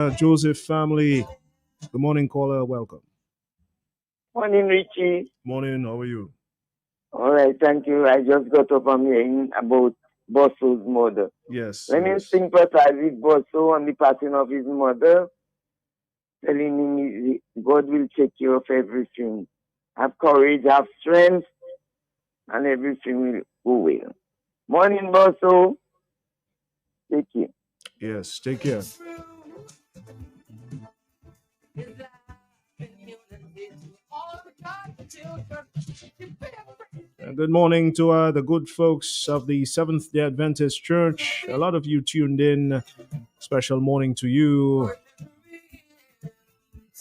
Joseph family. Good morning, caller. Welcome. Morning, Richie. Morning. How are you? All right, thank you. I just got up from hearing about Bosso's mother. Yes. Let me Yes. sympathize with Bosso on the passing of his mother, telling him God will take care of everything. Have courage, have strength, and everything will go well. Morning, Bosso. Take care. Yes. Take care. Good morning to the good folks of the Seventh Day Adventist Church. A lot of you tuned in. Special morning to you.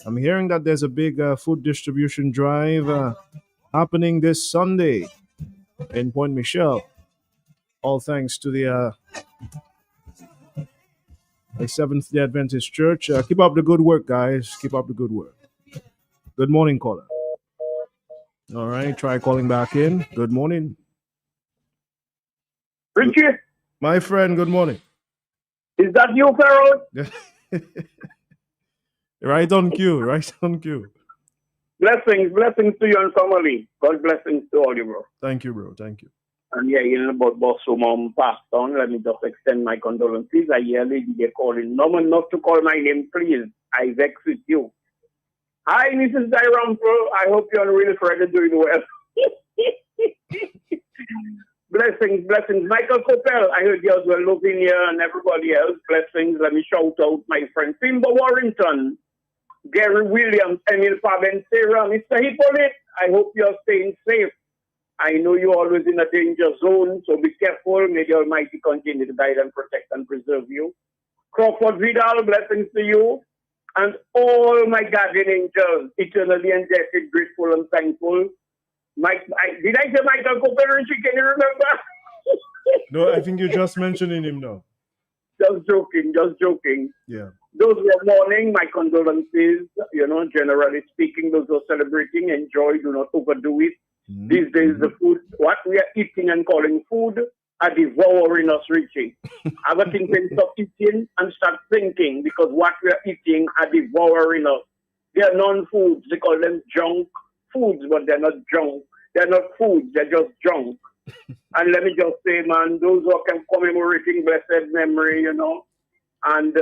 I'm hearing that there's a big food distribution drive happening this Sunday in Point Michelle. All thanks to the Seventh Day Adventist Church. Keep up the good work, guys. Keep up the good work. Good morning, caller. All right, try calling back in. Good morning. Richie, My friend, good morning. is that you, Pharaoh? Right on cue, right on cue. Blessings to you and family. God blessings to all you, bro. Thank you, bro. Thank you. And yeah, you know about Bosso mom passed on. Let me just extend my condolences. I hear lady they're calling. No one not to call my name, please. I vex with you. Hi, Mrs. Dairampo. I hope you're really Fred doing well. Blessings. Michael Coppell, I heard yours were looking here and everybody else. Blessings. Let me shout out my friend Simba Warrington, Gary Williams, Emil Faben, Sarah, Mr. Hippolyte. I hope you're staying safe. I know you're always in a danger zone, so be careful. May the Almighty continue to guide and protect and preserve you. Crawford Vidal, blessings to you. And all my guardian angels, eternally indebted, grateful, and thankful. Did I say Michael Cooperanchi? Can you remember? No, I think you're just mentioning him now. Just joking. Yeah. Those who are mourning, my condolences. Generally speaking, those who are celebrating, enjoy, do not overdo it. Mm-hmm. These days, the food, what we are eating and calling food, are devouring us, Richie. Other things can stop eating and start thinking, because what we are eating are devouring us. They are non-foods. They call them junk foods, but they're not junk. They're not foods. They're just junk. And let me just say, man, those who are commemorating blessed memory, and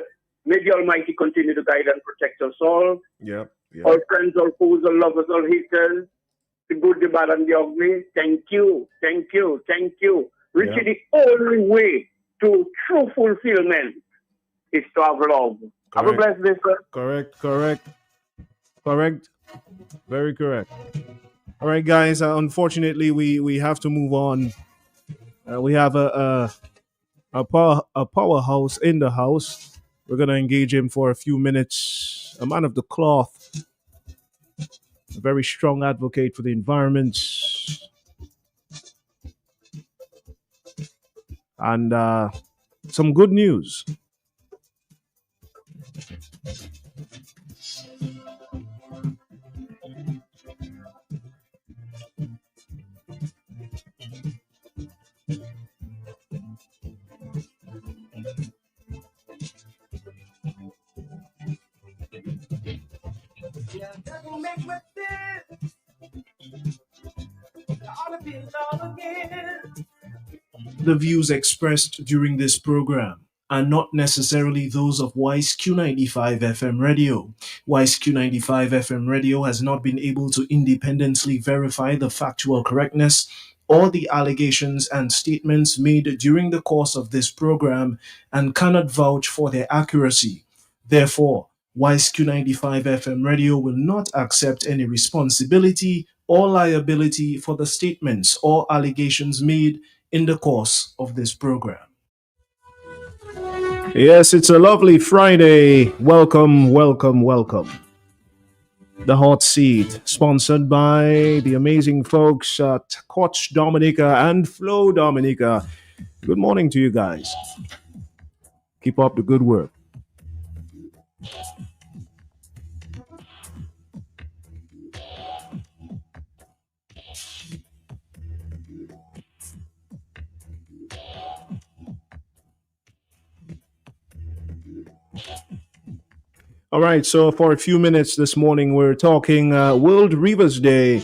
may the Almighty continue to guide and protect us all. Yeah. All friends, all foes, all lovers, all haters, the good, the bad, and the ugly. Thank you. Richie, the only way to true fulfillment is to have love. Correct. Have a blessed day, sir. Correct. Very correct. All right, guys. Unfortunately, we have to move on. We have a powerhouse in the house. We're gonna engage him for a few minutes. A man of the cloth, a very strong advocate for the environment, and some good news. The views expressed during this program are not necessarily those of Wise Q95 FM Radio. Wise Q95 FM Radio has not been able to independently verify the factual correctness or the allegations and statements made during the course of this program and cannot vouch for their accuracy. Therefore, Wise Q95 FM Radio will not accept any responsibility or liability for the statements or allegations made in the course of this program. Yes, it's a lovely Friday. Welcome. The Hot Seat, sponsored by the amazing folks at Coach Dominica and Flo Dominica. Good morning to you guys. Keep up the good work. All right, so for a few minutes this morning, we're talking World Rivers Day.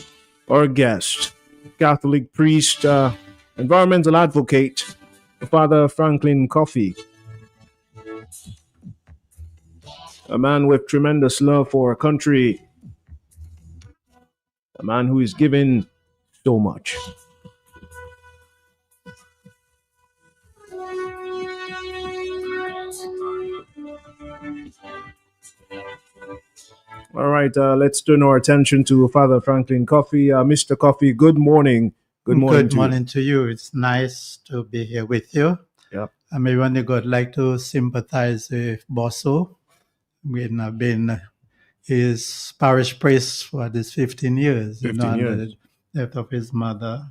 Our guest, Catholic priest, environmental advocate, Father Franklin Coffey, a man with tremendous love for our country, a man who is given so much. All right, let's turn our attention to Father Franklin Coffey. Mr. Coffey, good morning. Good morning to you. It's nice to be here with you. Yep. I may want to God like to sympathize with Bosso. I've been his parish priest for this 15 years. 15 years. And the death of his mother.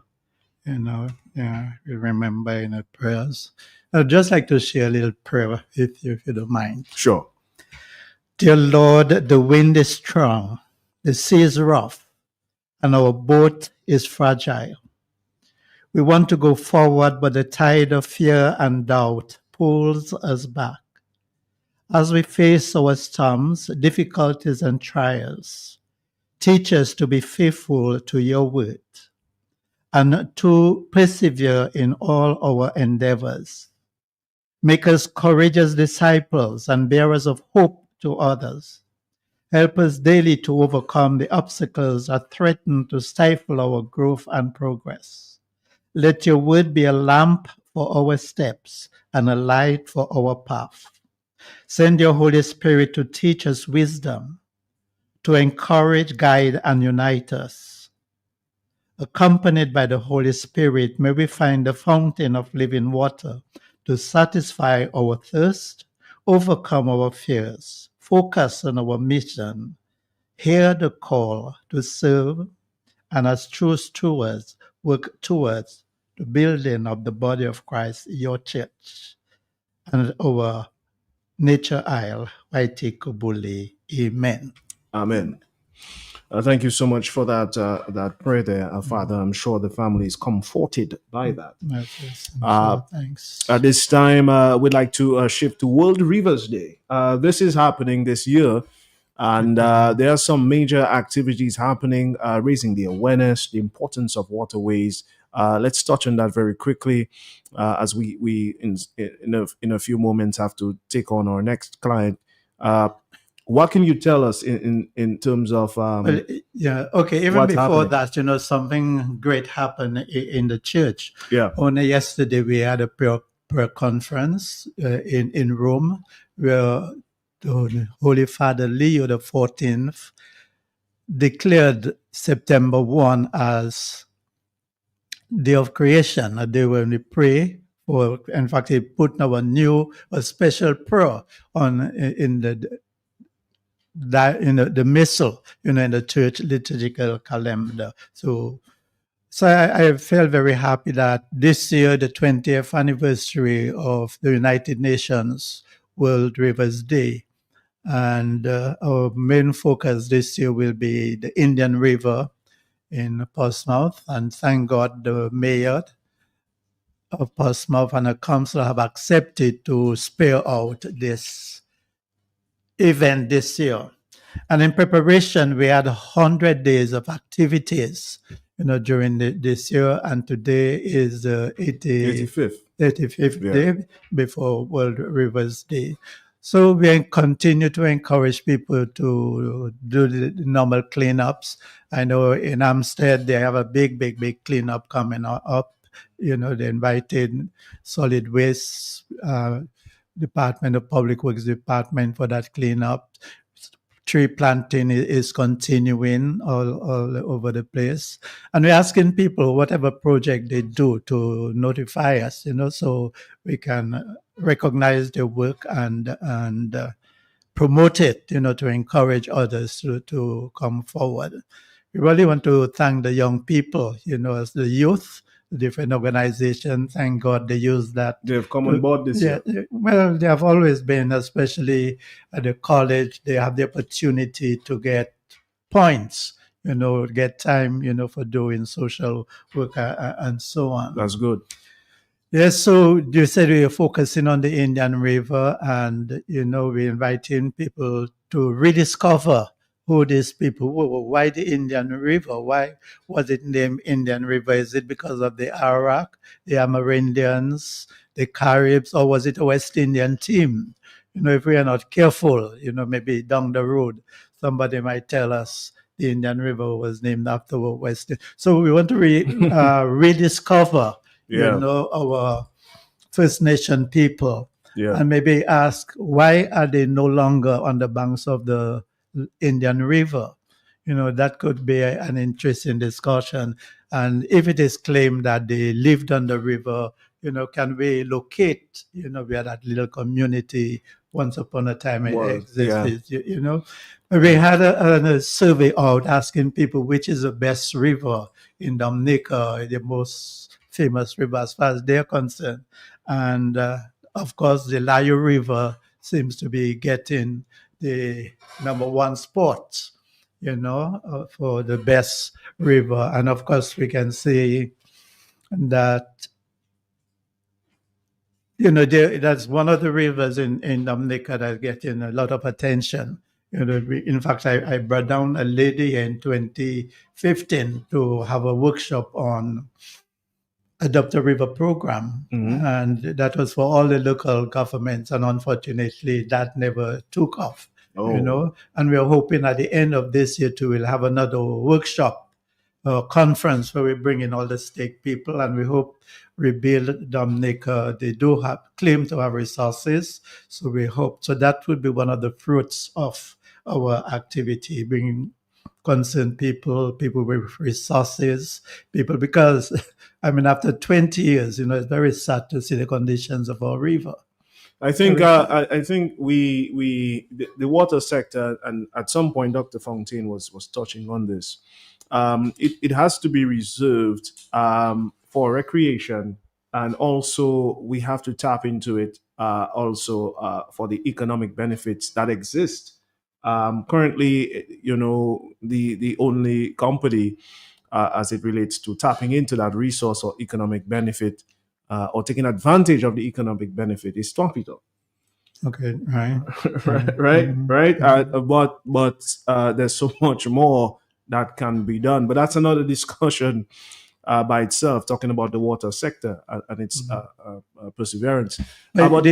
We remember in the prayers. I'd just like to share a little prayer with you, if you don't mind. Sure. Dear Lord, the wind is strong, the sea is rough, and our boat is fragile. We want to go forward, but the tide of fear and doubt pulls us back. As we face our storms, difficulties, and trials, teach us to be faithful to your word and to persevere in all our endeavors. Make us courageous disciples and bearers of hope to others. Help us daily to overcome the obstacles that threaten to stifle our growth and progress. Let your word be a lamp for our steps and a light for our path. Send your Holy Spirit to teach us wisdom, to encourage, guide, and unite us. Accompanied by the Holy Spirit, may we find the fountain of living water to satisfy our thirst, overcome our fears, focus on our mission, hear the call to serve, and as true stewards, work towards the building of the body of Christ, your church, and our nature isle, Waitikobuli. Amen. Amen. Thank you so much for that prayer there, Father. I'm sure the family is comforted by that. Thanks. At this time, we'd like to shift to World Rivers Day. This is happening this year, and there are some major activities happening, raising the awareness, the importance of waterways. Let's touch on that very quickly, as we in a few moments have to take on our next client. What can you tell us in terms of Even before that, something great happened in the church. Yeah. Only yesterday we had a prayer conference in Rome, where the Holy Father Leo XIV declared September 1 as Day of Creation, a day when we pray. In fact, he put a special prayer in the missal, in the church liturgical calendar. So I felt very happy that this year, the 20th anniversary of the United Nations World Rivers Day, and our main focus this year will be the Indian River in Portsmouth. And thank God the mayor of Portsmouth and the council have accepted to spare out this event this year. And in preparation, we had 100 days of activities, during this year. And today is the 85th day before World Rivers Day. So we continue to encourage people to do the normal cleanups. I know in Amstead, they have a big cleanup coming up. They invited solid waste Department of Public Works Department for that cleanup. Tree planting is continuing all over the place. And we're asking people, whatever project they do, to notify us, so we can recognize their work and promote it, to encourage others to come forward. We really want to thank the young people, as the youth, the different organizations. Thank God they use that. They've come on board this year. Well, they have always been, especially at the college, they have the opportunity to get points, get time, for doing social work and so on. That's good. Yes, so you said we are focusing on the Indian River, and we're inviting people to rediscover who these people were. Why the Indian River? Why was it named Indian River? Is it because of the Arawak, the Amerindians, the Caribs, or was it a West Indian team? If we are not careful, maybe down the road, somebody might tell us the Indian River was named after West. So we want to rediscover Yeah. our First Nation people, Yeah. and maybe ask why are they no longer on the banks of the Indian River. That could be an interesting discussion. And if it is claimed that they lived on the river, can we locate, where that little community once upon a time existed, We had a survey out asking people which is the best river in Dominica, the most famous river as far as they're concerned. And of course, the Layo River seems to be getting the number one spot, for the best river. And of course, we can see that, that's one of the rivers in Dominica that's getting a lot of attention. In fact, I brought down a lady in 2015 to have a workshop on Adopt a River program. Mhm. And that was for all the local governments. And unfortunately, that never took off, Oh. And we're hoping at the end of this year too, we'll have another workshop conference where we bring in all the stake people, and we hope Rebuild Dominica, they do have claim to have resources. So we hope, so that would be one of the fruits of our activity, bringing concerned people with resources, people, because after 20 years, it's very sad to see the conditions of our river. I think I think the water sector, and at some point Dr. Fontaine was touching on this. It has to be reserved for recreation, and also we have to tap into it also for the economic benefits that exist. Currently, the only company as it relates to tapping into that resource or economic benefit or taking advantage of the economic benefit is Torpedo. Okay, right. right. But there's so much more that can be done. But that's another discussion by itself, talking about the water sector and its perseverance. But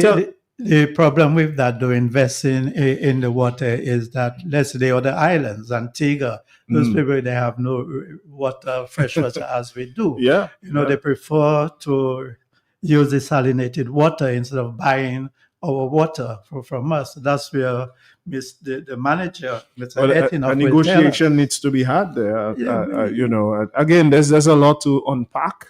the problem with that, though, investing in the water is that, let's say, the other islands, Antigua, those people, they have no water, fresh water as we do. Yeah. They prefer to use desalinated water instead of buying our water from us. That's where the manager, Mr. Etinoff, a negotiation needs to be had there. Again, there's a lot to unpack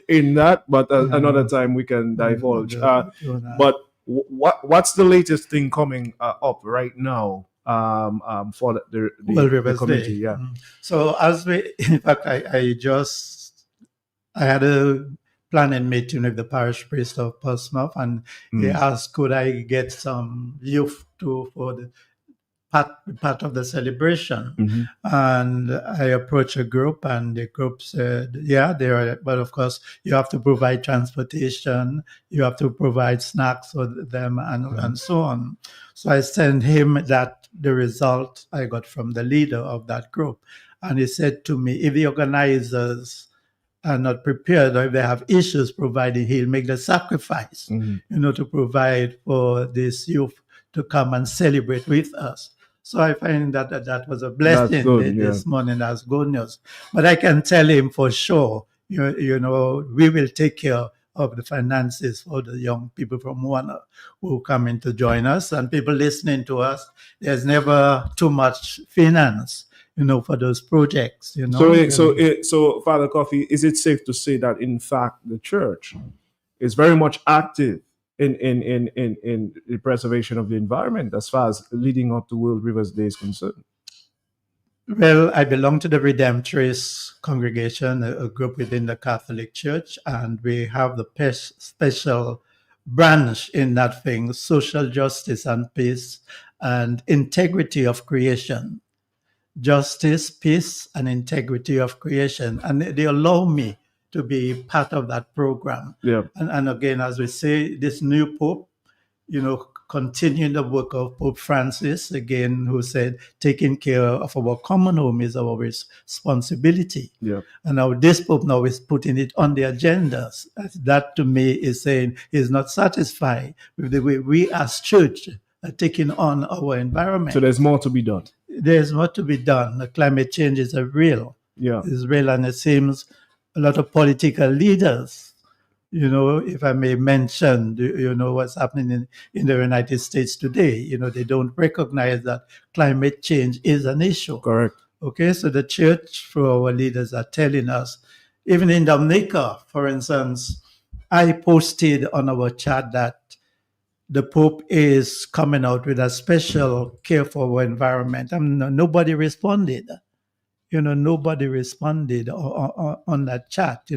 in that, but another time we can divulge. But what's the latest thing coming up right now for the Rivers community? Day? Yeah. So in fact, I had a planning meeting with the parish priest of Portsmouth, and he asked, could I get some youth for the part of the celebration. And I approached a group, and the group said, yeah, but of course you have to provide transportation, you have to provide snacks for them, and so on. So I sent him the result I got from the leader of that group. And he said to me, if the organizers are not prepared, or if they have issues providing, he'll make the sacrifice, to provide for this youth to come and celebrate with us. So I find that was a blessing this morning. That's good news. But I can tell him for sure, we will take care of the finances for the young people from Wana who come in to join us, and people listening to us. There's never too much finance, for those projects. So Father Coffee, is it safe to say that in fact the church is very much active in the preservation of the environment as far as leading up to World Rivers Day is concerned? Well, I belong to the Redemptorist congregation, a group within the Catholic Church, and we have the special branch in that thing, social justice and peace and integrity of creation. Justice, peace, and integrity of creation. And they allow me to be part of that program. Yeah. And again, as we say, this new Pope, continuing the work of Pope Francis, again, who said, taking care of our common home is our responsibility. Yeah. And now this Pope now is putting it on the agenda. That to me is saying he's not satisfied with the way we as church are taking on our environment. So there's more to be done. There's more to be done. The climate change is real. Yeah. It's real, and it seems a lot of political leaders, if I may mention, what's happening in the United States today, they don't recognize that climate change is an issue. Correct. Okay, so the church, through our leaders, are telling us, even in Dominica, for instance, I posted on our chat that the Pope is coming out with a special care for our environment. Nobody responded. Nobody responded on that chat,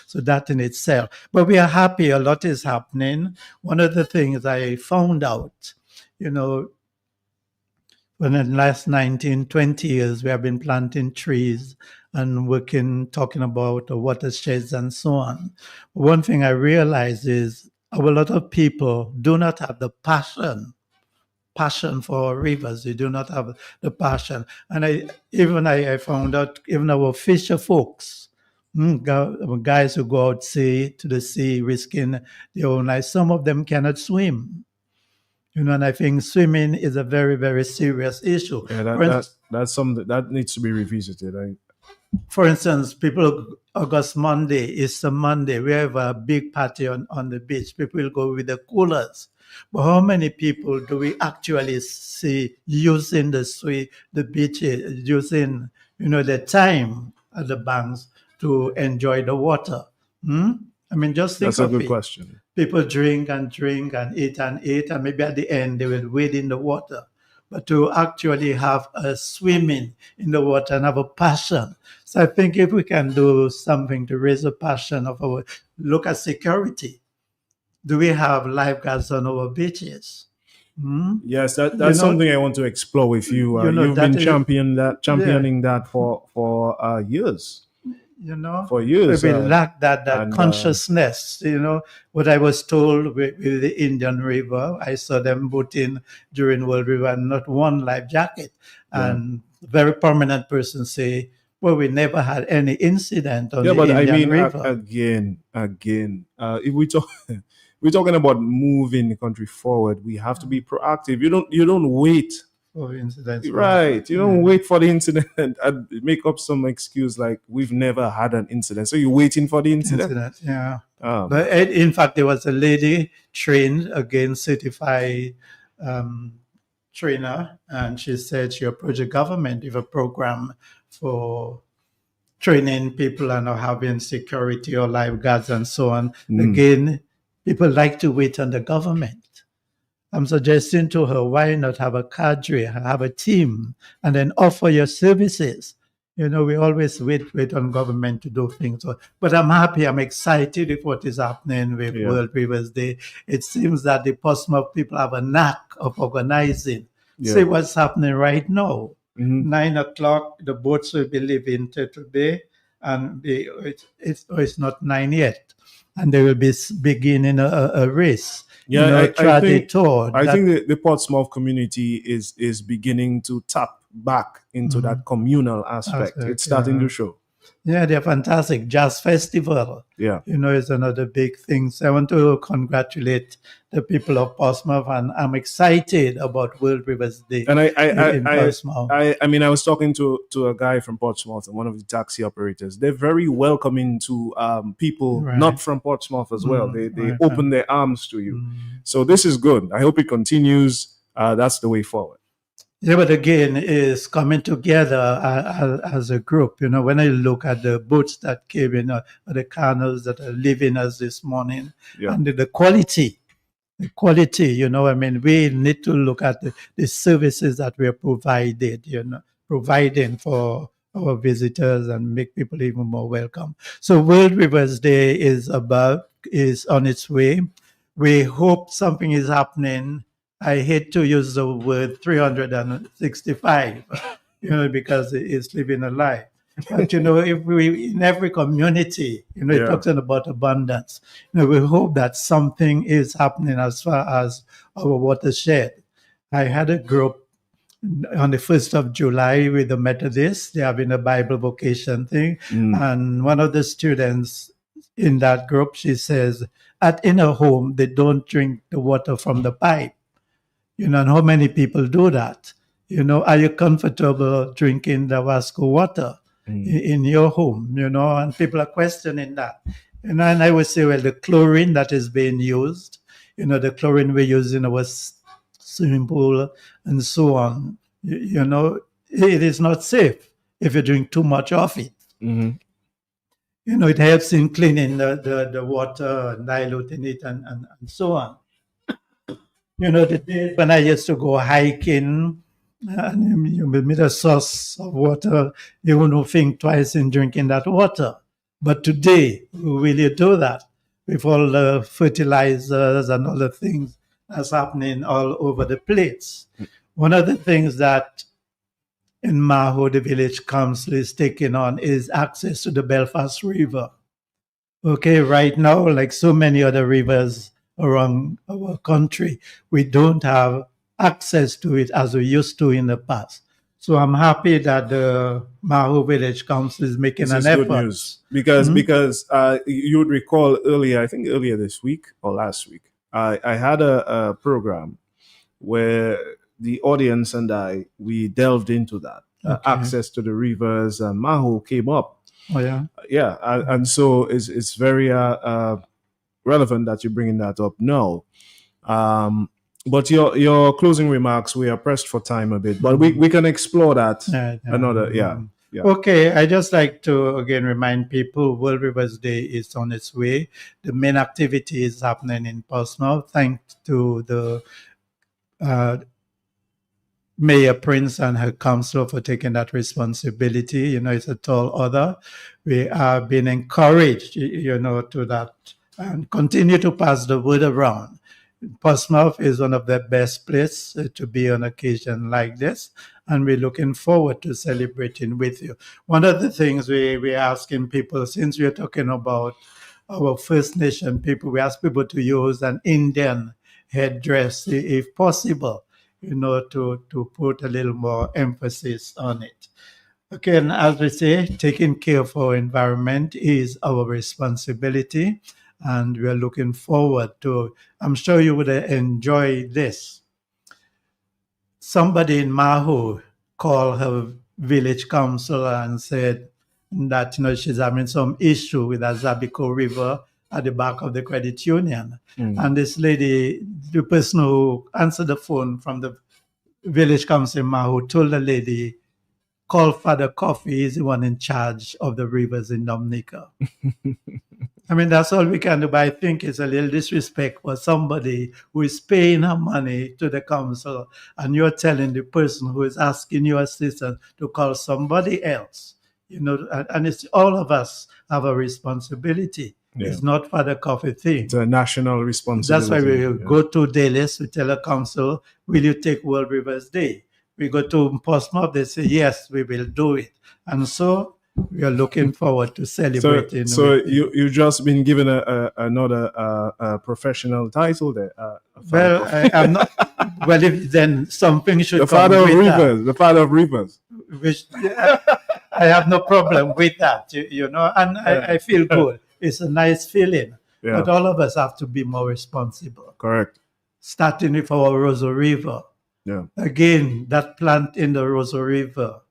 so that in itself. But we are happy, a lot is happening. One of the things I found out, when in the last 19, 20 years, we have been planting trees and talking about watersheds and so on. One thing I realized is a lot of people do not have the passion for our rivers. They do not have the passion. And I found out even our fisher folks, guys who go out to the sea risking their own life, some of them cannot swim. And I think swimming is a very, very serious issue. Yeah, that's something that needs to be revisited. For instance, August Monday, Easter Monday, we have a big party on the beach. People will go with the coolers. But how many people do we actually see using the beaches, using, the time at the banks to enjoy the water? Just think that's a good it. question. People drink and eat, and maybe at the end they will wade in the water. But to actually have a swimming in the water and have a passion. So I think if we can do something to raise the passion of look at security. Do we have lifeguards on our beaches? Yes, that's something I want to explore with you. You've been championing that for years. For years. We lack that consciousness. What I was told with the Indian River, I saw them putting during World River and not one life jacket. Yeah. And very prominent person say, well, we never had any incident on the Indian River. Again, if we're talking about moving the country forward, we have to be proactive. You don't wait for incidents. Right. You don't wait for the incident and make up some excuse like we've never had an incident. So you're waiting for the incident? Yeah. But in fact, there was a lady trained, again, certified trainer, and she said she approached the government with a program for training people and having security or lifeguards and so on. Again, people like to wait on the government. I'm suggesting to her, why not have a cadre, have a team, and then offer your services? We always wait on government to do things. But I'm happy, I'm excited with what is happening with World Rivers Day. It seems that the Portsmouth people have a knack of organizing. Yeah. See what's happening right now. 9 o'clock, the boats will be leaving Turtle Bay, and it's not 9 yet. And they will be beginning a race. Yeah, I think the Portsmouth community is beginning to tap back into that communal aspect. It's starting to show. Yeah, they're fantastic. Jazz Festival. Yeah. Is another big thing. So I want to congratulate the people of Portsmouth, and I'm excited about World Rivers Day. And Portsmouth. I was talking to a guy from Portsmouth, and one of the taxi operators. They're very welcoming to people not from Portsmouth as well. They open their arms to you. So this is good. I hope it continues. That's the way forward. Yeah, but again, is coming together as a group. When I look at the boats that came in, the canoes that are leaving us this morning, and the quality, we need to look at the services that we are providing for our visitors and make people even more welcome. So World Rivers Day is on its way. We hope something is happening. I hate to use the word 365, because it's living a life. But if we in every community, it Yeah. talks about abundance. We hope that something is happening as far as our watershed. I had a group on the 1st of July with the Methodists. They're having a Bible vocation thing. And one of the students in that group, she says, in her home, they don't drink the water from the pipe. And how many people do that? Are you comfortable drinking the Wasco water in your home? And people are questioning that. And I would say, well, the chlorine that is being used, the chlorine we use in our swimming pool and so on, it is not safe if you drink too much of it. It helps in cleaning the water, diluting it, and so on. The days when I used to go hiking, and you meet a source of water, you wouldn't think twice in drinking that water. But today, will you do that with all the fertilizers and all the things that's happening all over the place? One of the things that in Maho, the village council is taking on is access to the Belfast River. Okay, right now, like so many other rivers around our country, we don't have access to it as we used to in the past. So I'm happy that the Maho Village Council is making This an is effort. good news because you would recall earlier this week or last week, I had a program where the audience and we delved into that access to the rivers. Maho came up. Oh yeah, Yeah, and so it's very relevant that you're bringing that up now. But your closing remarks, we are pressed for time a bit, but we can explore that another. Yeah. Okay, I just like to again remind people World Rivers Day is on its way. The main activity is happening in Portsmouth, thanks to the Mayor Prince and her council for taking that responsibility. It's a tall order. We are being encouraged, to that and continue to pass the word around. Portsmouth is one of the best places to be on occasion like this, and we're looking forward to celebrating with you. One of the things we're asking people, since we're talking about our First Nation people, we ask people to use an Indian headdress if possible, to put a little more emphasis on it. Okay, and as we say, taking care of our environment is our responsibility, and we are looking forward to, I'm sure you would enjoy this. Somebody in Maho called her village council and said that she's having some issue with the Zabico River at the back of the credit union. And this lady, the person who answered the phone from the village council in Maho, told the lady, call Father Coffee, he's the one in charge of the rivers in Dominica. I mean, that's all we can do, but I think it's a little disrespect for somebody who is paying her money to the council, and you're telling the person who is asking your assistance to call somebody else. And it's all of us have a responsibility. Yeah. It's not Father Coffee thing. It's a national responsibility. That's why we go to Dallas, we tell the council, will you take World Rivers Day? We go to Portsmouth, they say, yes, we will do it. And so we are looking forward to celebrating. So you've just been given another professional title there. Well, I'm not. Well, if then something should the come Father of with Rivers, that. the Father of Rivers. Which I have no problem with that, and I feel good. It's a nice feeling. Yeah. But all of us have to be more responsible. Correct. Starting with our Roseau River. Yeah. Again, that plant in the Roseau River,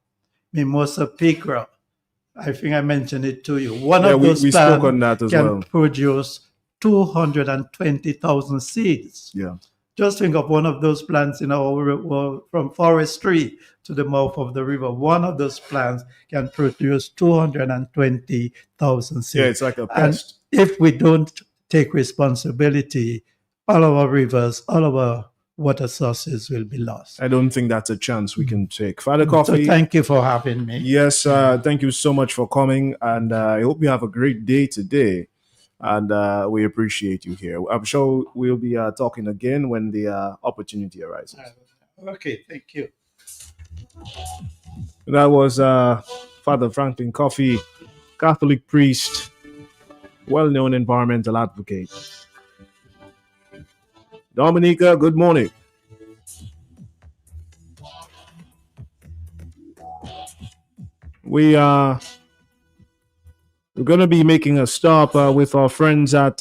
Mimosa pigra, I think I mentioned it to you. One of those plants can produce 220,000 seeds. Yeah. Just think of one of those plants from forestry to the mouth of the river. One of those plants can produce 220,000 seeds. Yeah, it's like a pest. And if we don't take responsibility, all our rivers, all our water sources will be lost. I don't think that's a chance we can take. Father Coffee. So thank you for having me. Yes, thank you so much for coming, and I hope you have a great day today. And we appreciate you here. I'm sure we'll be talking again when the opportunity arises. Okay, thank you. That was Father Franklin Coffey, Catholic priest, well-known environmental advocate. Dominica, good morning. We're going to be making a stop with our friends at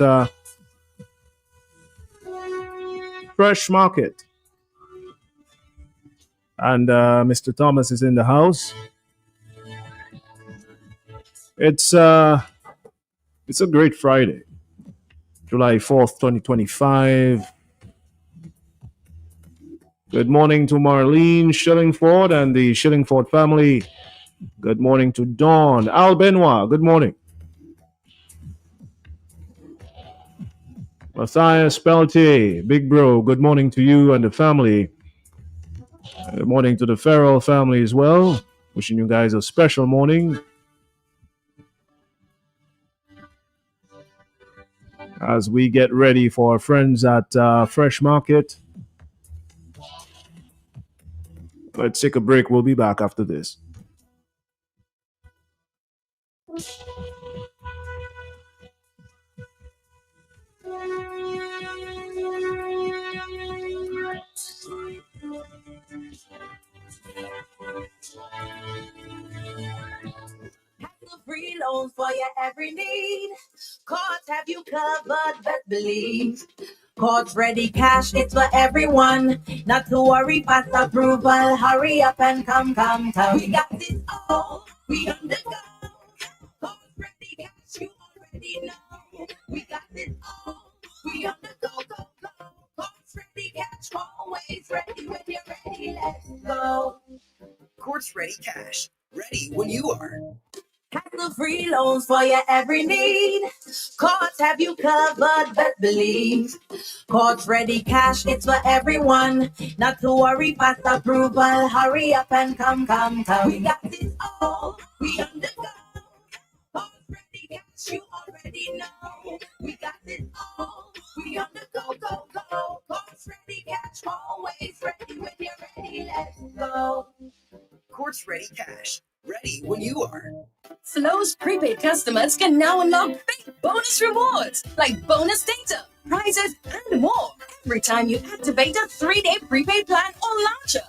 Fresh Market. And Mr. Thomas is in the house. It's a great Friday, July 4th, 2025. Good morning to Marlene Shillingford and the Shillingford family. Good morning to Dawn. Al Benoit, good morning. Matthias Peltier, big bro, good morning to you and the family. Good morning to the Farrell family as well. Wishing you guys a special morning. As we get ready for our friends at Fresh Market. Let's take a break. We'll be back after this. Free loans for your every need. Cards have you covered, best believe. Cards ready cash, it's for everyone. Not to worry, fast approval. Hurry up and come. We got this all, we undergo. Cards ready cash, you already know. We got this all, we undergo. Go. Cards ready cash, always ready when you're ready. Let's go. Cards ready cash, ready when you are. Hassle-free loans for your every need. Cards have you covered, best believe. Cards ready cash, it's for everyone. Not to worry, fast approval. Hurry up and come. We got this all, we undergo. Cards ready cash, you already know. We got this all, we undergo. Go. Cards ready cash, always ready when you're ready. Let's go. Cards ready cash, ready when you are. Flow's prepaid customers can now unlock big bonus rewards like bonus data, prizes, and more every time you activate a 3-day prepaid plan or launcher.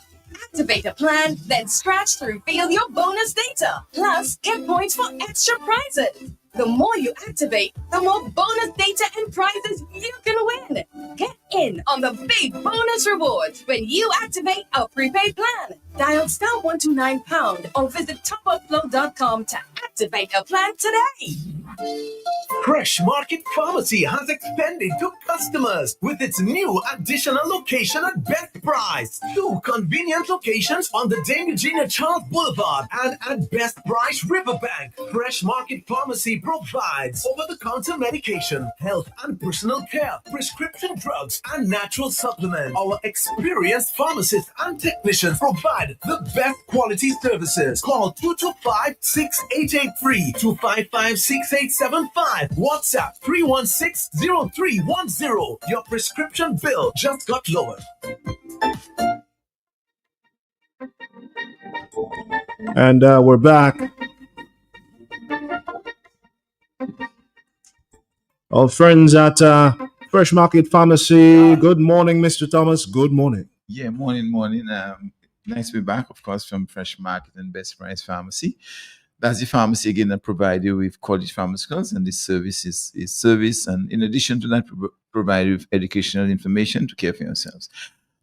Activate a plan, then scratch to reveal your bonus data. Plus, get points for extra prizes. The more you activate, the more bonus data and prizes you can win. Get in on the big bonus rewards when you activate a prepaid plan. Dial *129# or visit topupflow.com to activate a plan today. Fresh Market Pharmacy has expanded to customers with its new additional location at best price. 2 convenient locations on the Dame Eugenia Charles Boulevard and at Best Price Riverbank. Fresh Market Pharmacy provides over-the-counter medication, health and personal care, prescription drugs, and natural supplements. Our experienced pharmacists and technicians provide the best quality services. Call 225-6883, 255-6875, WhatsApp 316-0310. Your prescription bill just got lowered. And we're back. Our friends at Fresh Market Pharmacy. Good morning, Mr. Thomas. Good morning. Yeah, morning. Nice to be back, of course, from Fresh Market and Best Price Pharmacy. That's the pharmacy again that provide you with quality pharmaceuticals, and this service is service. And in addition to that, provide you with educational information to care for yourselves.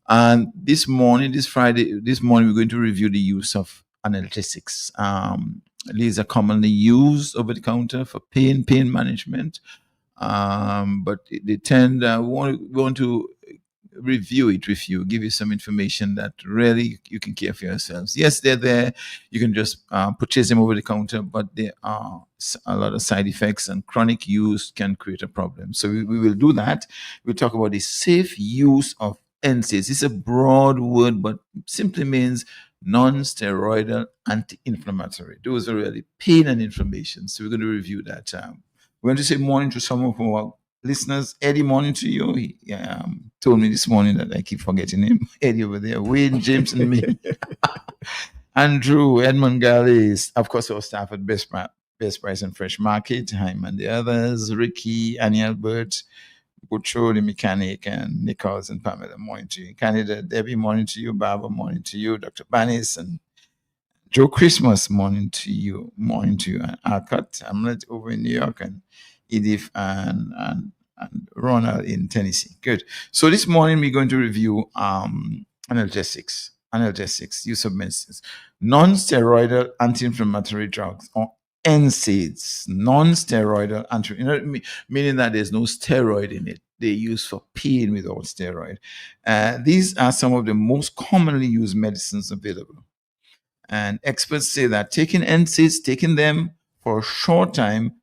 And this morning, we're going to review the use of analgesics. These are commonly used over the counter for pain management. But they tend, we want to review it with you, give you some information that really you can care for yourselves. Yes, they're there. You can just purchase them over the counter, but there are a lot of side effects, and chronic use can create a problem. So we will do that. We'll talk about the safe use of NSAIDs. It's a broad word, but simply means non-steroidal anti-inflammatory. Those are really pain and inflammation. So we're going to review that. We're going to say morning to some of our listeners. Eddie, morning to you. He told me this morning that I keep forgetting him. Eddie over there, Wayne, James, and me. Andrew, Edmund Gallis, of course, our staff at Best Price and Fresh Market, Haim and the others, Ricky, Annie Albert, Butcho, the mechanic, and Nichols and Pamela, morning to you. Canada, Debbie, morning to you. Barbara, morning to you. Dr. Banis and Joe Christmas, morning to you. Morning to you. And Alcott, Hamlet over in New York, and Edith and Ronald in Tennessee. Good. So this morning we're going to review analgesics, use of medicines, non-steroidal anti-inflammatory drugs, or NSAIDs, non-steroidal meaning that there's no steroid in it. They use for pain without steroid. These are some of the most commonly used medicines available. And experts say that taking NSAIDs, taking them for a short time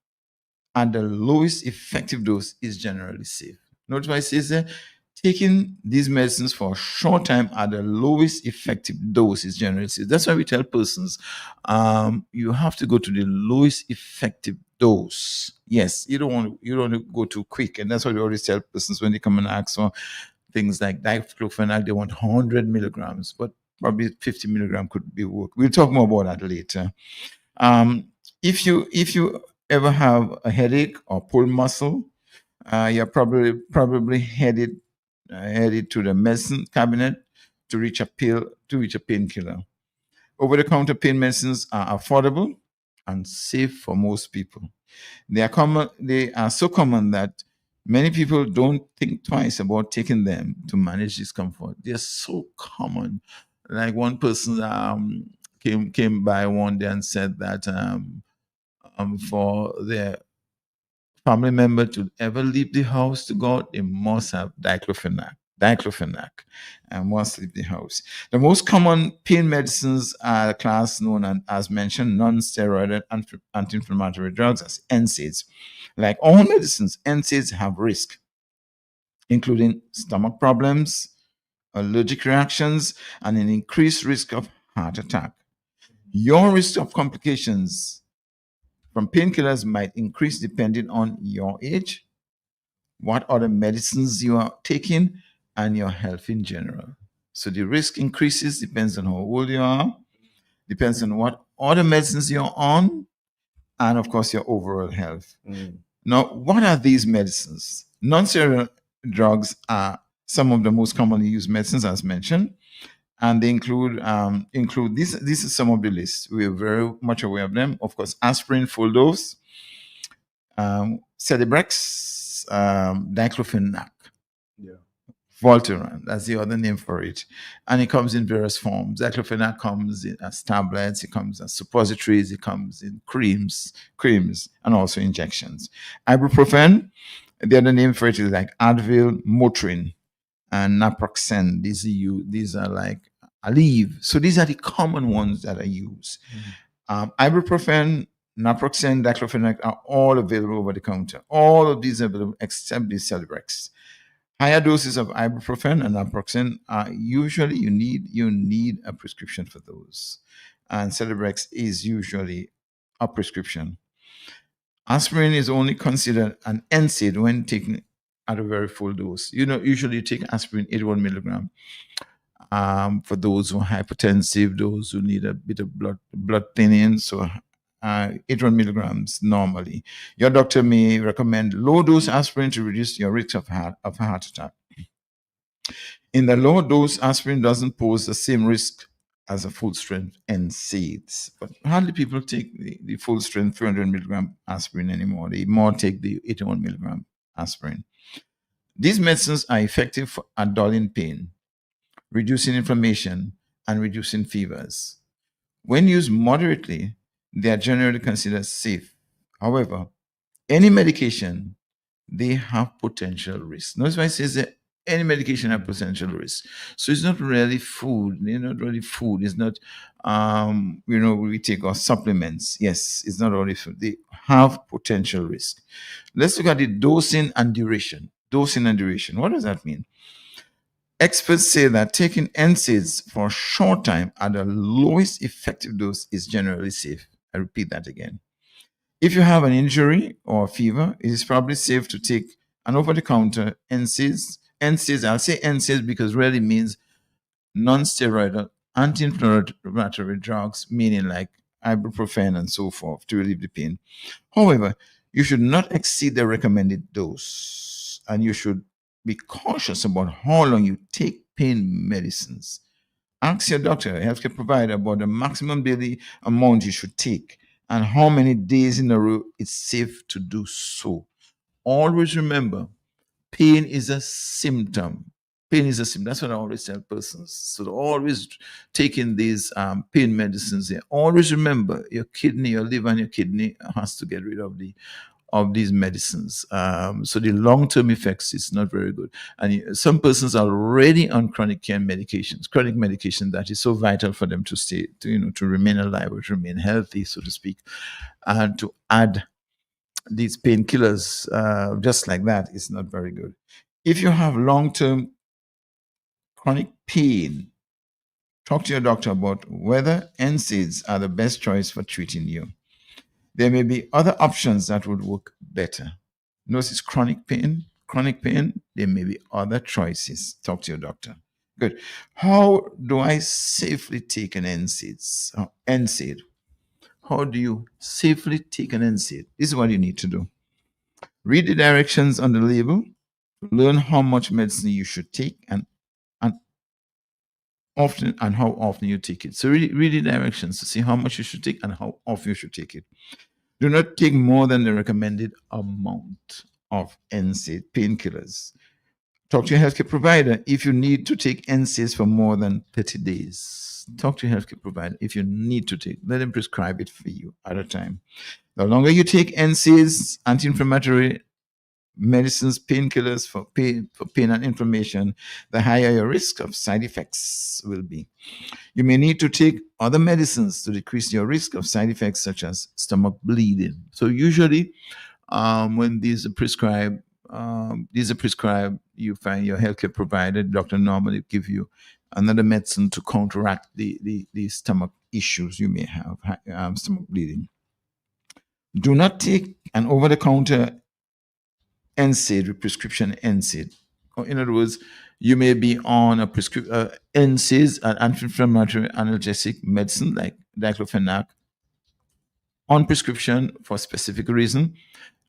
at the lowest effective dose is generally safe. Notice what it says there? Taking these medicines for a short time at the lowest effective dose is generally safe. That's why we tell persons you have to go to the lowest effective dose. Yes, you don't want to go too quick, and that's why we always tell persons when they come and ask for things like diclofenac, they want 100 milligrams, but probably 50 milligram could be work. We'll talk more about that later. If you ever have a headache or pull muscle, you're probably headed to the medicine cabinet to reach a painkiller. Over-the-counter pain medicines are affordable and safe for most people. They are so common that many people don't think twice about taking them to manage discomfort. They're so common. Like one person came by one day and said that for their family member to ever leave the house to go out, they must have diclofenac, and must leave the house. The most common pain medicines are a class known as mentioned, non-steroidal anti-inflammatory drugs, as NSAIDs. Like all medicines, NSAIDs have risk, including stomach problems, allergic reactions, and an increased risk of heart attack. Your risk of complications from painkillers might increase depending on your age, what other medicines you are taking, and your health in general. So the risk increases, depends on how old you are, depends on what other medicines you're on, and of course your overall health. Now, what are these medicines? Non-steroidal drugs are some of the most commonly used medicines, as mentioned, and they include this. This is some of the list. We are very much aware of them. Of course, aspirin full dose, Celebrex, diclofenac, Voltaren, that's the other name for it. And it comes in various forms. Diclofenac comes in as tablets, it comes as suppositories, it comes in creams, and also injections. Ibuprofen, the other name for it is like Advil, Motrin, and naproxen. These are like Aleve. So these are the common ones that are used. Ibuprofen, naproxen, diclofenac are all available over the counter. All of these are available except the Celebrex. Higher doses of ibuprofen and naproxen are usually you need a prescription for those, and Celebrex is usually a prescription. Aspirin is only considered an NSAID when taken at a very full dose. Usually you take aspirin 81 milligram for those who are hypertensive, those who need a bit of blood thinning. So 81 milligrams normally. Your doctor may recommend low dose aspirin to reduce your risk of heart attack. In the low dose, aspirin doesn't pose the same risk as a full strength NSAIDs, but hardly people take the full strength 300 milligram aspirin anymore. They more take the 81 milligram aspirin. These medicines are effective at dulling pain, reducing inflammation, and reducing fevers. When used moderately, they are generally considered safe. However, any medication, they have potential risks. Notice why it says that any medication has potential risk. So it's not really food. They're not really food. It's not, we take our supplements. Yes, it's not only food. They have potential risk. Let's look at the dosing and duration. Dosing and duration. What does that mean? Experts say that taking NSAIDs for a short time at the lowest effective dose is generally safe. I repeat that again. If you have an injury or a fever, it is probably safe to take an over-the-counter NSAIDs. NSAIDs, I'll say NSAIDs because really means non-steroidal anti-inflammatory drugs, meaning like ibuprofen and so forth, to relieve the pain. However, you should not exceed the recommended dose, and you should be cautious about how long you take pain medicines. Ask your doctor, healthcare provider, about the maximum daily amount you should take and how many days in a row it's safe to do so. Always remember, pain is a symptom. Pain is a symptom. That's what I always tell persons. So always taking these pain medicines there. Always remember, your kidney, your liver, and your kidney has to get rid of these medicines. So the long-term effects is not very good. And some persons are already on chronic care medications, chronic medication that is so vital for them to stay, to remain alive or to remain healthy, so to speak. And to add these painkillers just like that is not very good. If you have long-term chronic pain, talk to your doctor about whether NSAIDs are the best choice for treating you. There may be other options that would work better. Notice chronic pain, there may be other choices. Talk to your doctor. Good. How do I safely take an NSAID? How do you safely take an NSAID? This is what you need to do. Read the directions on the label, learn how much medicine you should take and how often you take it. So read the directions to see how much you should take and how often you should take it. Do not take more than the recommended amount of NSAID painkillers. Talk to your healthcare provider if you need to take NSAIDs for more than 30 days. Talk to your healthcare provider if you need to take. Let them prescribe it for you at a time. The longer you take NSAIDs, anti-inflammatory medicines, painkillers for pain and inflammation, the higher your risk of side effects will be. You may need to take other medicines to decrease your risk of side effects such as stomach bleeding. So usually when these are prescribed, you find your healthcare provider, doctor normally give you another medicine to counteract the stomach issues you may have, stomach bleeding. Do not take an over-the-counter NSAID, prescription NSAID. In other words, you may be on a NSAID, an anti-inflammatory analgesic medicine like diclofenac, on prescription for a specific reason,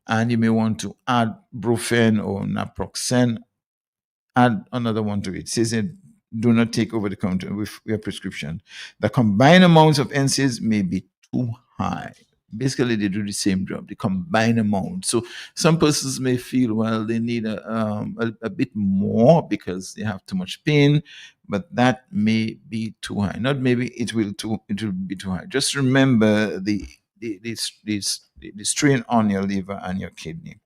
and you may want to add Brufen or naproxen, add another one to it. It says that do not take over the counter with your prescription. The combined amounts of NSAIDs may be too high. Basically, they do the same job, the combined amount. So some persons may feel, well, they need a bit more because they have too much pain, but that may be too high. Not maybe, it will be too high. Just remember the strain on your liver and your kidney.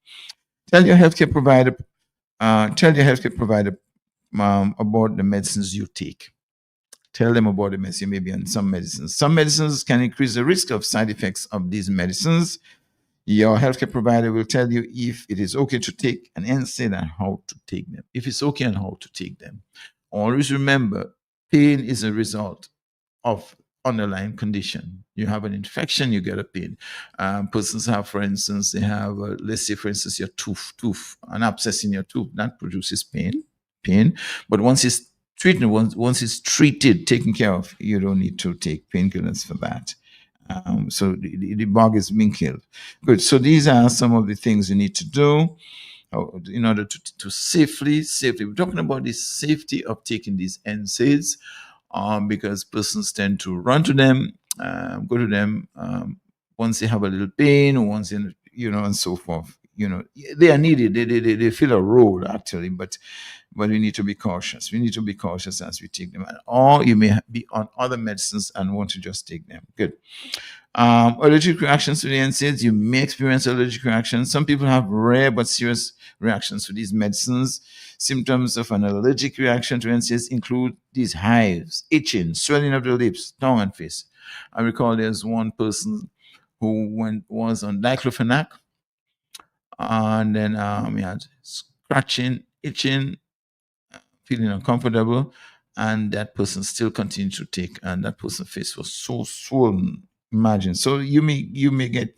Tell your healthcare provider about the medicines you take. Tell them about the medicine. Maybe on some medicines. Some medicines can increase the risk of side effects of these medicines. Your healthcare provider will tell you if it is okay to take an NSAID and how to take them. If it's okay and how to take them. Always remember, pain is a result of underlying condition. You have an infection, you get a pain. Persons have, for instance, they have, let's say, for instance, your tooth, an abscess in your tooth, that produces pain. But once it's treated, taken care of, you don't need to take painkillers for that. So the bug is being killed. Good. So these are some of the things you need to do in order to safely. We're talking about the safety of taking these NSAIDs because persons tend to run to them, go to them once they have a little pain, or once in, and so forth. They are needed. They fill a role actually, but we need to be cautious. We need to be cautious as we take them. Or you may be on other medicines and want to just take them. Good. Allergic reactions to the NSAIDs. You may experience allergic reactions. Some people have rare but serious reactions to these medicines. Symptoms of an allergic reaction to NSAIDs include these hives, itching, swelling of the lips, tongue, and face. I recall there's one person who was on diclofenac, and then he had scratching, itching, feeling uncomfortable, and that person still continued to take, and that person's face was so swollen. Imagine. So you may get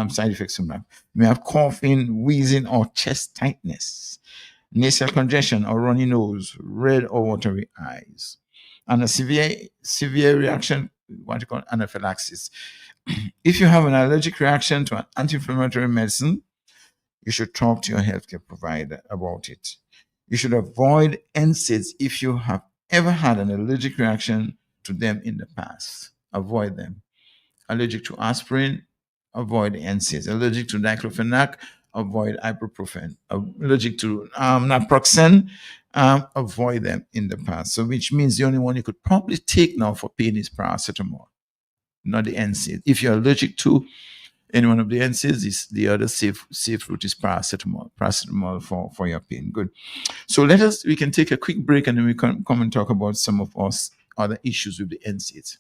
side effects from that. You may have coughing, wheezing, or chest tightness, nasal congestion or runny nose, red or watery eyes. And a severe reaction, what you call anaphylaxis. If you have an allergic reaction to an anti-inflammatory medicine, you should talk to your healthcare provider about it. You should avoid NSAIDs if you have ever had an allergic reaction to them in the past. Avoid them. Allergic to aspirin, avoid NSAIDs. Allergic to diclofenac, avoid ibuprofen. Allergic to naproxen, avoid them in the past. So which means the only one you could probably take now for pain is paracetamol, not the NSAID. If you're allergic to any one of the NSAIDs, the other safe route is paracetamol for your pain. Good. So we can take a quick break and then we can come and talk about some of us other issues with the NSAIDs.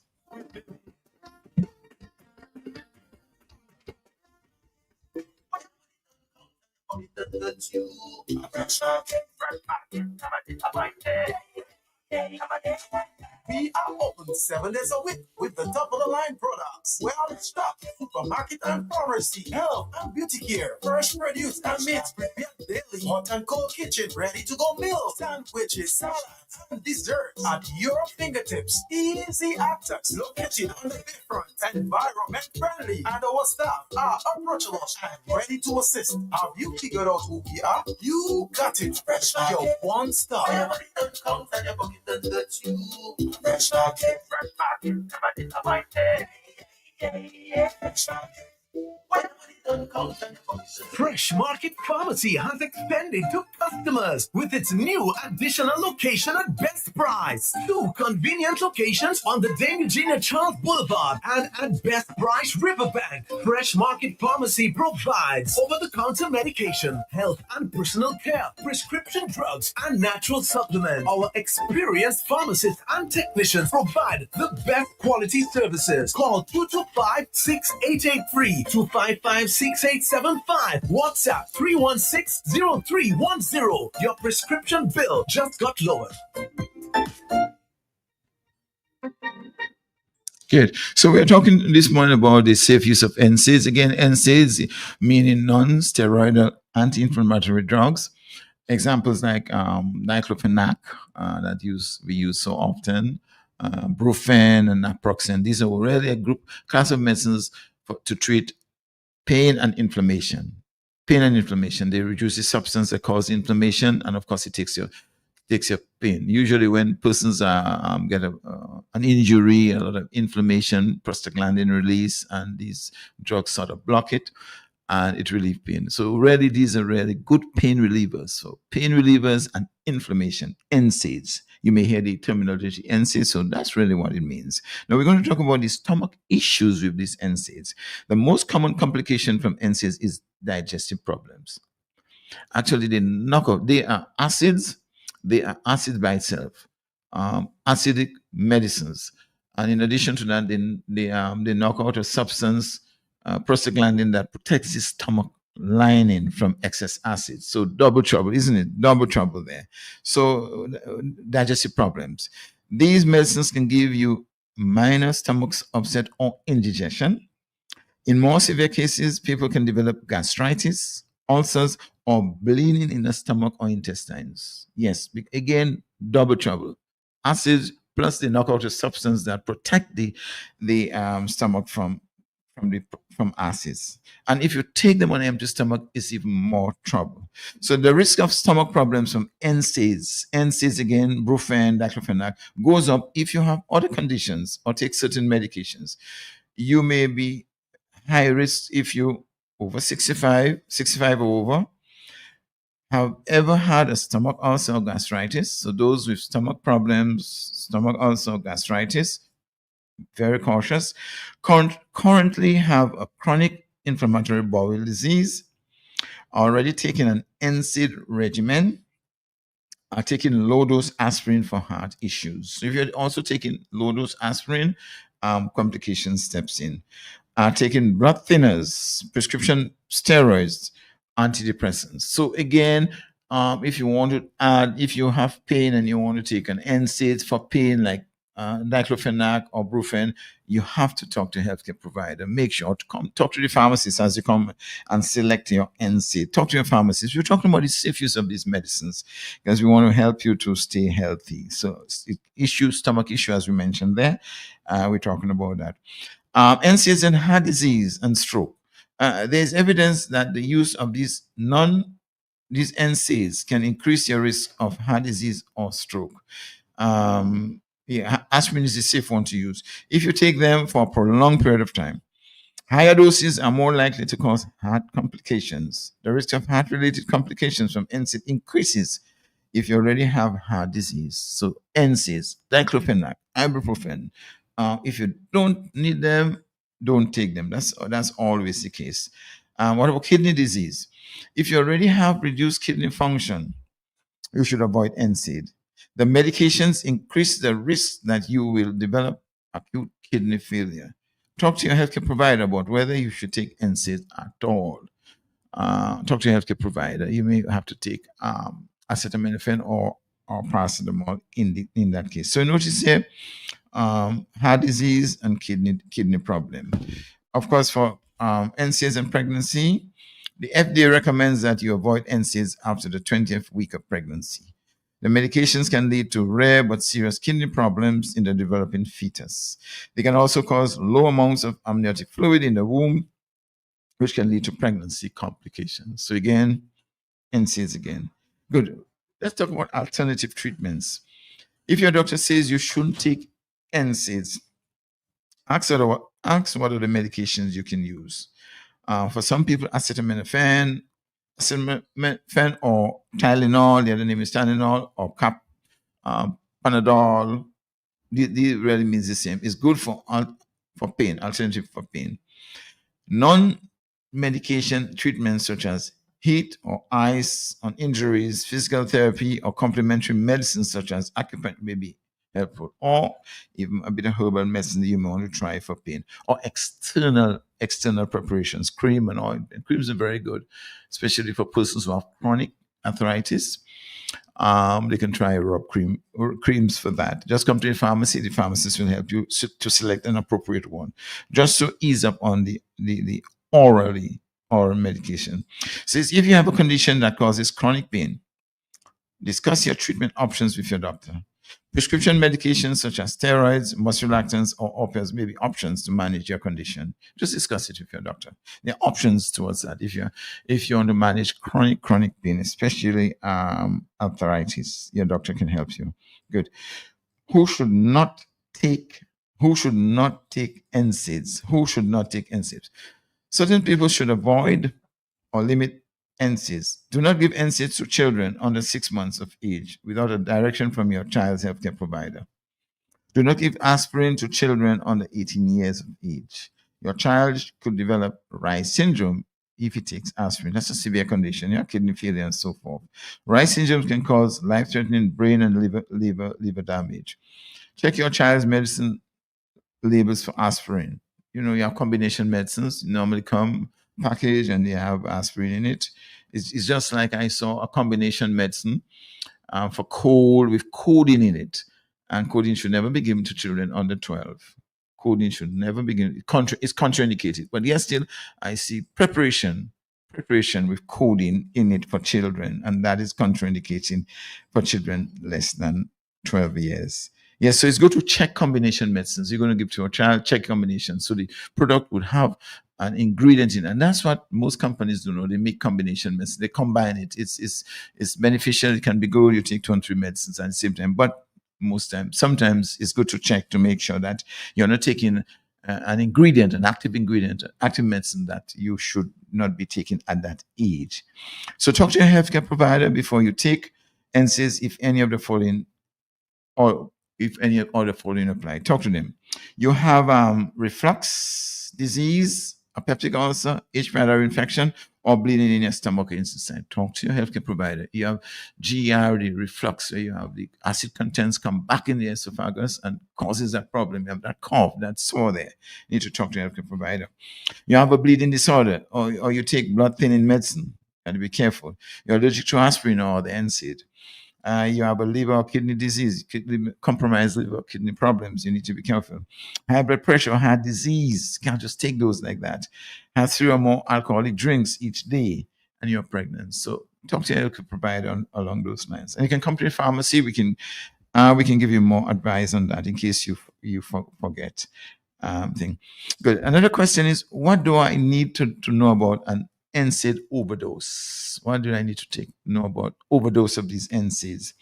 We are open 7 days a week with the top of the line products. We're out of stock, supermarket and pharmacy, health and beauty care, fresh produce and meats prepared daily, hot and cold kitchen, ready to go meals, sandwiches, salads, and desserts at your fingertips. Easy access, located on the bayfront, environment friendly, and our staff are approachable and ready to assist. Have you figured out who we are? You got it. Fresh your one stop. Fresh market, Fresh Market Pharmacy has expanded to customers with its new additional location at best price. 2 convenient locations on the Dame Eugenia Charles Boulevard and at Best Price Riverbank. Fresh Market Pharmacy provides over-the-counter medication, health and personal care, prescription drugs, and natural supplements. Our experienced pharmacists and technicians provide the best quality services. Call 225-6883, 255-6875. WhatsApp 316-0310. Your prescription bill just got lowered. Good. So we're talking this morning about the safe use of NSAIDs. Again, NSAIDs meaning non-steroidal anti-inflammatory drugs. Examples like diclofenac that we use so often, brufen and naproxen. These are already a class of medicines to treat pain and inflammation. Pain and inflammation. They reduce the substance that causes inflammation, and of course, it takes your pain. Usually, when persons get an injury, a lot of inflammation, prostaglandin release, and these drugs sort of block it, and it relieves pain. So already, these are really good pain relievers. So pain relievers and inflammation, NSAIDs. You may hear the terminology NSAIDs, so that's really what it means. Now we're going to talk about the stomach issues with these NSAIDs. The most common complication from NSAIDs is digestive problems. Actually, they are acids. They are acid by itself, acidic medicines, and in addition to that, they knock out a substance, prostaglandin, that protects the stomach lining from excess acid. So double trouble, isn't it? Double trouble there. So digestive problems. These medicines can give you minor stomach upset or indigestion. In more severe cases, people can develop gastritis, ulcers, or bleeding in the stomach or intestines. Yes, again, double trouble. Acids plus they knock out a substance that protect the stomach from acids. And if you take them on an empty stomach, it's even more trouble. So the risk of stomach problems from NSAIDs again, brufen, diclofenac, goes up if you have other conditions or take certain medications. You may be high risk if you over 65 or over, have ever had a stomach ulcer or gastritis. So those with stomach problems, stomach ulcer or gastritis, very cautious. Currently have a chronic inflammatory bowel disease, already taking an NSAID regimen, are taking low-dose aspirin for heart issues. So if you're also taking low-dose aspirin, complication steps in. Are taking blood thinners, prescription steroids, antidepressants. So again, if you want to add, if you have pain and you want to take an NSAID for pain like diclofenac or brufen, you have to talk to a healthcare provider. Make sure to come talk to the pharmacist as you come and select your NSAID. Talk to your pharmacist. We're talking about the safe use of these medicines because we want to help you to stay healthy. So stomach issue, as we mentioned there, we're talking about that. NSAIDs and heart disease and stroke. There's evidence that the use of these NSAIDs can increase your risk of heart disease or stroke. Aspirin is a safe one to use. If you take them for a prolonged period of time, higher doses are more likely to cause heart complications. The risk of heart-related complications from NSAID increases if you already have heart disease. So NSAIDs, diclofenac, ibuprofen. If you don't need them, don't take them. That's always the case. What about kidney disease? If you already have reduced kidney function, you should avoid NSAID. The medications increase the risk that you will develop acute kidney failure. Talk to your healthcare provider about whether you should take NSAID at all. Talk to your healthcare provider. You may have to take acetaminophen or paracetamol in that case. So notice here, heart disease and kidney problem. Of course, for NSAIDs and pregnancy, the FDA recommends that you avoid NSAIDs after the 20th week of pregnancy. The medications can lead to rare but serious kidney problems in the developing fetus. They can also cause low amounts of amniotic fluid in the womb, which can lead to pregnancy complications. So again, NSAIDs again. Good. Let's talk about alternative treatments. If your doctor says you shouldn't take NSAIDs, ask what are the medications you can use. For some people, acetaminophen or Tylenol, the other name is Tylenol, or Panadol. These really means the same. It's good for pain, alternative for pain. Non-medication treatments such as heat or ice on injuries, physical therapy, or complementary medicines such as acupuncture may be helpful, or even a bit of herbal medicine that you may want to try for pain, or external preparations, cream and oil. And creams are very good, especially for persons who have chronic arthritis. They can try rub creams for that. Just come to the pharmacy. The pharmacist will help you to select an appropriate one, just to ease up on the oral medication. So if you have a condition that causes chronic pain, discuss your treatment options with your doctor. Prescription medications such as steroids, musculactants, or opioids may be options to manage your condition. Just discuss it with your doctor. There are options towards that if you want to manage chronic pain, especially arthritis. Your doctor can help you. Good. Who should not take NSAIDs? Who should not take NSAIDs? Certain people should avoid or limit NSAIDs. Do not give NSAIDs to children under 6 months of age without a direction from your child's healthcare provider. Do not give aspirin to children under 18 years of age. Your child could develop Reye's syndrome if he takes aspirin. That's a severe condition, kidney failure and so forth. Reye's syndrome can cause life-threatening brain and liver damage. Check your child's medicine labels for aspirin. You have combination medicines normally come package and they have aspirin in it. It's just like I saw a combination medicine for cold with codeine in it, and codeine should never be given to children under 12. Codeine should never be given. It's contraindicated, but yes, still I see preparation with codeine in it for children, and that is contraindicating for children less than 12 years. Yes, so it's good to check combination medicines. You're going to give to your child, check combination. So the product would have an ingredient in it. And that's what most companies do know. They make combination medicine. They combine it. It's beneficial. It can be good. You take 2 and 3 medicines at the same time. But sometimes it's good to check to make sure that you're not taking an ingredient, an active medicine that you should not be taking at that age. So talk to your healthcare provider before you take NSAIDs if any of the following apply. Talk to them. You have reflux disease, a peptic ulcer, H. pylori infection, or bleeding in your stomach or intestine. Talk to your healthcare provider. You have GERD, reflux, where you have the acid contents come back in the esophagus and causes that problem. You have that cough, that sore there. You need to talk to your healthcare provider. You have a bleeding disorder, or you take blood thinning medicine. You got to be careful. You're allergic to aspirin or the NSAID. You have a liver or kidney disease, compromised liver, kidney problems. You need to be careful. High blood pressure or heart disease. You can't just take those like that. Have 3 or more alcoholic drinks each day, and you're pregnant. So talk to your healthcare provider along those lines. And you can come to the pharmacy. We can give you more advice on that in case you forget. Thing. Good. Another question is, what do I need to know about an NSAID overdose? What do I need to know about overdose of these NSAIDs?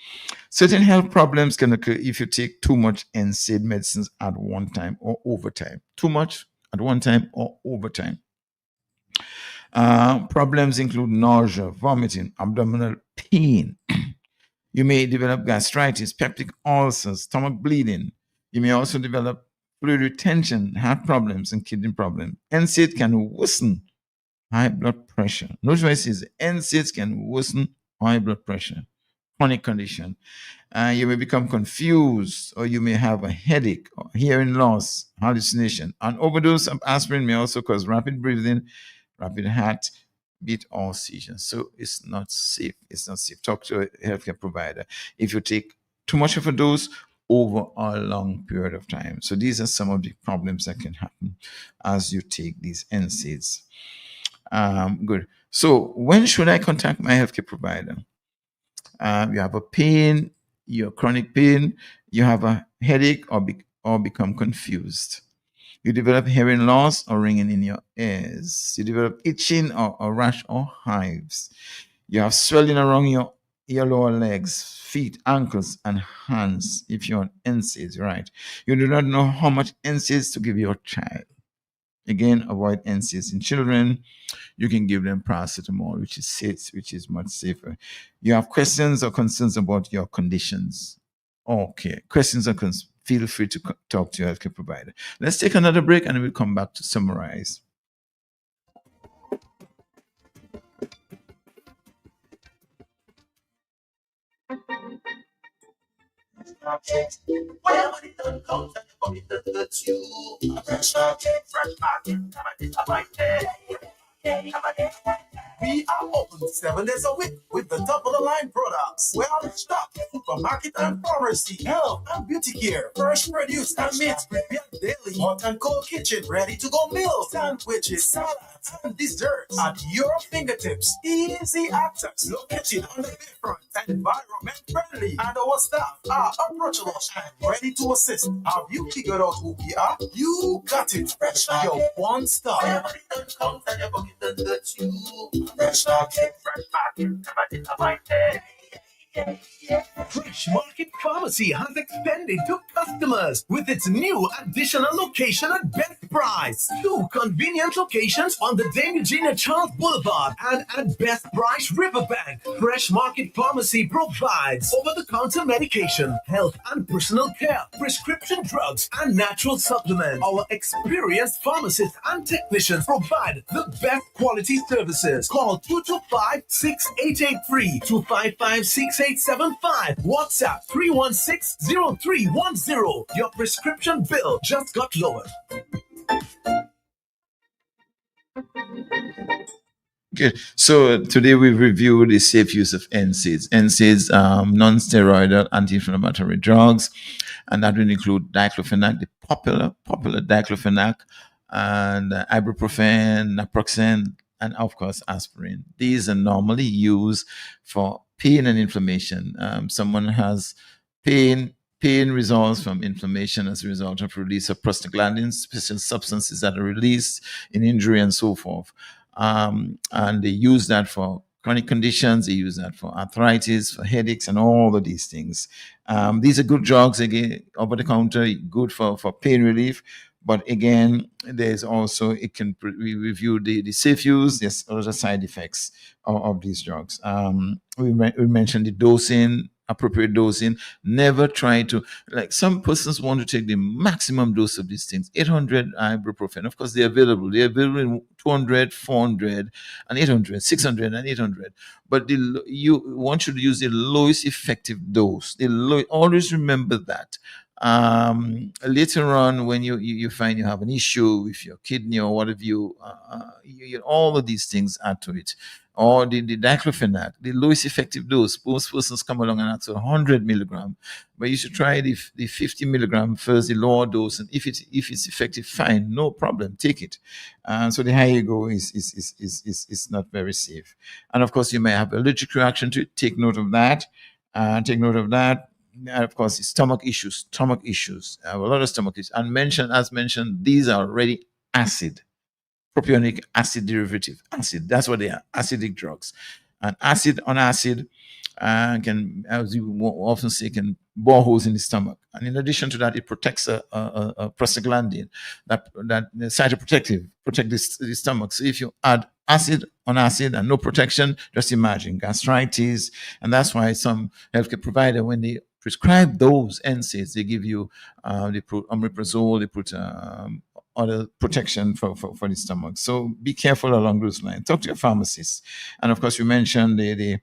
Certain health problems can occur if you take too much NSAID medicines at one time or over time. Too much at one time or over time. Problems include nausea, vomiting, abdominal pain. You may develop gastritis, peptic ulcers, stomach bleeding. You may also develop fluid retention, heart problems, and kidney problems. NSAID can worsen high blood pressure. Notice what it says, NSAIDs can worsen high blood pressure, chronic condition. You may become confused, or you may have a headache, or hearing loss, hallucination. An overdose of aspirin may also cause rapid breathing, rapid heart beat, or seizures. So it's not safe. It's not safe. Talk to a healthcare provider if you take too much of a dose over a long period of time. So these are some of the problems that can happen as you take these NSAIDs. Good. So when should I contact my healthcare provider? You have a pain, your chronic pain, you have a headache, or become confused. You develop hearing loss or ringing in your ears. You develop itching or rash or hives. You have swelling around your lower legs, feet, ankles, and hands if you're on NSAIDs, right? You do not know how much NSAIDs to give your child. Again, avoid NSAIDs in children. You can give them paracetamol, which is safe, which is much safer. You have questions or concerns about your conditions. Okay, questions or concerns, feel free to talk to your healthcare provider. Let's take another break and we'll come back to summarize. Well, when it done comes and you come it hurts you. Fresh market, come on, my day. We are open 7 days a week with the top of the line products. Well stocked supermarket and pharmacy, health and beauty care, fresh produce and meats prepared daily, hot and cold kitchen, ready to go meals, sandwiches, salads, and desserts at your fingertips. Easy access, located on the bayfront, environment friendly, and our staff are approachable and ready to assist. Have you figured out who we are? You got it. Fresh your one stop. Fresh Market Pharmacy has expanded to customers with its new additional location at best price. 2 convenient locations on the Dame Eugenia Charles Boulevard and at Best Price Riverbank. Fresh Market Pharmacy provides over-the-counter medication, health and personal care, prescription drugs, and natural supplements. Our experienced pharmacists and technicians provide the best quality services. Call 225-6883, 255-6875, WhatsApp 316-0310. Your prescription bill just got lowered. Good. So today we've reviewed the safe use of NSAIDs. NSAIDs, non-steroidal anti-inflammatory drugs, and that will include diclofenac, the popular diclofenac, and ibuprofen, naproxen, and of course aspirin. These are normally used for pain and inflammation. Someone has pain results from inflammation as a result of release of prostaglandins, special substances that are released in injury and so forth. And they use that for chronic conditions, they use that for arthritis, for headaches, and all of these things. These are good drugs, again, over the counter, good for pain relief. But again, there's also, we review the safe use, there's other side effects of these drugs. We mentioned the dosing, appropriate dosing. Never try to, like some persons want to take the maximum dose of these things, 800 ibuprofen. Of course, they're available. They're available in 200, 400, and 800, 600, and 800. But one should use the lowest effective dose. Always remember that. Later on, when you find you have an issue with your kidney or what have you, all of these things add to it. or the diclofenac, the lowest effective dose. Most persons come along and ask for 100 milligram, but you should try the 50 milligram first, the lower dose, and if it's effective, fine, no problem, take it. So the higher you go is not very safe. And of course, you may have allergic reaction to it. Take note of that. Take note of that. And of course, stomach issues. A lot of stomach issues. And as mentioned, these are already acid, propionic acid derivative. Acid, that's what they are, acidic drugs. And acid on acid can, as you often say, can bore holes in the stomach. And in addition to that, it protects a prostaglandin, that cytoprotective, protect the stomach. So if you add acid on acid and no protection, just imagine gastritis. And that's why some healthcare provider, when they prescribe those NSAIDs, they give you they put omeprazole, they put other protection for the stomach. So be careful along those lines. Talk to your pharmacist. And of course, you mentioned the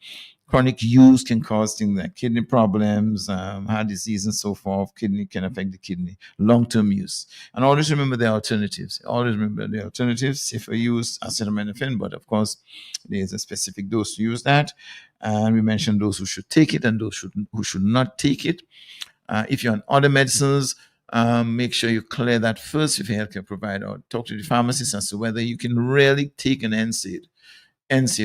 chronic use can cause things like kidney problems, heart disease, and so forth. Kidney can affect the kidney. Long-term use. And always remember the alternatives. Safer use, acetaminophen, but of course, there's a specific dose to use that. And we mentioned those who should take it and those who should not take it. If you're on other medicines, make sure you clear that first with your healthcare provider, or talk to the pharmacist as to whether you can really take an NSAID,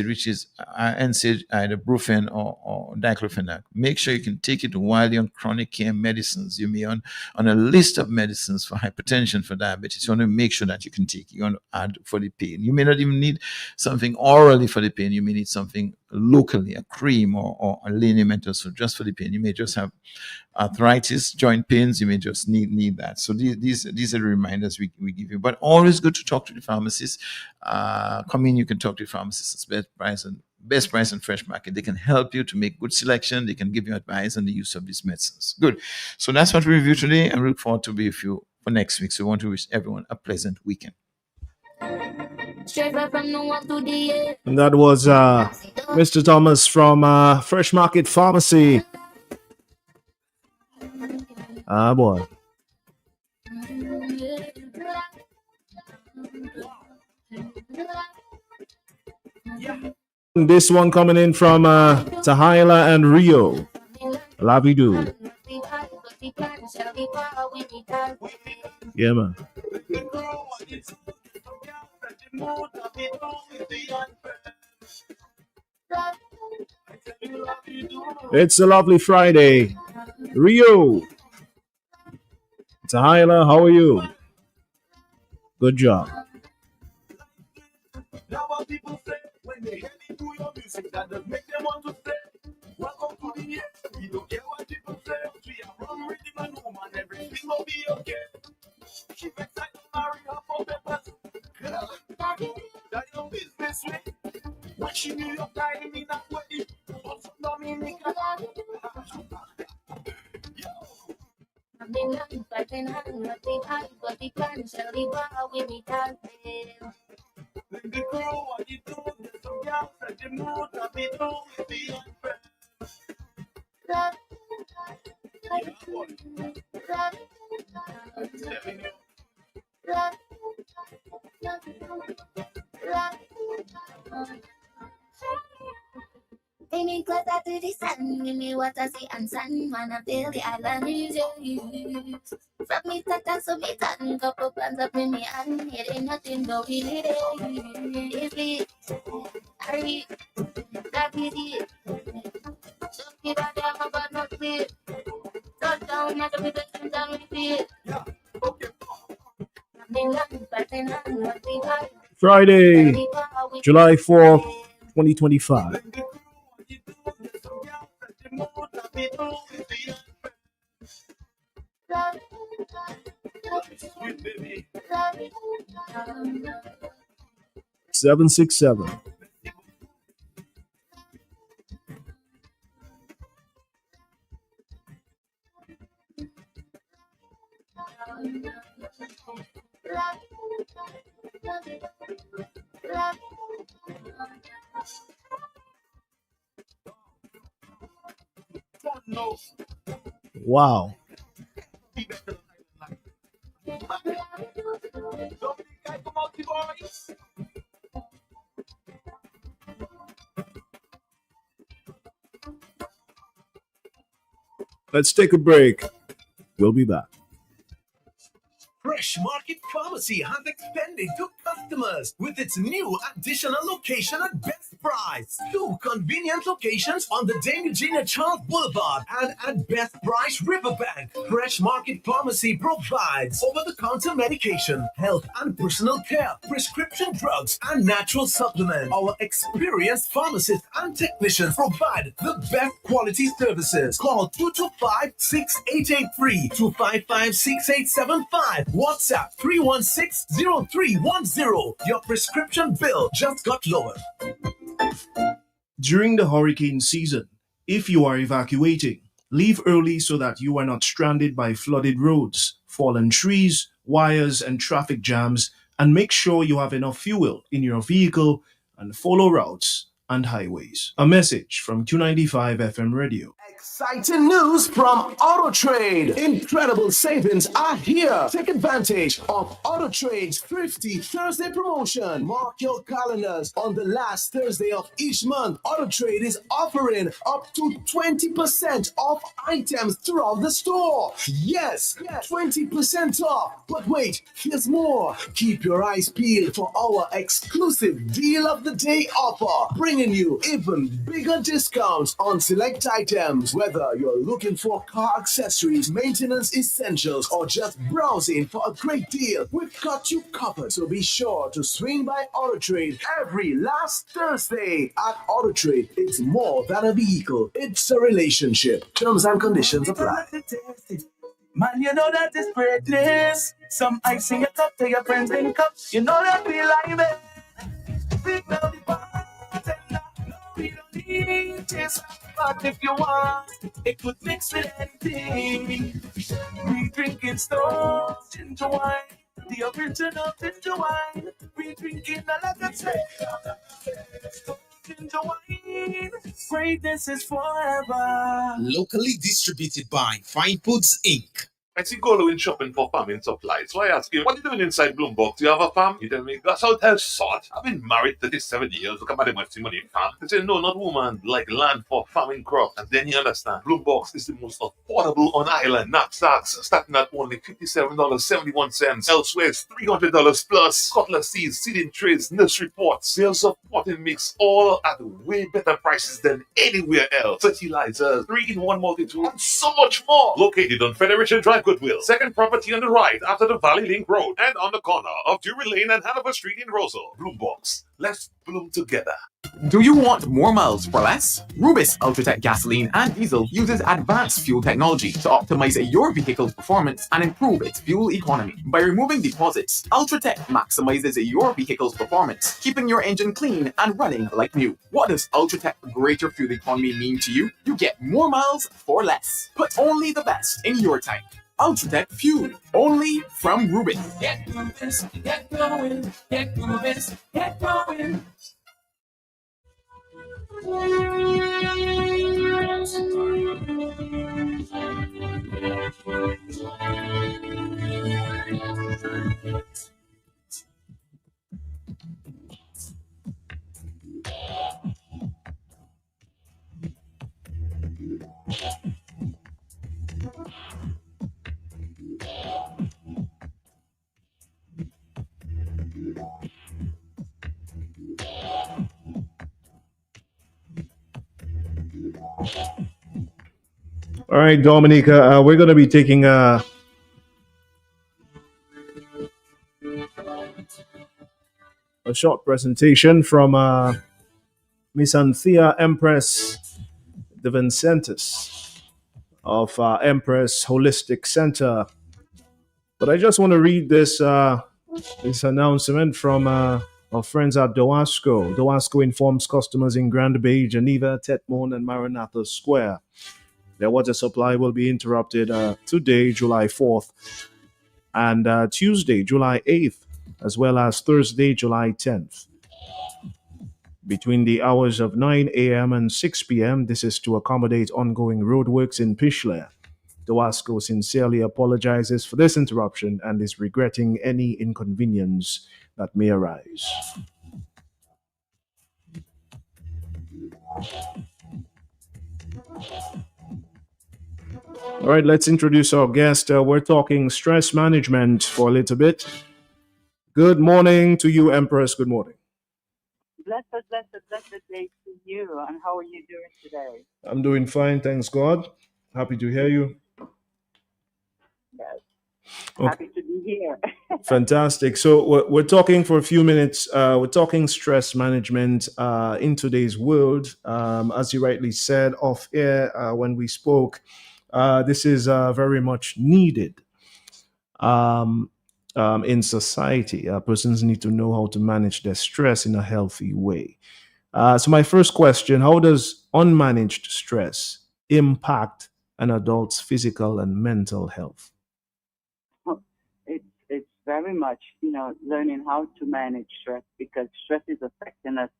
which is NSAID, either Brufen or diclofenac. Make sure you can take it while you're on chronic care medicines. You may on a list of medicines for hypertension, for diabetes. You want to make sure that you can take it. You want to add for the pain. You may not even need something orally for the pain. You may need something locally, a cream or a liniment or so, just for the pain. You may just have arthritis, joint pains. You may just need that. So these are the reminders we give you. But always good to talk to the pharmacist. Come in, you can talk to the pharmacist. It's best price and Fresh Market. They can help you to make good selection. They can give you advice on the use of these medicines. Good. So that's what we review today, and we look forward to be with you for next week. So we want to wish everyone a pleasant weekend. And that was Mr. Thomas from Fresh Market Pharmacy. Ah, boy. This one coming in from Tahila and Rio. Lavidu. Yeah, man. It's a lovely Friday. Rio. Tahila, how are you? Good job. Now what people say when they hear me do your music, that does make them want to say, welcome to the end. We don't care what people say. We are run rhythm and woman, everything will be okay. She excited to marry her for papers. Girl, that your business way. What she New York time in that way. Also Dominica. Yo. I've been nothing but in hand, nothing high, but the plan shall be wow with me time. When the crew what you do, there's some girls that you know that we do with the Take me closer to the sun, give me what I see and sun, man, I feel the island is yours. From me tata so me tan, couple plans up in me hand, it ain't nothing but we need it. It's lit, hurry, that is it. Don't give a damn about no sleep. Touchdown, not to be touching down with it. Friday, July 4th, 2025. Seven 6-7. Wow. Let's take a break. We'll be back. Fresh Market Pharmacy has expanded to customers with its new additional location at best price. 2 convenient locations on the Dame Eugenia Charles Boulevard and at Best Price Riverbank. Fresh Market Pharmacy provides over-the-counter medication, health and personal care, prescription drugs, and natural supplements. Our experienced pharmacists and technicians provide the best quality services. Call 225-6883, 255-6875. WhatsApp 316-0310. Your prescription bill just got lowered. During the hurricane season, if you are evacuating, leave early so that you are not stranded by flooded roads, fallen trees, wires, and traffic jams, and make sure you have enough fuel in your vehicle and follow routes and highways. A message from Q95 FM Radio. Exciting news from AutoTrade. Incredible savings are here. Take advantage of AutoTrade's Thrifty Thursday promotion. Mark your calendars. On the last Thursday of each month, AutoTrade is offering up to 20% off items throughout the store. Yes, 20% off. But wait, here's more. Keep your eyes peeled for our exclusive Deal of the Day offer, bringing you even bigger discounts on select items. Whether you're looking for car accessories, maintenance essentials, or just browsing for a great deal, we've got you covered. So be sure to swing by AutoTrade every last Thursday. At AutoTrade, it's more than a vehicle, it's a relationship. Terms and conditions apply. Man, you know that is greatness. Some ice in your cup to your friends in cups. You know that we like it. Big now the bartender. No, we don't need chase. But if you want, it could mix with anything. We drinking Stones ginger wine, the original ginger wine. We drinking a lot of Stones ginger wine. Greatness is forever. Locally distributed by Fine Foods Inc. I see Golo in shopping for farming supplies. So I ask you, what are you doing inside Bloomberg? Do you have a farm? You tell me, that's how tell sort. I've been married 37 years. Look at my money farm. They say, no, not woman, like land for farming crops. And then you understand, Bloomberg is the most affordable on island. Knapsacks starting at only $57.71. Elsewhere, it's $300 plus. Cutlass seeds, seeding trays, nursery pots, sales of potting mix, all at way better prices than anywhere else. Fertilizers, 3-in-1 multi-tool, and so much more. Located on Federation Drive, Goodwill. Second property on the right after the Valley Link Road and on the corner of Drury Lane and Hanover Street in Rosal. Bloombox. Let's bloom together. Do you want more miles for less? Rubis Ultratech Gasoline and Diesel uses advanced fuel technology to optimize your vehicle's performance and improve its fuel economy. By removing deposits, Ultratech maximizes your vehicle's performance, keeping your engine clean and running like new. What does Ultratech greater fuel economy mean to you? You get more miles for less. Put only the best in your tank. Ultratech Fuel, only from Rubin. Get moving, get going, get moving, get going. All right, Dominica, we're going to be taking a short presentation from Miss Anthea Empress de Vincentis of Empress Holistic Center. But I just want to read this announcement from our friends at Dowasco. Dowasco informs customers in Grand Bay, Geneva, Tetmon, and Maranatha Square their water supply will be interrupted today, July 4th, and Tuesday, July 8th, as well as Thursday, July 10th. Between the hours of 9 a.m. and 6 p.m., this is to accommodate ongoing roadworks in Pishler. Dowasco sincerely apologizes for this interruption and is regretting any inconvenience that may arise. All right, let's introduce our guest. We're talking stress management for a little bit. Good morning to you, Empress. Good morning. Blessed day to you. And how are you doing today? I'm doing fine, thanks God. Happy to hear you. Yes. Okay. Happy to be here. Fantastic. So we're talking for a few minutes. We're talking stress management in today's world. As you rightly said off air when we spoke, this is very much needed in society. Persons need to know how to manage their stress in a healthy way. So my first question, how does unmanaged stress impact an adult's physical and mental health? It's very much, learning how to manage stress, because stress is affecting us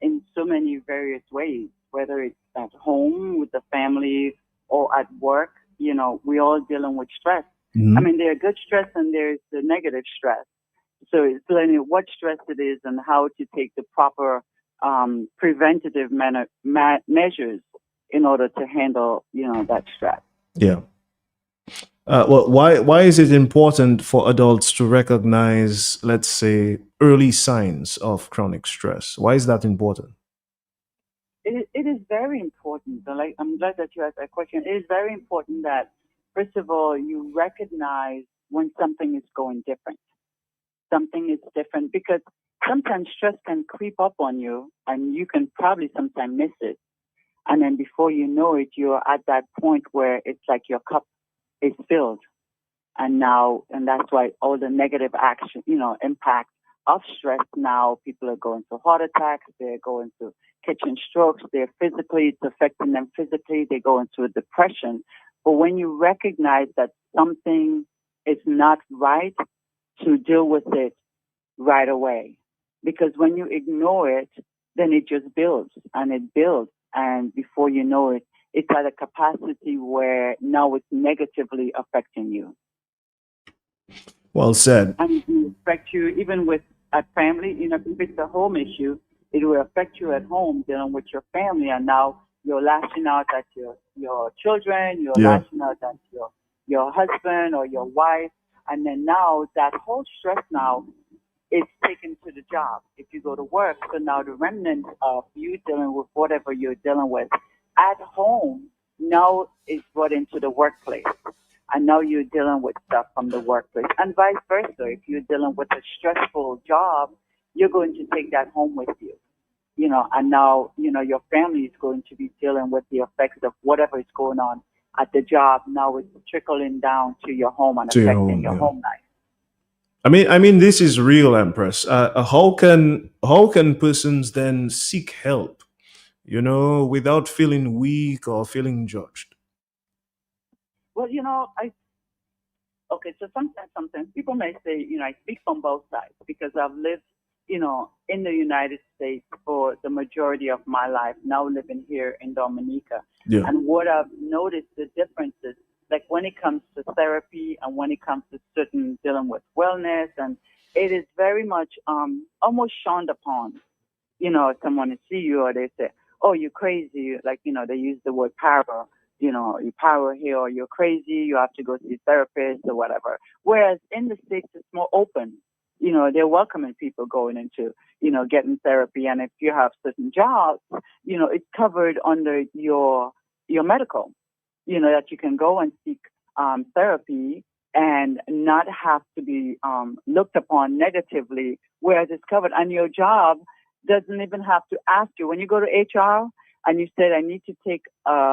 in so many various ways, whether it's at home with the family or at work. We're all dealing with stress. Mhm. I mean, there's good stress and there's the negative stress. So it's learning what stress it is and how to take the proper preventative measures in order to handle, that stress. Yeah. Well, why is it important for adults to recognize, let's say, early signs of chronic stress? Why is that important? It is very important. Like, I'm glad that you asked that question. It is very important that, first of all, you recognize when something is going different. Something is different, because sometimes stress can creep up on you and you can probably sometimes miss it. And then before you know it, you're at that point where it's like your cup is filled. And that's why all the negative action, impact of stress. Now people are going through heart attacks. They're going through catching strokes. It's affecting them physically. They go into a depression. But when you recognize that something is not right, to deal with it right away. Because when you ignore it, then it just builds and it builds. And before you know it, it's at a capacity where now it's negatively affecting you. Well said. And it will affect you even with a family. If it's a home issue, it will affect you at home dealing with your family. And now you're lashing out at your children, you're lashing out at your husband or your wife. And then now that whole stress now is taken to the job. If you go to work, so now the remnant of you dealing with whatever you're dealing with at home now is brought into the workplace. And now you're dealing with stuff from the workplace. And vice versa. If you're dealing with a stressful job, you're going to take that home with you. And now, your family is going to be dealing with the effects of whatever is going on at the job. Now it's trickling down to your home and affecting your home life. I mean, this is real, Empress. How can persons then seek help, without feeling weak or feeling judged? Well, so sometimes people may say, I speak from both sides because I've lived, in the United States for the majority of my life, now living here in Dominica. Yeah. And what I've noticed the differences, like when it comes to therapy and when it comes to certain dealing with wellness, and it is very much almost shunned upon. Someone to see you or they say, oh, you're crazy. Like, they use the word power. You power here, or you're crazy, you have to go see a therapist or whatever. Whereas in the States, it's more open. They're welcoming people going into, getting therapy. And if you have certain jobs, it's covered under your medical, that you can go and seek therapy and not have to be looked upon negatively, whereas it's covered. And your job doesn't even have to ask you. When you go to HR and you said, I need to take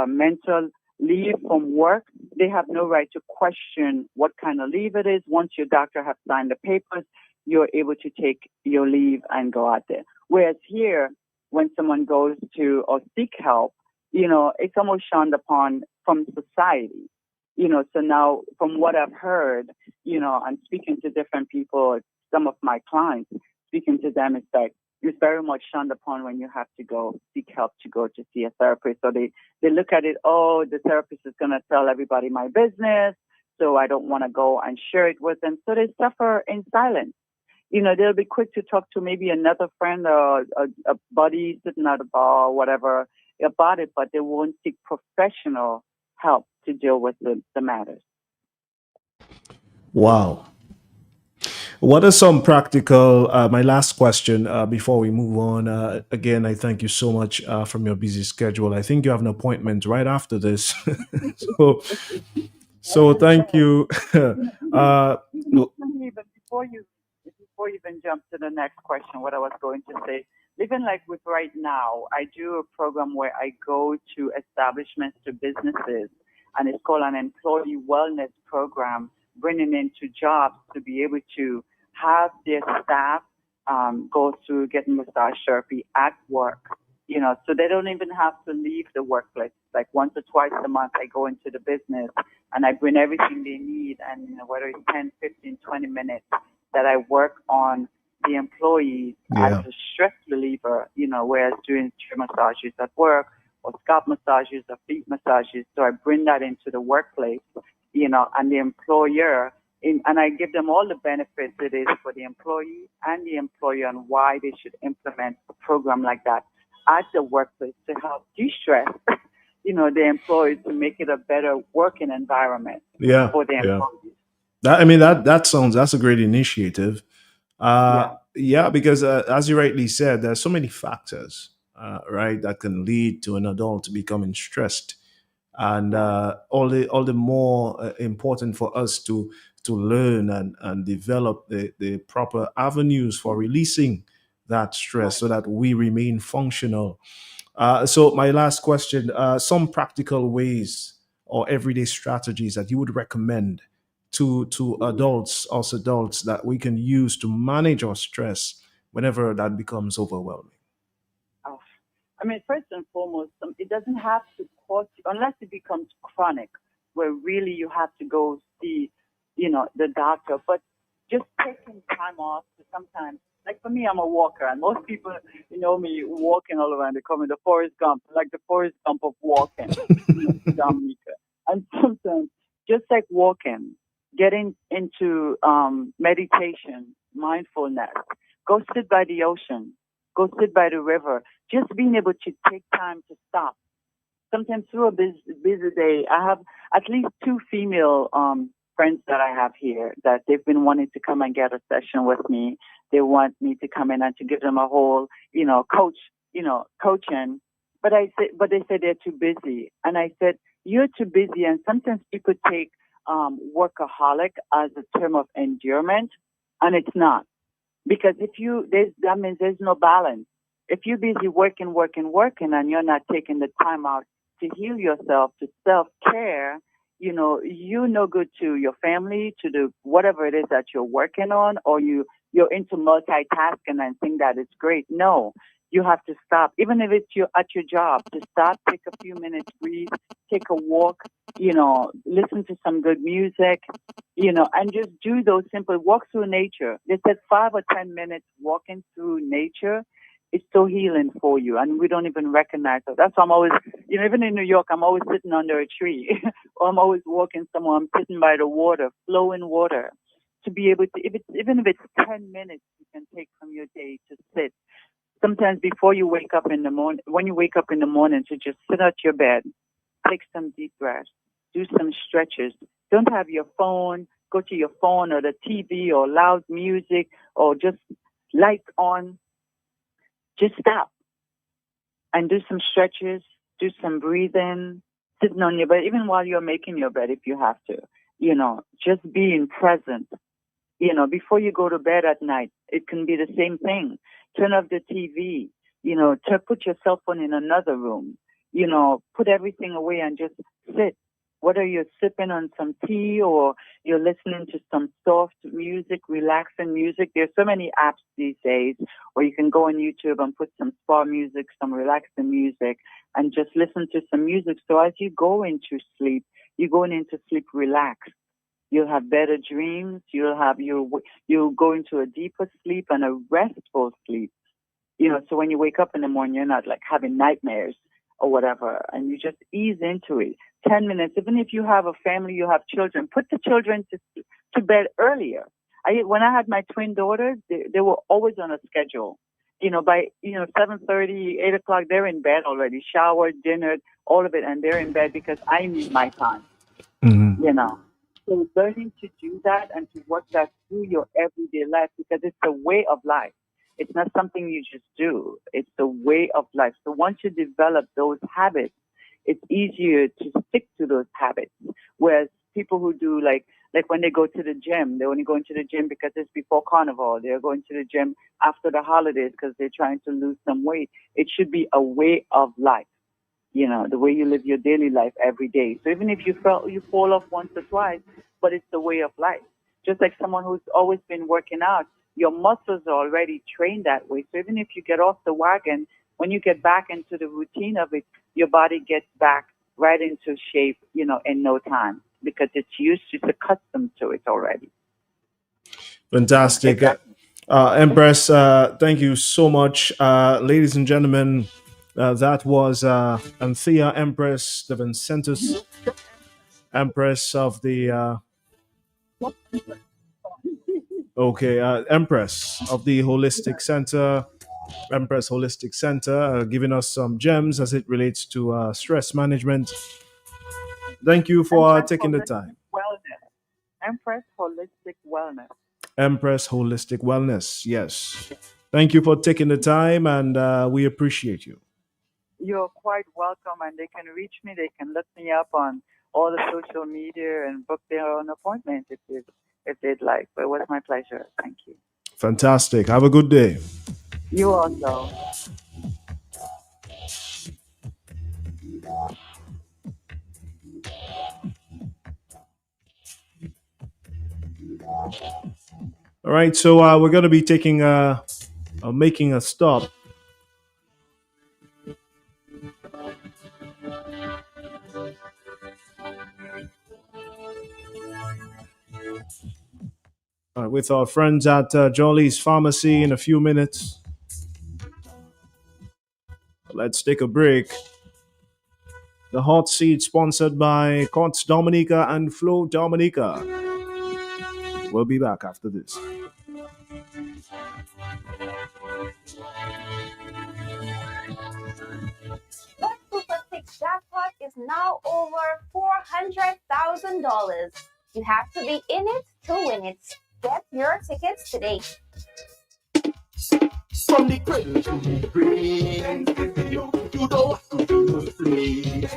mental leave from work, they have no right to question what kind of leave it is. Once your doctor has signed the papers, you're able to take your leave and go out there. Whereas here, when someone goes to or seek help, it's almost shunned upon from society. So now from what I've heard, I'm speaking to different people, some of my clients, speaking to them, it's like, it's very much shunned upon when you have to go seek help to go to see a therapist. So they look at it, oh, the therapist is going to tell everybody my business, so I don't want to go and share it with them. So they suffer in silence. They'll be quick to talk to maybe another friend or a buddy sitting at a bar or whatever about it, but they won't seek professional help to deal with the matters. Wow. What are some practical, my last question before we move on? Again, I thank you so much from your busy schedule. I think you have an appointment right after this. so thank you. No- Even before you even jump to the next question, what I was going to say, even like with right now, I do a program where I go to establishments, to businesses, and it's called an employee wellness program, bringing into jobs to be able to have their staff go through getting massage therapy at work, so they don't even have to leave the workplace. Like once or twice a month, I go into the business and I bring everything they need, and whether it's 10, 15, 20 minutes that I work on the employees as a stress reliever, whereas doing chair massages at work or scalp massages or feet massages. So I bring that into the workplace, and the employer, and I give them all the benefits it is for the employee and the employer and why they should implement a program like that at the workplace to help de-stress, the employees, to make it a better working environment for the employees. That's a great initiative. Because as you rightly said, there's so many factors, right, that can lead to an adult becoming stressed, and all the more important for us to learn and develop the proper avenues for releasing that stress so that we remain functional. So my last question: some practical ways or everyday strategies that you would recommend to adults, us adults, that we can use to manage our stress whenever that becomes overwhelming. Oh, I mean, first and foremost, it doesn't have to cause you, unless it becomes chronic, where really you have to go see, the doctor. But just taking time off to sometimes, like for me, I'm a walker, and most people, me walking all around. They call me the Forrest Gump, like the Forrest Gump of walking, Dominica. And sometimes, just like walking, getting into meditation, mindfulness, go sit by the ocean, go sit by the river, just being able to take time to stop. Sometimes through a busy day, I have at least 2 female friends that I have here that they've been wanting to come and get a session with me. They want me to come in and to give them a whole, coaching. But they said they're too busy. And I said, you're too busy. And sometimes people take workaholic as a term of endearment, and it's not. Because that means there's no balance. If you're busy working, and you're not taking the time out to heal yourself, to self-care, you're no good to your family, to the whatever it is that you're working on, or you're into multitasking and think that it's great. No, you have to stop. Even if it's at your job, to stop, take a few minutes, breathe, take a walk, listen to some good music, and just do those simple walks through nature. They said 5 or 10 minutes walking through nature is so healing for you, and we don't even recognize it. That's why I'm always, even in New York, I'm always sitting under a tree, or I'm always walking somewhere. I'm sitting by the water, flowing water, to be able to, even if it's 10 minutes you can take from your day to sit. Sometimes before you wake up in the morning, when you wake up in the morning, to just sit at your bed, take some deep breaths, do some stretches. Don't have your phone, go to your phone or the TV or loud music or just lights on. Just stop and do some stretches, do some breathing, sitting on your bed, even while you're making your bed if you have to, just being present. Before you go to bed at night, it can be the same thing. Turn off the TV, put your cell phone in another room, put everything away and just sit. Whether you're sipping on some tea or you're listening to some soft music, relaxing music. There's so many apps these days where you can go on YouTube and put some spa music, some relaxing music, and just listen to some music. So as you go into sleep, you're going into sleep relaxed. You'll have better dreams. You'll go into a deeper sleep and a restful sleep. So when you wake up in the morning, you're not like having nightmares or whatever, and you just ease into it. 10 minutes, even if you have a family, you have children, put the children to bed earlier. When I had my twin daughters, they were always on a schedule. By 7:30, 8 o'clock, they're in bed already, showered, dinnered, all of it, and they're in bed because I need my time. Mhm. you know. So learning to do that and to work that through your everyday life, because it's a way of life. It's not something you just do. It's a way of life. So once you develop those habits, it's easier to stick to those habits. Whereas people who do like when they go to the gym, they're only going to the gym because it's before carnival. They're going to the gym after the holidays because they're trying to lose some weight. It should be a way of life, you know, the way you live your daily life every day. So even if you fall off once or twice, but it's the way of life. Just like someone who's always been working out, your muscles are already trained that way. So even if you get off the wagon, when you get back into the routine of it, your body gets back right into shape, you know, in no time because it's accustomed to it already. Fantastic. Empress, thank you so much. Ladies and gentlemen, that was Anthea Empress de Vincentis, Empress of the Empress of the Holistic Center, Empress Holistic Center, giving us some gems as it relates to stress management. Thank you for taking the time. Wellness. Empress Holistic Wellness. Empress Holistic Wellness, yes. Thank you for taking the time, and we appreciate you. You're quite welcome, and they can reach me. They can look me up on all the social media and book their own appointment if they'd like. But it was my pleasure. Thank you. Fantastic. Have a good day. You also. All right, so we're going to be taking making a stop. With our friends at Jolly's Pharmacy in a few minutes. Let's take a break. The Hot Seat sponsored by Cots Dominica and Flo Dominica. We'll be back after this. The Super 6 jackpot is now over $400,000. You have to be in it to win it. Get your tickets today. From the cradle to the grave, you don't have to feel free.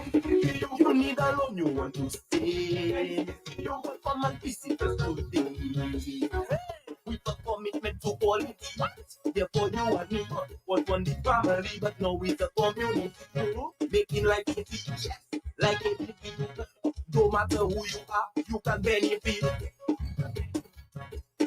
You need a loan you want to stay. You want come and visit us today. With a commitment to quality, therefore you and me was one the family, but now it's a community. Making life easy, like it. No matter who you are, you can benefit.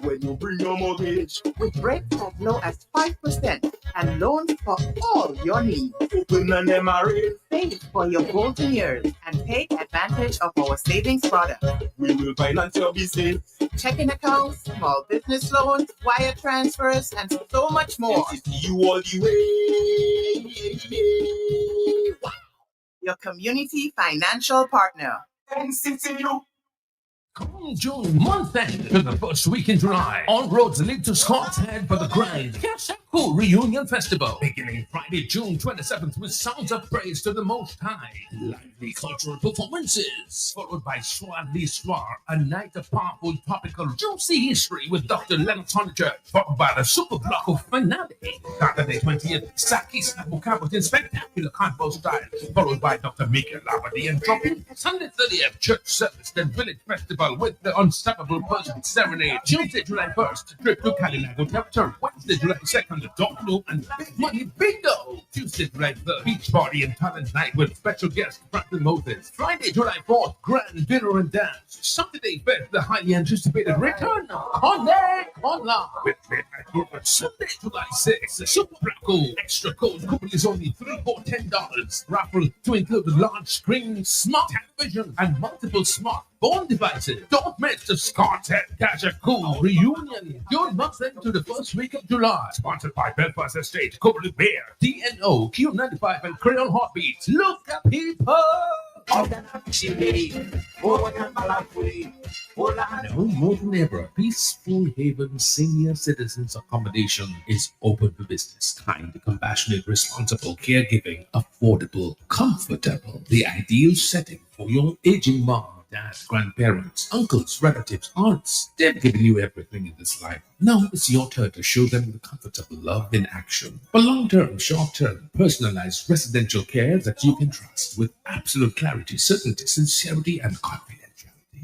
When you bring your mortgage with rates as low as 5% and loans for all your needs. Open an MRA. Save for your golden years and take advantage of our savings product. We will finance your business. Checking accounts, small business loans, wire transfers, and so much more. NCCU all the way. Wow. Your community financial partner. NCCU. Come June month end to the first week in July. All roads lead to Scott's Head for the grand Keshaku Reunion Festival. Beginning Friday, June 27th with Sounds of Praise to the Most High. Lively cultural performances. Followed by Soir l'Histoire, a night of powerful topical juicy history with Dr. Lennox Honeychurch. Followed by the Super Block finale. Saturday 20th, Sakis Abukabut in spectacular convo style. Followed by Dr. Mika Lavadi and Dropping. Sunday 30th, church service, then village festival with the Unstoppable Person Serenade. Tuesday, July 1st, trip to Calilago Territory. Wednesday, July 2nd, Dog Blue and Big Money Bingo. Tuesday, July 3rd, Beach Party and Talent Night with special guest Franklin Moses. Friday, July 4th, Grand Dinner and Dance. Saturday, Fest, the highly anticipated return of Connect Online with Midnight Movement. Sunday, July 6th, Super Cool. Extra code coupon is only $3 for $10. Raffle to include a large screen, smart television, and multiple smart phone devices. Don't miss the Scott's Head Keshaku Reunion. Good month into the first week of July. Sponsored by Belfast Estate, Copley Bear, DNO, Q95, and Creole Heartbeats. Look at people! No more than ever, Peaceful Haven Senior Citizens Accommodation is open for business. Kind, compassionate, responsible, caregiving, affordable, comfortable. The ideal setting for your aging mom, dad, grandparents, uncles, relatives, aunts. They've given you everything in this life. Now it's your turn to show them the comfort of love in action. For long-term, short-term, personalized residential care that you can trust with absolute clarity, certainty, sincerity, and confidentiality.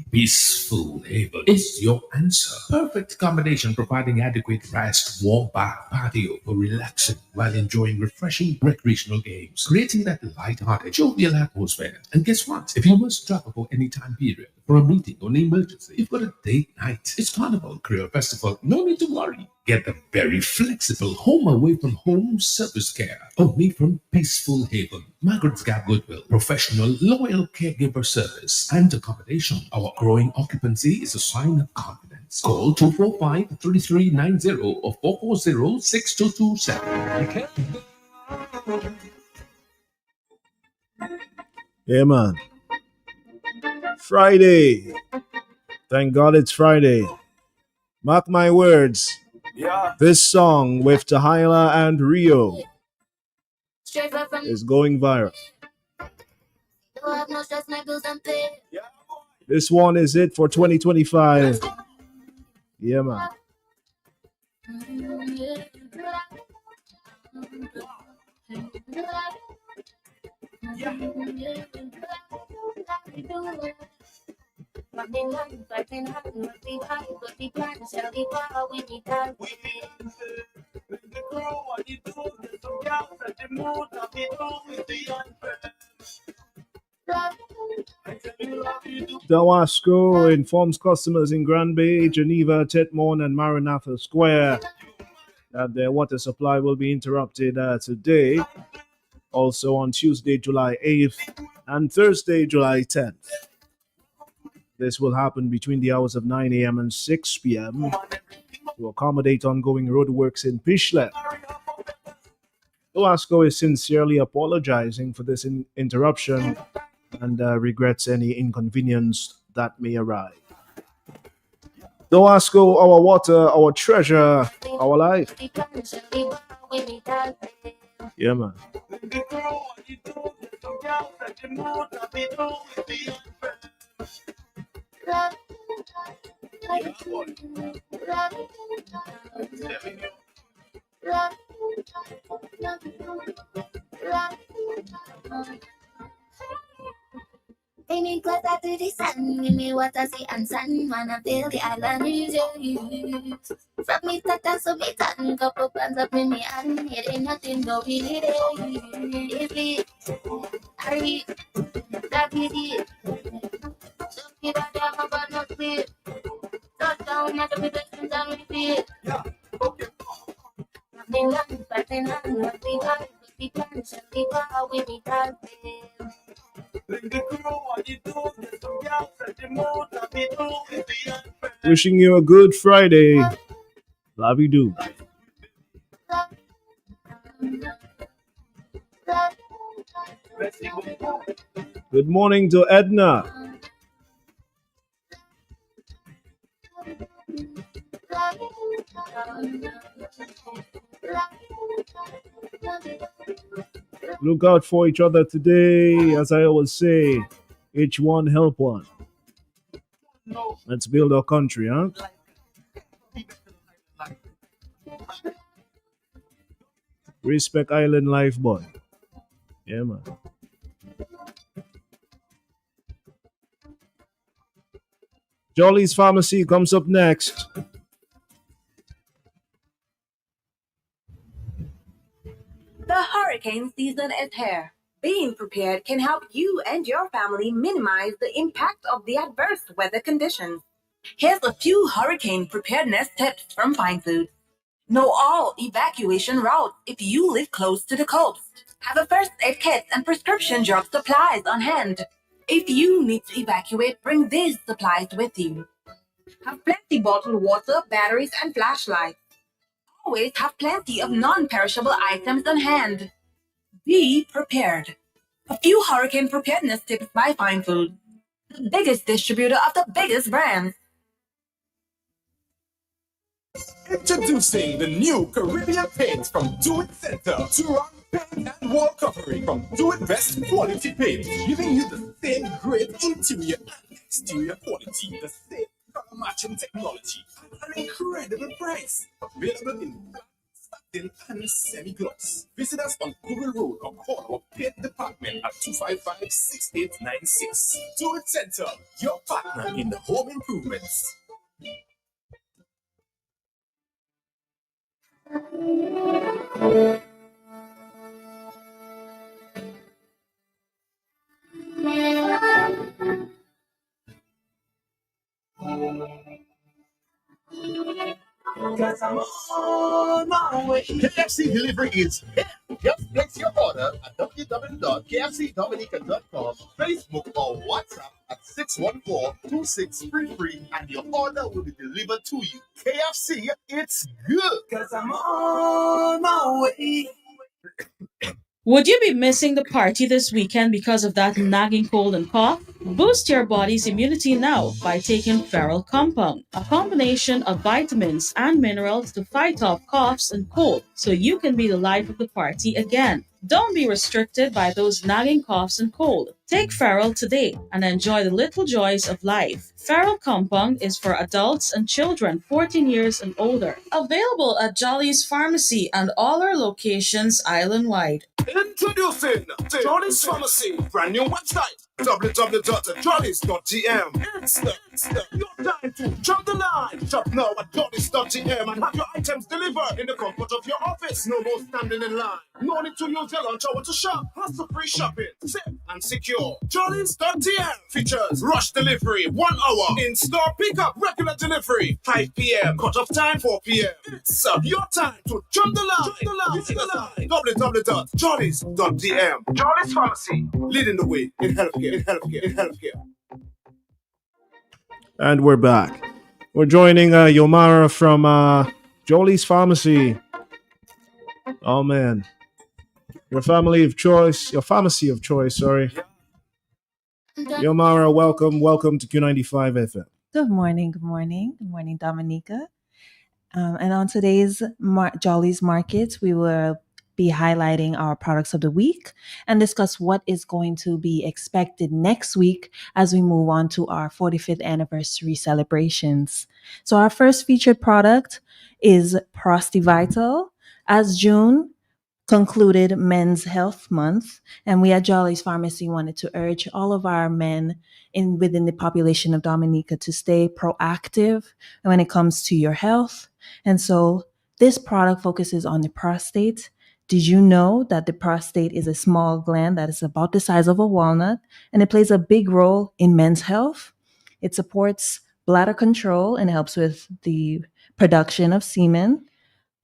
Peaceful Haven is your answer. Perfect combination providing adequate rest, warm bath, patio for relaxing while enjoying refreshing recreational games, creating that light-hearted, jovial atmosphere. And guess what? If you must travel for any time period, for a meeting or an emergency, you've got a date night. It's Carnival Creole Festival. No need to worry. Get the very flexible home away from home service care. Only from Peaceful Haven. Margaret's Gap Goodwill. Professional, loyal caregiver service and accommodation. Our growing occupancy is a sign of confidence. Call 245-3390 or 440-6227. Yeah, man. Friday. Thank God it's Friday. Mark my words. Yeah. This song with Tahila and Rio is going viral. This one is it for 2025. Yeah, man. Dawasco informs customers in Grand Bay, Geneva, Tetmon, and Maranatha Square that their water supply will be interrupted today, also on Tuesday, July 8th, and Thursday, July 10th. This will happen between the hours of 9 a.m. and 6 p.m. to accommodate ongoing roadworks in Pishlet. Dawasco is sincerely apologizing for this interruption and regrets any inconvenience that may arise. Dawasco, our water, our treasure, our life. Yeah, man. Take me closer to the sun, give me what I see and sun, wanna feel the island breeze. From me tata so me tan, couple plans up in me hand, it ain't nothing no really there. If it, hurry, that is it. Don't give a damn about no sleep. Touch down, not to be blessings and repeat. Nothing long, nothing long, nothing hard, but the plan shall be far with me time. Wishing you a good Friday. Love you do. Good morning to Edna. Look out for each other today, as I always say. Each one help one. Let's build our country, huh? Respect island life, boy. Yeah, man. Jolly's Pharmacy comes up next. The hurricane season is here. Being prepared can help you and your family minimize the impact of the adverse weather conditions. Here's a few hurricane preparedness tips from Fine Foods. Know all evacuation routes if you live close to the coast. Have a first aid kit and prescription drug supplies on hand. If you need to evacuate, bring these supplies with you. Have plenty bottled water, batteries, and flashlights. Always have plenty of non-perishable items on hand. Be prepared. A few hurricane preparedness tips by Fine Foods, the biggest distributor of the biggest brands. Introducing the new Caribbean paint from Do It Center. Durant Paint and wall covering from Do It Best Quality Paint, giving you the same great interior and exterior quality, the same color matching technology, at an incredible price. Available in black, satin, and semi-gloss. Visit us on Google Road or call our paint department at 255-6896. Do It Center, your partner in the home improvements. Cause I'm on my way. KFC delivery is here. Just place your order at www.kfcdominica.com, Facebook or WhatsApp at 614-2633 and your order will be delivered to you. KFC, it's good. Cause I'm on my way. Would you be missing the party this weekend because of that nagging cold and cough? Boost your body's immunity now by taking Feral Compound, a combination of vitamins and minerals to fight off coughs and cold so you can be the life of the party again. Don't be restricted by those nagging coughs and cold. Take Feral today and enjoy the little joys of life. Feral Compound is for adults and children 14 years and older. Available at Jolly's Pharmacy and all our locations island-wide. Introducing Jolly's Pharmacy, brand new website, www.jollies.gm. It's your time to jump the line. Shop now at jollies.gm and have your items delivered in the comfort of your office. No more standing in line. No need to use your lunch hour to shop. Hassle-free shopping, safe and secure. Jollies.gm features rush delivery, 1 hour. In-store pickup, regular delivery, 5 p.m. Cut-off time, 4 p.m. It's your time to jump the line. www.jollies.gm. Jollies Pharmacy, leading the way in healthcare. And we're back. We're joining Yomara from Jolie's Pharmacy. Oh man, your pharmacy of choice, sorry. Yomara, welcome to Q95 FM. Good morning, Dominica. And on today's Jolly's Market, we will be highlighting our products of the week and discuss what is going to be expected next week as we move on to our 45th anniversary celebrations. So our first featured product is Prostivital. As June concluded Men's Health Month, and we at Jolly's Pharmacy wanted to urge all of our men within the population of Dominica to stay proactive when it comes to your health. And so this product focuses on the prostate. Did you know that the prostate is a small gland that is about the size of a walnut, and it plays a big role in men's health? It supports bladder control and helps with the production of semen.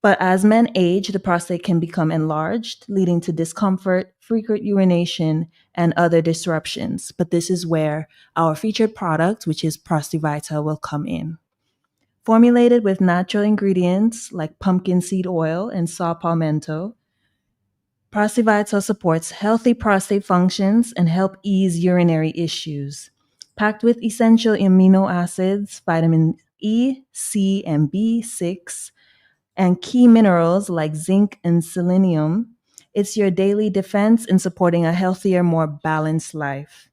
But as men age, the prostate can become enlarged, leading to discomfort, frequent urination, and other disruptions. But this is where our featured product, which is Prostivital, will come in. Formulated with natural ingredients like pumpkin seed oil and saw palmetto, Prostivital supports healthy prostate functions and help ease urinary issues. Packed with essential amino acids, vitamin E, C, and B6, and key minerals like zinc and selenium, it's your daily defense in supporting a healthier, more balanced life.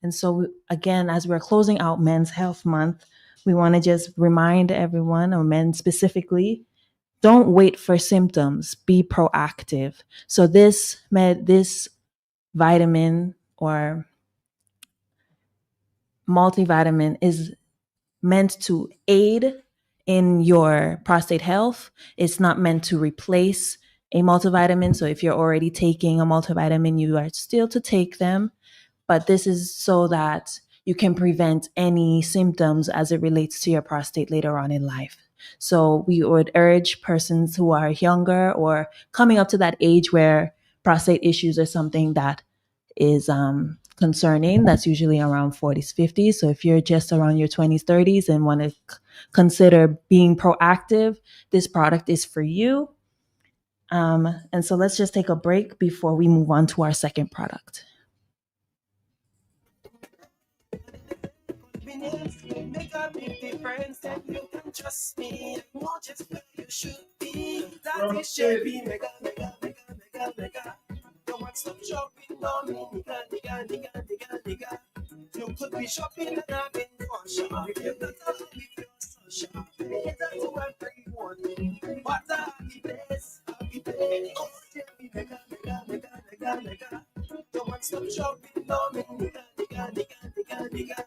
And so, again, as we're closing out Men's Health Month, we want to just remind everyone, or men specifically, don't wait for symptoms. Be proactive. So this vitamin or multivitamin is meant to aid in your prostate health. It's not meant to replace a multivitamin. So if you're already taking a multivitamin, you are still to take them. But this is so that you can prevent any symptoms as it relates to your prostate later on in life. So we would urge persons who are younger or coming up to that age where prostate issues are something that is concerning. That's usually around 40s, 50s. So if you're just around your 20s, 30s and want to consider being proactive, this product is for you. And so let's just take a break before we move on to our second product. Make a big difference, and you can trust me. Not just where you should be. That is shaping, mega. one-stop shopping, Dominica, nigga. You could be shopping and having fun, shop. If you're not happy, you're so shop. Cater to everyone. What a happy place, happy place. Oh, tell me, nigga. You one-stop shopping, Dominica, nigga.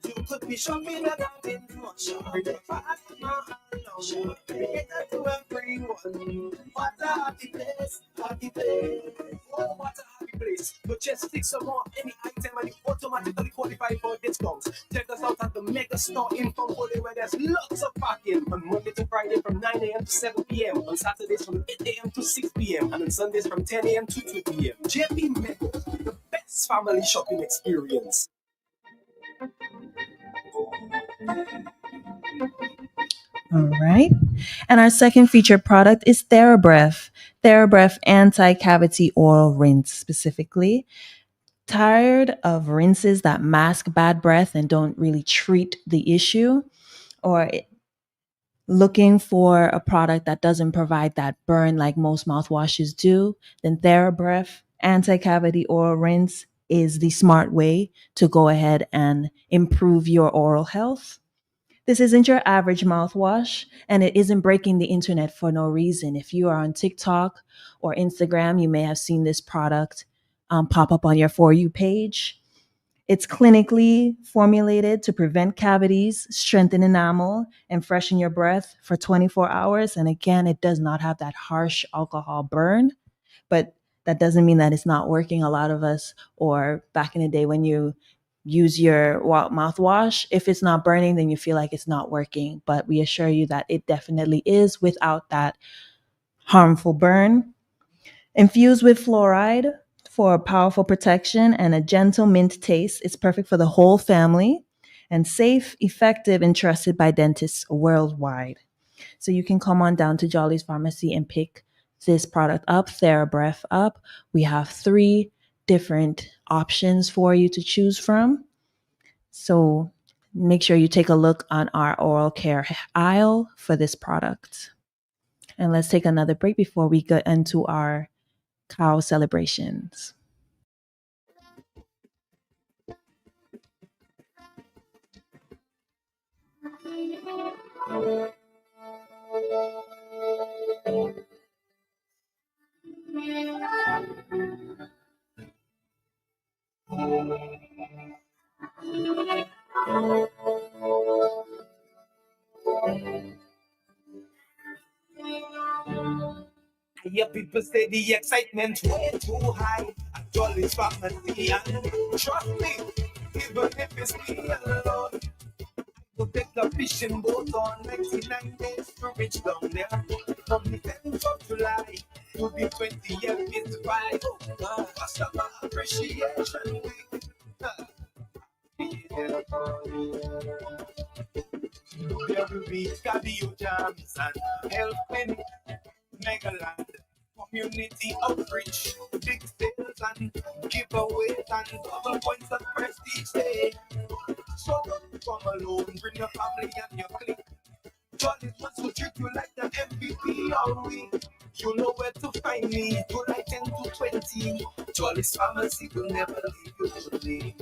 You could be shopping and having fun, shop. Cater to everyone. What a happy place, happy place. Oh, what a happy place. But just click some more any item and you automatically qualify for discounts. Check us out at the Mega Store in Fongolia where there's lots of parking on Monday to Friday from 9 a.m. to 7 p.m. On Saturdays from 8 a.m. to 6 p.m. and on Sundays from 10 a.m. to 2 p.m. JP Mega, the best family shopping experience. All right. And our second featured product is TheraBreath. TheraBreath Anti-Cavity Oral Rinse specifically. Tired of rinses that mask bad breath and don't really treat the issue? Or looking for a product that doesn't provide that burn like most mouthwashes do? Then TheraBreath Anti-Cavity Oral Rinse is the smart way to go ahead and improve your oral health. This isn't your average mouthwash, and it isn't breaking the internet for no reason. If you are on TikTok or Instagram, you may have seen this product pop up on your For You page. It's clinically formulated to prevent cavities, strengthen enamel, and freshen your breath for 24 hours. And again, it does not have that harsh alcohol burn, but that doesn't mean that it's not working. A lot of us, or back in the day when you use your mouthwash, if it's not burning, then you feel like it's not working. But we assure you that it definitely is without that harmful burn. Infused with fluoride for powerful protection and a gentle mint taste, it's perfect for the whole family and safe, effective, and trusted by dentists worldwide. So you can come on down to Jolly's Pharmacy and pick this product up, TheraBreath up. We have 3 different options for you to choose from. So make sure you take a look on our oral care aisle for this product. And let's take another break before we get into our cow celebrations. Yeah, people say the excitement way too high. I Jolly's Pharmacy and trust me, even if it's me alone, we'll take a fishing boat on 99 days to reach down there. From the 10th of July to the 20th, it's 5. Customer Appreciation Week. Every week, cardio jams and health clinic, Megaland, community outreach, big sales and giveaways and double points of prestige day. So don't come alone, bring your family and your clique. Jolly's wants to treat you like the MVP all week. You know where to find me, July 10 to 20. Jolly's Pharmacy will never leave you lonely.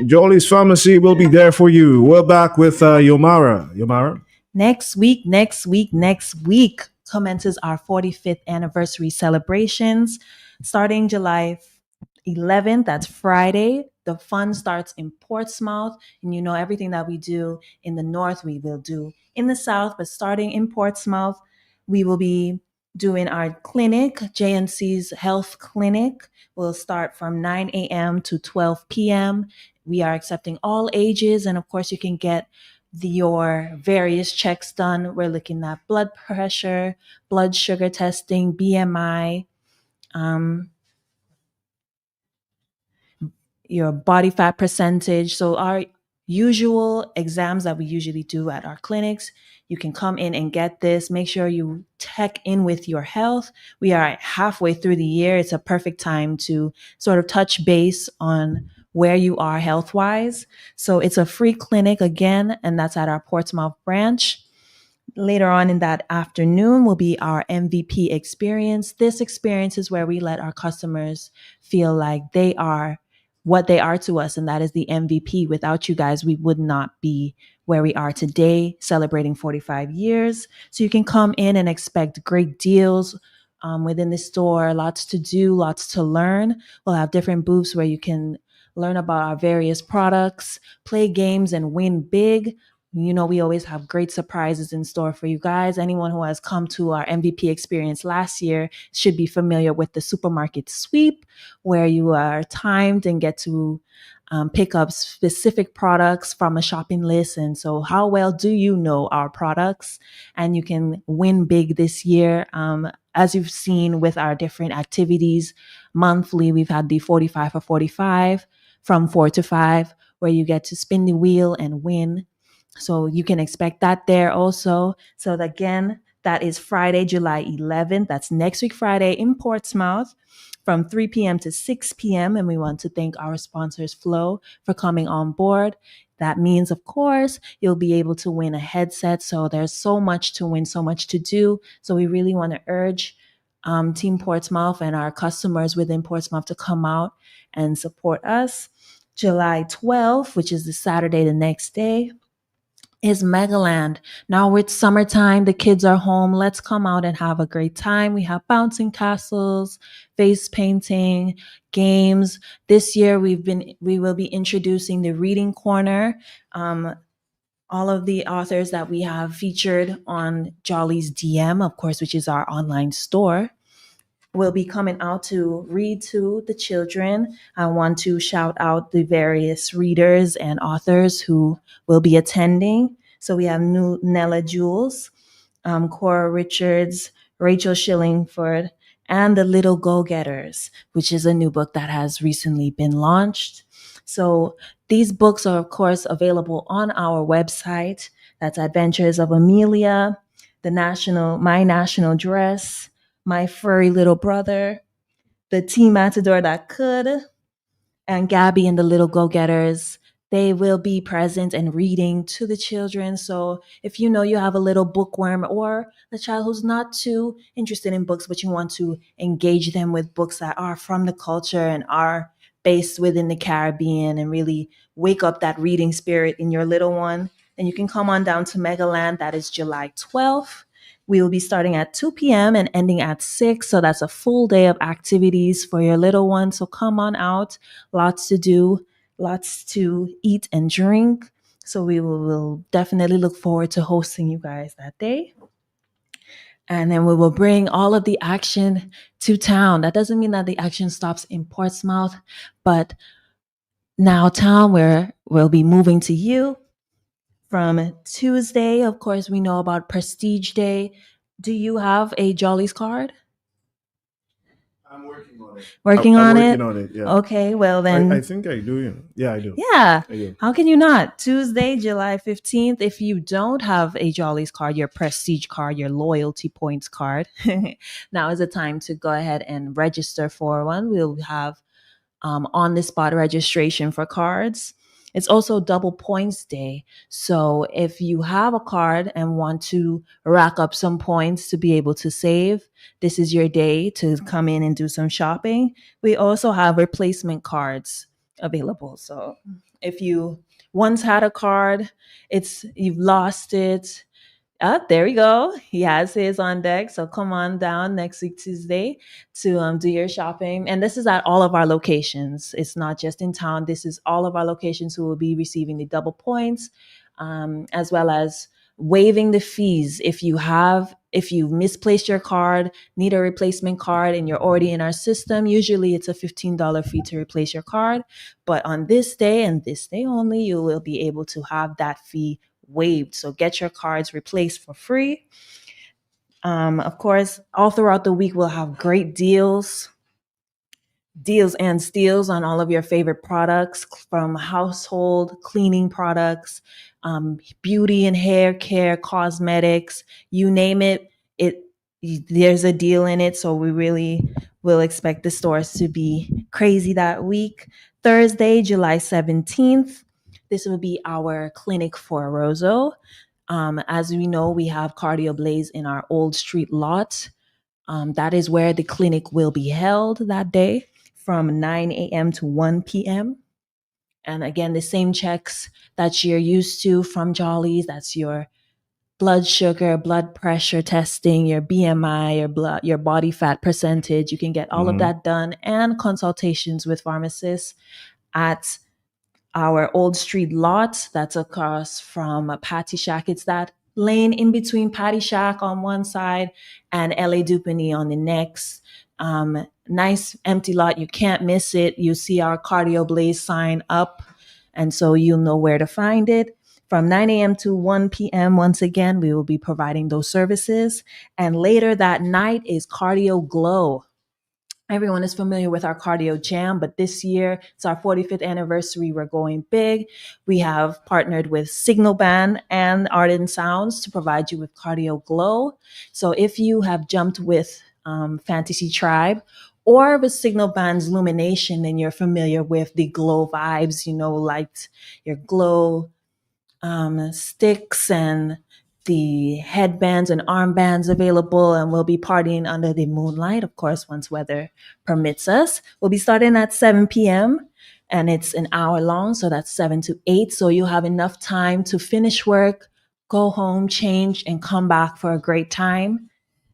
Jolly's Pharmacy will be there for you. We're back with Yomara. Yomara? Next week commences our 45th anniversary celebrations starting July 11th. That's Friday. The fun starts in Portsmouth, and you know everything that we do in the north we will do in the south, but starting in Portsmouth, we will be doing our clinic, JNC's Health Clinic. Will start from 9 a.m. to 12 p.m. We are accepting all ages, and of course, you can get your various checks done. We're looking at blood pressure, blood sugar testing, BMI, your body fat percentage. So our usual exams that we usually do at our clinics, you can come in and get this. Make sure you check in with your health. We are halfway through the year. It's a perfect time to sort of touch base on where you are health-wise. So it's a free clinic again, and that's at our Portsmouth branch. Later on in that afternoon will be our MVP experience. This experience is where we let our customers feel like they are what they are to us, and that is the MVP. Without you guys, we would not be where we are today, celebrating 45 years. So you can come in and expect great deals within the store, lots to do, lots to learn. We'll have different booths where you can learn about our various products, play games, and win big. You know, we always have great surprises in store for you guys. Anyone who has come to our MVP experience last year should be familiar with the supermarket sweep, where you are timed and get to pick up specific products from a shopping list. And so how well do you know our products? And you can win big this year. As you've seen with our different activities, monthly, we've had the 45 for 45 from 4 to 5, where you get to spin the wheel and win. So you can expect that there also. So again, that is Friday, July 11th. That's next week, Friday in Portsmouth from 3 p.m. to 6 p.m. And we want to thank our sponsors, Flow, for coming on board. That means, of course, you'll be able to win a headset. So there's so much to win, so much to do. So we really want to urge Team Portsmouth and our customers within Portsmouth to come out and support us. July 12th, which is the Saturday the next day, is Megaland. Now it's summertime, the kids are home. Let's come out and have a great time. We have bouncing castles, face painting, games. This year we will be introducing the reading corner. All of the authors that we have featured on Jolly's DM, of course, which is our online store, will be coming out to read to the children. I want to shout out the various readers and authors who will be attending. So we have Nella Jules, Cora Richards, Rachel Shillingford, and The Little Go-Getters, which is a new book that has recently been launched. So these books are, of course, available on our website. That's Adventures of Amelia, My National Dress, My Furry Little Brother, The Teen Matador That Could, and Gabby and the Little Go-Getters. They will be present and reading to the children. So if you know you have a little bookworm or a child who's not too interested in books, but you want to engage them with books that are from the culture and are based within the Caribbean and really wake up that reading spirit in your little one, then you can come on down to Megaland. That is July 12th. We will be starting at 2 p.m. and ending at 6. So that's a full day of activities for your little one. So come on out. Lots to do, lots to eat and drink. So we will definitely look forward to hosting you guys that day. And then we will bring all of the action to town. That doesn't mean that the action stops in Portsmouth, but now town, where we'll be moving to you. From Tuesday, of course, we know about Prestige Day. Do you have a Jolly's card? I'm working on it. Working I'm on working it? on it, yeah. Okay, well then. I think I do. Yeah, I do. Yeah. I do. How can you not? Tuesday, July 15th. If you don't have a Jolly's card, your Prestige card, your loyalty points card, now is the time to go ahead and register for one. We'll have on-the-spot registration for cards. It's also double points day. So if you have a card and want to rack up some points to be able to save, this is your day to come in and do some shopping. We also have replacement cards available. So if you once had a card, you've lost it. There we go. He has his on deck. So come on down next week, Tuesday, to do your shopping. And this is at all of our locations. It's not just in town. This is all of our locations who will be receiving the double points, as well as waiving the fees. If if you misplaced your card, need a replacement card, and you're already in our system, usually it's a $15 fee to replace your card. But on this day and this day only, you will be able to have that fee waived. So get your cards replaced for free. Of course, all throughout the week, we'll have great deals and steals on all of your favorite products, from household cleaning products, beauty and hair care, cosmetics, you name it. There's a deal in it. So we really will expect the stores to be crazy that week. Thursday, July 17th, this will be our clinic for Roseau. As we know, we have Cardio Blaze in our Old Street lot. That is where the clinic will be held that day from 9 a.m. to 1 p.m. And again, the same checks that you're used to from Jolly's. That's your blood sugar, blood pressure testing, your BMI, your body fat percentage. You can get all of that done, and consultations with pharmacists at our Old Street lot. That's across from Patty Shack. It's that lane in between Patty Shack on one side and LA Dupany on the next. Nice empty lot. You can't miss it. You see our Cardio Blaze sign up, and so you'll know where to find it. From 9 a.m. to 1 p.m., once again, we will be providing those services. And later that night is Cardio Glow. Everyone is familiar with our Cardio Jam, but this year it's our 45th anniversary. We're going big. We have partnered with Signal Band and Ardent Sounds to provide you with Cardio Glow. So if you have jumped with Fantasy Tribe or with Signal Band's Lumination, and you're familiar with the glow vibes, like your glow sticks and the headbands and armbands available, and we'll be partying under the moonlight, of course, once weather permits us. We'll be starting at 7 p.m. and it's an hour long, so that's 7 to 8. So you'll have enough time to finish work, go home, change, and come back for a great time.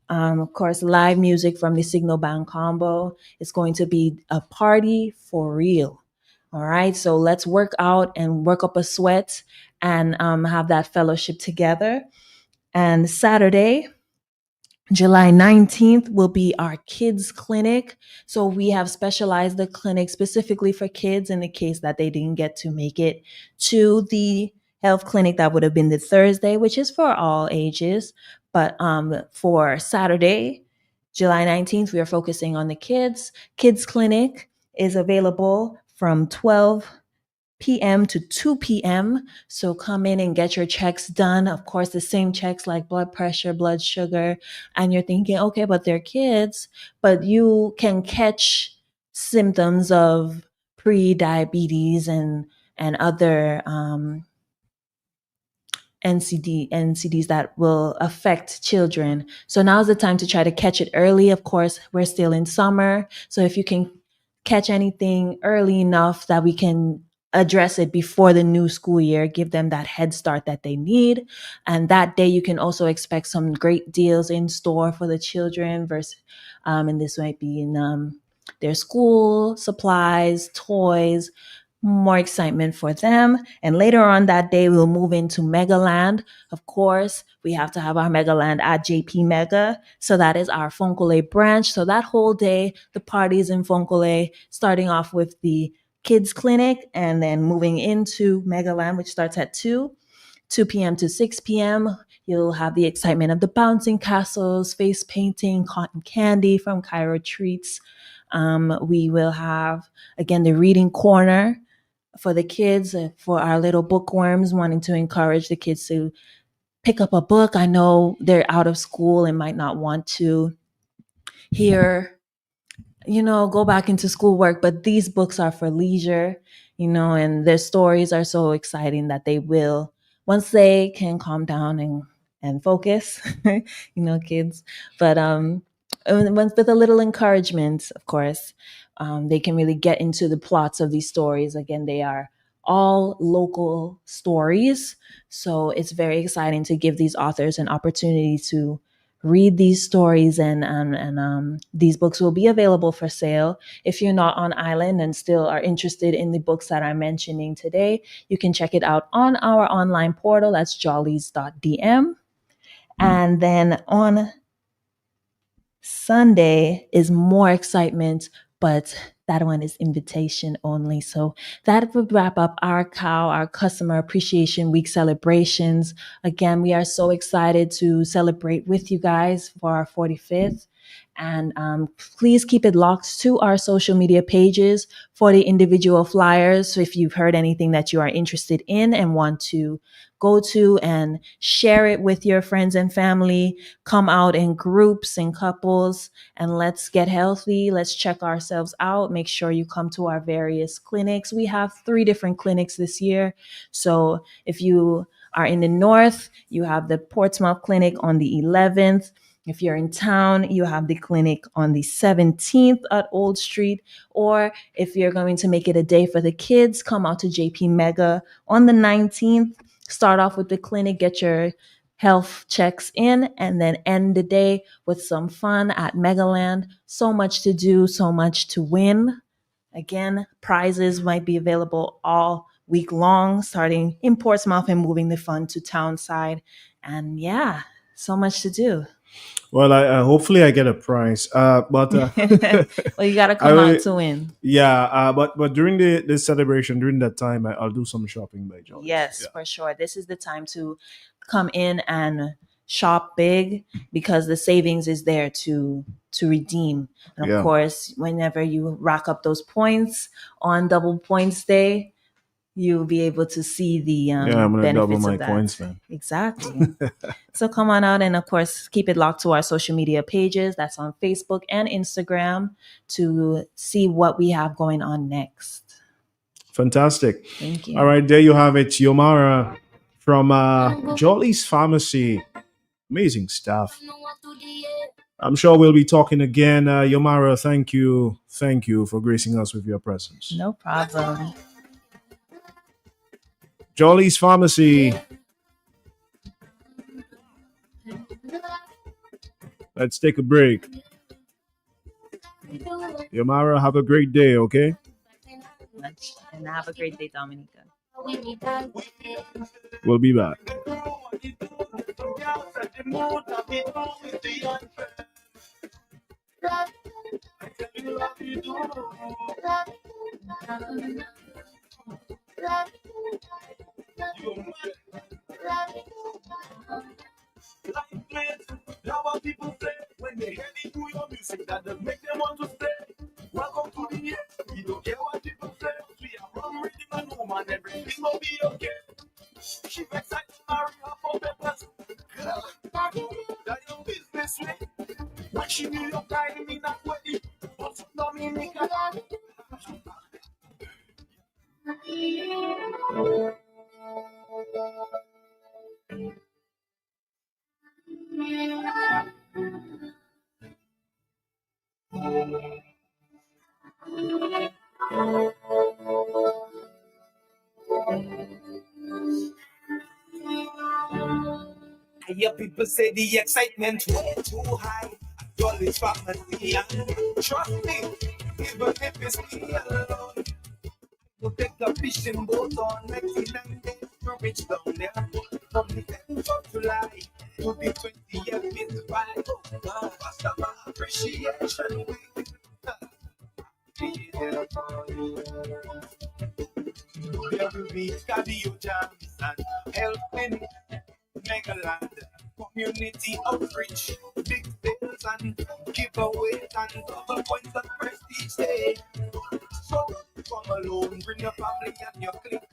Of course, live music from the Signal Band combo. It's going to be a party for real. All right, so let's work out and work up a sweat and have that fellowship together. And Saturday, July 19th, will be our kids clinic. So we have specialized the clinic specifically for kids in the case that they didn't get to make it to the health clinic that would have been the Thursday, which is for all ages. But for Saturday, July 19th, we are focusing on the kids. Kids clinic is available from 12 p.m. to 2 p.m. So come in and get your checks done. Of course, the same checks like blood pressure, blood sugar. And you're thinking, okay, but they're kids. But you can catch symptoms of pre-diabetes and other NCDs that will affect children. So now's the time to try to catch it early. Of course, we're still in summer. So if you can catch anything early enough that we can address it before the new school year, give them that head start that they need. And that day you can also expect some great deals in store for the children and this might be in their school supplies, toys, more excitement for them. And later on that day, we'll move into Megaland. Of course, we have to have our Megaland at JP Mega. So that is our Fonkole branch. So that whole day, the parties in Fonkole, starting off with the kids clinic and then moving into Megaland, which starts at 2 p.m. to 6 p.m. You'll have the excitement of the bouncing castles, face painting, cotton candy from Cairo Treats. We will have, again, the reading corner for the kids, for our little bookworms, wanting to encourage the kids to pick up a book. I know they're out of school and might not want to go back into schoolwork, but these books are for leisure, and their stories are so exciting that they will, once they can calm down and focus, kids. But with a little encouragement, of course, they can really get into the plots of these stories. Again, they are all local stories. So it's very exciting to give these authors an opportunity to read these stories, and these books will be available for sale. If you're not on island and still are interested in the books that I'm mentioning today, you can check it out on our online portal. That's jollies.dm. And then on Sunday is more excitement, but that one is invitation only. So that would wrap up our Customer Appreciation Week celebrations. Again, we are so excited to celebrate with you guys for our 45th. And please keep it locked to our social media pages for the individual flyers. So if you've heard anything that you are interested in and want to go to and share it with your friends and family, come out in groups and couples and let's get healthy. Let's check ourselves out. Make sure you come to our various clinics. We have 3 different clinics this year. So if you are in the north, you have the Portsmouth Clinic on the 11th. If you're in town, you have the clinic on the 17th at Old Street. Or if you're going to make it a day for the kids, come out to JP Mega on the 19th. Start off with the clinic, get your health checks in, and then end the day with some fun at Megaland. So much to do, so much to win. Again, prizes might be available all week long, starting in Portsmouth and moving the fun to Townside. And yeah, so much to do. Well, I hopefully I get a prize. But well, you gotta come out to win. Yeah, but during the celebration, during that time, I'll do some shopping by Jolly. Yes, for sure. This is the time to come in and shop big because the savings is there to redeem. And of course, whenever you rack up those points on Double Points Day, you'll be able to see the I'm gonna benefits double my of that. points, man. Exactly. So come on out and of course keep it locked to our social media pages. That's on Facebook and Instagram to see what we have going on next. Fantastic. Thank you. All right, there you have it, Yomara from Jolly's Pharmacy. Amazing stuff. I'm sure we'll be talking again. Yomara, thank you for gracing us with your presence. No problem. Jolly's Pharmacy. Let's take a break. Yomara, have a great day, okay? And have a great day, Dominica. We'll be back. Now what people say when they hear the new your music that they make them want to stay. Welcome to the end. We don't care what people say. We are from rhythm and woman, everything will be okay. She excited to marry her for papers. Girl, that your business way. When she knew your time in that way, but Dominica. I hear people say the excitement way too high. Jolly's Pharmacy, and trust me, even if it's me alone, we'll take a fishing boat on 99 days to reach down there. From the 10th of July to the 20th is right. Customer Appreciation Week. There will be cardio jams and health clinic, Megaland, community outreach, big sales and giveaways and double points and prestige day. So come alone, bring your family and your clique.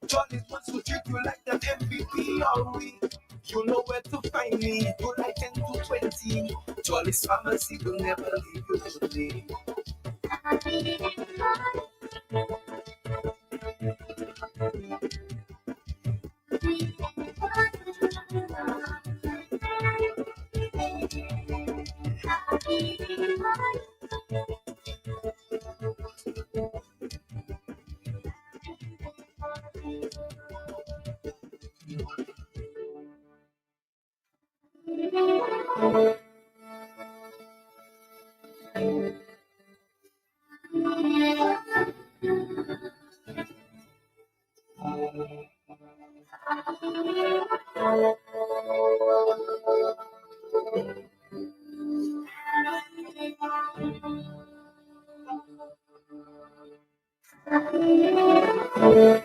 Jolly wants to treat you like an MVP all week. You know where to find me, July 10 to 20. Jolly's Pharmacy will never leave you today. Tired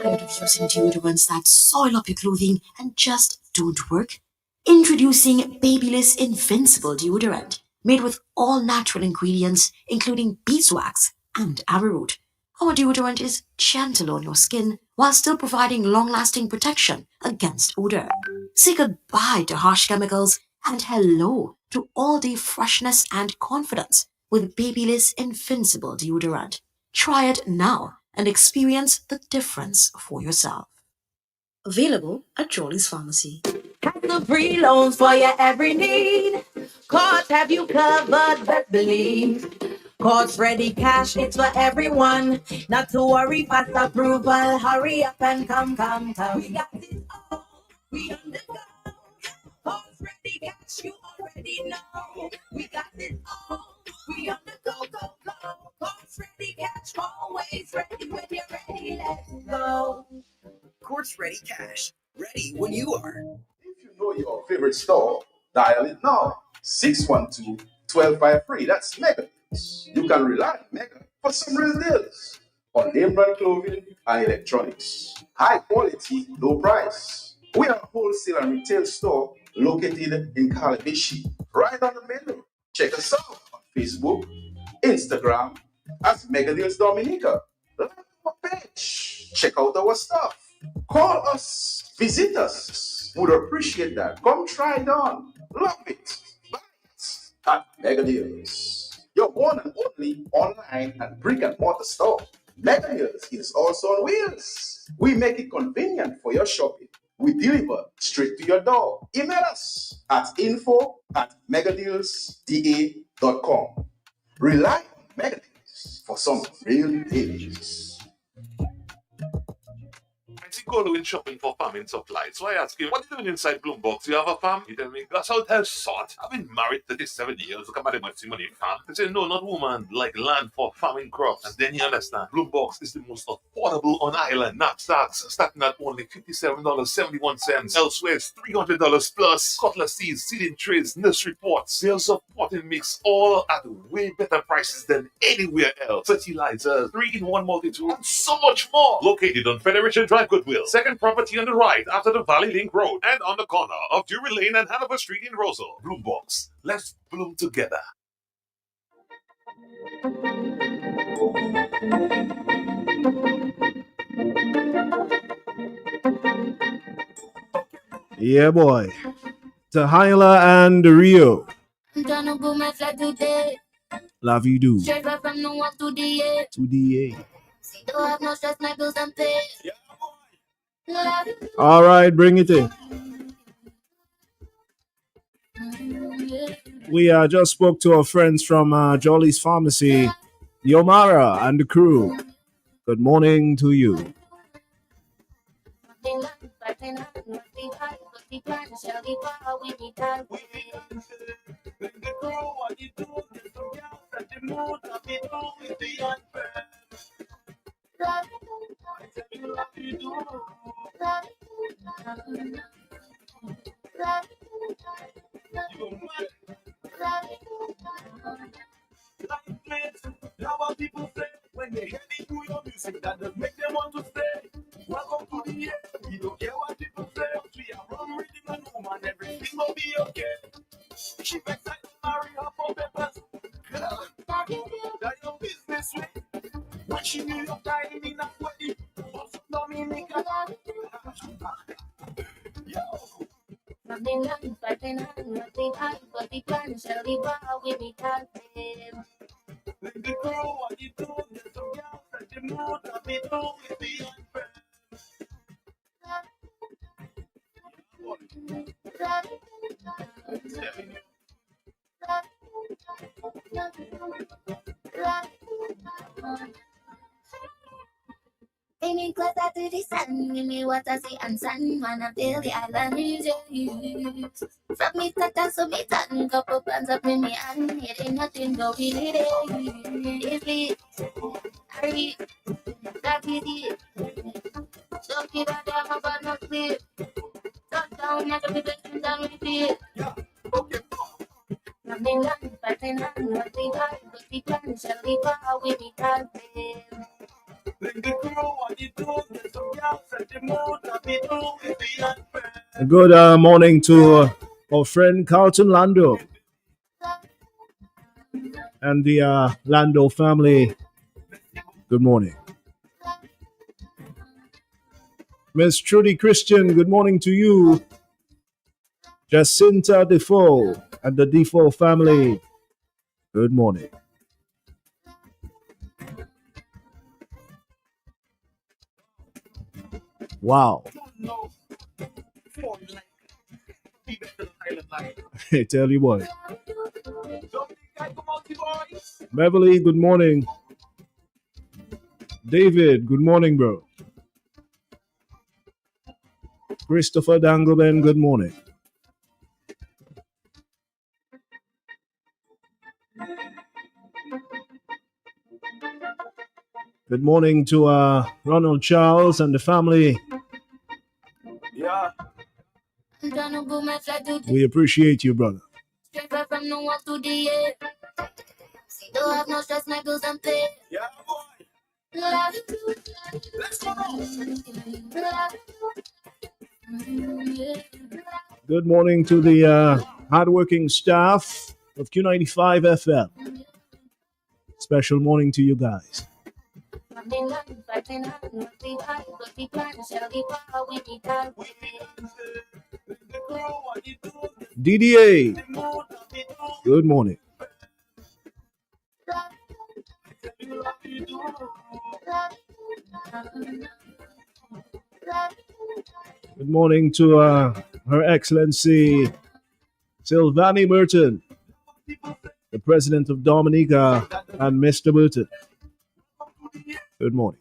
of using deodorants that soil up your clothing and just don't work? Introducing Babyliss Invincible Deodorant, made with all natural ingredients, including beeswax and arrowroot. Our deodorant is gentle on your skin while still providing long-lasting protection against odor. Say goodbye to harsh chemicals and hello to all-day freshness and confidence with Babyliss Invincible Deodorant. Try it now and experience the difference for yourself. Available at Jolly's Pharmacy. Free loans for your every need. Cards have you covered, best believe. Cards ready cash, it's for everyone. Not to worry, fast approval. Hurry up and come. We got it all. We on the go. Cards ready cash, you already know. We got it all. We on the go. Cards ready cash, always ready when you're ready. Let's go. Quartz Ready Cash. Ready when you are. Know your favorite store, dial it now. 612-12 free. That's Mega Deals. You can rely on Mega for some real deals on name brand clothing and electronics. High quality, low price. We are a wholesale and retail store located in Calabishi, right on the menu. Check us out on Facebook, Instagram as Mega Deals Dominica. Like our page. Check out our stuff. Call us, visit us. Would appreciate that. Come try it on. Love it. Buy it at Mega Deals. Your one and only online and brick and mortar store. Mega Deals is also on wheels. We make it convenient for your shopping. We deliver straight to your door. Email us at info@megadealsda.com. Rely on Mega Deals for some real deals. I see Golo in shopping for farming supplies. So I ask him, what are you doing inside Bloombox? You have a farm? He tell me, that's how hell sort. I've been married 37 years. Look at my money farm. They say, no, not woman, like land for farming crops. And then you understand, Bloombox is the most affordable on island. Knapsacks starting at only $57.71. Elsewhere, it's $300 plus. Cutlass seeds, seeding trays, nursery pots, sales of potting mix, all at way better prices than anywhere else. Fertilizers, 3-in-1 multi-tool, and so much more. Located on Federation Drive, Goodwill. Second property on the right after the Valley Link Road and on the corner of Drury Lane and Hanover Street in Rosal. Bloombox. Let's bloom together. Yeah, boy. Tahila and Rio. I'm trying to go my flight today. Love you do. Straight right from New York to DA. To DA. Don't have no stress, my bills and pay. All right, bring it in. We just spoke to our friends from Jolly's Pharmacy, Yomara and the crew. Good morning to you. Now what people say when they hear the new your music that does make them want to stay. Welcome to the air. We don't care what people say. We are run reading a room and everything will be okay. She excited to marry her for papers. Girl, that your business way. When she knew your time in a wedding, also Dominica. Yo. Nothing nothing, but the plan shall be wild with me dancing. Let the girl what you do, get some girls at the mood, I'll be doing with the Take me closer to the sun, give me what I see and sun, wanna feel the island breeze. From me tata so me tan, couple plans up in me hand, it ain't nothing but we need it. If it, hurry, that is it. Don't give a damn about no sleep. Touchdown, not to be blessing down with it. Nothing done, fighting on, nothing hard, but the plan shall be far with me dancing. Good morning to our friend Carlton Lando and the Lando family. Good morning. Miss Trudy Christian, good morning to you. Jacinta Defoe and the Defoe family, good morning. Wow. I tell you what. Beverly, good morning. David, good morning, bro. Christopher Dangleman, good morning. Good morning to Ronald Charles and the family. Yeah. We appreciate you, brother. From the walk to the air. Don't have no stress, my bills and pay. Yeah, boy. Let's go. Good morning to the hardworking staff of Q95 FM. Special morning to you guys. DDA, good morning. Good morning to Her Excellency Sylvani Merton, the President of Dominica, and Mr. Merton. Good morning.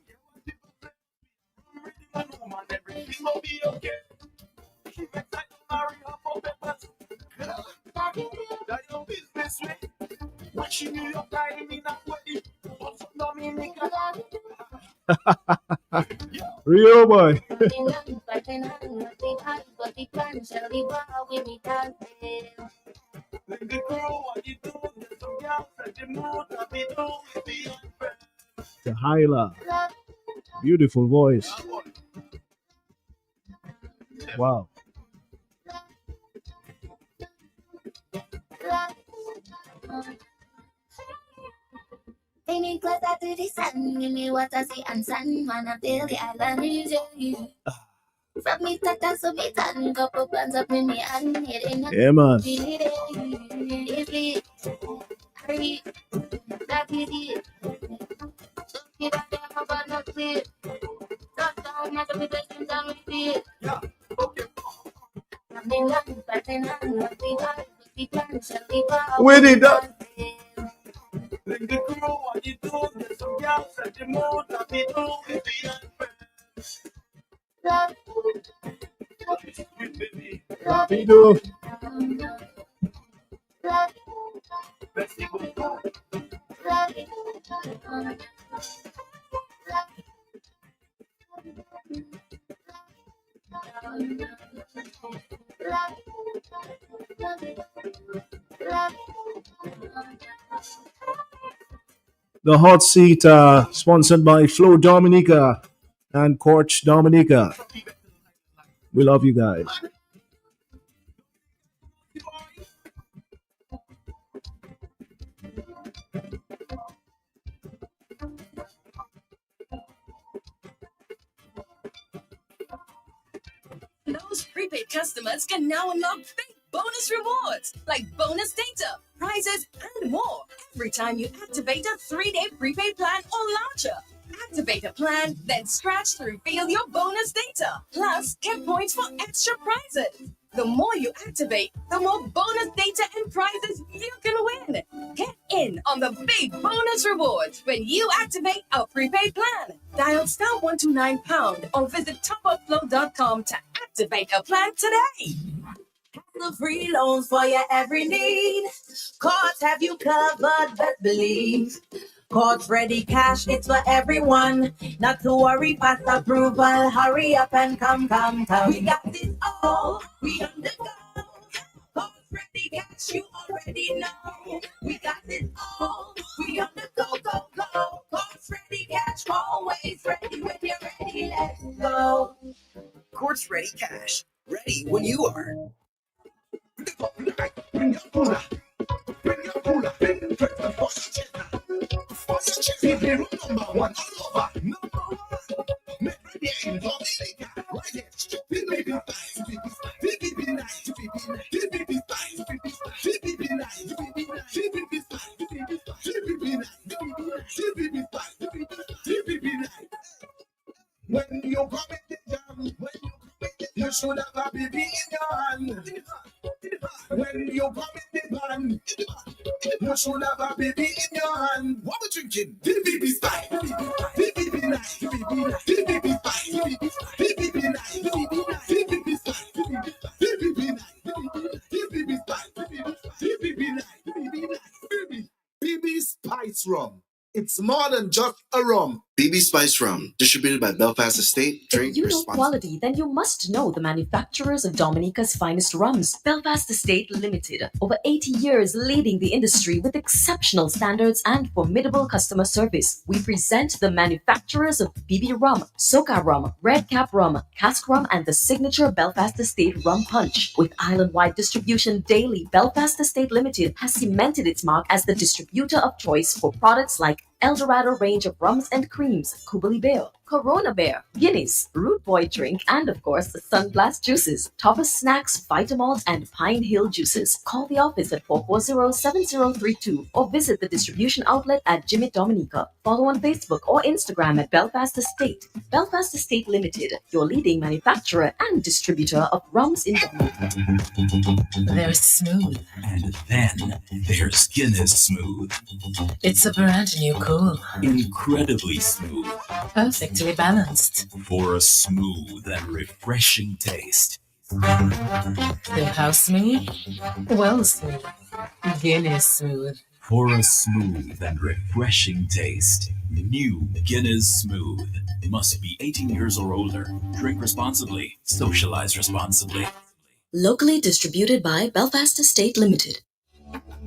Rio boy. Tahila. Beautiful voice. Wow. Take me closer to the sun, give me what I see and sun, wanna feel the island is you. From me tata so me tan, couple plans up in me and it ain't nothing. Yeah, man. Easily, hurry, that is it. Get out there, how about not clear? Stop down, my reputation down with it. Yeah, okay. With it up. Rapido. The hot seat sponsored by Flo Dominica and Coach Dominica. We love you guys. Those prepaid customers can now unlock big bonus rewards like bonus data, prizes, and more every time you activate a 3-day prepaid plan or launcher. Activate a plan, then scratch to reveal your bonus data. Plus, get points for extra prizes. The more you activate, the more bonus data and prizes you can win. Get in on the big bonus rewards when you activate a prepaid plan. Dial *129# or visit topupflow.com to activate a plan today. The free loans for your every need. Cards have you covered, best believe. Cards ready cash, it's for everyone. Not to worry, past approval. Hurry up and come. We got this all, we on the go. Cards ready cash, you already know. We got this all, we on the go. Cards ready cash, always ready. ready cash. Ready when you are. When you come in the jam, you should have a baby in your hand. When you come in the band, you should have a baby in your hand. What we drinking? DBB style. DBB nice. DBB spice. DBB nice. DBB style. DBB nice. DBB style. DBB nice. BB Spice Rum. It's more than just a rum. BB Spice Rum, distributed by Belfast Estate. Drink If you know responsibly. quality, then you must know the manufacturers of Dominica's finest rums. Belfast Estate Limited, over 80 years leading the industry with exceptional standards and formidable customer service. We present the manufacturers of BB Rum, Soca Rum, Red Cap Rum, Cask Rum, and the signature Belfast Estate Rum Punch. With island-wide distribution daily, Belfast Estate Limited has cemented its mark as the distributor of choice for products like Eldorado range of rums and creams, Kubali Bear, Corona Bear, Guinness, Root Boy drink, and of course the Sunglass juices, Thomas Snacks, Vitamalt, and Pine Hill juices. Call the office at 440-7032 or visit the distribution outlet at Jimmy Dominica. Follow on Facebook or Instagram at Belfast Estate. Belfast Estate Limited, your leading manufacturer and distributor of rums in Dominica. They're smooth. And then there's Guinness Smooth. It's a brand new cool. Incredibly smooth. Perfectly balanced. For a smooth and refreshing taste. How smooth? Well smooth. Guinness Smooth. For a smooth and refreshing taste. New Guinness Smooth. Must be 18 years or older. Drink responsibly. Socialize responsibly. Locally distributed by Belfast Estate Limited.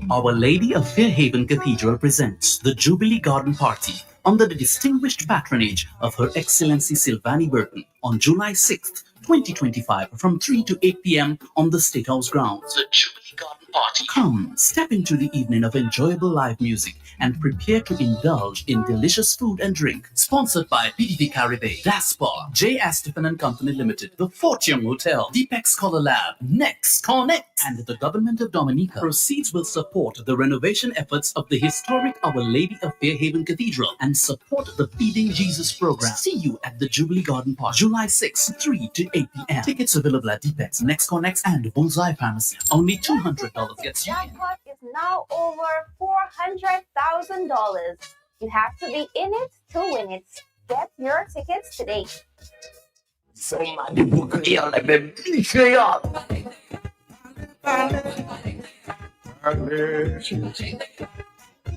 Our Lady of Fairhaven Cathedral presents the Jubilee Garden Party under the distinguished patronage of Her Excellency Sylvanie Burton on July 6th, 2025 from 3 to 8 p.m. on the State House grounds. The Jubilee Garden Party. Come, step into the evening of enjoyable live music and prepare to indulge in delicious food and drink. Sponsored by PDT Caribbean, Gas Bar, J. Astephen and Company Limited, The Fortune Hotel, Deepex Color Lab, Next Connect, and the Government of Dominica. Proceeds will support the renovation efforts of the historic Our Lady of Fairhaven Cathedral and support the Feeding Jesus program. See you at the Jubilee Garden Park, July 6, 3 to 8 p.m. Tickets available at Deepex, Next Connect, and Bullseye Pharmacy. Only $200 gets you in. Jackpot is now over $400,000. You have to be in it to win it. Get your tickets today. Somebody who creole like the big creole.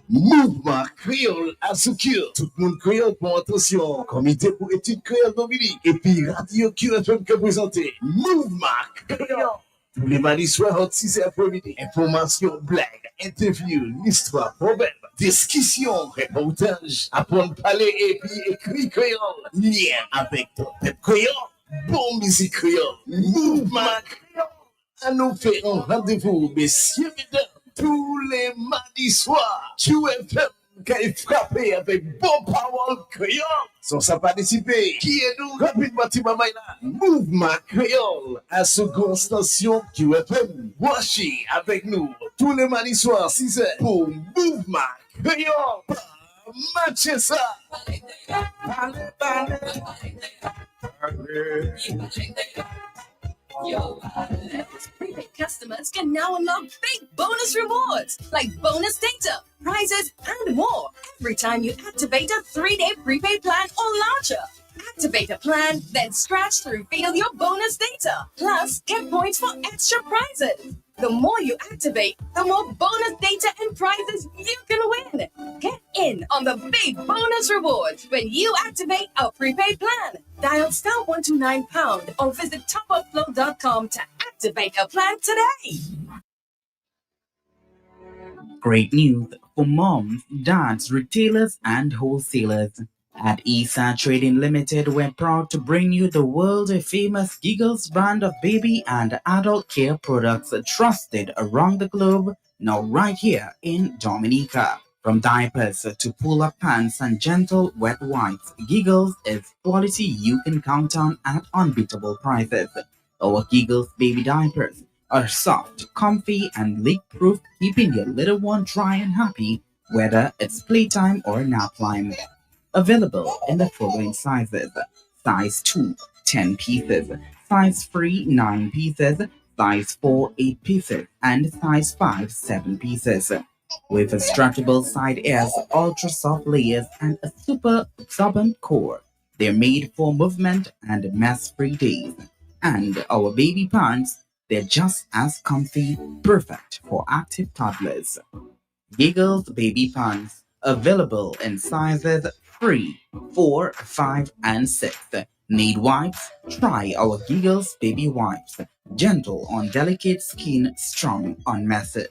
Mouvement Créole Associé. Tout le monde créole pour attention. Comité pour études créole Dominique. Et puis Radio QFM qui a présenté Mouvement Créole. Tous les mardis soirs entre 6 et après-midi. Information, blagues, interviews, l'histoire, problème, discussion, reportage, apprendre à parler et puis écrit créole. Lien avec ton peuple créole. Bon musique créole. Mouvement Créole. À nous faire un rendez-vous, messieurs, mesdames, tous les mardis soirs. QFM qui est frappé avec bon power créole. Sans ça participer, qui est nous rapidement Timamaina. Mouvement Créole à ce grand station QFM. Voici avec nous tous les mardis soirs 6h pour Mouvement Créole. Matchez ça. Yo, prepaid customers can now unlock big bonus rewards like bonus data, prizes, and more every time you activate a 3-day prepaid plan or larger. Activate a plan, then scratch to reveal your bonus data. Plus, get points for extra prizes. The more you activate, the more bonus data and prizes you can win. Get in on the big bonus rewards when you activate a prepaid plan. Dial *129# or visit topupflow.com to activate a plan today. Great news for moms, dads, retailers, and wholesalers. At Eastside Trading Limited, we're proud to bring you the world-famous Giggles brand of baby and adult care products trusted around the globe, now right here in Dominica. From diapers to pull-up pants and gentle wet wipes, Giggles is quality you can count on at unbeatable prices. Our Giggles baby diapers are soft, comfy, and leak-proof, keeping your little one dry and happy, whether it's playtime or nap time. Available in the following sizes: size 2, 10 pieces, size 3, 9 pieces, size 4, 8 pieces, and size 5, 7 pieces. With stretchable side airs, ultra soft layers, and a super absorbent core, they're made for movement and mess-free days. And our baby pants, they're just as comfy, perfect for active toddlers. Giggles baby pants, available in sizes 3, 4, 5, and 6. Need wipes? Try our Giggles baby wipes. Gentle on delicate skin, strong on messes.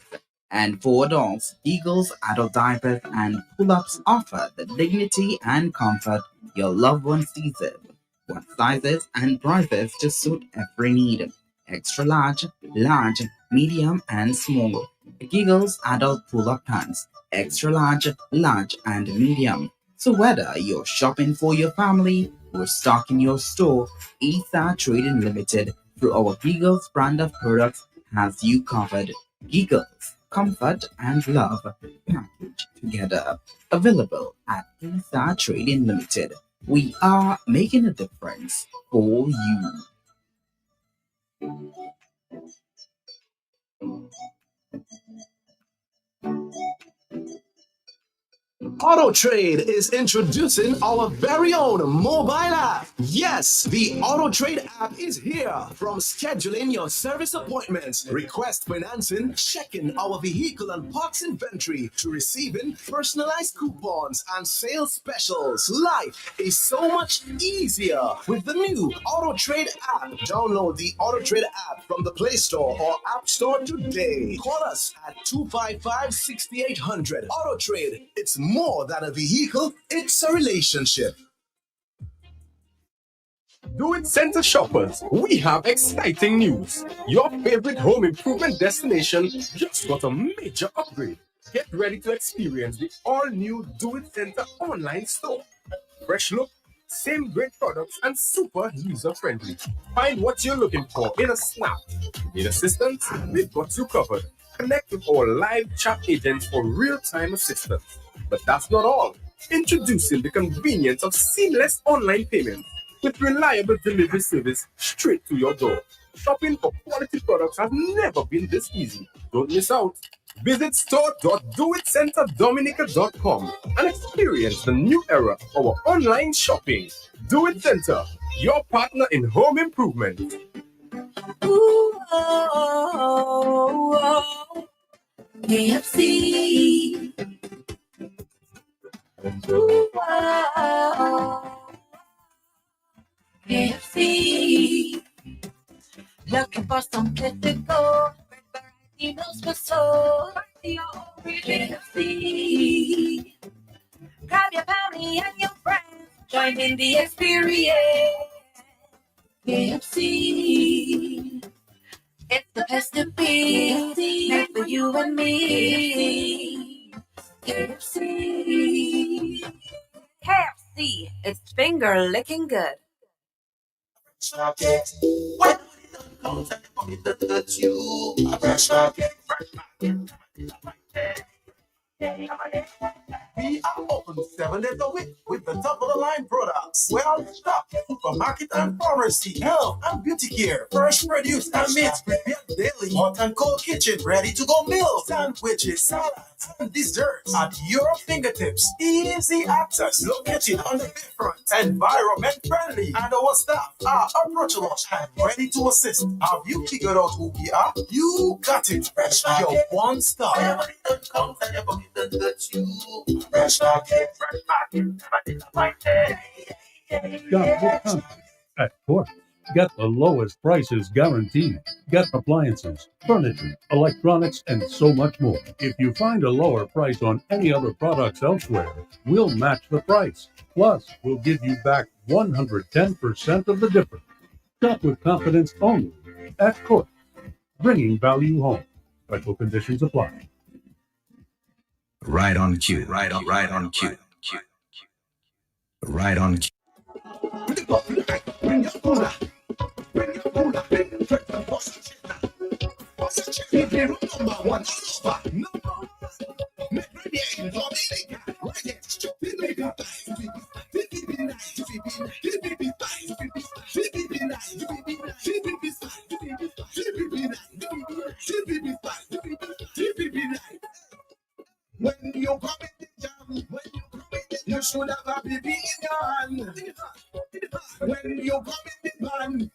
And for adults, Giggles adult diapers and pull-ups offer the dignity and comfort your loved ones deserve. What sizes and prices to suit every need. Extra large, large, medium, and small. Giggles adult pull-up pants. Extra large, large, and medium. So whether you're shopping for your family or stocking your store, Eastside Trading Limited, through our Giggles brand of products, has you covered. Giggles, comfort and love, packaged together. Available at Eastside Trading Limited. We are making a difference for you. AutoTrade is introducing our very own mobile app. Yes, the AutoTrade app is here. From scheduling your service appointments, request financing, checking our vehicle and parts inventory, to receiving personalized coupons and sales specials. Life is so much easier with the new AutoTrade app. Download the AutoTrade app from the Play Store or App Store today. Call us at 255-6800. AutoTrade, it's more than a vehicle, it's a relationship. Do It Center shoppers, we have exciting news. Your favorite home improvement destination just got a major upgrade. Get ready to experience the all-new Do It Center online store. Fresh look, same great products, and super user-friendly. Find what you're looking for in a snap. Need assistance? We've got you covered. Connect with our live chat agents for real-time assistance. But that's not all. Introducing the convenience of seamless online payments with reliable delivery service straight to your door. Shopping for quality products has never been this easy. Don't miss out. Visit store.doitcenterdominica.com and experience the new era of our online shopping. Do It Center, your partner in home improvement. Ooh, oh, oh, KFC. Ooh, oh, KFC. Looking for some good to go. Variety meals for soul. KFC. Grab your family and your friends. Join in the experience. KFC. It's the place to be. Made for you and me. KFC. KFC. It's finger licking good. We are open 7 days a week with the top of the line products. Well stocked supermarket and pharmacy, health and beauty care, fresh produce and meats prepared daily, hot and cold kitchen, ready to go meals, sandwiches, salads, and desserts at your fingertips. Easy access, located on the different, environment friendly, and our staff are approachable and ready to assist. Have you figured out who we are? You got it. Fresh your one stop. Fresh market, At Port, Get the lowest prices guaranteed. Get appliances, furniture, electronics, and so much more. If you find a lower price on any other products elsewhere, we'll match the price. Plus, we'll give you back 110% of the difference. Shop with confidence only at Court. Bringing value home. Special conditions apply. Right on cue. Right on cue. Right on cue. When you come in the jam, you should have a baby in your hand. When you come in the van,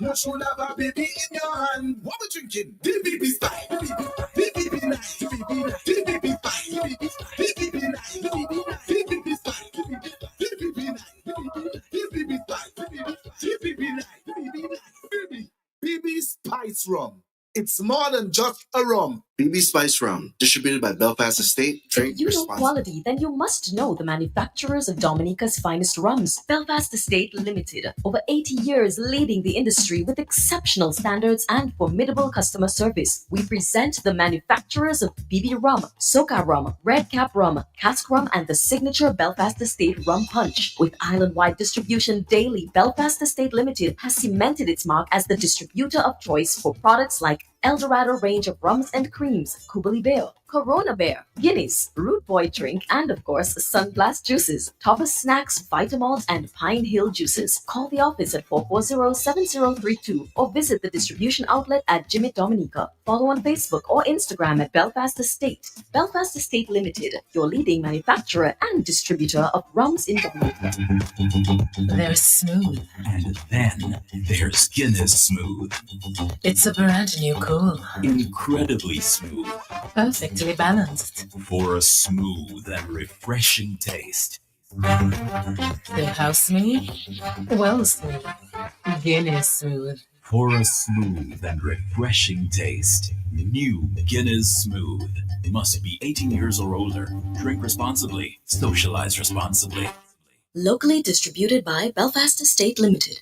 you should have a baby in your hand. What we drinking? DBB style. DBB nice. DBB style. DBB nice. DBB style. DBB nice. DBB style. DBB nice. BB Spice Rum. It's more than just a rum. BB Spice Rum, distributed by Belfast Estate. Drink If you know responsibly. quality, then you must know the manufacturers of Dominica's finest rums. Belfast Estate Limited, over 80 years leading the industry with exceptional standards and formidable customer service. We present the manufacturers of BB Rum, Soca Rum, Red Cap Rum, Cask Rum, and the signature Belfast Estate Rum Punch. With island-wide distribution daily, Belfast Estate Limited has cemented its mark as the distributor of choice for products like Eldorado range of rums and creams, Kubali Bear, Corona Bear, Guinness, Root Boy drink, and of course, Sunblast juices, Thomas Snacks, Vitamalt, and Pine Hill juices. Call the office at 440-7032 or visit the distribution outlet at Jimmy Dominica. Follow on Facebook or Instagram at Belfast Estate. Belfast Estate Limited, your leading manufacturer and distributor of rums in Dominica. They're smooth. And then there's Guinness Smooth. It's a brand new cool. Incredibly smooth. Perfectly balanced. For a smooth and refreshing taste. How smooth? Well smooth. Guinness smooth. For a smooth and refreshing taste. New Guinness Smooth. Must be 18 years or older. Drink responsibly. Socialize responsibly. Locally distributed by Belfast Estate Limited.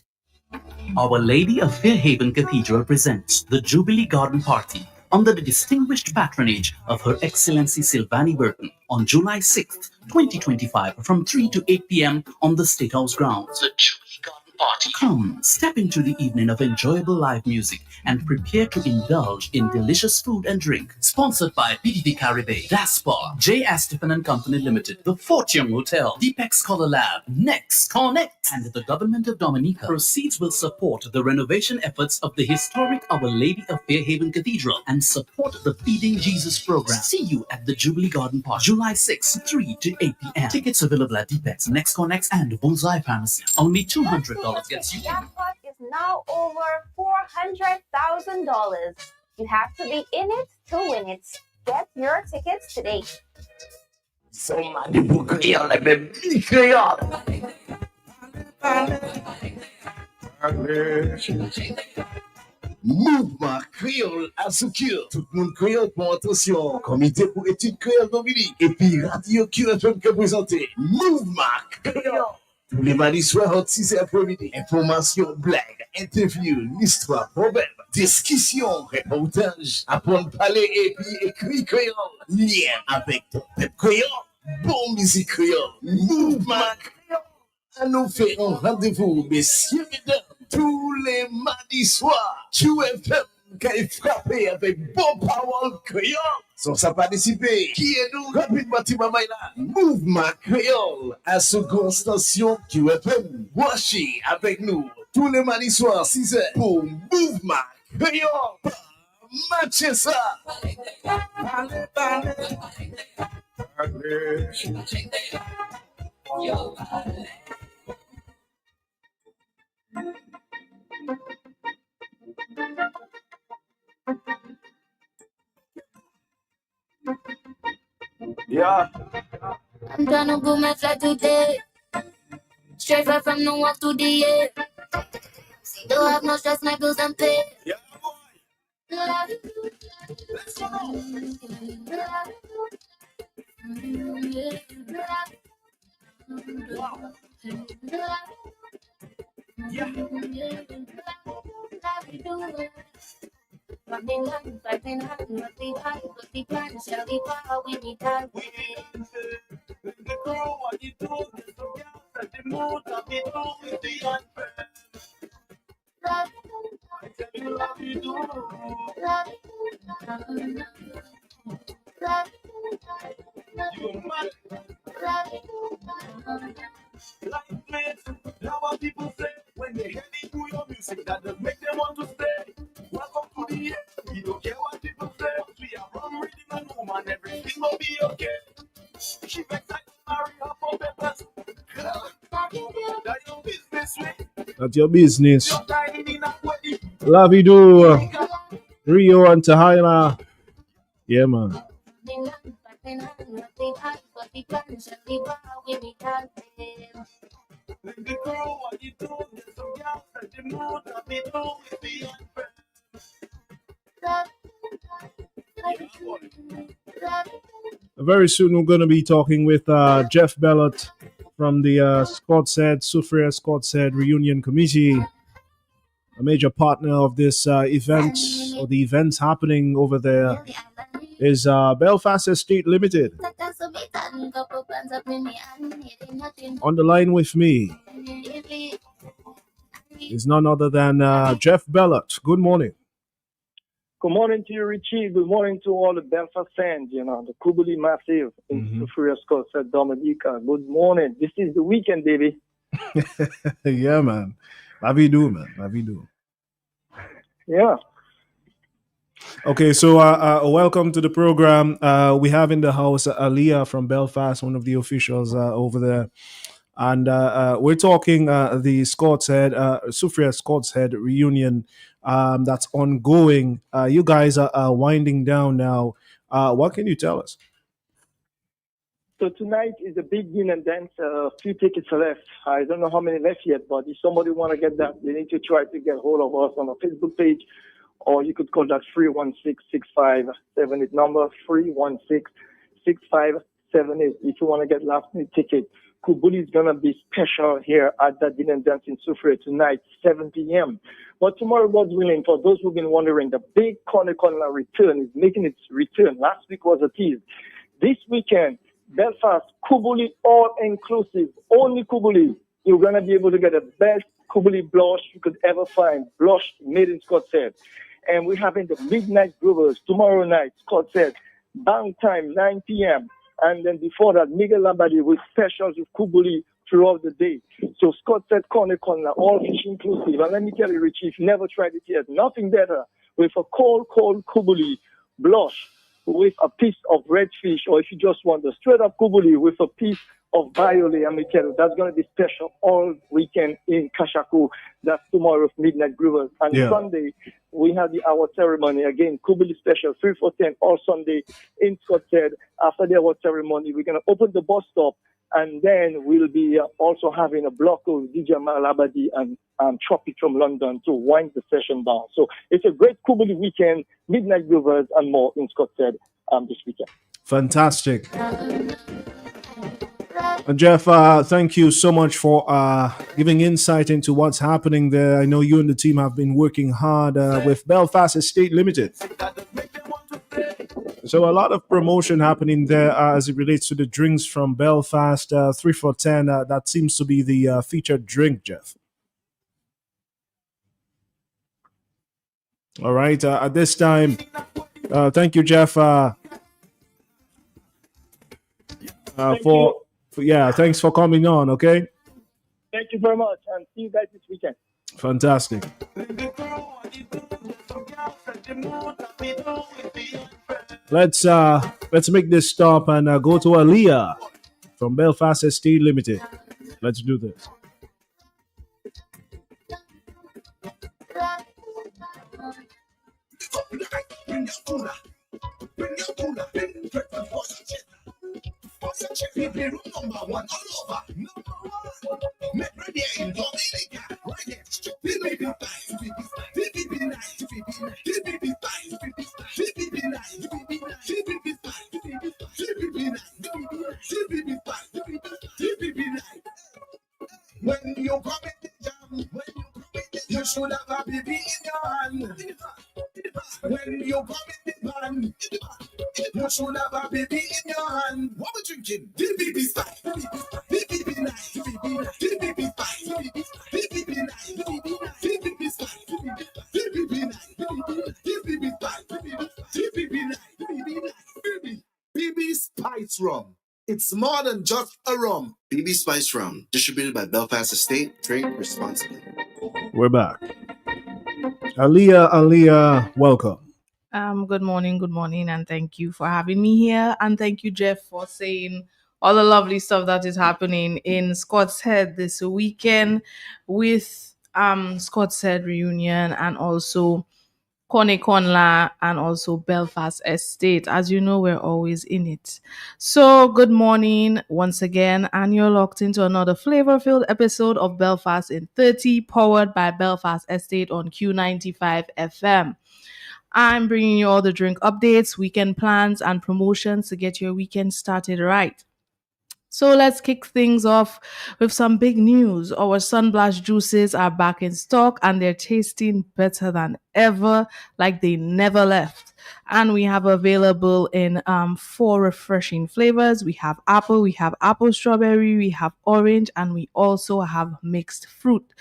Our Lady of Fairhaven Cathedral presents the Jubilee Garden Party under the distinguished patronage of Her Excellency Sylvanie Burton on July 6th, 2025 from 3 to 8 p.m. on the State House grounds. The Jubilee Garden Party. Come, step into the evening of enjoyable live music and prepare to indulge in delicious food and drink. Sponsored by PDD Caribbean, Daspar, J. Astephen and Company Limited, The Fortune Hotel, Deepex Scholar Lab, Next Connect, and the Government of Dominica. Proceeds will support the renovation efforts of the historic Our Lady of Fairhaven Cathedral and support the Feeding Jesus program. See you at the Jubilee Garden Park, July 6, 3 to 8 p.m. Tickets available at Deepex, Next Connect, and Bullseye Pharmacy. Only $200 gets you in. Jackpot is now over $400,000. You have to be in it to win it. Get your tickets today. Somebody book Creole like the big Creole. Mouvement Créole à Soukir. Tout le monde créole pour attention. Comité pour études créole Dominique. Et puis Radio QFM qui a présenté Mouvement Créole. Tous les mardis soirs en 6 après-midi. Information, blagues, interviews, l'histoire, problème, discussion, reportage, apprendre à parler et puis écrit créole. Lien avec ton peuple créole. Bon musique créole. Mouvement Créole. À nous faire un rendez-vous, messieurs, mesdames, tous les mardis soirs. QFM qui est frappé avec bon power créole. Sans ça participer, qui est nous rapidement Timamaïla, Mouvement Créole à seconde station QFM. Voici avec nous tous les mardis soirs 6h pour Mouvement Créole. Matchez ça. Yeah. I'm tryna book my flight today. Straight flight from New York to the So I have no stress, my bills and pay. Now what people say when they hear the new your music that does make them want to stay. Welcome to the end. We don't care what people say. We are from rhythm and woman. Everything will be okay. She makes like marry her for papers. That's your business way. That's your business. You're dying in a wedding. Lavido, Rio and Tahila. Yeah, man. Very soon we're going to be talking with Jeff Bellott from the Scott Said, Sufria Scott Said Reunion Committee, a major partner of this event, or the events happening over there is Belfast Estate Limited. On the line with me is none other than Jeff Bellott. Good morning. Good morning to you, Richie. Good morning to all the Belfast fans, the Kubuli Massive in Sufria Scott Said Dominica. Good morning. This is the weekend, baby. Yeah, man. How we do, man? How we do? Yeah. Okay, so welcome to the program. We have in the house Aliyah from Belfast, one of the officials over there. And we're talking the Scots Head, Sufria Scots Head reunion that's ongoing. You guys are winding down now. What can you tell us? So tonight is a big dinner and dance. A few tickets are left. I don't know how many left yet, but if somebody want to get that, they need to try to get hold of us on our Facebook page, or you could call that 316-6578 number, 316-6578 if you want to get last minute ticket. Kubuli is going to be special here at that dinner and dance in Sufria tonight, 7 p.m. But tomorrow, God's willing, for those who've been wondering, the big Corner return is making its return. Last week was a tease. This weekend, Belfast, Kubuli, all inclusive, only Kubuli. You're going to be able to get the best Kubuli blush you could ever find. Blush made in Scott Said. And we're having the Midnight Groovers tomorrow night, Scott Said. Bang time, 9 p.m. And then before that, Miguel Labadie with specials with Kubuli throughout the day. So Scott Said Corner, all fish inclusive. And let me tell you, Richie, if you never tried it yet, nothing better with a cold Kubuli blush with a piece of red fish, or if you just want the straight up Kubuli with a piece of violet, let me tell you, that's going to be special all weekend in Kashaku. That's tomorrow with Midnight Groovers. And Sunday, we have the award ceremony. Again, Kubuli special, 3 for 10, all Sunday in Scott Said. After the award ceremony, we're going to open the bus stop, and then we'll be also having a block of DJ Malabadi and Tropic from London to wind the session down. So it's a great Kubuli weekend, Midnight Groovers and more in Scott Said this weekend. Fantastic. Jeff, thank you so much for giving insight into what's happening there. I know you and the team have been working hard with Belfast Estate Limited. So a lot of promotion happening there as it relates to the drinks from Belfast. 3 for 10, that seems to be the featured drink, Jeff. All right, at this time, thank you, Jeff, thanks for coming on, okay? Thank you very much, and see you guys this weekend. Fantastic. Let's make this stop and go to Aliyah from Belfast Estate Limited. Let's do this. Number one all over. Number one. Make ready in Dominica. Right next to the baby. should have a baby in your hand. When you come in the van, you should have a baby in your hand. What we drinking? DBB Spice. DBB nice. DBB Spice. DBB nice. DBB Spice. DBB nice. DBB Spice. DBB nice. BB Spice Rum. It's more than just a rum. BB Spice Rum, distributed by Belfast Estate. Drink responsibly. We're back. Aliyah, welcome. Good morning, and thank you for having me here. And thank you, Jeff, for saying all the lovely stuff that is happening in Scott's Head this weekend with Scott's Head reunion and also Conla and also Belfast Estate. As you know, we're always in it. So good morning once again, and you're locked into another flavor-filled episode of Belfast in 30, powered by Belfast Estate on Q95 FM. I'm bringing you all the drink updates, weekend plans, and promotions to get your weekend started right. So let's kick things off with some big news. Our Sunblast juices are back in stock and they're tasting better than ever, like they never left. And we have available in 4 refreshing flavors. We have apple strawberry, we have orange, and we also have mixed fruit.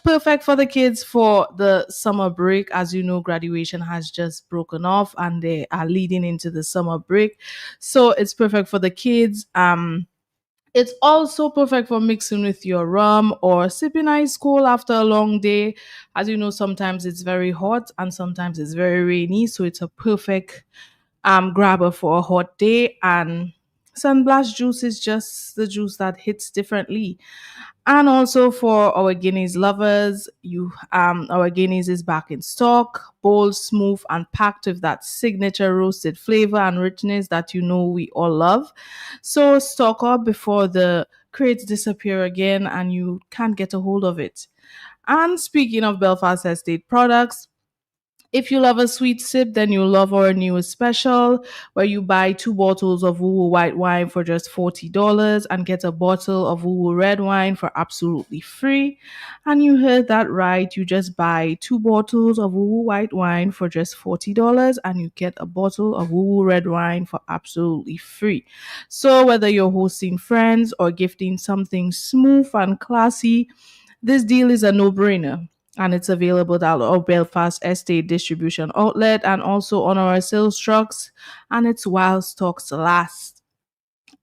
Perfect for the kids for the summer break. As you know, graduation has just broken off and they are leading into the summer break. So it's perfect for the kids. It's also perfect for mixing with your rum or sipping ice cold after a long day. As you know, sometimes it's very hot and sometimes it's very rainy. So it's a perfect grabber for a hot day. And Sunblast juice is just the juice that hits differently. And also for our Guinness lovers, our Guinness is back in stock, bold, smooth, and packed with that signature roasted flavor and richness that you know we all love. So stock up before the crates disappear again and you can't get a hold of it. And speaking of Belfast Estate products, if you love a sweet sip, then you'll love our newest special where you buy 2 bottles of Woo white wine for just $40 and get a bottle of Woo red wine for absolutely free. And you heard that right. You just buy 2 bottles of Woo white wine for just $40 and you get a bottle of Woo red wine for absolutely free. So whether you're hosting friends or gifting something smooth and classy, this deal is a no-brainer. And it's available at our Belfast Estate distribution outlet and also on our sales trucks. And it's while stocks last.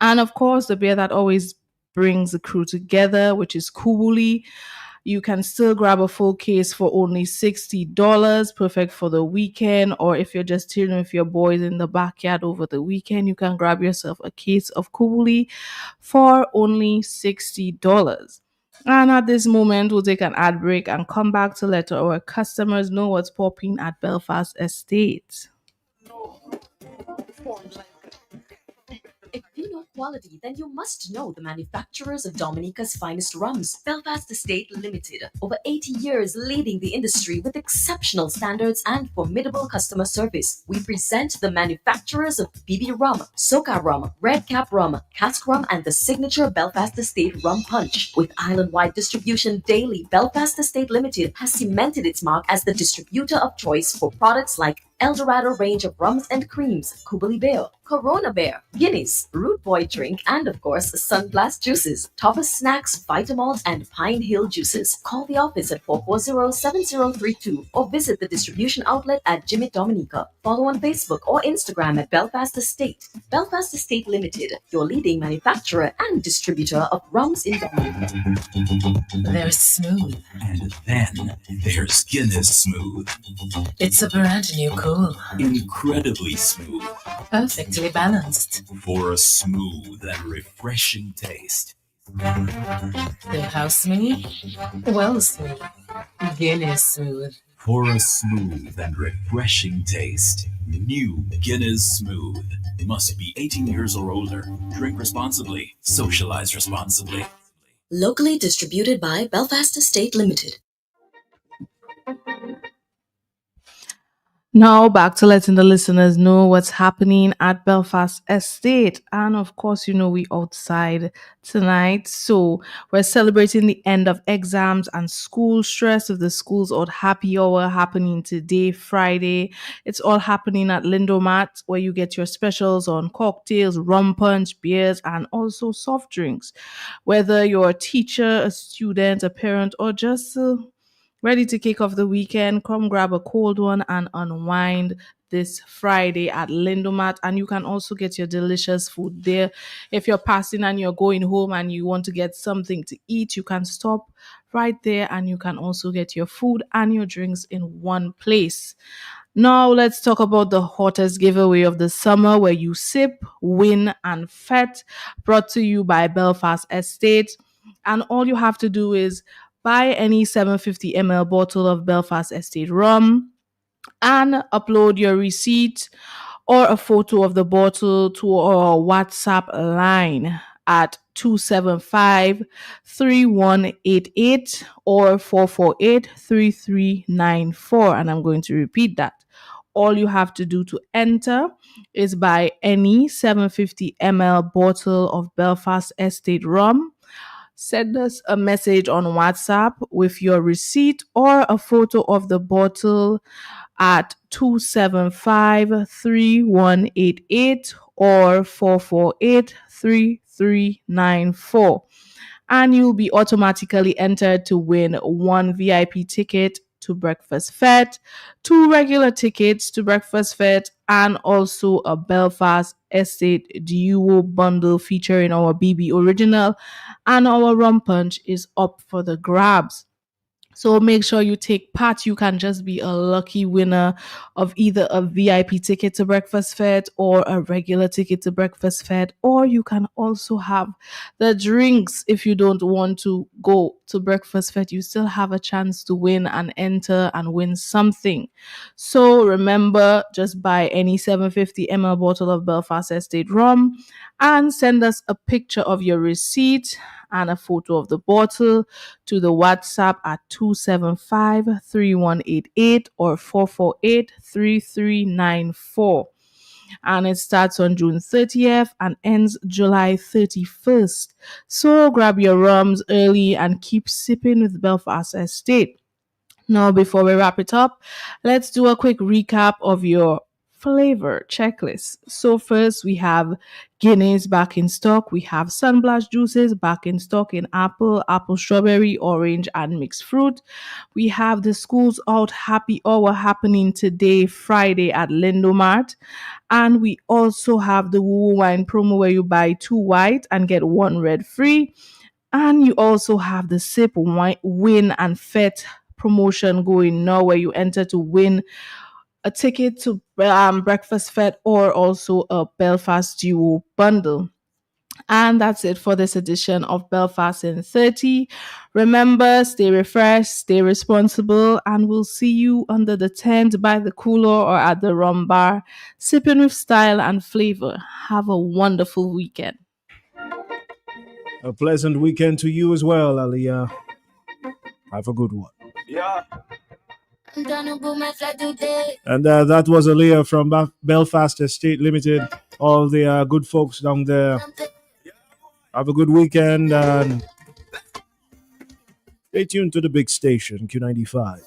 And of course, the beer that always brings the crew together, which is Kubuli. You can still grab a full case for only $60, perfect for the weekend. Or if you're just chilling with your boys in the backyard over the weekend, you can grab yourself a case of Kubuli for only $60. And at this moment, we'll take an ad break and come back to let our customers know what's popping at Belfast Estate. If you know quality, then you must know the manufacturers of Dominica's finest rums, Belfast Estate Limited. Over 80 years leading the industry with exceptional standards and formidable customer service. We present the manufacturers of BB Rum, Soca Rum, Red Cap Rum, Cask Rum, and the signature Belfast Estate Rum Punch. With island-wide distribution daily, Belfast Estate Limited has cemented its mark as the distributor of choice for products like Eldorado range of rums and creams, Kubali Bear, Corona Bear, Guinness, Root Boy Drink, and of course, Sunblast Juices, Thomas Snacks, Vitamalt, and Pine Hill Juices. Call the office at 440-7032 or visit the distribution outlet at Jimmy Dominica. Follow on Facebook or Instagram at Belfast Estate. Belfast Estate Limited, your leading manufacturer and distributor of rums in Dominica. There's Smooth. And then there's Guinness Smooth. It's a brand new cool. Incredibly smooth. Perfectly balanced. For a smooth and refreshing taste. So how smooth? Well smooth. Guinness Smooth. For a smooth and refreshing taste. New Guinness Smooth. Must be 18 years or older. Drink responsibly. Socialize responsibly. Locally distributed by Belfast Estate Limited. Now back to letting the listeners know what's happening at Belfast Estate. And of course, we outside tonight. So we're celebrating the end of exams and school stress of the schools or happy hour happening today, Friday. It's all happening at Lindomat, where you get your specials on cocktails, rum punch, beers, and also soft drinks. Whether you're a teacher, a student, a parent, or just ready to kick off the weekend, come grab a cold one and unwind this Friday at Lindomat. And you can also get your delicious food there. If you're passing and you're going home and you want to get something to eat, you can stop right there and you can also get your food and your drinks in one place. Now, let's talk about the hottest giveaway of the summer where you sip, win, and fet, brought to you by Belfast Estate. And all you have to do is buy any 750 ml bottle of Belfast Estate rum and upload your receipt or a photo of the bottle to our WhatsApp line at 275-3188 or 448-3394. And I'm going to repeat that. All you have to do to enter is buy any 750 ml bottle of Belfast Estate rum. Send us a message on WhatsApp with your receipt or a photo of the bottle at 275-3188 or 448-3394. And you'll be automatically entered to win 1 VIP ticket to Breakfast Fete, 2 regular tickets to Breakfast Fete, and also a Belfast Estate Duo bundle featuring our BB Original, and our rum punch is up for the grabs. So make sure you take part. You can just be a lucky winner of either a VIP ticket to Breakfast Fete or a regular ticket to Breakfast Fete, or you can also have the drinks. If you don't want to go to Breakfast Fete, you still have a chance to win and enter and win something. So remember, just buy any 750 ml bottle of Belfast Estate rum and send us a picture of your receipt and a photo of the bottle to the WhatsApp at 275-3188 or 448-3394. And it starts on June 30th and ends July 31st. So grab your rums early and keep sipping with Belfast Estate. Now, before we wrap it up, let's do a quick recap of your flavor checklist. So first we have Guinness back in stock. We have Sunblast juices back in stock in apple, strawberry, orange, and mixed fruit. We have the Schools Out Happy Hour happening today, Friday at Lindomart. And we also have the Woo Wine promo where you buy 2 white and get 1 red free. And you also have the Sip, Win, and Fet promotion going now where you enter to win a ticket to Breakfast Fete or also a Belfast Duo bundle. And that's it for this edition of Belfast in 30. Remember, stay refreshed, stay responsible, and we'll see you under the tent, by the cooler, or at the rum bar, sipping with style and flavor. Have a wonderful weekend. A pleasant weekend to you as well, Aliyah. Have a good one. Yeah. And that was Aliyah from Belfast Estate Limited. All the good folks down there. Have a good weekend and stay tuned to the big station, Q95.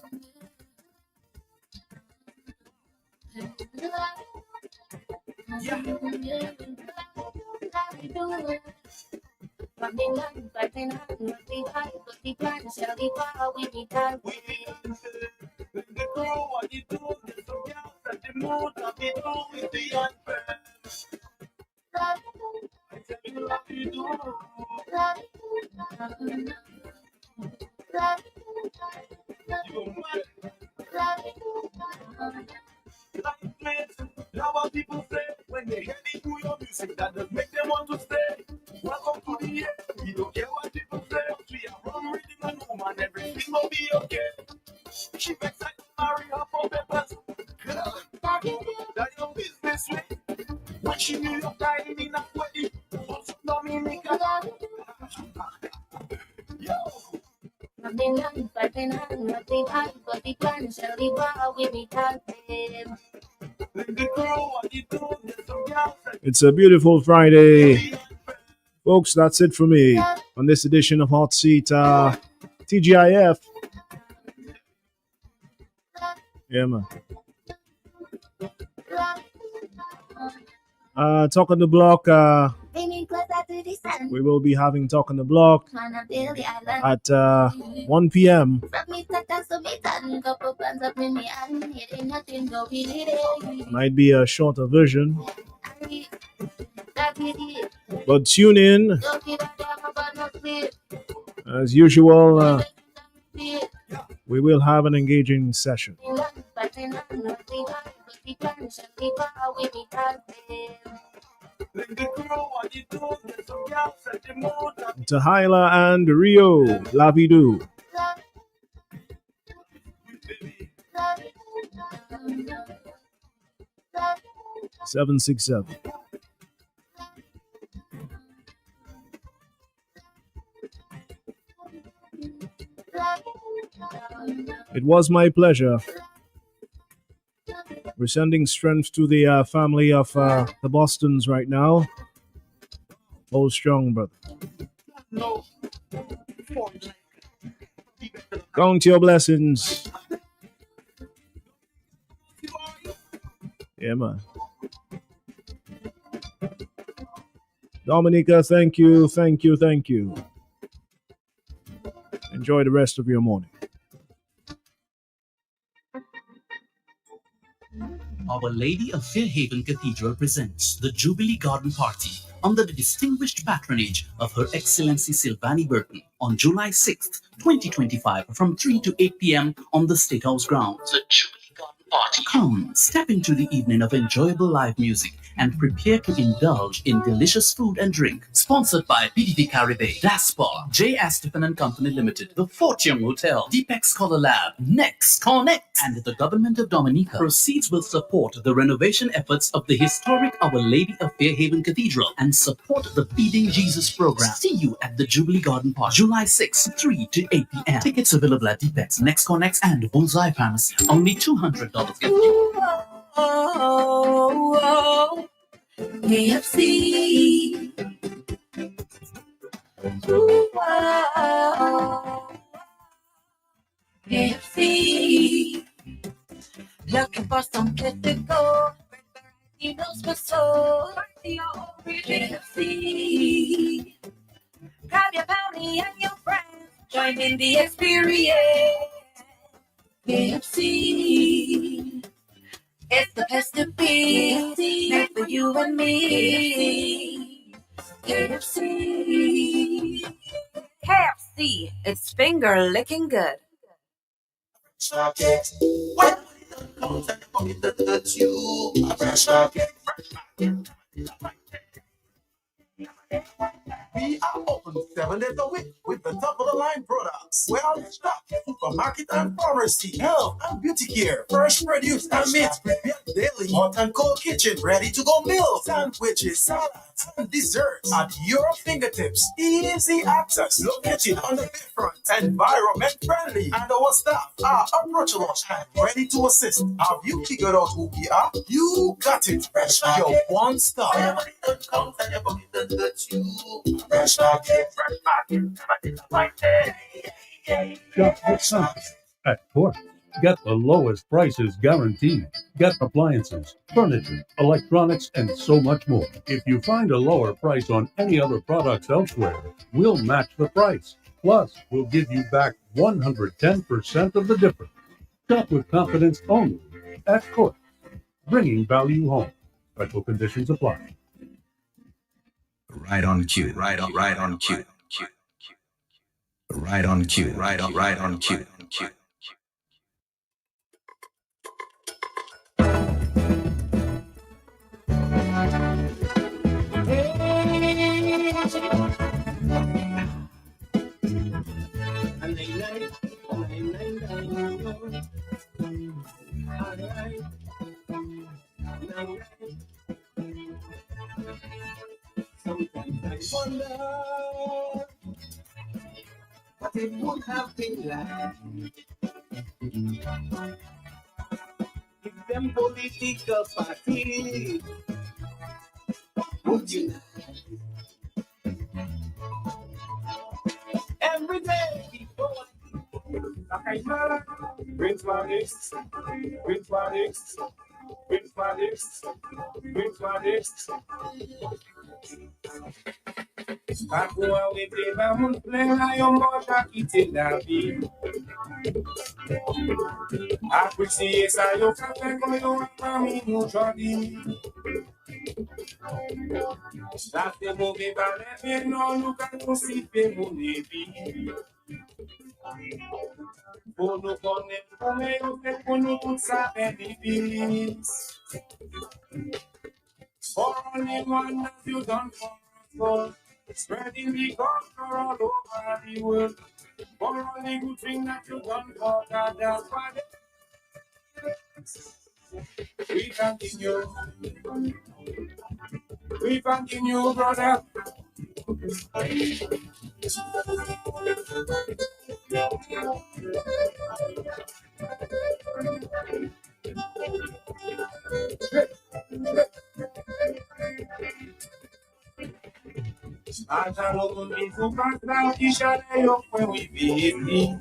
What you do, get some gas at the mood, I'll be doing the unfair. I tell you what you do. You mad. Now what people say when they hear me do your music, that does make them want to stay. Welcome to the end. We don't care what people say. We are run reading and woman, everything will be okay. She makes like marry her for peppers. That your business way. When she knew you're dying in a way, also Dominica. Yo. Nothing, nothing, nothing, nothing, nothing, nothing, nothing, nothing, nothing, nothing, nothing, It's a beautiful Friday. Folks, that's it for me on this edition of Hot Seat TGIF. Yeah, man. Talk on the block. We will be having Talk on the Block at 1 p.m. Might be a shorter version, but tune in. As usual, we will have an engaging session. Tahila and Rio, Lavidu. 767. It was my pleasure. We're sending strength to the family of the Bostons right now. Hold strong, brother. Count your blessings. Yeah, man. Dominica, thank you, thank you, thank you. Enjoy the rest of your morning. Our Lady of Fairhaven Cathedral presents the Jubilee Garden Party under the distinguished patronage of Her Excellency Sylvanie Burton on July 6th, 2025 from 3 to 8 p.m. on the State House grounds. The Jubilee Garden Party. Come, step into the evening of enjoyable live music and prepare to indulge in delicious food and drink. Sponsored by PDD Caribbean, Daspar, J. Stephen & Company Limited, The Fortune Hotel, Deepex Scholar Lab, Next Connect, and the Government of Dominica. Proceeds will support the renovation efforts of the historic Our Lady of Fairhaven Cathedral and support the Feeding Jesus program. See you at the Jubilee Garden Park, July 6, 3 to 8 p.m. Tickets available at Deepex, Next Connect, and Bullseye Pharmacy. Only $200. KFC. KFC. Looking for some place to go. Meals for soul. KFC. Grab your family and your friends. Join in the experience. KFC. It's the place to be, made for you and me. KFC. KFC, it's finger licking good. We are open 7 days a week with the top of the line products. Well stocked supermarket and pharmacy, health and beauty care, fresh produce and meats prepared daily, hot and cold kitchen, ready to go meals, sandwiches, salads, and desserts at your fingertips. Easy access, located on the bayfront, environment friendly, and our staff are approachable and ready to assist. Have you figured out who we are? You got it. Fresh your one stop. Fresh market, Shop with Sons at Court. Get the lowest prices guaranteed. Get appliances, furniture, electronics, and so much more. If you find a lower price on any other products elsewhere, we'll match the price. Plus, we'll give you back 110% of the difference. Shop with confidence only at Court. Bringing value home. Special conditions apply. Right on cue. Right on cue. Right on cue. Right on cue. Sometimes I wonder what it would have been like if them political party. Would you every day before Prince Maddox, Prince Maddox, Prince Maddox, Prince Maddox. Aku awete bangun plena yon moja kite la vie. Aku siye sa yo kape koyo mami nou jodi. La te mouve baleve non nou ka konsipe moun evi. Pour nous connaître, pour nous tout ça bénéfice. For only one that you done for us, spreading the gospel all over the world. For only good thing that you done for God, that's why we continue. We continue, brother. Aja no mundo su pasta que já eu fui viver.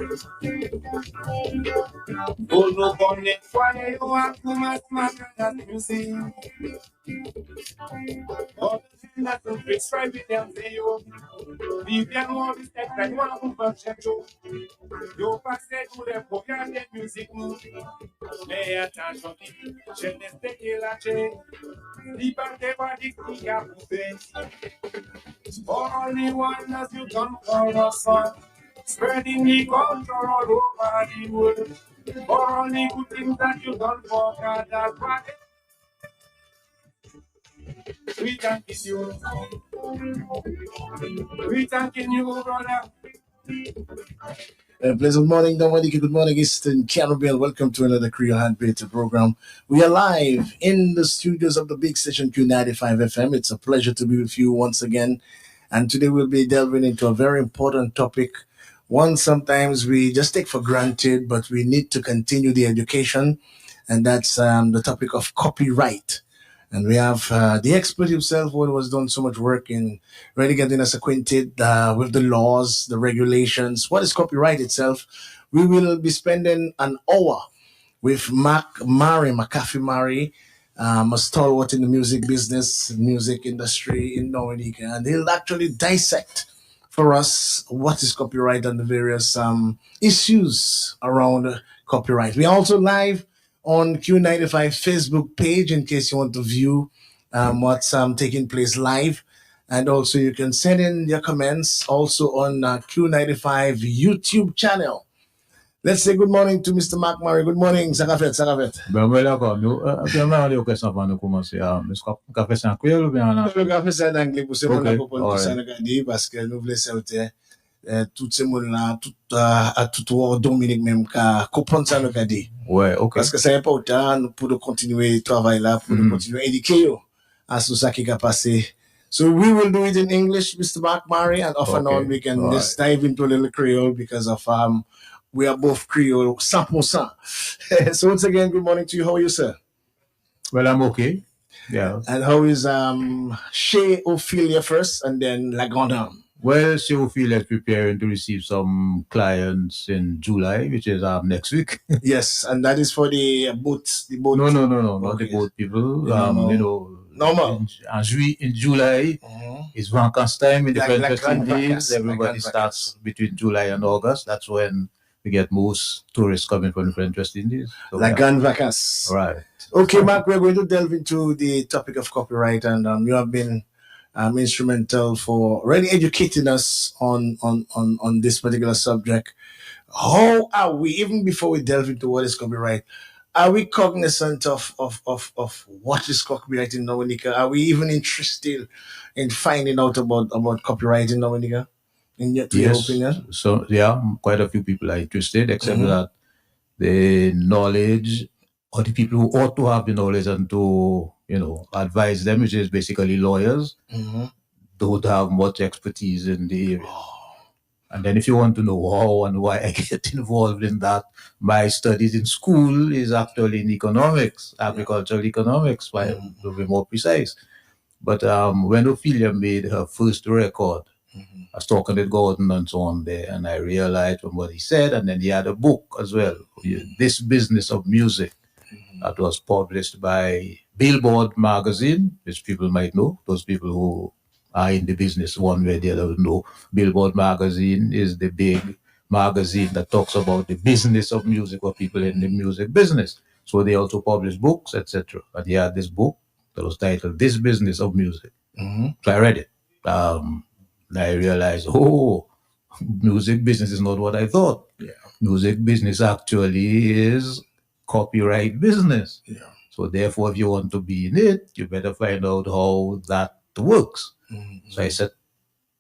Bolo bonne foi eu algumas marcas music. All the things that you prescribe with them say you. Vivian more respect than you want to function to. You pass it to the program de music. Mais attention, je ne sais que la chaîne. Liberté va dicter à pousser. For only one as you done for us, son. Spreading the culture all over the world. For only good things that you done for God, that's why we thanking you. We thanking you, brother. Pleasant morning, Dominica. Good morning, Eastern Caribbean. Welcome to another Creole Handpainter program. We are live in the studios of the big station Q95 FM. It's a pleasure to be with you once again. And today we'll be delving into a very important topic. One sometimes we just take for granted, but we need to continue the education. And that's the topic of copyright. And we have the expert himself who has done so much work in really getting us acquainted with the laws, the regulations. What is copyright itself? We will be spending an hour with Mark Murray, McAfee Murray, a stalwart in the music business, music industry in Dominica. And he'll actually dissect for us what is copyright and the various issues around copyright. We are also live on Q95 Facebook page in case you want to view what's taking place live. And also you can send in your comments also on Q95 YouTube channel. Let's say good morning to Mr. Mark Murray. Good morning, Sakafet. Ben, d'accord. Nous, premièrement, les questions avant de commencer, est-ce qu'on fait ça en créole ou bien en anglais? On fait ça en anglais pour ce monde-là, pour ça, parce que nous voulons sauter tout ce monde-là, à tout Dominique même, qu'à comprendre ça, nous dit. Ouais, ok. Parce que c'est important pour nous continuer le travail là, pour nous continuer à éduquer à tout ça qui a passé. So we will do it in English, Mr. Mark Murray, and off and on we can just dive into a little Creole because of we are both Creole 100%. So once again, good morning to you. How are you, sir? Well, I'm okay. Yeah. And how is Chez Ophelia first, and then La Grande Dame? Well, Chez Ophelia is preparing to receive some clients in July, which is next week. Yes, and that is for the boat. No, not the boat people. You know, normal. In July is vacancy time in the French West Indies. Everybody starts between July and August. That's when we get most tourists coming from the French West Indies. So Grand vacances. Right. Okay, Mark, we're going to delve into the topic of copyright, and you have been instrumental for really educating us on this particular subject. How are we, even before we delve into what is copyright, are we cognizant of what is copyright in Dominica? Are we even interested in finding out about copyright in Dominica? In your opinion? So yeah, quite a few people are interested, except that the knowledge, or the people who ought to have the knowledge and to, advise them, which is basically lawyers, don't have much expertise in the area. And then if you want to know how and why I get involved in that, my studies in school is actually in economics, agricultural economics, to be more precise. But when Ophelia made her first record, I was talking to Gordon and so on there, and I realized from what he said, and then he had a book as well, This Business of Music, that was published by Billboard magazine, which people might know. Those people who are in the business one way or the other know. Billboard magazine is the big magazine that talks about the business of music or people in the music business. So they also publish books, etc. And he had this book that was titled This Business of Music. So I read it. I realized, music business is not what I thought. Music business actually is copyright business. So therefore, if you want to be in it, you better find out how that works. So I set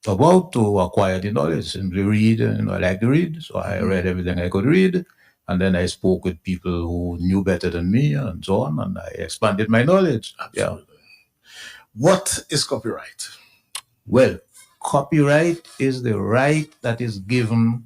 about to acquire the knowledge, simply read, I like to read. So I read everything I could read. And then I spoke with people who knew better than me and so on, and I expanded my knowledge. Absolutely. What is copyright? Well, copyright is the right that is given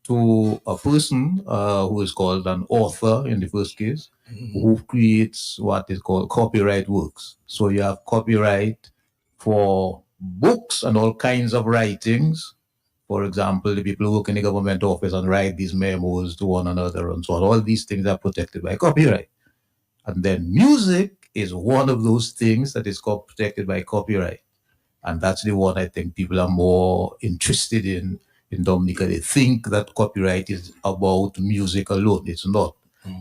to a person who is called an author in the first case, who creates what is called copyright works. So you have copyright for books and all kinds of writings. For example, the people who work in the government office and write these memos to one another and so on. All these things are protected by copyright. And then music is one of those things that is protected by copyright. And that's the one I think people are more interested in Dominica. They think that copyright is about music alone. It's not.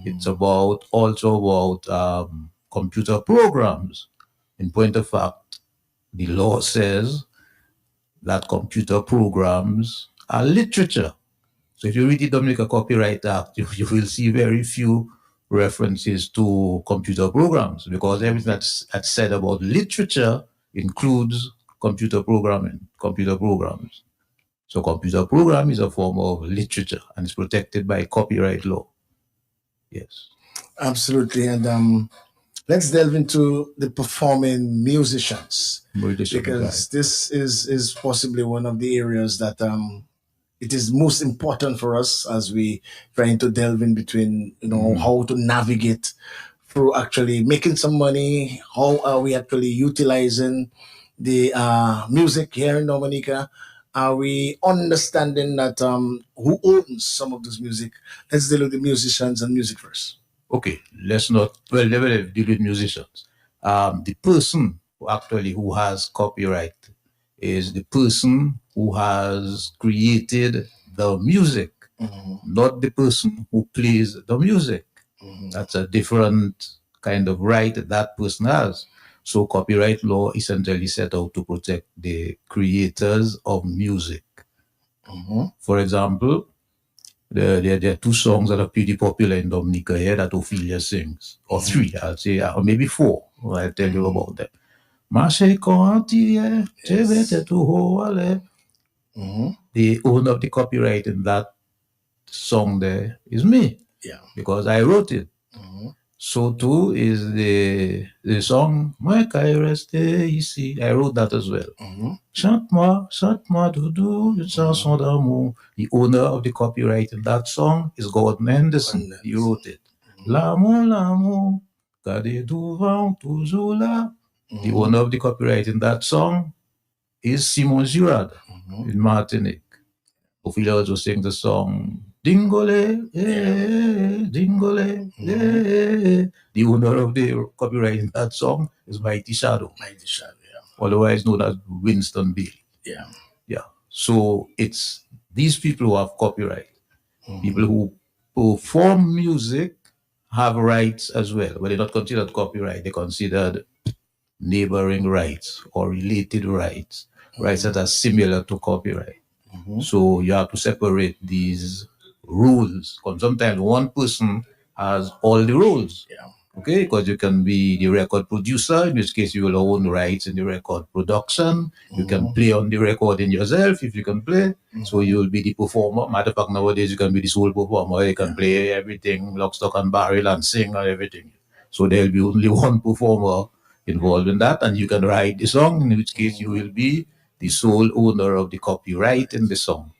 It's also about computer programs. In point of fact, the law says that computer programs are literature. So if you read the Dominica Copyright Act, you will see very few references to computer programs, because everything that's said about literature includes computer programming, computer programs. So computer program is a form of literature and it's protected by copyright law. Yes. Absolutely. And let's delve into the performing musicians, because this is possibly one of the areas that it is most important for us as we trying to delve in between, how to navigate through actually making some money. How are we actually utilizing the music here in Dominica? Are we understanding that who owns some of this music? Let's deal with the musicians and music first. Okay, let's not deal with musicians. The person who has copyright is the person who has created the music, not the person who plays the music. That's a different kind of right that person has. So copyright law essentially set out to protect the creators of music. For example, there are two songs that are pretty popular in Dominica here that Ophelia sings, or three, I'll say, or maybe four. I'll tell you about them. The owner of the copyright in that song there is me, because I wrote it. So too is the song "My Reste ici." I wrote that as well. Chante-moi, doudou, une chanson d'amour. The owner of the copyright in that song is Gordon Henderson. He wrote it. L'amour, gardez devant toujours là. The owner of the copyright in that song is Simon Girard in Martinique. Ophelia also sings the song Dingole, Dingole, The owner of the copyright in that song is Mighty Shadow. Mighty Shadow, otherwise known as Winston Bailey. So it's these people who have copyright. People who perform music have rights as well, but they're not considered copyright. They're considered neighboring rights or related rights, rights that are similar to copyright. So you have to separate these rules, because sometimes one person has all the rules. Okay, because you can be the record producer, in which case you will own rights in the record production. You can play on the recording yourself if you can play. So you will be the performer. Matter of fact, nowadays you can be the sole performer. You can play everything, lock, stock, and barrel, and sing and everything. So there will be only one performer involved in that, and you can write the song, in which case you will be the sole owner of the copyright in the song.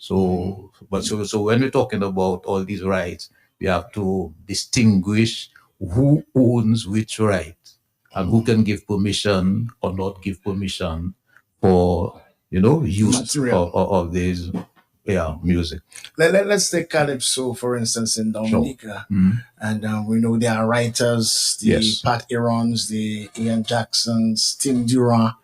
So, so when we're talking about all these rights, we have to distinguish who owns which right and who can give permission or not give permission for, use Material. of these music. Let's take Calypso, for instance, in Dominica. Mhm. And we know there are writers, the Yes. Pat Arons, the Ian Jacksons, Tim Durant,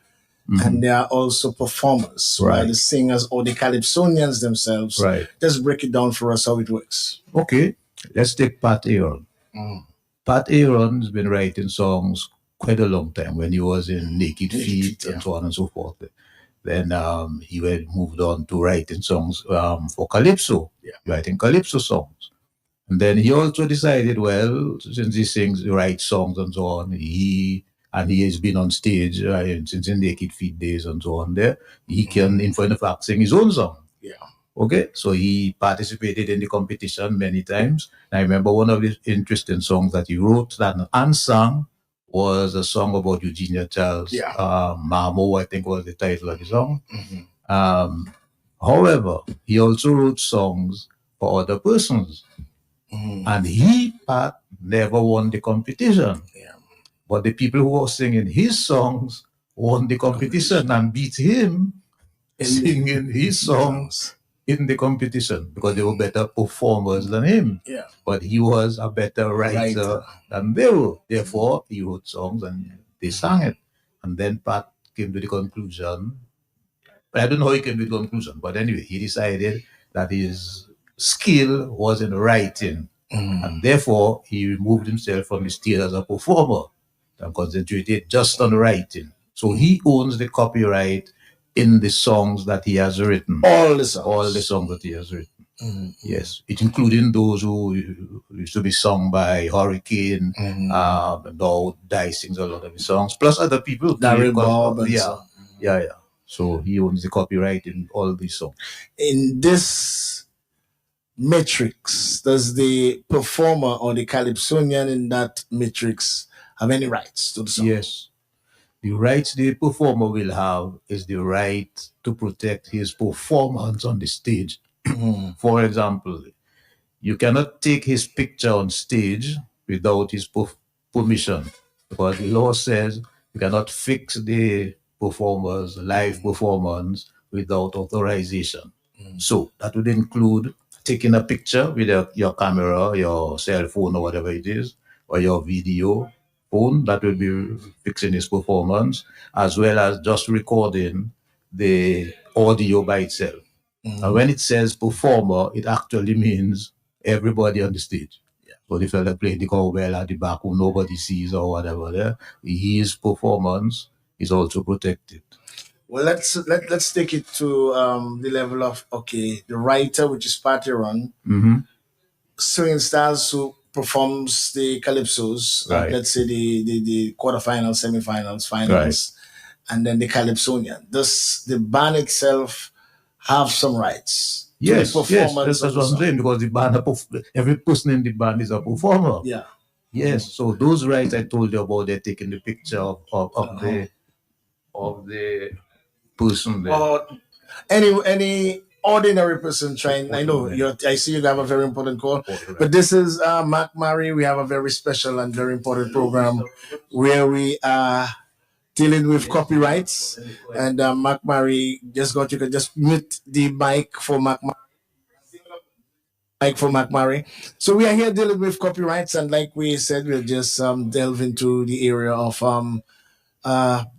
and there are also performers, Right. the singers or the Calypsonians themselves. Right. Just break it down for us how it works. Okay, let's take Pat Aaron. Pat Aaron's been writing songs quite a long time when he was in Naked Feet and so on and so forth. Then he moved on to writing songs for Calypso, writing Calypso songs. And then he also decided, well, since he writes songs and so on, he has been on stage since the Naked Feet days and so on there, he can, in point of fact, sing his own song. Yeah. Okay, so he participated in the competition many times. I remember one of the interesting songs that he wrote and sang was a song about Eugenia Childs. Mamo, I think was the title of the song. However, he also wrote songs for other persons. And Pat, never won the competition. But the people who were singing his songs won the competition and beat him singing his songs in the competition because they were better performers than him. Yeah. But he was a better writer than they were. Therefore, he wrote songs and they sang it. And then Pat came to the conclusion, I don't know how he came to the conclusion, but anyway, he decided that his skill was in writing. And therefore, he removed himself from the stage as a performer and concentrated just on writing. So he owns the copyright in the songs that he has written. All the songs. All the songs that he has written. Yes, it including those who used to be sung by Hurricane. Now Dai sings a lot of his songs, plus other people. Daryl Bob and so on. Yeah. So he owns the copyright in all these songs. In this matrix, does the performer or the Calypsonian in that matrix have any rights to the song? Yes. The rights the performer will have is the right to protect his performance on the stage. For example, you cannot take his picture on stage without his permission, because the law says you cannot fix the performer's live performance without authorization. So that would include taking a picture with your camera, your cell phone or whatever it is, or your video phone that will be fixing his performance, as well as just recording the audio by itself. And when it says performer, it actually means everybody on the stage. So the fella playing the cowbell at the back who nobody sees or whatever there, his performance is also protected. Well, let's take it to the level of the writer, which is Pat Aaron, Swinging Stars, who performs the calypsos, Right. let's say the quarterfinals, semifinals, finals, and then the Calypsonian. Does the band itself have some rights? to Yes, the performance that's of what the I'm song? saying, because the band, every person in the band is a performer. Yeah. Yes, so those rights I told you about, they're taking the picture of the person there. Or any ordinary person trying. I know I see you have a very important call, but this is Mac Murray. We have a very special and very important program where we are dealing with copyrights. And Mac Murray, you can just mute the mic for Mac Murray. So we are here dealing with copyrights, and like we said, we'll just delve into the area of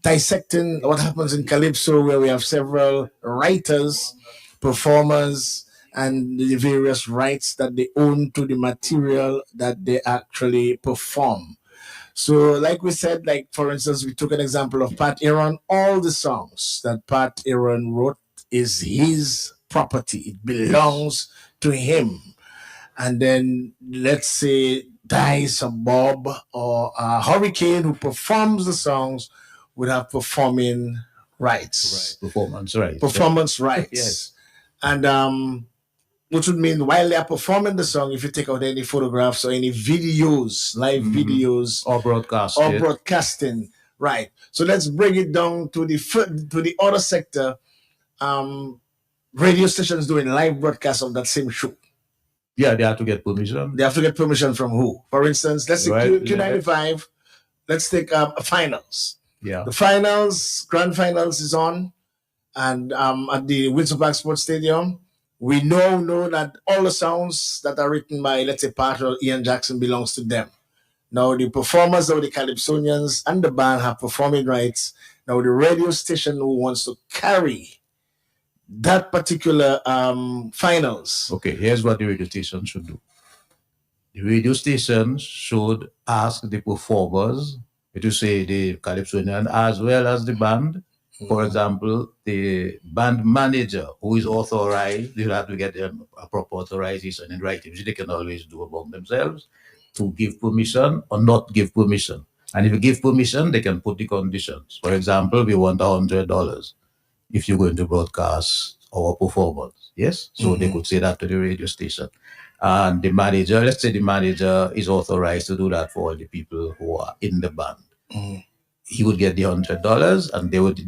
dissecting what happens in Calypso, where we have several writers, performers, and the various rights that they own to the material that they actually perform. So, like we said, for instance, we took an example of Pat Aaron. All the songs that Pat Aaron wrote is his property. It belongs to him. And then let's say Dice or Bob or Hurricane, who performs the songs, would have performing rights. Performance rights. Performance rights. Yes. And which would mean while they are performing the song, if you take out any photographs or any videos, live videos, or broadcasting, right? So let's bring it down to the other sector. radio stations doing live broadcasts of that same show? Yeah, they have to get permission. They have to get permission from who? For instance, let's say Right. Q95. Let's take finals. Yeah. The finals, grand finals is on, and at the Windsor Park Sports Stadium, we know that all the sounds that are written by, let's say, Pat or Ian Jackson belongs to them. Now the performers of the Calypsonians and the band have performing rights. Now the radio station who wants to carry that particular finals. Okay, here's what the radio station should do. The radio station should ask the performers, to say the Calypsonian as well as the band. For example, the band manager who is authorized, they have to get them a proper authorization in writing, which they can always do among themselves, to give permission or not give permission. And if you give permission, they can put the conditions. For example, we want $100 if you're going to broadcast our performance. Yes? So they could say that to the radio station. And the manager, let's say the manager is authorized to do that for all the people who are in the band. He would get the $100 and they would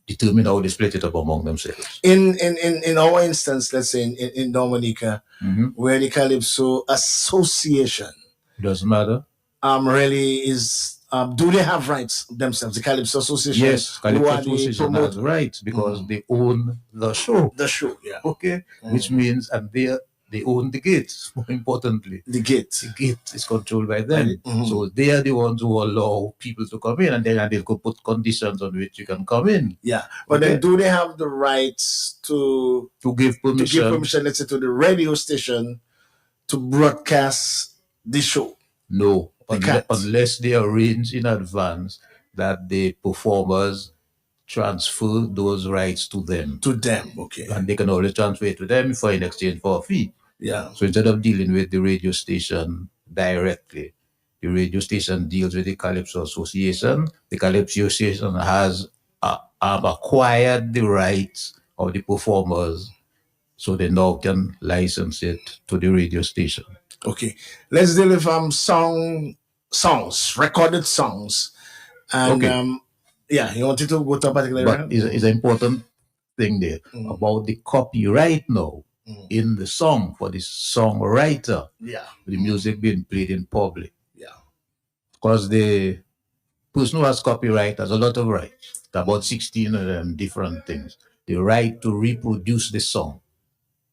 determine how they split it up among themselves. In our instance, let's say in Dominica, where the Calypso Association doesn't matter. Really is do they have rights themselves? The Calypso Association? Yes, Calypso Association has rights because they own the show. The show, yeah. Okay, which means, and they own the gate, more importantly. The gate. The gate is controlled by them. So they are the ones who allow people to come in, and then they could put conditions on which you can come in. Yeah. But then do they have the rights to give permission, let's say, to the radio station to broadcast the show? No. Unless they arrange in advance that the performers transfer those rights to them. To them, okay. And they can always transfer it to them for in exchange for a fee. Yeah. So instead of dealing with the radio station directly, the radio station deals with the Calypso Association. The Calypso Association has acquired the rights of the performers, so they now can license it to the radio station. Okay. Let's deal with songs, recorded songs. And yeah, you wanted to go to a particular But it's an important thing there about the copyright now in the song for the songwriter. Yeah. The music being played in public. Yeah. Because the person who has copyright has a lot of rights. About 16 of them different things. The right to reproduce the song.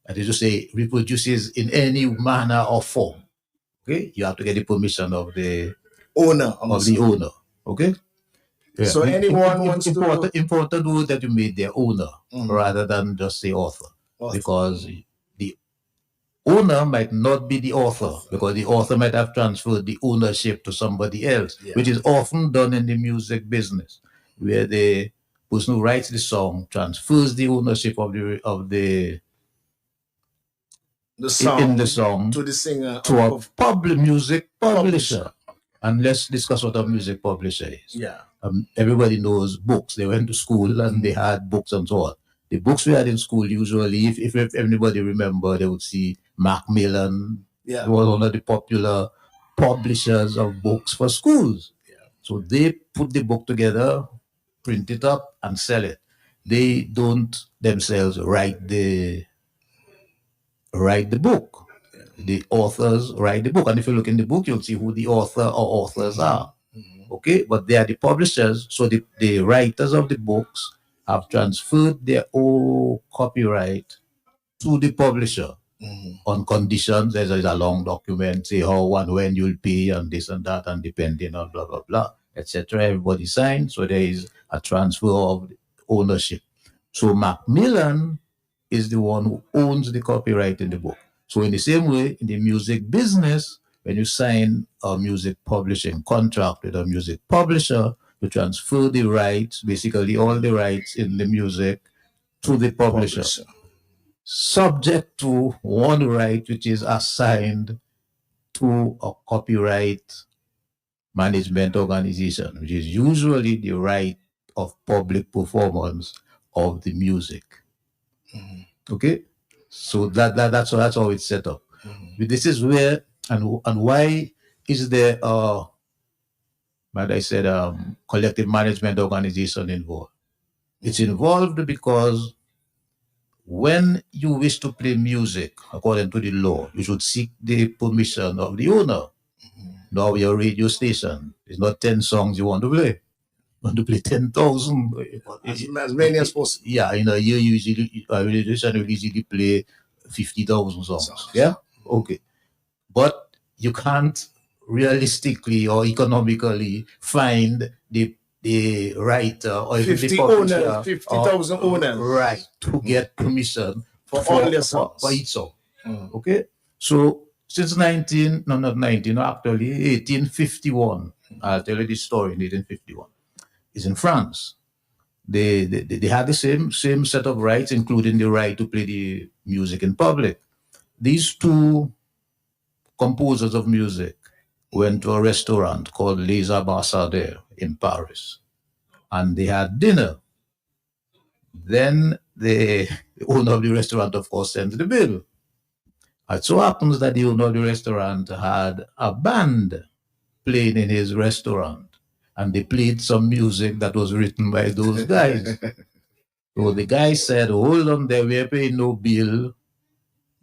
That is to say, reproduces in any manner or form. Okay? You have to get the permission of the owner. Okay? Yeah. So anyone wants important word that you made there, owner, rather than just say author. Because the owner might not be the author, because the author might have transferred the ownership to somebody else, which is often done in the music business, where the person who writes the song transfers the ownership of the song in the song to the singer, to a music publisher. And let's discuss what a music publisher is. Yeah. Everybody knows books. They went to school and they had books and so on. The books we had in school, usually, if anybody remember, they would see Macmillan. Yeah. He was one of the popular publishers of books for schools. Yeah. So they put the book together, print it up, and sell it. They don't themselves write the book. The authors write the book. And if you look in the book, you'll see who the author or authors are. Okay? But they are the publishers. So the writers of the books have transferred their own copyright to the publisher on conditions. There's a long document, say how and when you'll pay and this and that, and depending on blah, blah, blah, etc. Everybody signs. So there is a transfer of ownership. So Macmillan is the one who owns the copyright in the book. So in the same way, in the music business, when you sign a music publishing contract with a music publisher, you transfer the rights, basically all the rights in the music, to the publisher. Subject to one right which is assigned to a copyright management organization, which is usually the right of public performance of the music. Okay? So that's how it's set up. This is where and why is there collective management organization involved? It's involved because when you wish to play music, according to the law, you should seek the permission of the owner. Now your radio station is not 10 songs you want to play. You want to play 10,000. As many as possible. Yeah, in a year, usually, a radio station will easily play 50,000 songs. Yeah? Okay. But you can't realistically or economically find the writer or even 50 the publisher owners, 50,000 owners. Right, to get permission for all their songs. For each song. Okay? So, since 1851, I'll tell you this story in 1851. It's in France. They had the same set of rights, including the right to play the music in public. These two composers of music went to a restaurant called Les Ambassadeurs in Paris, and they had dinner. Then the owner of the restaurant, of course, sent the bill. It so happens that the owner of the restaurant had a band playing in his restaurant, and they played some music that was written by those guys. So the guy said, hold on there, we're paying no bill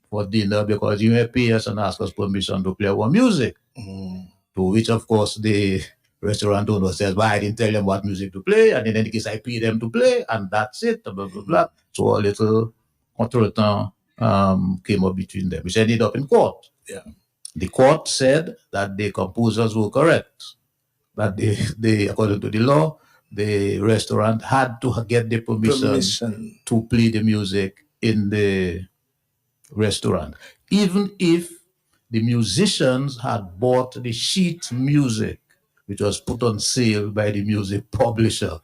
for dinner because you may pay us and ask us permission to play our music. To which, of course, the restaurant owner says, well, I didn't tell them what music to play, and in any case, I paid them to play, and that's it, blah, blah, blah. So a little contretemps came up between them, which ended up in court. Yeah. The court said that the composers were correct, that they according to the law, the restaurant had to get the permission to play the music in the restaurant, even if the musicians had bought the sheet music, which was put on sale by the music publisher,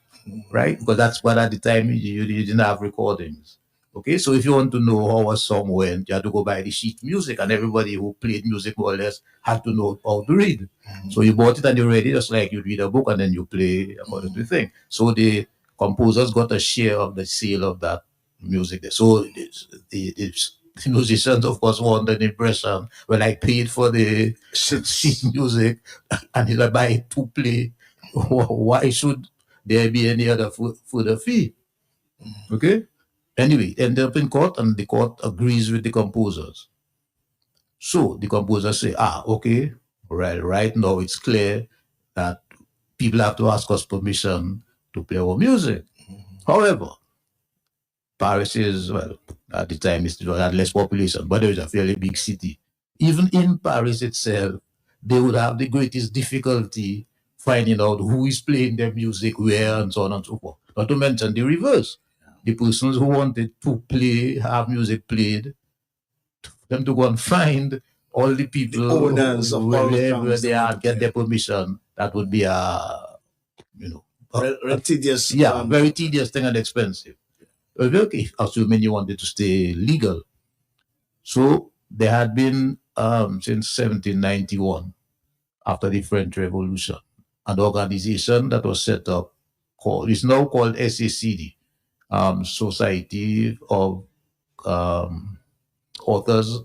right? Because that's what at the time you didn't have recordings. Okay, so if you want to know how a song went, you had to go buy the sheet music, and everybody who played music more or less had to know how to read. So you bought it and you read it just like you read a book and then you play according to the thing. So the composers got a share of the sale of that music. So the musicians, of course, want an impression. Well, I paid for the sheet music and if I buy it to play, why should there be any other further fee? Okay? Anyway, ended up in court, and the court agrees with the composers. So the composers say, okay, right now it's clear that people have to ask us permission to play our music. However, Paris is, well, at the time it had less population, but it was a fairly big city. Even in Paris itself, they would have the greatest difficulty finding out who is playing their music, where, and so on and so forth. Not to mention the reverse. The persons who wanted to have music played, them to go and find all the people, the owners of wherever they are, get their permission. That would be very tedious. Yeah, very tedious thing and expensive. Okay, assuming you wanted to stay legal. So there had been, since 1791, after the French Revolution, an organization that was set up is now called SACD. Society of Authors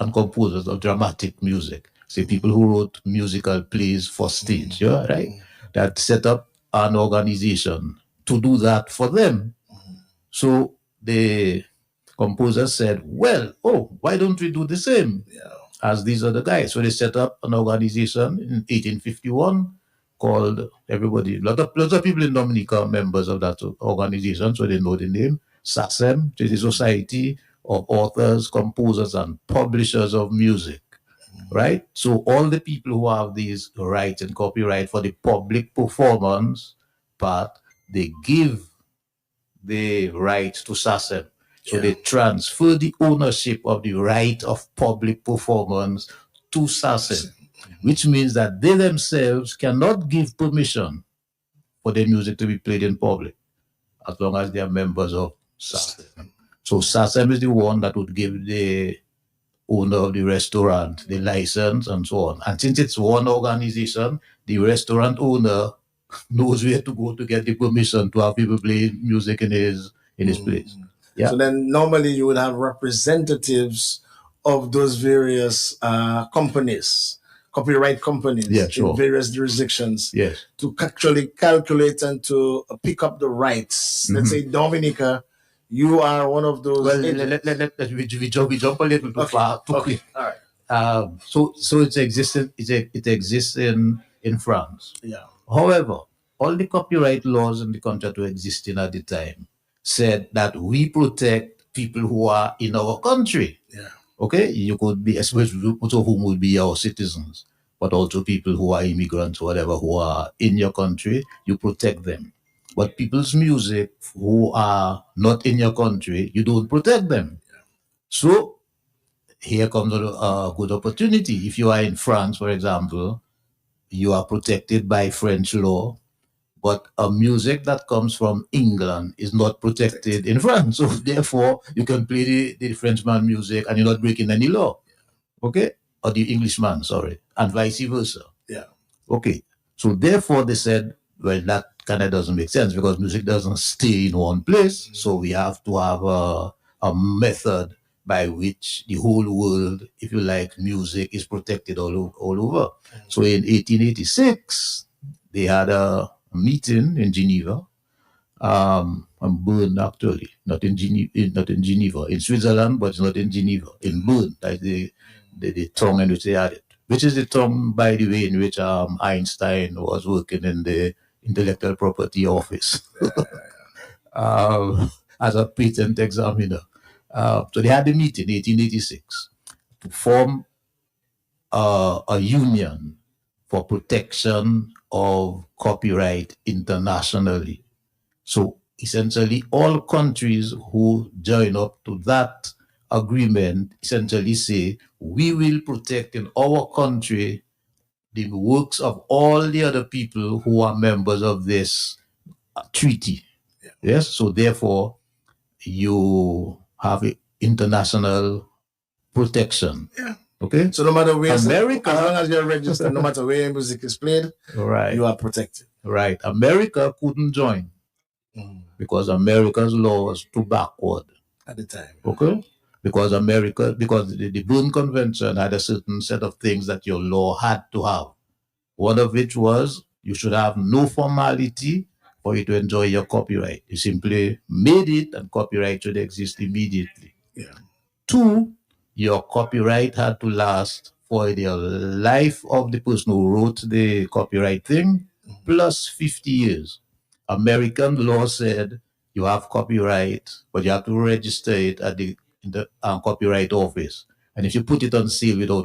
and Composers of Dramatic Music. So people who wrote musical plays for stage, right? That set up an organization to do that for them. So the composers said, well, why don't we do the same as these other guys? So they set up an organization in 1851 called lots of people in Dominica are members of that organization, so they know the name, SACEM, which is the Society of Authors, Composers, and Publishers of Music, right? So all the people who have these rights and copyright for the public performance part, they give the right to SACEM. So they transfer the ownership of the right of public performance to SACEM. Which means that they themselves cannot give permission for their music to be played in public as long as they are members of SACEM. So SACEM is the one that would give the owner of the restaurant the license and so on. And since it's one organization, the restaurant owner knows where to go to get the permission to have people play music in his place. Yeah. So then normally you would have representatives of those various companies, copyright companies in various jurisdictions to actually calculate and to pick up the rights. Let's say Dominica, you are one of those. Well, agents. we jump a little too far, too quick. All right. So it exists in France. Yeah. However, all the copyright laws in the country that were existing at the time said that we protect people who are in our country. Yeah. Okay, you could be, especially most of whom would be our citizens, but also people who are immigrants, whatever, who are in your country, you protect them. But people's music who are not in your country, you don't protect them. So here comes a good opportunity. If you are in France, for example, you are protected by French law, but a music that comes from England is not protected in France. So therefore, you can play the Frenchman music and you're not breaking any law. Okay? Or the Englishman, sorry. And vice versa. Yeah. Okay. So therefore, they said, well, that kind of doesn't make sense because music doesn't stay in one place. So we have to have a method by which the whole world, if you like, music is protected all over. So in 1886, they had a meeting in Geneva, and Bern actually, not in Geneva, in Switzerland, but it's not in Geneva, in Bern, that's the tongue in which they had it, which is the tongue, by the way, in which Einstein was working in the intellectual property office as a patent examiner. So they had the meeting in 1886 to form a union for protection of copyright internationally. So essentially all countries who join up to that agreement essentially say, we will protect in our country the works of all the other people who are members of this treaty. Yeah. Yes, so therefore you have international protection. Yeah. Okay. So no matter where, America, as long as you're registered, no matter where your music is played, right, you are protected. Right. America couldn't join because America's law was too backward at the time. Okay. Because the Berne Convention had a certain set of things that your law had to have. One of which was you should have no formality for you to enjoy your copyright. You simply made it and copyright should exist immediately. Yeah. 2, your copyright had to last for the life of the person who wrote the copyright thing plus 50 years. American law said you have copyright, but you have to register it at the copyright office. And if you put it on sale without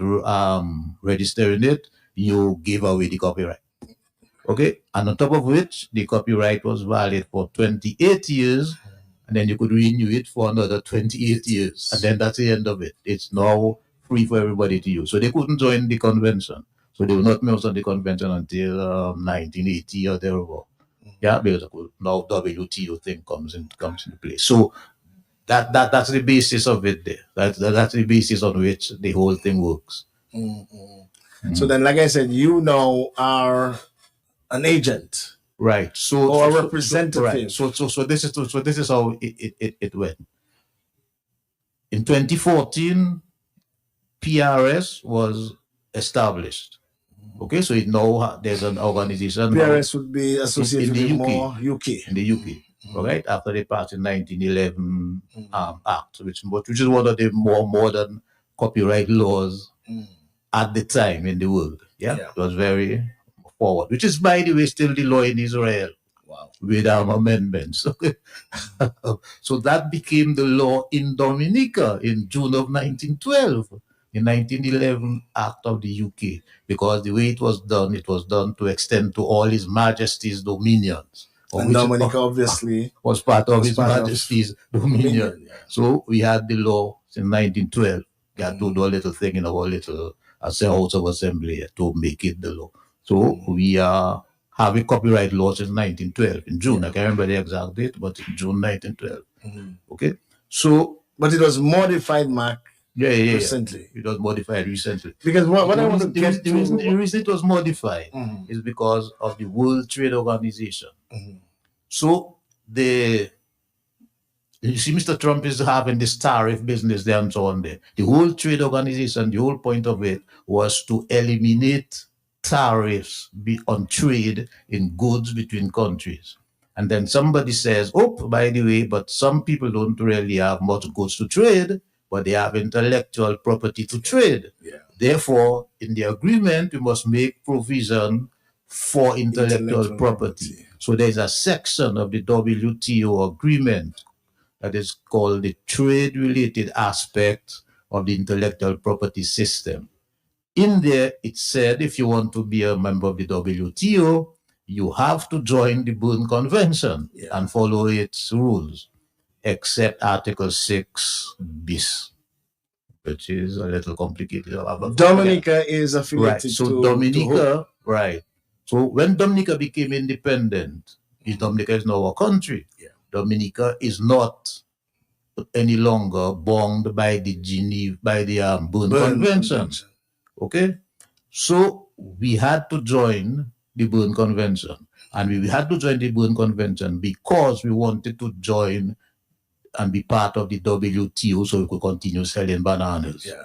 registering it, you give away the copyright. Okay? And on top of which, the copyright was valid for 28 years, and then you could renew it for another 28 years. And then that's the end of it. It's now free for everybody to use. So they couldn't join the convention. So they were not members of the convention until 1980 or thereabout. Yeah, because now WTO thing comes into place. So that's the basis of it there. That's the basis on which the whole thing works. So then, like I said, you now are an agent, right? So or a representative. Right. So this is how it went. In 2014, PRS was established. Okay, so it now there's an organization. PRS would be associated in the with more UK. In the UK, all right, after they passed the 1911 Act, which is one of the more modern copyright laws at the time in the world. Yeah, it was very forward, which is, by the way, still the law in Israel. Wow. With amendments. So that became the law in Dominica in June of 1912. The 1911 Act of the UK, because the way it was done to extend to all His Majesty's dominions. And Dominica obviously was part of His Majesty's dominion. Yeah. So we had the law in 1912. We had to do a little thing in our little House of Assembly to make it the law. So we are having copyright laws in 1912, in June. I can't remember the exact date, but in June 1912. Okay? So... But it was modified, Mark. Yeah. Recently. It was modified recently. Because what I want to get the reason it was modified is because of the World Trade Organization. So you see, Mr. Trump is having this tariff business there and so on there. The World Trade Organization, the whole point of it was to eliminate tariffs on trade in goods between countries. And then somebody says, oh, by the way, but some people don't really have much goods to trade, but they have intellectual property to trade. Yeah. Therefore, in the agreement, we must make provision for intellectual property. So there's a section of the WTO agreement that is called the trade-related aspect of the intellectual property system. In there, it said if you want to be a member of the WTO, you have to join the Berne Convention and follow its rules, except Article 6 bis, which is a little complicated. Dominica is affiliated right. So to Dominica, right. So when Dominica became independent, Dominica is now a country. Yeah. Dominica is not any longer bound by the Berne Convention. Okay? So we had to join the Berne Convention. And we had to join the Berne Convention because we wanted to join and be part of the WTO so we could continue selling bananas. Yeah.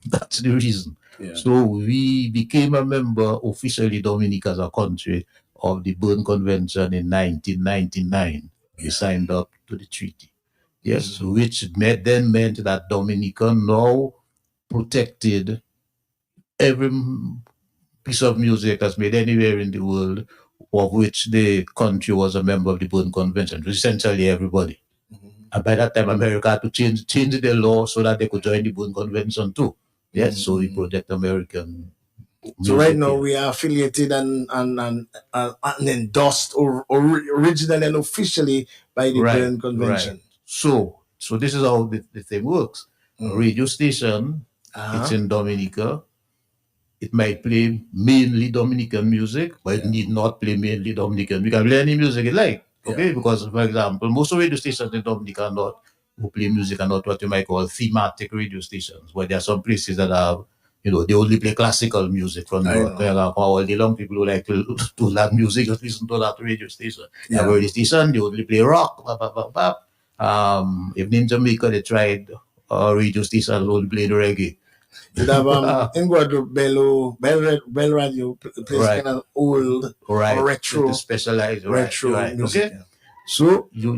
That's the reason. Yeah. So we became a member officially, Dominica as a country, of the Berne Convention in 1999. We signed up to the treaty. Yes, which meant that Dominica now protected every piece of music that's made anywhere in the world of which the country was a member of the Berne Convention, essentially everybody. And by that time, America had to change their law so that they could join the Berne Convention too. Yes, so we protect American music. So right now we are affiliated and endorsed or originally and officially by the Berne Convention. Right. So this is how the thing works. A radio station, it's in Dominica. It might play mainly Dominican music, but it need not play mainly Dominican. We can play any music you like, okay? Because, for example, most radio stations in Dominica are not, who play music are not what you might call thematic radio stations, where there are some places that have, they only play classical music from all day long. People who like to that music, just listen to that radio station. Yeah. The radio station, they only play rock, Even in Jamaica, they tried a radio station that only played reggae. You have in Guadeloupe, Bell Radio plays kind of old retro, specialized retro music. Okay? So you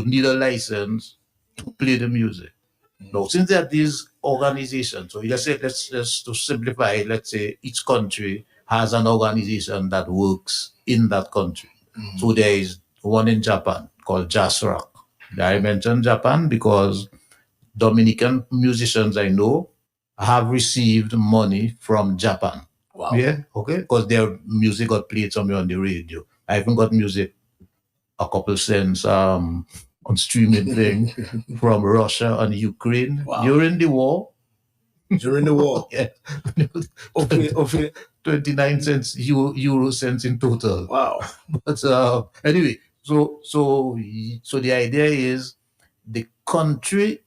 need a license to play the music. Now, since there are these organizations, so let's to simplify, let's say each country has an organization that works in that country. So there is one in Japan called JASRAC. I mentioned Japan because Dominican musicians I know have received money from Japan. Wow. Yeah, okay, because their music got played somewhere on the radio. I even got music a couple cents on streaming thing from Russia and Ukraine during the war. During the war, yeah, okay. 29 cents euro cents in total. Wow. But anyway, so the idea is the country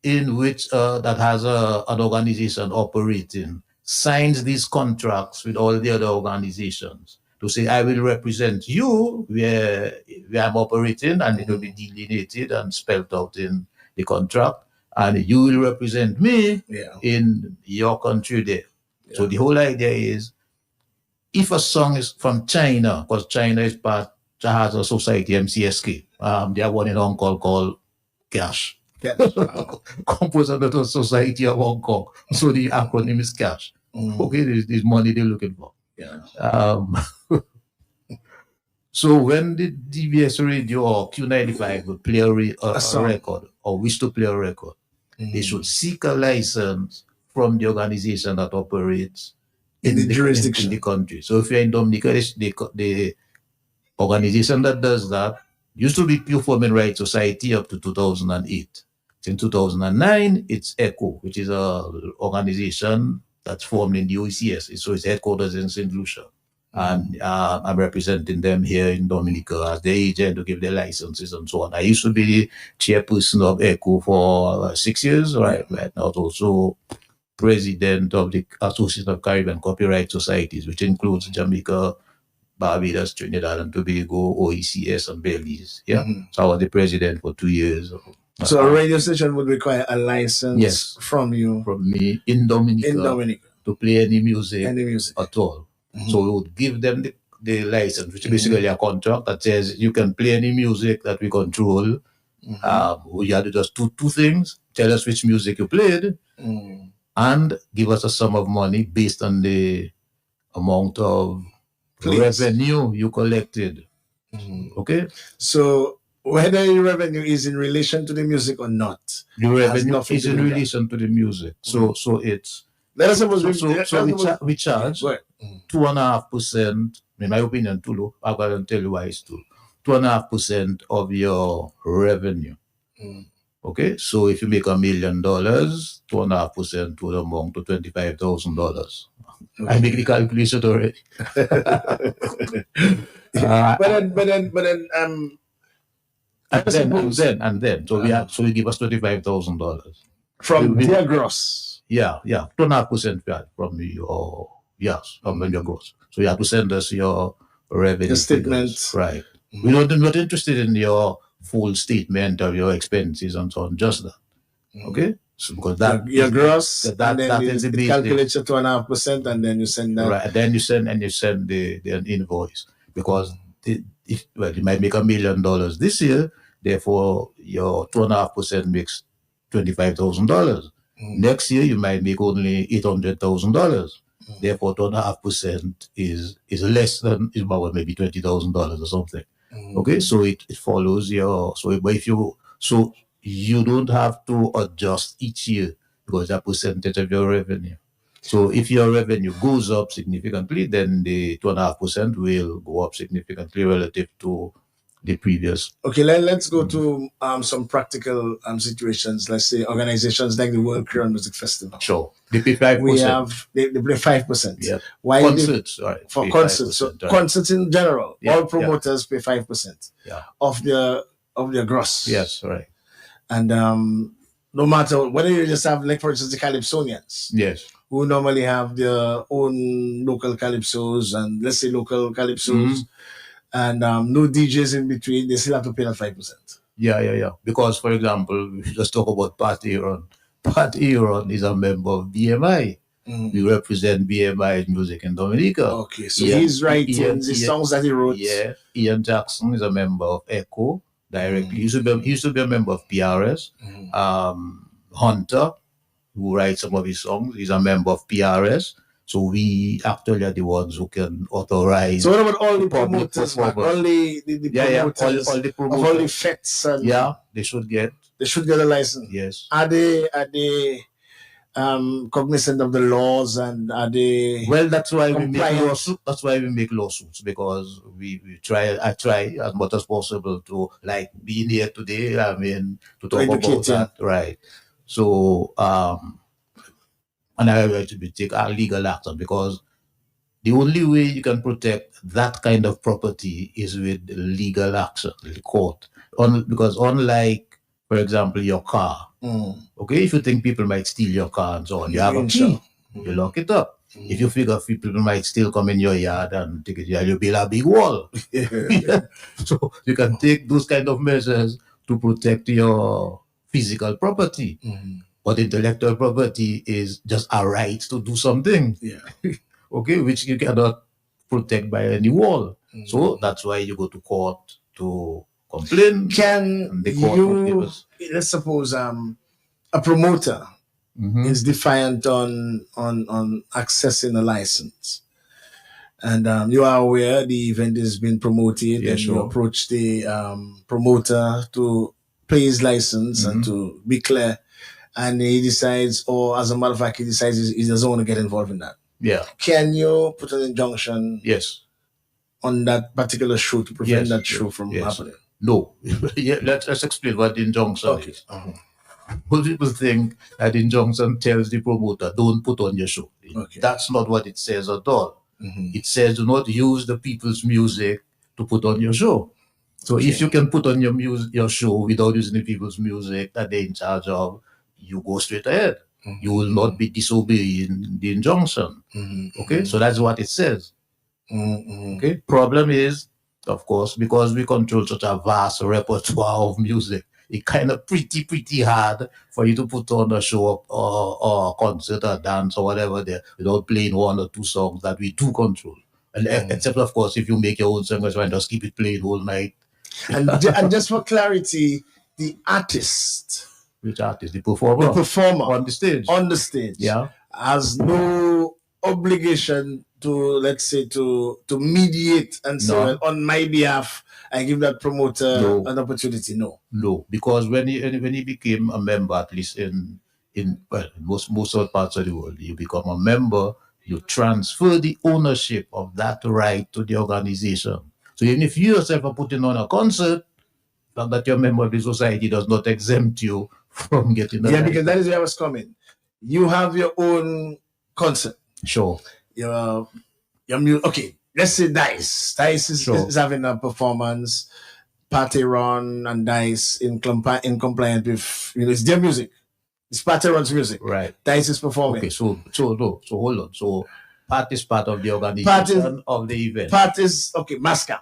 in which that has an organization operating signs these contracts with all the other organizations to say, I will represent you where I'm operating, and it will be delineated and spelled out in the contract, and you will represent me in your country there. Yeah. So the whole idea is, if a song is from China, because China has a society, MCSK, they have one in Hong Kong called CASH. Composer Little Society of Hong Kong. So the acronym is CASH. Okay, there's money they're looking for. Yeah. So when the DBS radio or Q95 will play a record or wish to play a record, they should seek a license from the organization that operates in the jurisdiction in the country. So if you're in Dominica, the organization that does that used to be Pure Human Rights Society up to 2008. In 2009, it's ECHO, which is an organization that's formed in the OECS. So its headquarters in St. Lucia. And I'm representing them here in Dominica as the agent to give their licenses and so on. I used to be the chairperson of ECHO for 6 years, right? Now I was also president of the Association of Caribbean Copyright Societies, which includes Jamaica, Barbados, Trinidad and Tobago, OECS, and Belize. Yeah. So I was the president for 2 years. So a radio station would require a license from you? From me in Dominica. To play any music at all. So we would give them the license, which is basically a contract that says you can play any music that we control. We had to just do two things: tell us which music you played, and give us a sum of money based on the amount of revenue you collected. Okay? So whether your revenue is in relation to the music or not, the revenue nothing is to in do with relation to the music. So it's Let us suppose we charge 2.5%. In my opinion, too low. I'm going to tell you why it's too low. 2.5% of your revenue. Okay, so if you make $1 million, 2.5% would amount to $25,000. I make the calculation already. And then, so we give us $25,000 from their gross. Yeah, 2.5% from your from your gross. So you have to send us your revenue statements, right? We're not interested in your full statement of your expenses and so on, just that. Okay, so because that your gross, that and then is the it basic. calculates your 2.5%, and then you send that. Right, then you send the invoice, because you might make $1 million this year, therefore your 2.5% makes $25,000. Next year you might make only $800,000. Therefore 2.5% is less than about maybe $20,000 or something. Okay, so it follows your so you don't have to adjust each year because a percentage of your revenue. So if your revenue goes up significantly, then the 2.5% will go up significantly relative to the previous. Okay, let's go to some practical situations. Let's say organizations like the World Creole Music Festival. Sure, they pay 5%. We have they pay 5%. Yeah. Why concerts? Right. For concerts, so right. Concerts in general, Yeah, all promoters pay 5%. Yeah. Of their gross. Yes, right. And no matter whether you just have, like for instance, the Calypsonians. Yes. Who normally have their own local calypsos and let's say local calypsos. And no DJs in between, they still have to pay that 5%. Yeah. Because, for example, we just talk about Pat Aaron. Pat Aaron is a member of BMI. We represent BMI music in Dominica. Okay, so he's writing the songs that he wrote. Yeah, Ian Jackson is a member of Echo directly. He used to be a member of PRS. Hunter, who writes some of his songs, is a member of PRS. So we actually are the ones who can authorize. So what about all the promoters? All the promoters, all the promoters. Of all the fets and they should get a license. Yes. Are they cognizant of the laws, and are they that's why compliant? we make lawsuits. That's why we make lawsuits, because I try as much as possible to, like being here today, to talk about that. Right. So and I will take our legal action, because the only way you can protect that kind of property is with legal action, the court. Because unlike, for example, your car, okay, if you think people might steal your car and so on, you have a key, you lock it up. If you figure people might still come in your yard and take it, you build a big wall. So you can take those kind of measures to protect your physical property. But intellectual property is just a right to do something. Okay, which you cannot protect by any wall. So that's why you go to court to complain. Can you, let's suppose a promoter is defiant on accessing a license, and you are aware the event is being promoted, and you approach the promoter to pay his license and to be clear, and he decides, or as a matter of fact, he decides he doesn't want to get involved in that. Yeah. Can you put an injunction on that particular show to prevent that show from happening? No. Let's explain what the injunction is. Most people think that the injunction tells the promoter, don't put on your show. That's not what it says at all. It says, do not use the people's music to put on your show. So if you can put on your show without using the people's music that they're in charge of, you go straight ahead. You will not be disobeying the injunction. Okay, so that's what it says. Okay, problem is, of course, because we control such a vast repertoire of music, it's kind of pretty hard for you to put on a show or a concert or dance or whatever there without playing one or two songs that we do control. And except of course, if you make your own song, just keep it playing all night. And just for clarity, the artist, which artist, the performer, on the stage, yeah, has no obligation to, let's say, to mediate and say, well, on my behalf, I give that promoter an opportunity. No, because when he became a member, at least in most other parts of the world, you become a member, you transfer the ownership of that right to the organization. So even if you yourself are putting on a concert, that you're a member of the society does not exempt you from getting the right. Because that is where I was coming. You have your own concert. Sure. Your okay, let's say Dice. Dice is having a performance. Party Run and Dice in compliance with, it's their music. It's Party Run's music. Right. Dice is performing. Okay, so hold on. So Part is part of the organization of the event. Part is Mascap.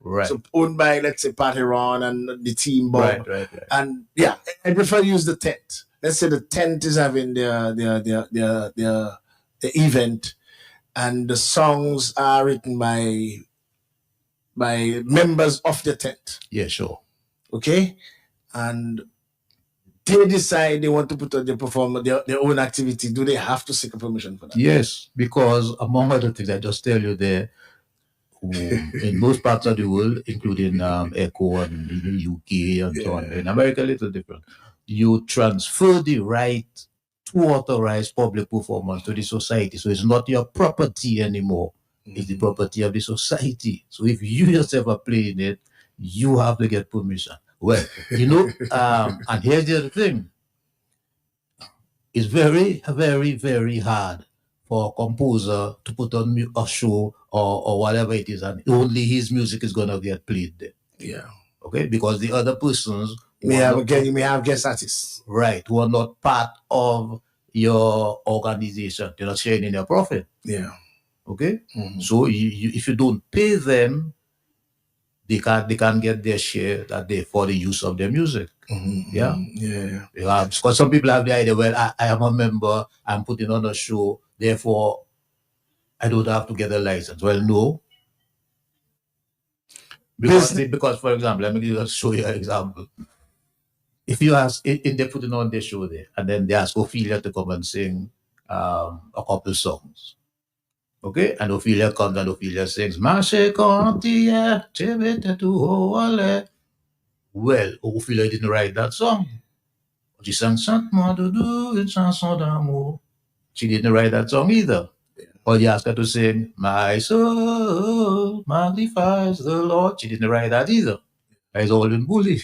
Right. So owned by, let's say, Party Run and the team Bob. Right. And yeah, I prefer to use the tent. Let's say the tent is having the event, and the songs are written by members of the tent. Yeah, sure. Okay? And they decide they want to put on their own activity. Do they have to seek a permission for that? Yes, because among other things, I just tell you there, in most parts of the world, including ECHO and in the UK and so on, in America a little different, you transfer the right to authorize public performance to the society. So it's not your property anymore. It's the property of the society. So if you yourself are playing it, you have to get permission. Well, and here's the other thing. It's very, very, very hard for a composer to put on a show or whatever it is, and only his music is going to get played there. Yeah. Okay? Because the other persons... You may have guest artists. Right, who are not part of your organization. They're not sharing in your profit. Yeah. Okay? Mm-hmm. So if you don't pay them, they can't get their share for the use of their music. Mm-hmm. Yeah. Yeah. Because some people have the idea, well, I am a member, I'm putting on a show, therefore I don't have to get a license. Well, no. Because for example, let me show you an example. If you ask, if they're putting on their show there, and then they ask Ophelia to come and sing a couple songs. Okay? And Ophelia comes and Ophelia sings, Marche Contier, well, Ophelia didn't write that song. She sang Chante-moi doudou, une chanson d'amour. She didn't write that song either. Or you ask her to sing, My soul magnifies the Lord. She didn't write that either. It's all in bully.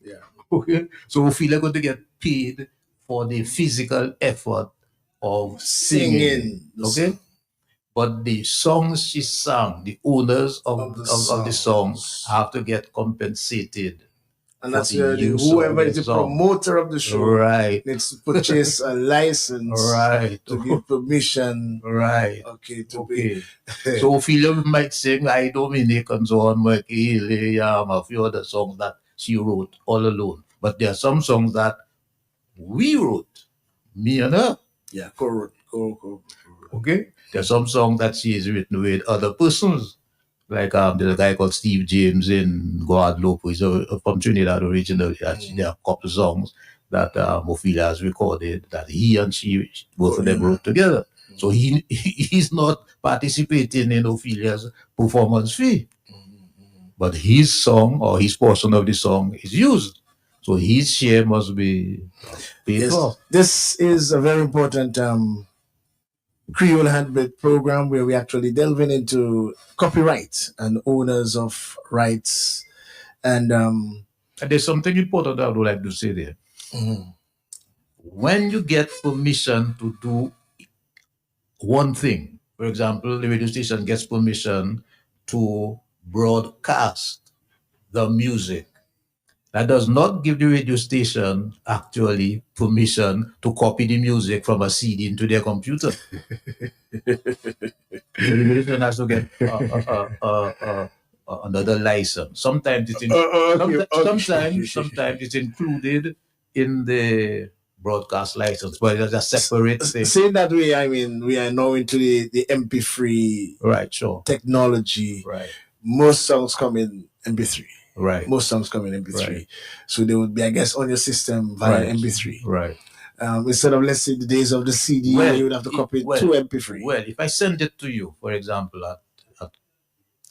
Yeah. Okay. So Ophelia going to get paid for the physical effort of singing. Okay. But the songs she sang, the owners of the songs have to get compensated. And that's whoever is the promoter of the show needs to purchase a license to give permission. Right. Okay. So Ophelia might sing I Dominic and so on, a few other songs that she wrote all alone. But there are some songs that we wrote, me and her. Yeah, co-wrote. Okay. There are some songs that she has written with other persons. Like there's a guy called Steve James in Guadeloupe, who's from Trinidad originally. Actually, there are a couple of songs that Ophelia has recorded that he and she, both of them wrote together. So he's not participating in Ophelia's performance fee. But his song or his portion of the song is used. So his share must be paid for. This is a very important Creole Handmade program where we actually delving into copyright and owners of rights. And there's something important I would like to say there. Mm-hmm. When you get permission to do one thing, for example, the radio station gets permission to broadcast the music, that does not give the radio station actually permission to copy the music from a CD into their computer. The radio station has to get another license. Sometimes it's sometimes it's included in the broadcast license, but it's a separate thing. Saying that way, I mean, we are now into the MP3 Right, sure. technology. Right. Most songs come in MP3. Right. Most songs come in MP3. Right. So they would be, I guess, on your system via Right. MP3. Right. Instead of, let's say, the days of the CD, where you would have to copy it to MP3. Well, if I send it to you, for example, at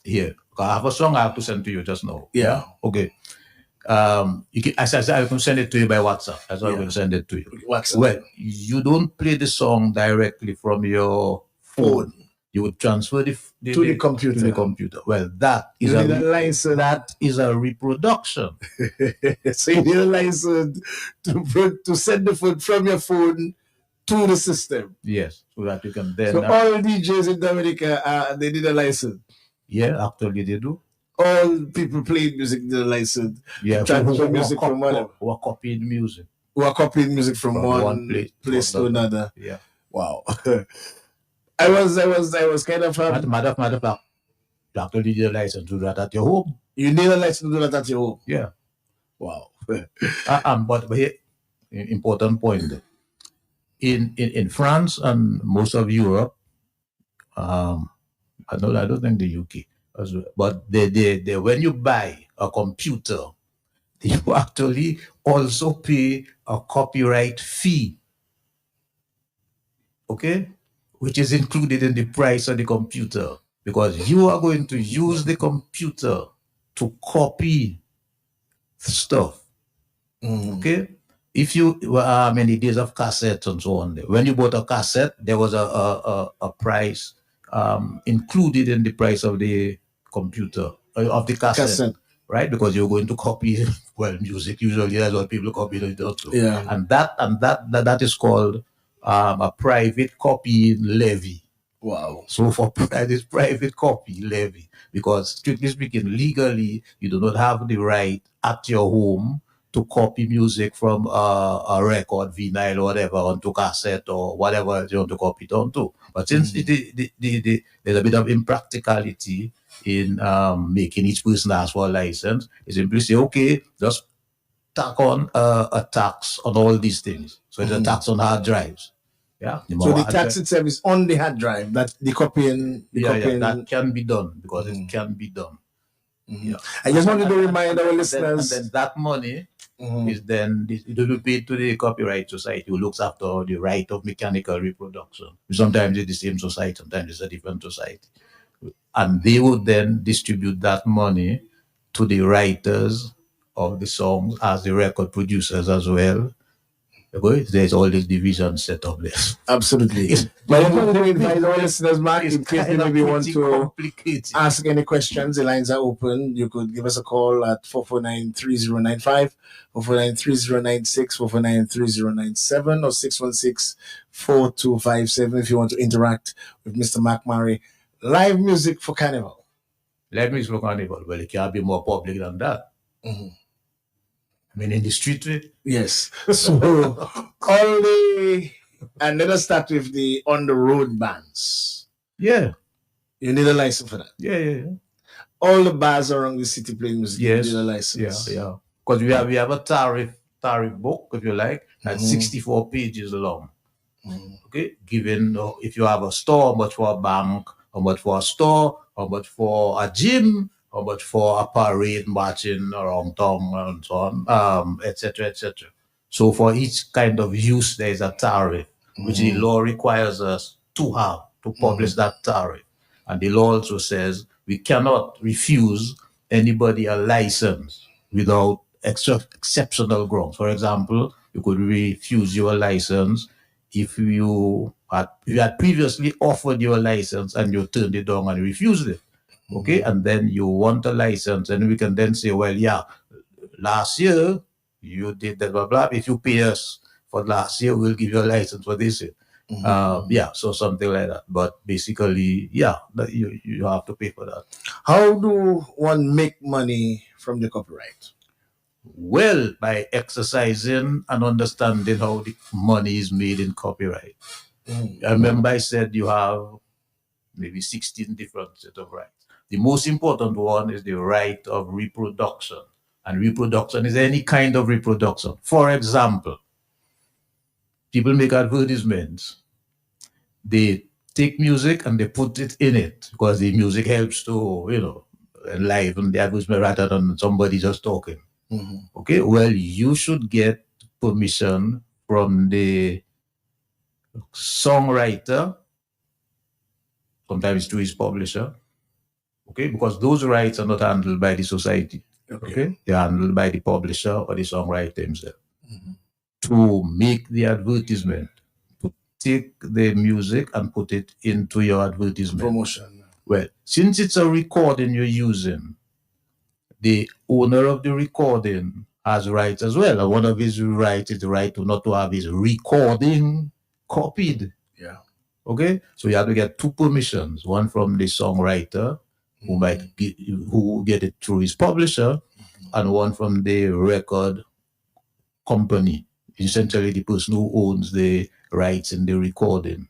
here, I have a song I have to send to you just now. Yeah. Okay. You can, as I said, I can send it to you by WhatsApp. That's why I will send it to you. WhatsApp. Well, you don't play the song directly from your phone. You would transfer the computer. To the computer. Well, that is You need a license. That is a reproduction. So you need a license to send the phone from your phone to the system. Yes, so that you can then. So all DJs in Dominica, they need a license. Yeah, actually they do. All people playing music need a license. Yeah, transfer music from whatever. Who are copying music. Who are copying music from one place to another. Yeah. Wow. I was kind of matter of fact, you actually need a license to do that at your home. You need a license to do that at your home. Yeah. Wow. But here, important point. In France and most of Europe, I don't think the UK as well, but they when you buy a computer, you actually also pay a copyright fee. Okay? Which is included in the price of the computer, because you are going to use the computer to copy stuff. Okay? If you in the days of cassettes and so on, when you bought a cassette, there was a price included in the price of the computer of the cassette. Right? Because you're going to copy music. Usually that's what people copy it also. Yeah. And that is called a private copy levy. Wow. So for this private copy levy, because strictly speaking, legally, you do not have the right at your home to copy music from a record, vinyl, or whatever, onto cassette or whatever you want to copy it onto. But since there's a bit of impracticality in making each person ask for a license, it's simply say, okay, just tack on a tax on all these things. So it's a tax on hard drives. Yeah. So the tax itself is on the hard drive. That the copying. That can be done because it can be done. Yeah. I just wanted to remind our listeners. And then that money is then it will be paid to the Copyright Society, who looks after the right of mechanical reproduction. Sometimes it's the same society, sometimes it's a different society. And they would then distribute that money to the writers of the songs as the record producers as well. There's all these divisions set up there. Absolutely. But I want to invite our listeners, Mark, in case they maybe want to ask any questions. The lines are open. You could give us a call at 449-3095, 449-3096, 449-3097, or 616-4257 if you want to interact with Mr. Mark Murray. Live music for Carnival. Live music for Carnival. Well, it can't be more public than that. I mean, in the street way? Yes. So, and let us start with the on-the-road bands. Yeah. You need a license for that. Yeah. All the bars around the city playing music, yes. You need a license. Yeah. Because we have a tariff book, if you like, that's 64 pages long. Okay? Given if you have a store, how much for a bank, how much for a store, how much for a gym, how much for a parade marching around town and so on, etc., etc. So for each kind of use, there is a tariff, which the law requires us to have, to publish that tariff. And the law also says we cannot refuse anybody a license without exceptional grounds. For example, you could refuse your license if you had previously offered your license and you turned it down and refused it. Okay, and then you want a license, and we can then say, well, yeah, last year you did that, blah, blah. If you pay us for last year, we'll give you a license for this year. So something like that. But basically, you have to pay for that. How do one make money from the copyright? Well, by exercising and understanding how the money is made in copyright. I remember I said you have maybe 16 different set of rights. The most important one is the right of reproduction. And reproduction is any kind of reproduction. For example, people make advertisements. They take music and they put it in it because the music helps to, enliven the advertisement rather than somebody just talking. Okay, well, you should get permission from the songwriter, sometimes to his publisher, okay, because those rights are not handled by the society, okay? They're handled by the publisher or the songwriter himself. To make the advertisement, to take the music and put it into your advertisement. Promotion. Well, since it's a recording you're using, the owner of the recording has rights as well. And one of his rights is the right to not to have his recording copied. Yeah. Okay? So you have to get two permissions, one from the songwriter, who get it through his publisher, and one from the record company, essentially the person who owns the rights in the recording.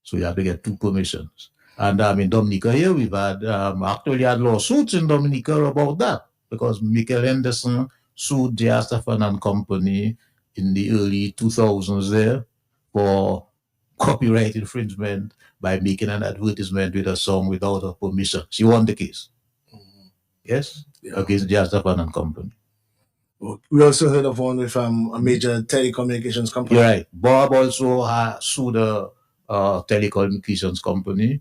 So you have to get two permissions. And in Dominica here, we've had actually had lawsuits in Dominica about that, because Michael Henderson sued J.R. Stephan and Company in the early 2000s there for copyright infringement by making an advertisement with a song without her permission. She won the case. Yes? Yeah. Against J.R. Stephan and Company. We also heard of one with a major telecommunications company. You're right. Bob also sued a telecommunications company.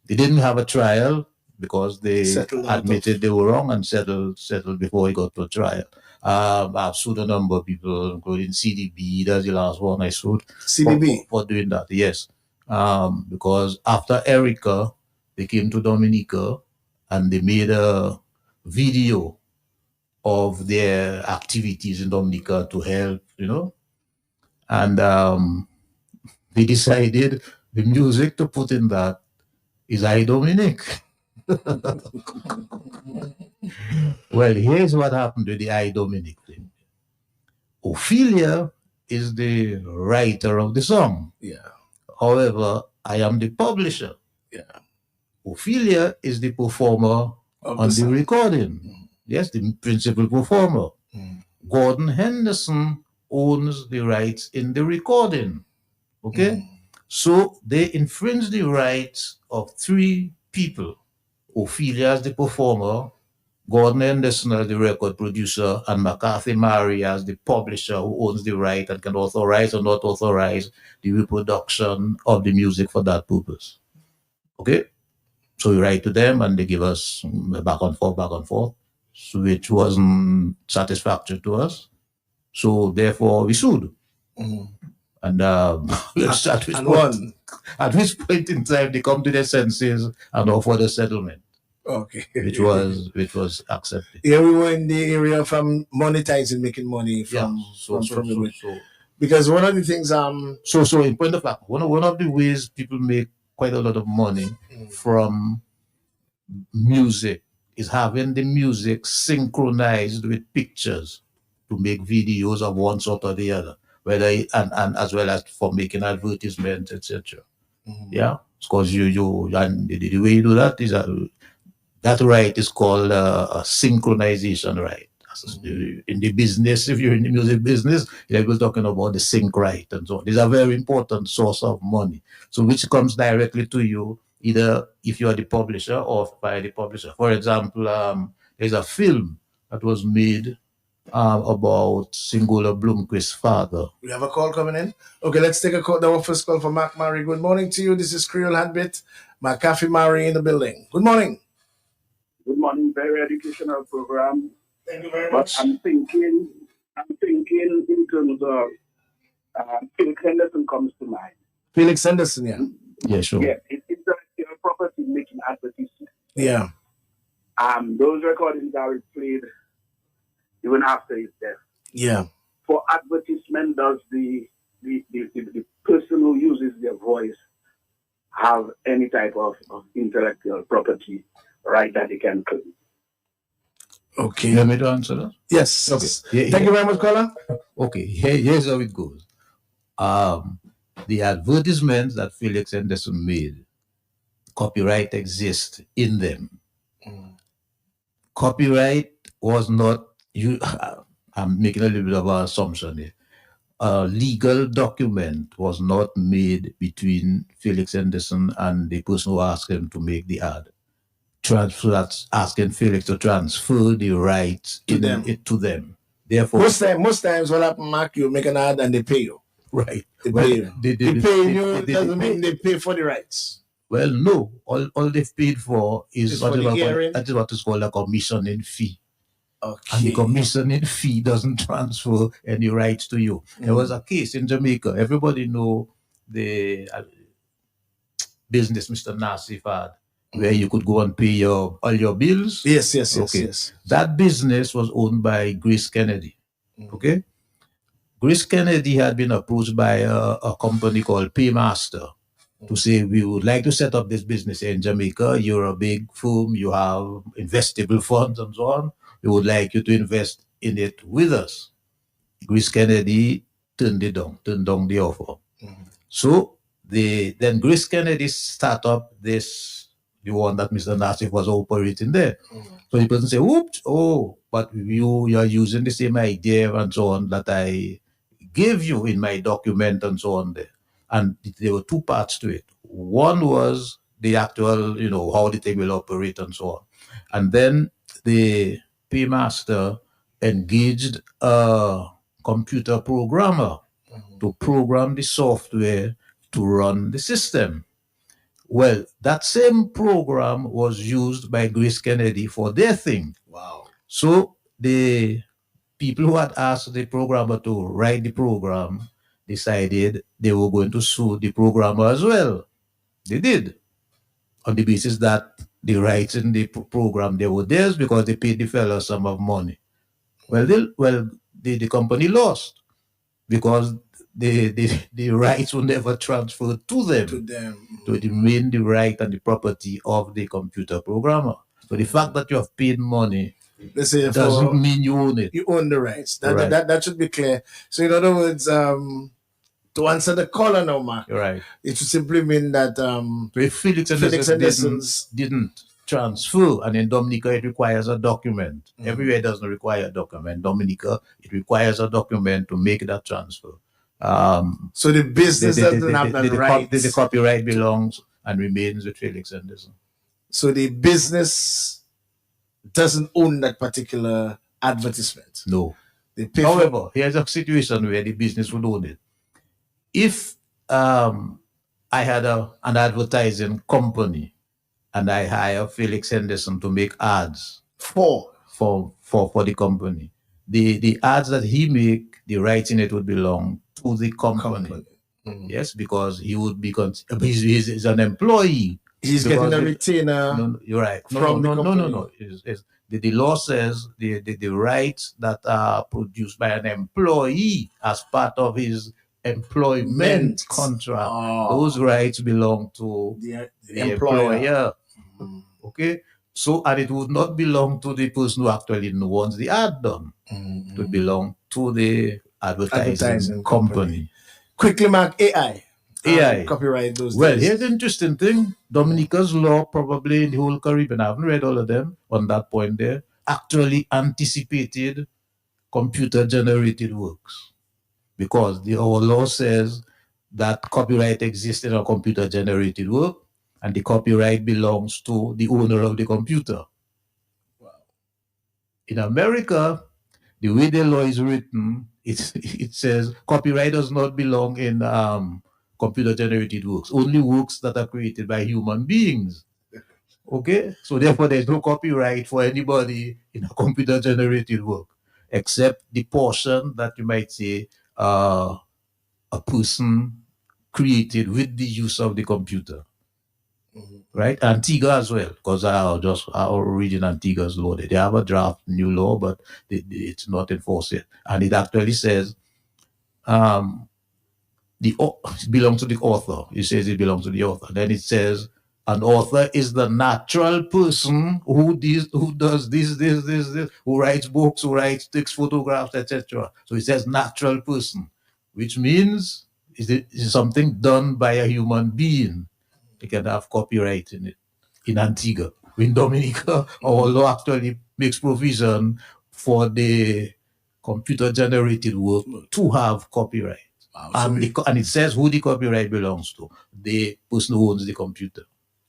They didn't have a trial because they admitted they were wrong and settled before it got to a trial. I've sued a number of people, including CDB. That's the last one I sued. CDB? For doing that, yes. Because after Erica, they came to Dominica and they made a video of their activities in Dominica to help, and they decided the music to put in that is I Dominic. Well, here's what happened with the I Dominic thing. Ophelia is the writer of the song. Yeah. However, I am the publisher. Yeah. Ophelia is the performer on the recording. Yes, the principal performer. Gordon Henderson owns the rights in the recording. Okay? So they infringe the rights of three people. Ophelia as the performer, Gordon Henderson as the record producer, and McCarthy Mary as the publisher who owns the right and can authorize or not authorize the reproduction of the music for that purpose. Okay? So we write to them and they give us back and forth, so which wasn't satisfactory to us. So therefore we sued. And at which point in time they come to their senses and offer the settlement. Okay. Which was accepted. Yeah, we were in the area from monetizing, making money from it. Because one of the things so in point of fact, one of the ways people make quite a lot of money from music is having the music synchronized with pictures to make videos of one sort or the other, and as well as for making advertisements, etc. Yeah, because you and the way you do that is that right is called a synchronization right. In the business, if you're in the music business, you're talking about the sync right and so on. These are a very important source of money. So which comes directly to you, either if you are the publisher or by the publisher. For example, there's a film that was made about Singola Blomqvist's father. We have a call coming in. Okay, let's take a call. Our first call from Mac Murray. Good morning to you. This is Creole Handbit. McAfee Murray in the building. Good morning. Good morning. Very educational program. Thank you very much. I'm thinking in terms of Felix Henderson comes to mind. Felix Henderson, yeah. Yeah, sure. Yeah, it's a property making advertisement. Yeah. Those recordings are played even after his death. Yeah. For advertisement, does the person who uses their voice have any type of intellectual property right that he can claim? Okay. You want me to answer that? Yes. Okay. Thank you very much, caller. Okay. Here's how it goes. The advertisements that Felix Henderson made, copyright exists in them. Copyright was not, I'm making a little bit of an assumption here. a legal document was not made between Felix Henderson and the person who asked him to make the ad. That's asking Felix to transfer the rights To them. to them. Therefore, Most times what happen, Mark, you make an ad and they pay you. right. They Well, pay you. they Paying you they doesn't pay. mean they pay for the rights. Well, no. All they've paid for is Is for the hearing. that is what is called a commissioning fee. Okay. And the commissioning fee doesn't transfer any rights to you. There was a case in Jamaica. Everybody know the business Mr. Nassif had, where you could go and pay all your bills. Yes. Okay. That business was owned by Grace Kennedy. Okay. Grace Kennedy had been approached by a company called Paymaster to say, we would like to set up this business in Jamaica. You're a big firm, you have investable funds and so on. We would like you to invest in it with us. Grace Kennedy turned down the offer. So then Grace Kennedy start up the one that Mr. Nassif was operating there. So the person say, oops, but you are using the same idea and so on that I gave you in my document and so on there. And there were two parts to it. One was the actual, how the thing will operate and so on. And then the Paymaster engaged a computer programmer to program the software to run the system. Well, that same program was used by Grace Kennedy for their thing. Wow. So the people who had asked the programmer to write the program decided they were going to sue the programmer as well. They did, on the basis that the rights in the program, they were theirs because they paid the fellow a sum of money. Well, the company lost because the rights were never transferred to them. So it remained the right and the property of the computer programmer. So the fact that you have paid money doesn't mean you own it. You own the rights. Right. That should be clear. So in other words, to answer the caller now, Mark, Right. it would simply mean that So if Felix Henderson's didn't transfer, and in Dominica it requires a document. Everywhere it doesn't require a document. Dominica, it requires a document to make that transfer. So the business doesn't have that right. The copyright belongs and remains with Felix Henderson. So the business doesn't own that particular advertisement. No. They pay However, here's a situation where the business would own it. If I had an advertising company and I hire Felix Henderson to make ads for the company, the ads that he make, the rights in it would belong to the company. Yes, because he would be he's an employee. He's getting a retainer. No, you're right. From the company. No. The law says the rights that are produced by an employee as part of his employment contract, those rights belong to the employer. Okay, so and it would not belong to the person who actually wants the ad done. It would belong to the advertising company. Quickly, Mark, AI. AI. Copyright those Well, days. here's the interesting thing. Dominica's law, probably in the whole Caribbean, I haven't read all of them on that point there, actually anticipated computer-generated works. Because our law says that copyright exists in a computer-generated work, and the copyright belongs to the owner of the computer. Wow. In America, the way the law is written, it says copyright does not belong in computer-generated works, only works that are created by human beings. Okay? So therefore, there's no copyright for anybody in a computer-generated work, except the portion that you might say a person created with the use of the computer. Right? Antigua as well, because I reading Antigua's law. They have a draft new law, but it's not enforced yet. And it actually says it belongs to the author. It says it belongs to the author. Then it says an author is the natural person who does this, who writes books, who takes photographs, etc. So it says natural person, which means it's something done by a human being. They can have copyright in it. In Antigua, in Dominica, our law actually makes provision for the computer-generated work to have copyright. And it says who the copyright belongs to. The person who owns the computer.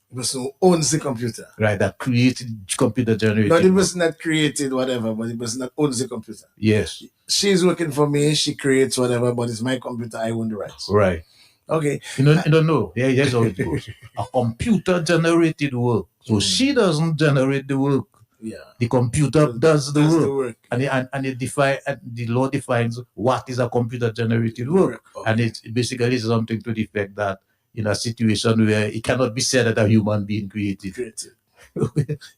The person who owns the computer. Right, that created computer-generated Not the work. person that created whatever, but the person that owns the computer. Yes. She's working for me, she creates whatever, but it's my computer, I own the rights. Right. Okay. You don't know. Here's how it goes. A computer-generated work. So she doesn't generate the work. Yeah. The computer does the work. And the law defines what is a computer-generated work. And it basically is something to the effect that in a situation where it cannot be said that a human being created.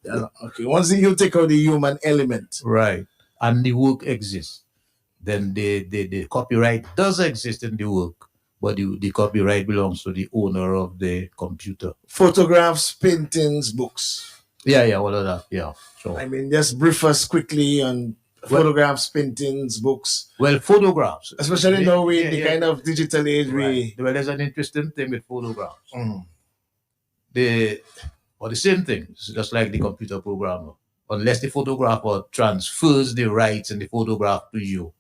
Yeah, okay. Once you take out the human element. Right. And the work exists, then the copyright does exist in the work, but the copyright belongs to the owner of the computer. Photographs, paintings, books. Yeah, all of that. Yeah. So I mean, just brief us quickly on photographs, paintings, books. Well, photographs. Especially now in the kind of digital age Well, there's an interesting thing with photographs. The same thing, it's just like the computer programmer. Unless the photographer transfers the rights in the photograph to you,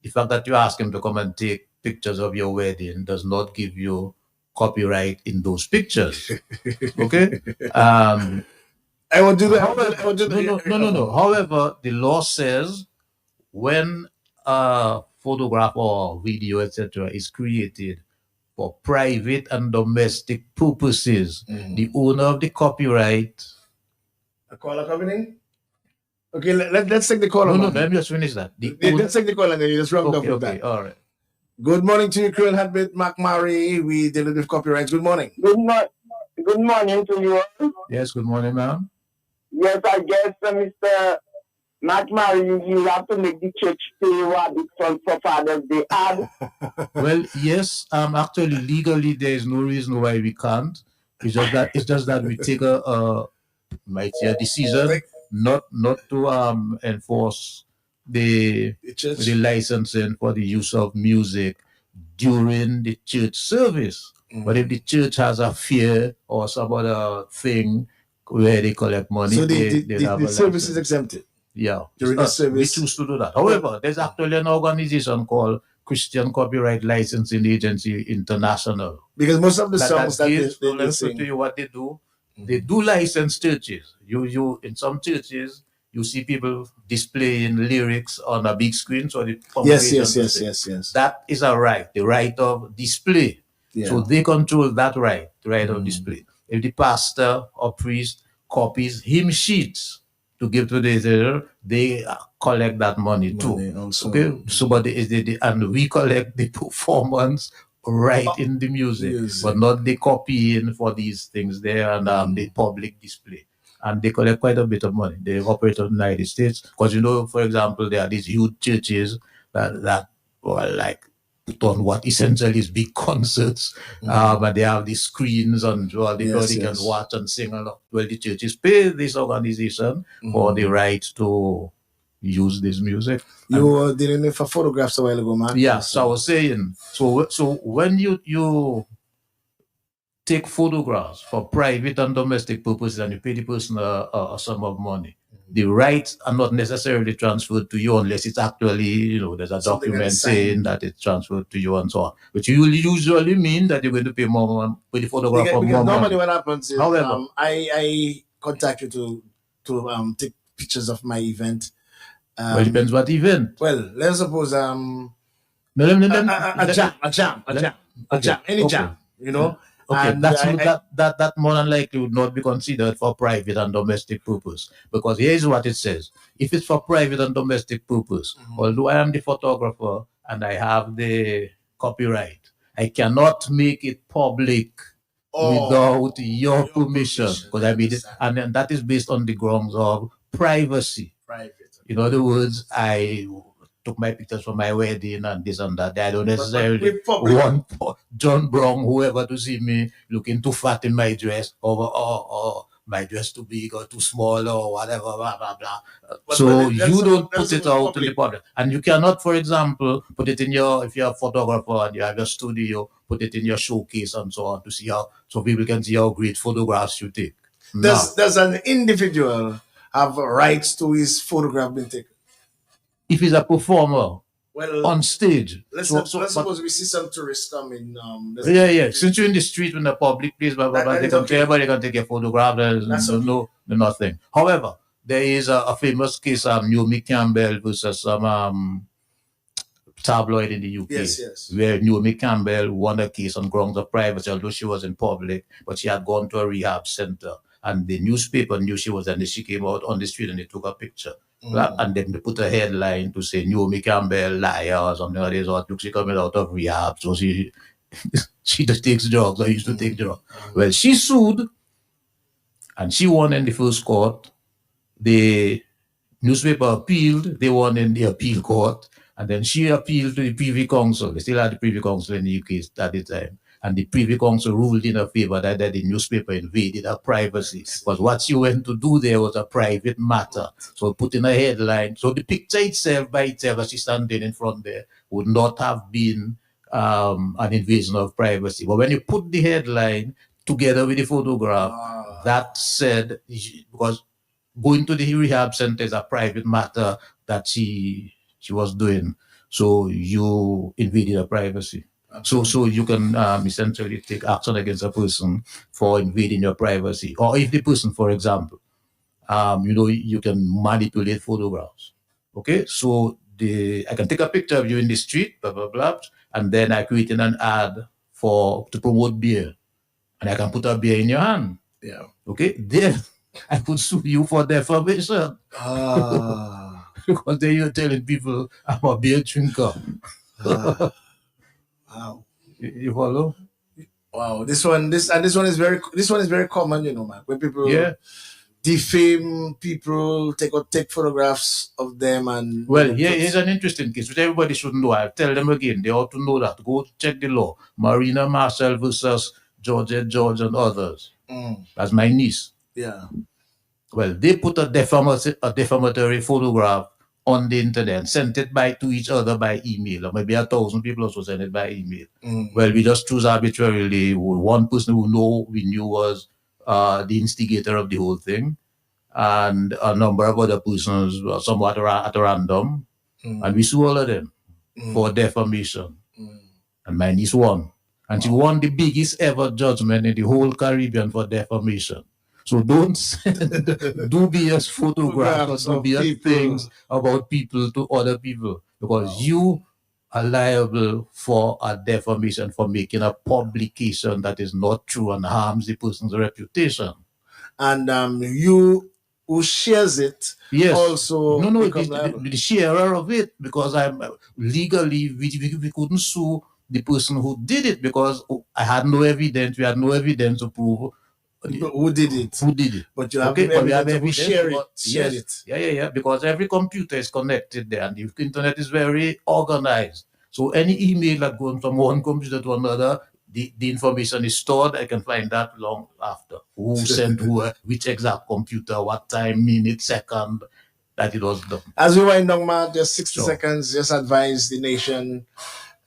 the fact that you ask him to come and take pictures of your wedding does not give you copyright in those pictures. Okay? I will do that. No. However, the law says when a photograph or video, etc., is created for private and domestic purposes, the owner of the copyright. A caller coming in? Okay, let's take the caller. No, let me just finish that. Let's take the caller and then you just round up with that. All right. Good morning to you, Krill Hadbit, Mark Murray. We deal with copyrights. Good morning. Good morning to you. Yes, good morning, ma'am. Yes, I guess, Mr. Matt Murray, you have to make the church pay what it's for Father's Day ad. Well, yes, actually, legally, there is no reason why we can't. It's just that we take a decision not to enforce the licensing for the use of music during the church service. But if the church has a fair or some other thing where they collect money, so they have the a service license. is exempted. Yeah, during the service. We choose to do that. However, there's actually an organization called Christian Copyright Licensing Agency International. Because most of the songs that they sing, to you what they do. They do license churches. You in some churches you see people displaying lyrics on a big screen, so the yes. That is a right, the right of display. Yeah. So they control that right, the right of display. If the pastor or priest copies hymn sheets to give to the editor, they collect that money too. Also. Okay, so but and we collect the performance right in the music, but not the copying for these things there and the public display. And they collect quite a bit of money. They operate in the United States because for example, there are these huge churches that were like put on what essentially is big concerts, and they have these screens and everybody can watch and sing a lot. Well, the churches pay this organization for the right to use this music. You were dealing with photographs a while ago, man. Yeah, so I was saying, so when you take photographs for private and domestic purposes and you pay the person a sum of money, the rights are not necessarily transferred to you unless it's actually, there's a document saying that it's transferred to you and so on. Which will usually mean that you're going to pay more money with the photograph for more normally money. what happens is, However, I contact you to take pictures of my event. Well, it depends what event. Well, let's suppose a jam, any jam, Okay, and that more than likely would not be considered for private and domestic purpose, because here's what it says: if it's for private and domestic purpose, although I am the photographer and I have the copyright, I cannot make it public without your permission, because I made it, and then that is based on the grounds of privacy. In other words, I took my pictures for my wedding and this and that. I don't necessarily want John Brown, whoever, to see me looking too fat in my dress, or my dress too big or too small or whatever, blah, blah, blah. So you don't put it out to the public. And you cannot, for example, put it in if you're a photographer and you have your studio, put it in your showcase and so on so people can see how great photographs you take. Does an individual have rights to his photograph being taken? if he's a performer Well, on stage. let's So, but- suppose we see some tourists coming. yeah. Since you're in the street, in the public place, blah, blah, blah, That they is can okay. everybody can take a photograph. There's That's no nothing. However, there is a famous case of Naomi Campbell versus some tabloid in the UK. Yes. Where Naomi Campbell won a case on grounds of privacy, although she was in public, but she had gone to a rehab center. And the newspaper knew she was, and she came out on the street and they took a picture. And then they put a headline to say Naomi Campbell liar or something like this, or look, she coming out of rehab, so she just takes drugs or used to take drugs. Well, she sued and she won in the first court. The newspaper appealed, they won in the appeal court, and then she appealed to the Privy Council. They still had the Privy Council in the UK at the time. And the Privy Council ruled in her favor that the newspaper invaded her privacy. Because what she went to do there was a private matter. So put in a headline. So the picture itself, by itself, as she's standing in front there, would not have been an invasion of privacy. But when you put the headline together with the photograph, that said, because going to the rehab center is a private matter that she was doing. So you invaded her privacy. So you can essentially take action against a person for invading your privacy. Or if the person, for example, you can manipulate photographs. Okay, so I can take a picture of you in the street, blah, blah, blah, and then I create an ad to promote beer. And I can put a beer in your hand. Yeah. Okay, then I could sue you for defamation. Because then you're telling people I'm a beer drinker. Wow. You follow? Wow. This one is very common, man. When people defame people, take photographs of them and here's an interesting case which everybody should know. I tell them again, they ought to know that. Go check the law. Marina Marshall versus Georgette George and others. That's my niece. Yeah. Well, they put a defamatory photograph on the internet, sent it to each other by email, or maybe 1,000 people also sent it by email. Well, we just choose arbitrarily one person we knew was the instigator of the whole thing, and a number of other persons, somewhat at random, and we sue all of them for defamation. And my niece won. And she won the biggest ever judgment in the whole Caribbean for defamation. So don't send dubious photographs or dubious things about people to other people, because you are liable for a defamation for making a publication that is not true and harms the person's reputation. And you who shares it also the sharer of it, because I'm legally we couldn't sue the person who did it because I had no evidence. We had no evidence to prove who did it. But you have evidence who shared it. Yeah. Because every computer is connected there, and the internet is very organized. So any email that goes from one computer to another, the information is stored. I can find that long after. Who sent who, which exact computer, what time, minute, second that it was done. As we wind down, Mark, just 60 seconds, just advise the nation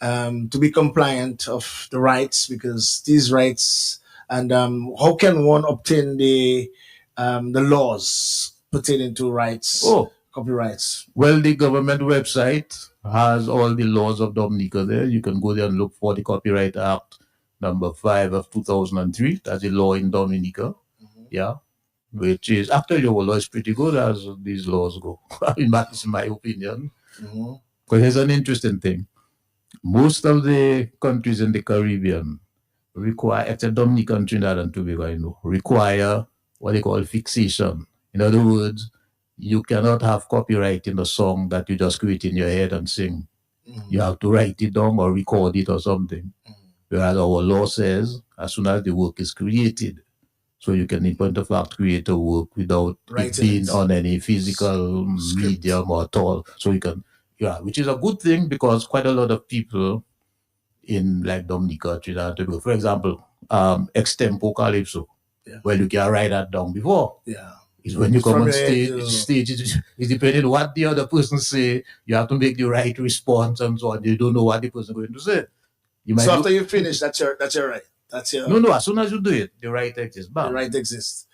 to be compliant of the rights, because these rights, and how can one obtain the laws pertaining to rights, copyrights? Well, the government website has all the laws of Dominica there. You can go there and look for the Copyright Act number 5 of 2003. That's the law in Dominica. Yeah. Which is, actually, our law is pretty good as these laws go. in my opinion. Because here's an interesting thing. Most of the countries in the Caribbean require, except Dominica and Trinidad and Tobago, require what they call fixation. In other words, you cannot have copyright in a song that you just create in your head and sing. You have to write it down or record it or something. Whereas our law says, as soon as the work is created, so you can, in point of fact, create a work without it being on any physical medium or at all. So you can, which is a good thing, because quite a lot of people in like Dominica, Trinidad and Tobago, for example, extempo calypso. Well, you can write that down before. It's when you come on stage, it's depending on what the other person say, you have to make the right response and so on. You don't know what the person is going to say. So after you finish, that's your right. That's your no. As soon as you do it, the right exists. The right exists.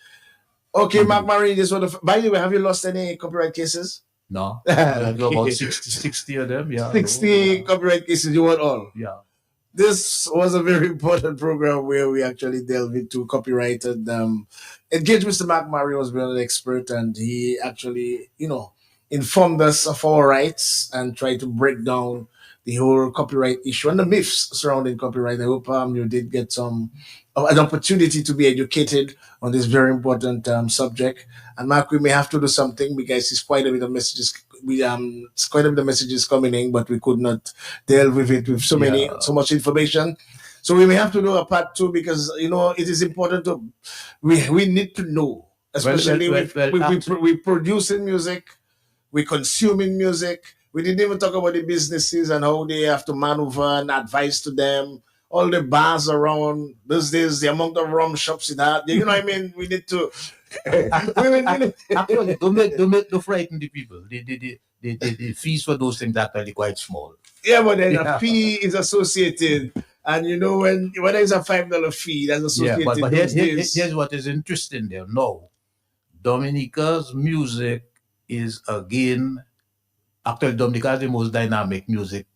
Okay, Mark Marie, by the way, have you lost any copyright cases? No, about 60 of them. Yeah, 60 copyright cases. You want all? Yeah. This was a very important program where we actually delve into copyright and engaged Mr. Mark Mario was an expert, and he actually, informed us of our rights and tried to break down the whole copyright issue and the myths surrounding copyright. I hope you did get an opportunity to be educated on this very important subject. And Mark, we may have to do something because it's quite a bit of messages. It's quite a bit of messages coming in, but we could not delve with it with so much information. So we may have to do a part 2 because it is important to we need to know, especially we producing music, we consuming music. We didn't even talk about the businesses and how they have to maneuver and advice to them. All the bars around those days, the amount of rum shops in that. You know what I mean? We need to. Actually, don't frighten the people. The fees for those things are actually quite small. Yeah, but then a fee is associated. And when there's a $5 fee, that's associated. Yeah, but here's what is interesting there. No, Dominica's music is again, actually Dominica is the most dynamic music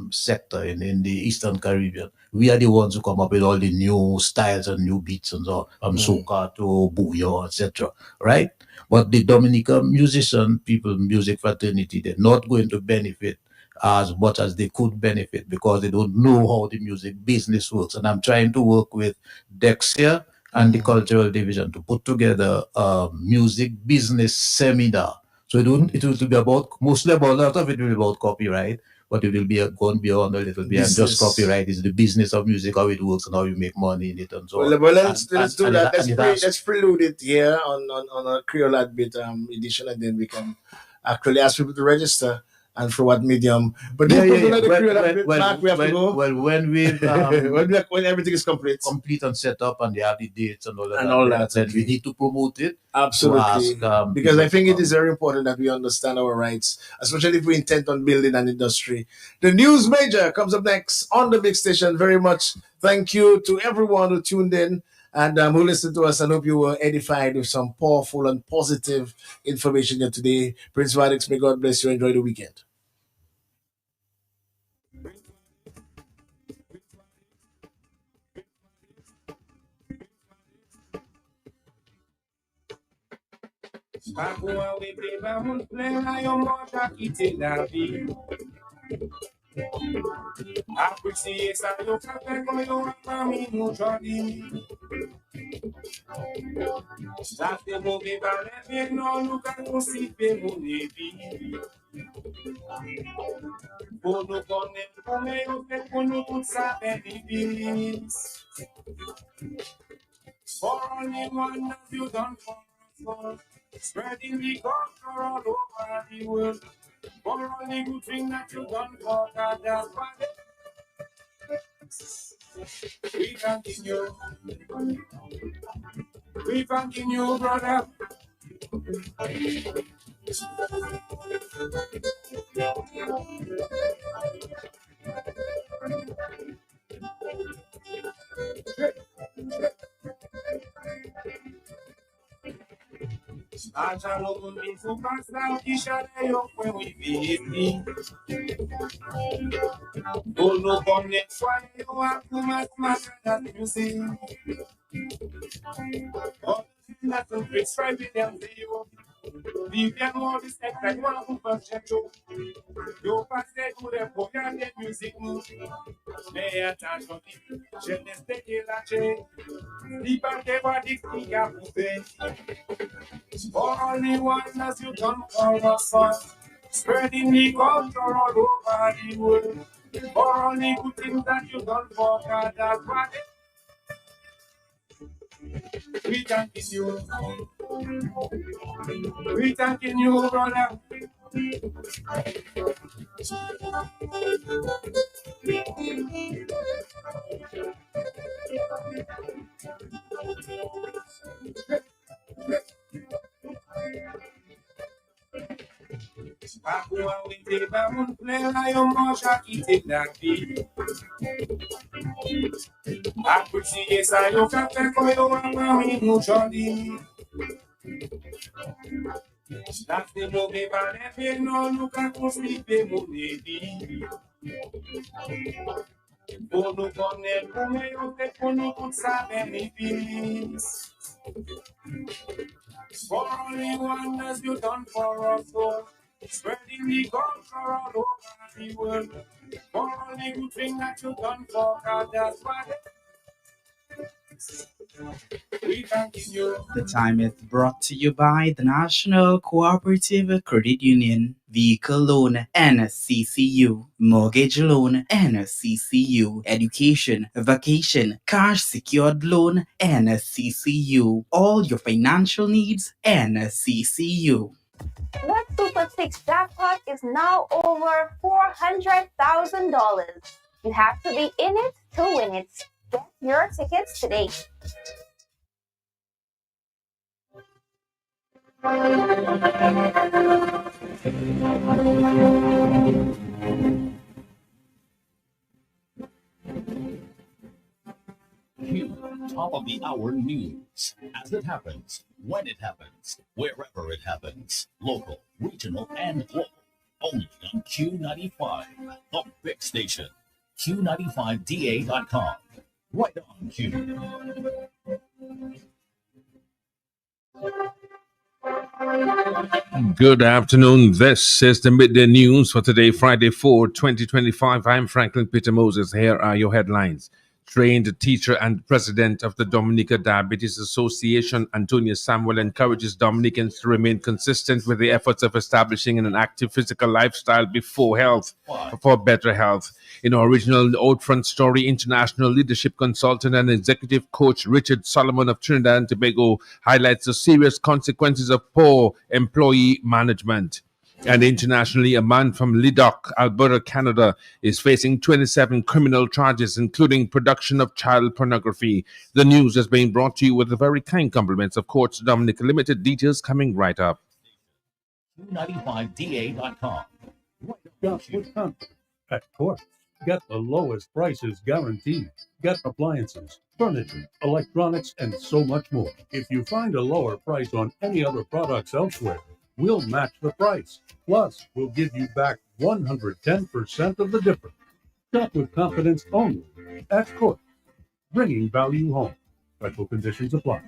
sector in the Eastern Caribbean. We are the ones who come up with all the new styles and new beats and so from soca to booyah, etc. Right? But the Dominican musician people, music fraternity, they're not going to benefit as much as they could benefit because they don't know how the music business works. And I'm trying to work with Dexia and the cultural division to put together a music business seminar. So it will be about, mostly about, a lot of it will be about copyright, but it will be going beyond a little bit. And just copyright is the business of music, how it works and how you make money in it and so on. Well, let's do that. Let's prelude it here on a Creole Adbit edition, and then we can actually ask people to register and for what medium. But we have to go. Well, when when everything is complete and set up, and they have the dates and all that, then we need to promote it. Absolutely, because I think it is very important that we understand our rights, especially if we intend on building an industry. The News Major comes up next on the big station. Very much thank you to everyone who tuned in and who listened to us, and hope you were edified with some powerful and positive information here today. Prince Vadix, may God bless you. Enjoy the weekend. Appreciate ça, yo café con yo mami mujodi. Ça te move vale bien no lugar no si pe monevi. Bono konen come yo te kono tout ça benefits. For only one of you done for spreading the gospel all over the world. For only good thing that you done for God, that's why we thanking you. We thanking you, brother. Achalo mundi fukasa kishale yo kwe wiviti. Bono kone swale yo akuma smaka music. Oh, that's a big stripe in them zero. Leave them all respect like one who first check you. You pass it to the program, the music move. Pay attention, je ne sais que la chaîne. Sleep and never dig a poupée. For only one as you done for us, spreading the culture all over the world. For only good things that you done for God, that's why we thanking you. We thanking you, brother. Akuma winte ba mun play yo moja kite daki. Appreciate ça yo café con yo mami mujodi. Lasty no be bad if you know look at who's sleeping money. Bono con el come te bono con sabe peace. For only wonders you done for us all, spreading the gospel all over the world. For only good thing that you done for God, that's why we thanking you. The time is brought to you by the National Cooperative Credit Union, Vehicle Loan, NCCU, Mortgage Loan, NCCU, Education, Vacation, Cash Secured Loan, NCCU. All your financial needs, NCCU. That Super 6 jackpot is now over $400,000. You have to be in it to win it. Get your tickets today. Q, top of the hour news. As it happens, when it happens, wherever it happens. Local, regional, and global. Only on Q95, the big station. Q95DA.com. Right on Q. Good afternoon. This is the midday news for today, Friday 4, 2025. I'm Franklin Peter Moses. Here are your headlines. Trained teacher and president of the Dominica Diabetes Association, Antonia Samuel, encourages Dominicans to remain consistent with the efforts of establishing an active physical lifestyle before better health. In our original Outfront story, international leadership consultant and executive coach Richard Solomon of Trinidad and Tobago highlights the serious consequences of poor employee management. And internationally, a man from Leduc, Alberta, Canada, is facing 27 criminal charges, including production of child pornography. The news is being brought to you with the very kind compliments of Courts Dominica Limited. Details coming right up. Q95DA.com. Shop with comfort at Court. Get the lowest prices guaranteed. Get appliances, furniture, electronics, and so much more. If you find a lower price on any other products elsewhere, we'll match the price. Plus, we'll give you back 110% of the difference. Shop with confidence only at Court. Bringing value home. Special conditions apply.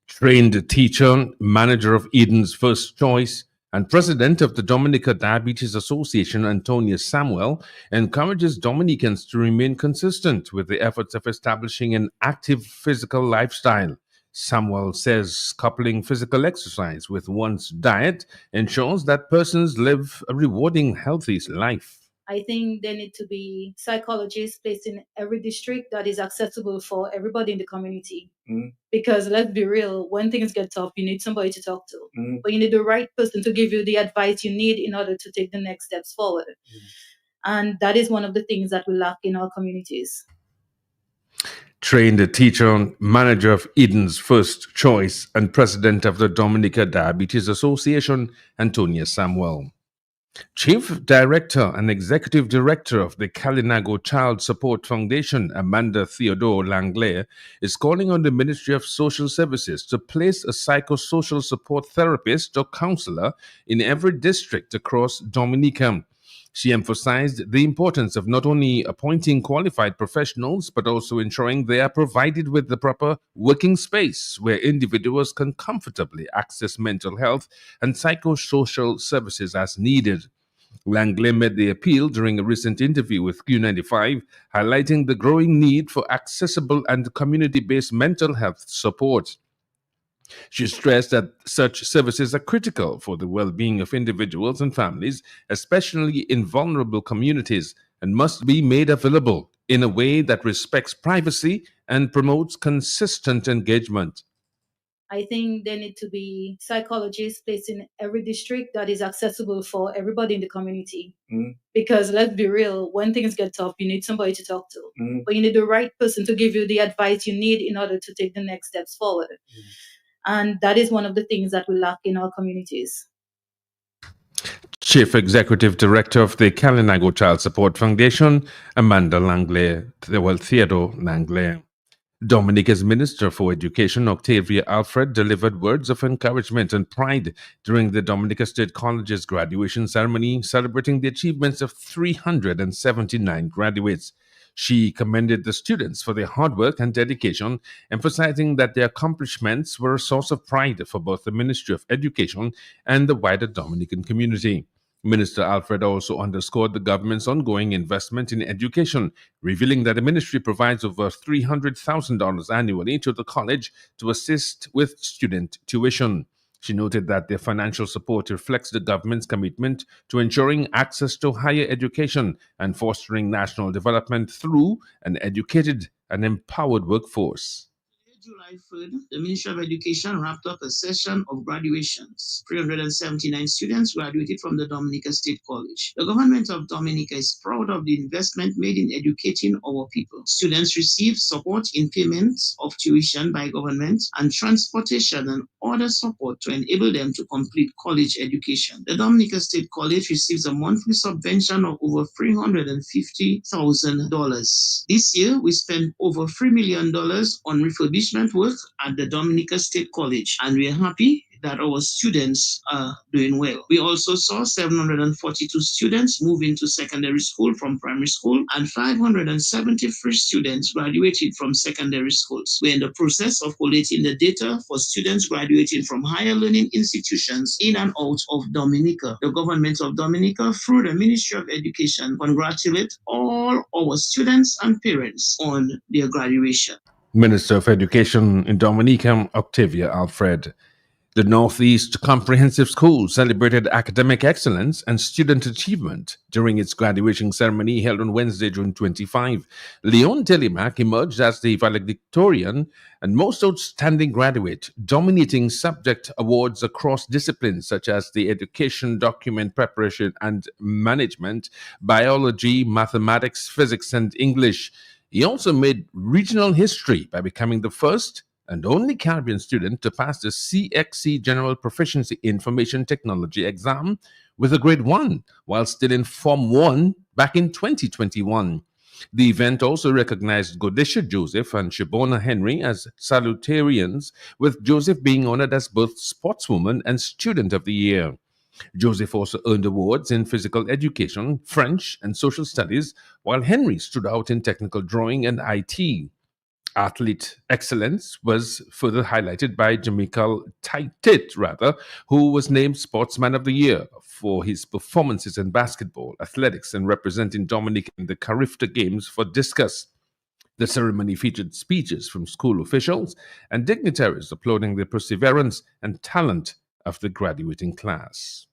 Trained teacher, manager of Eden's First Choice, and president of the Dominica Diabetes Association, Antonia Samuel, encourages Dominicans to remain consistent with the efforts of establishing an active physical lifestyle. Samuel says coupling physical exercise with one's diet ensures that persons live a rewarding, healthy life. I think there need to be psychologists placed in every district that is accessible for everybody in the community. Because let's be real, when things get tough, you need somebody to talk to. But you need the right person to give you the advice you need in order to take the next steps forward. And that is one of the things that we lack in our communities. Trained teacher, manager of Eden's First Choice, and president of the Dominica Diabetes Association, Antonia Samuel. Chief Director and Executive Director of the Kalinago Child Support Foundation, Amanda Theodore Langley, is calling on the Ministry of Social Services to place a psychosocial support therapist or counselor in every district across Dominica. She emphasized the importance of not only appointing qualified professionals, but also ensuring they are provided with the proper working space where individuals can comfortably access mental health and psychosocial services as needed. Langley made the appeal during a recent interview with Q95, highlighting the growing need for accessible and community-based mental health support. She stressed that such services are critical for the well-being of individuals and families, especially in vulnerable communities, and must be made available in a way that respects privacy and promotes consistent engagement. I think there need to be psychologists placed in every district that is accessible for everybody in the community. Because let's be real, when things get tough, you need somebody to talk to. But you need the right person to give you the advice you need in order to take the next steps forward. And that is one of the things that we lack in our communities. Chief Executive Director of the Kalinago Child Support Foundation, Amanda Langley, Theodore Langley. Dominica's Minister for Education, Octavia Alfred, delivered words of encouragement and pride during the Dominica State College's graduation ceremony, celebrating the achievements of 379 graduates. She commended the students for their hard work and dedication, emphasizing that their accomplishments were a source of pride for both the Ministry of Education and the wider Dominican community. Minister Alfred also underscored the government's ongoing investment in education, revealing that the ministry provides over $300,000 annually to the college to assist with student tuition. She noted that their financial support reflects the government's commitment to ensuring access to higher education and fostering national development through an educated and empowered workforce. July 3rd, the Ministry of Education wrapped up a session of graduations. 379 students graduated from the Dominica State College. The government of Dominica is proud of the investment made in educating our people. Students receive support in payments of tuition by government and transportation and other support to enable them to complete college education. The Dominica State College receives a monthly subvention of over $350,000. This year, we spent over $3 million on refurbishment work at the Dominica State College, and we are happy that our students are doing well. We also saw 742 students move into secondary school from primary school, and 573 students graduated from secondary schools. We're in the process of collating the data for students graduating from higher learning institutions in and out of Dominica. The government of Dominica, through the Ministry of Education, congratulate all our students and parents on their graduation. Minister of Education in Dominica, Octavia Alfred. The Northeast Comprehensive School celebrated academic excellence and student achievement during its graduation ceremony held on Wednesday, June 25. Leon Telemac emerged as the valedictorian and most outstanding graduate, dominating subject awards across disciplines such as the education, document preparation and management, biology, mathematics, physics, and English. He also made regional history by becoming the first and only Caribbean student to pass the CXC General Proficiency Information Technology exam with a grade 1 while still in Form 1 back in 2021. The event also recognized Godisha Joseph and Shabona Henry as salutarians, with Joseph being honored as both Sportswoman and Student of the Year. Joseph also earned awards in physical education, French, and social studies, while Henry stood out in technical drawing and IT. Athlete excellence was further highlighted by Jamaica Tit, who was named Sportsman of the Year for his performances in basketball, athletics, and representing Dominica in the Carifta Games for discus. The ceremony featured speeches from school officials and dignitaries applauding the perseverance and talent of the graduating class.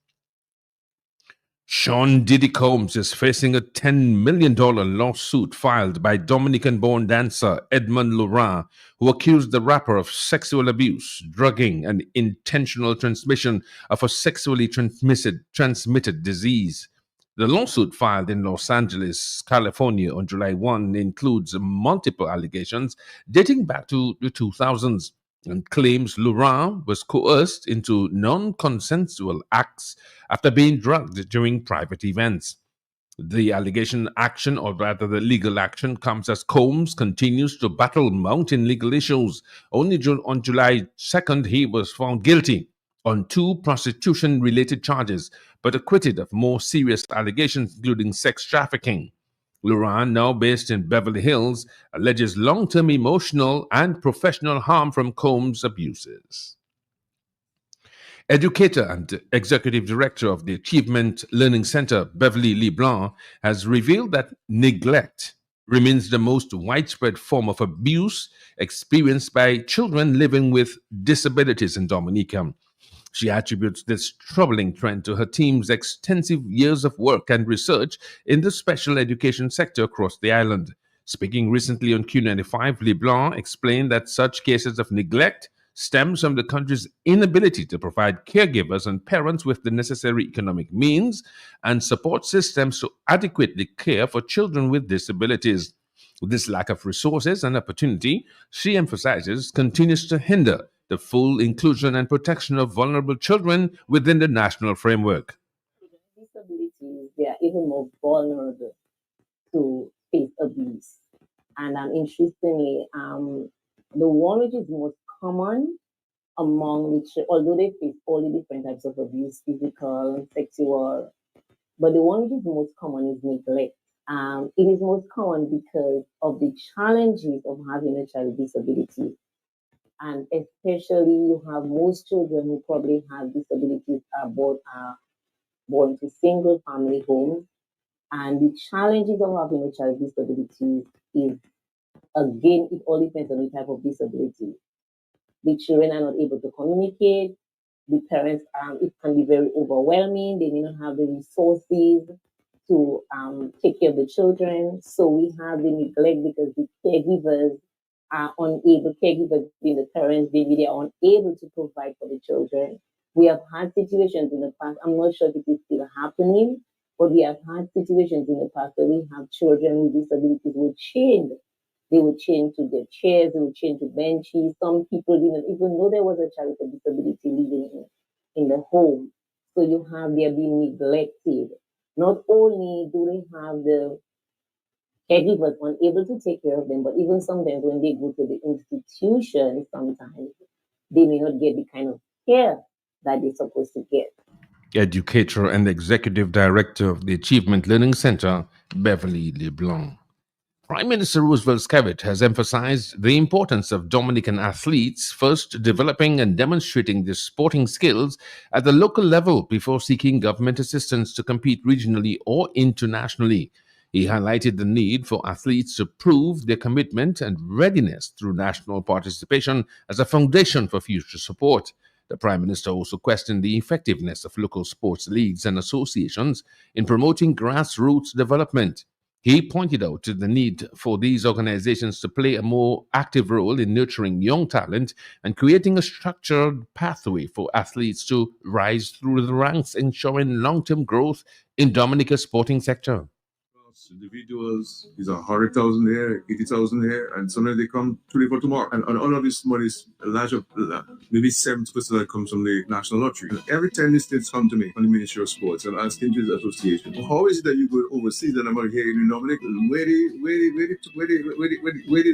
Sean Diddy Combs is facing a $10 million lawsuit filed by Dominican-born dancer Edmond Laurent, who accused the rapper of sexual abuse, drugging, and intentional transmission of a sexually transmitted disease. The lawsuit filed in Los Angeles, California on July 1 includes multiple allegations dating back to the 2000s and claims Laurent was coerced into non-consensual acts after being drugged during private events. The allegation action, or rather the legal action, comes as Combs continues to battle mounting legal issues. Only on July 2nd, he was found guilty on 2 prostitution-related charges, but acquitted of more serious allegations, including sex trafficking. Laurent, now based in Beverly Hills, alleges long-term emotional and professional harm from Combs' abuses. Educator and executive director of the Achievement Learning Center, Beverly LeBlanc, has revealed that neglect remains the most widespread form of abuse experienced by children living with disabilities in Dominica. She attributes this troubling trend to her team's extensive years of work and research in the special education sector across the island. Speaking recently on Q95, LeBlanc explained that such cases of neglect stems from the country's inability to provide caregivers and parents with the necessary economic means and support systems to adequately care for children with disabilities. This lack of resources and opportunity, she emphasizes, continues to hinder the full inclusion and protection of vulnerable children within the national framework. Disabilities, they are even more vulnerable to face abuse. And interestingly, the one which is most common among which, although they face all the different types of abuse, physical, sexual, but the one which is most common is neglect. It is most common because of the challenges of having a child with disability. And especially you have most children who probably have disabilities are born to single family homes. And the challenges of having a child with disabilities is, again, it all depends on the type of disability. The children are not able to communicate. The parents, it can be very overwhelming. They may not have the resources to take care of the children. So we have the neglect because the caregivers are unable, caregivers being the parents, maybe they are unable to provide for the children. We have had situations in the past, I'm not sure if it is still happening, but we have had situations in the past where we have children with disabilities who were chained. They would chain to their chairs, they would chain to benches. Some people didn't even know there was a child with a disability living in the home. So you have, they're being neglected. Not only do they have the caregivers unable to take care of them, but even sometimes when they go to the institution, sometimes they may not get the kind of care that they're supposed to get. Educator and Executive Director of the Achievement Learning Center, Beverly LeBlanc. Prime Minister Roosevelt Skerrit has emphasized the importance of Dominican athletes first developing and demonstrating their sporting skills at the local level before seeking government assistance to compete regionally or internationally. He highlighted the need for athletes to prove their commitment and readiness through national participation as a foundation for future support. The Prime Minister also questioned the effectiveness of local sports leagues and associations in promoting grassroots development. He pointed out to the need for these organizations to play a more active role in nurturing young talent and creating a structured pathway for athletes to rise through the ranks, ensuring long-term growth in Dominica's sporting sector. Individuals, these are 100,000 here, 80,000 here, and sometimes they come today for tomorrow. And all of this money is a large of maybe 70% that comes from the National Lottery. And every 10 states come to me on the Ministry of Sports and asking to the association, well, how is it that you go overseas and I'm out here in Dominic? Where the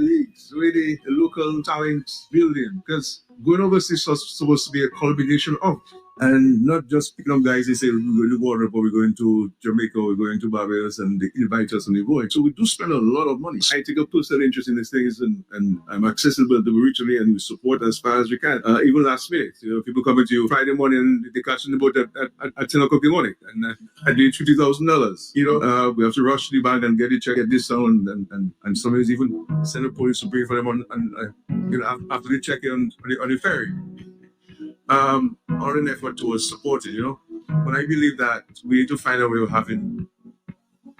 leagues, where the local talent building? Because going overseas is supposed to be a culmination of. And not just picking up guys, they say, we're going to go but we're going to Jamaica, we're going to Barbados, and they invite us and we're going. So we do spend a lot of money. I take a personal interest in these things and I'm accessible to regionally and we support as far as we can. Even last minute, people coming to you Friday morning and they catch the boat at 10 o'clock in the morning and I need $50,000. We have to rush to the bank and get it check, get this down, and somebody's even send the police to bring for them on after they check in on the ferry. On an effort towards supporting, But I believe that we need to find a way of having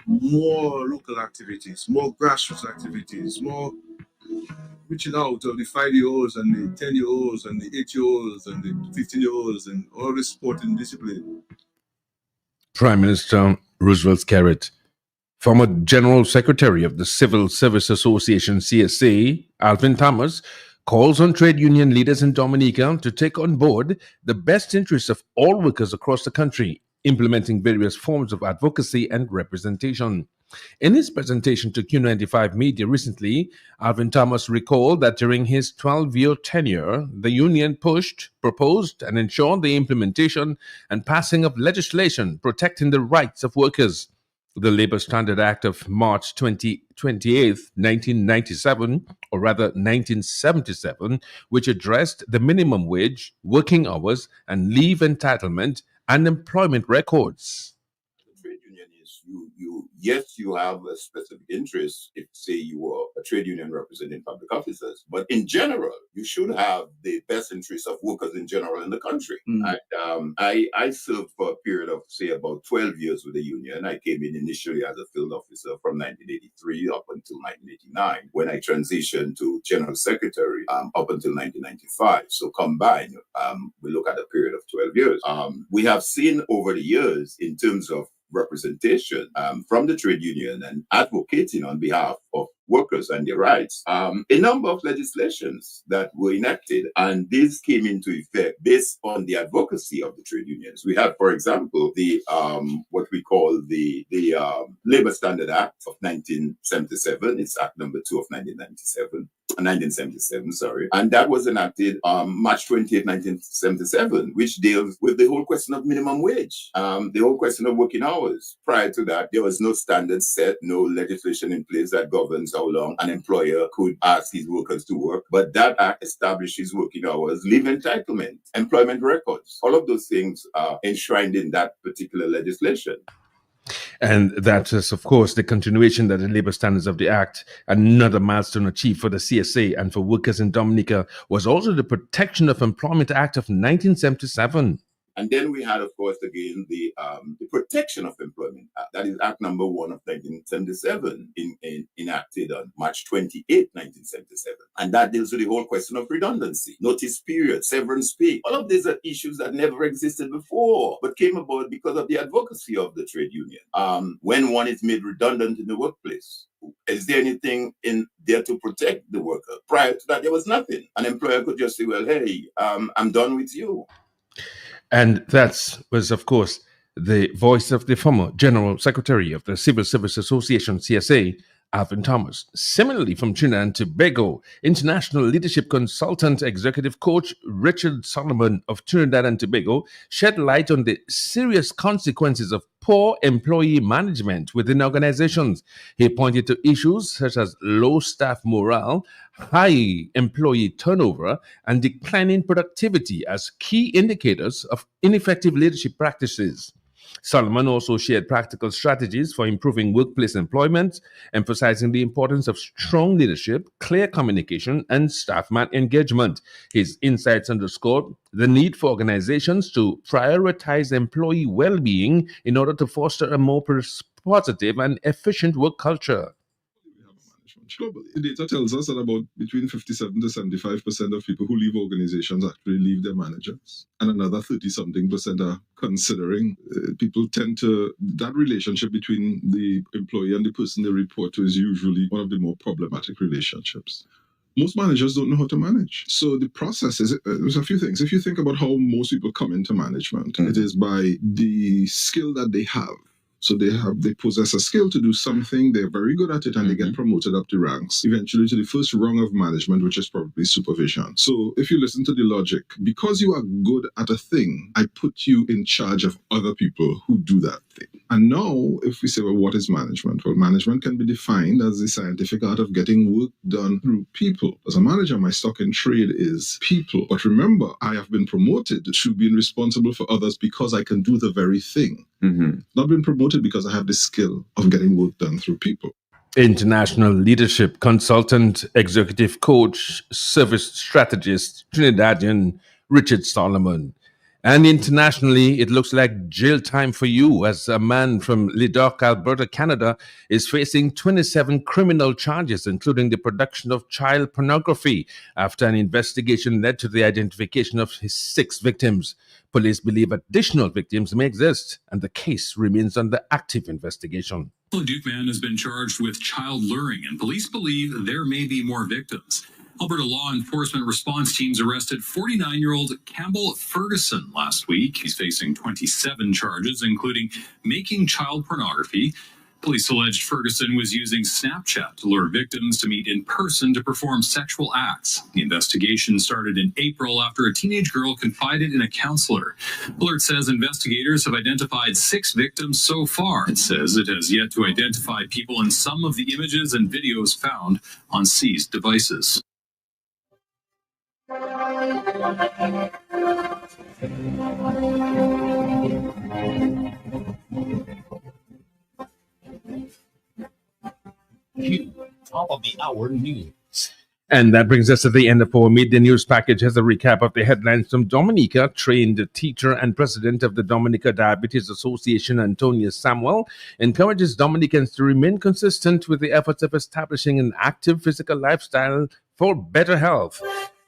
more local activities, more grassroots activities, more reaching out of the 5-year-olds and the 10-year-olds and the 8-year-olds and the 15-year-olds and all the sporting discipline. Prime Minister Roosevelt Skerrit. Former General Secretary of the Civil Service Association, CSA, Alvin Thomas, calls on trade union leaders in Dominica to take on board the best interests of all workers across the country, implementing various forms of advocacy and representation. In his presentation to Q95 Media recently, Alvin Thomas recalled that during his 12-year tenure, the union pushed, proposed, and ensured the implementation and passing of legislation protecting the rights of workers. The Labor Standard Act of March 28, 1997, or rather 1977, which addressed the minimum wage, working hours, and leave entitlement and employment records. Trade union is yes, you have a specific interest if, say, you are a trade union representing public officers, but in general, you should have the best interests of workers in general in the country. And I served for a period of, say, about 12 years with the union. I came in initially as a field officer from 1983 up until 1989, when I transitioned to general secretary up until 1995. So combined, we look at a period of 12 years. We have seen over the years, in terms of representation from the trade union and advocating on behalf of workers and their rights. A number of legislations that were enacted, and these came into effect based on the advocacy of the trade unions. We have, for example, the what we call the Labor Standard Act of 1977. It's Act number 2 of 1977, sorry. And that was enacted March 28, 1977, which deals with the whole question of minimum wage, the whole question of working hours. Prior to that, there was no standard set, no legislation in place that governs how long an employer could ask his workers to work. But that act establishes working hours, leave entitlement, employment records. All of those things are enshrined in that particular legislation. And that is, of course, the continuation that the labor standards of the Act. Another milestone achieved for the CSA and for workers in Dominica was also the Protection of Employment Act of 1977. And then we had, of course, again, the Protection of Employment Act. That is Act number 1 of 1977, enacted on March 28, 1977. And that deals with the whole question of redundancy, notice period, severance pay. All of these are issues that never existed before, but came about because of the advocacy of the trade union. When one is made redundant in the workplace, is there anything in there to protect the worker? Prior to that, there was nothing. An employer could just say, well, hey, I'm done with you. And that was, of course, the voice of the former General Secretary of the Civil Service Association, CSA, Alvin Thomas. Similarly, from Trinidad and Tobago, international leadership consultant, executive coach Richard Solomon of Trinidad and Tobago shed light on the serious consequences of poor employee management within organizations. He pointed to issues such as low staff morale, high employee turnover, and declining productivity as key indicators of ineffective leadership practices. Solomon also shared practical strategies for improving workplace employment, emphasizing the importance of strong leadership, clear communication, and staff engagement. His insights underscored the need for organizations to prioritize employee well-being in order to foster a more positive and efficient work culture. Globally, the data tells us that about between 57 to 75% of people who leave organizations actually leave their managers, and another 30-something% are considering. People tend to, that relationship between the employee and the person they report to is usually one of the more problematic relationships. Most managers don't know how to manage. So the process is, there's a few things. If you think about how most people come into management, it is by the skill that they have. So they possess a skill to do something, they're very good at it, and they get promoted up the ranks, eventually to the first rung of management, which is probably supervision. So if you listen to the logic, because you are good at a thing, I put you in charge of other people who do that thing. And now, if we say, well, what is management? Well, management can be defined as the scientific art of getting work done through people. As a manager, my stock in trade is people. But remember, I have been promoted to being responsible for others because I can do the very thing. Not been promoted because I have the skill of getting work done through people. International leadership consultant, executive coach, service strategist, Trinidadian Richard Solomon. And internationally, it looks like jail time for you, as a man from Leduc, Alberta, Canada, is facing 27 criminal charges, including the production of child pornography, after an investigation led to the identification of his 6 victims. Police believe additional victims may exist, and the case remains under active investigation. A Duke man has been charged with child luring, and police believe there may be more victims. Alberta law enforcement response teams arrested 49-year-old Campbell Ferguson last week. He's facing 27 charges, including making child pornography. Police alleged Ferguson was using Snapchat to lure victims to meet in person to perform sexual acts. The investigation started in April after a teenage girl confided in a counselor. Alert says investigators have identified 6 victims so far. It says it has yet to identify people in some of the images and videos found on seized devices. Top of the hour news. And that brings us to the end of our midday news package. As a recap of the headlines from Dominica, trained teacher and president of the Dominica Diabetes Association, Antonia Samuel, encourages Dominicans to remain consistent with the efforts of establishing an active physical lifestyle for better health.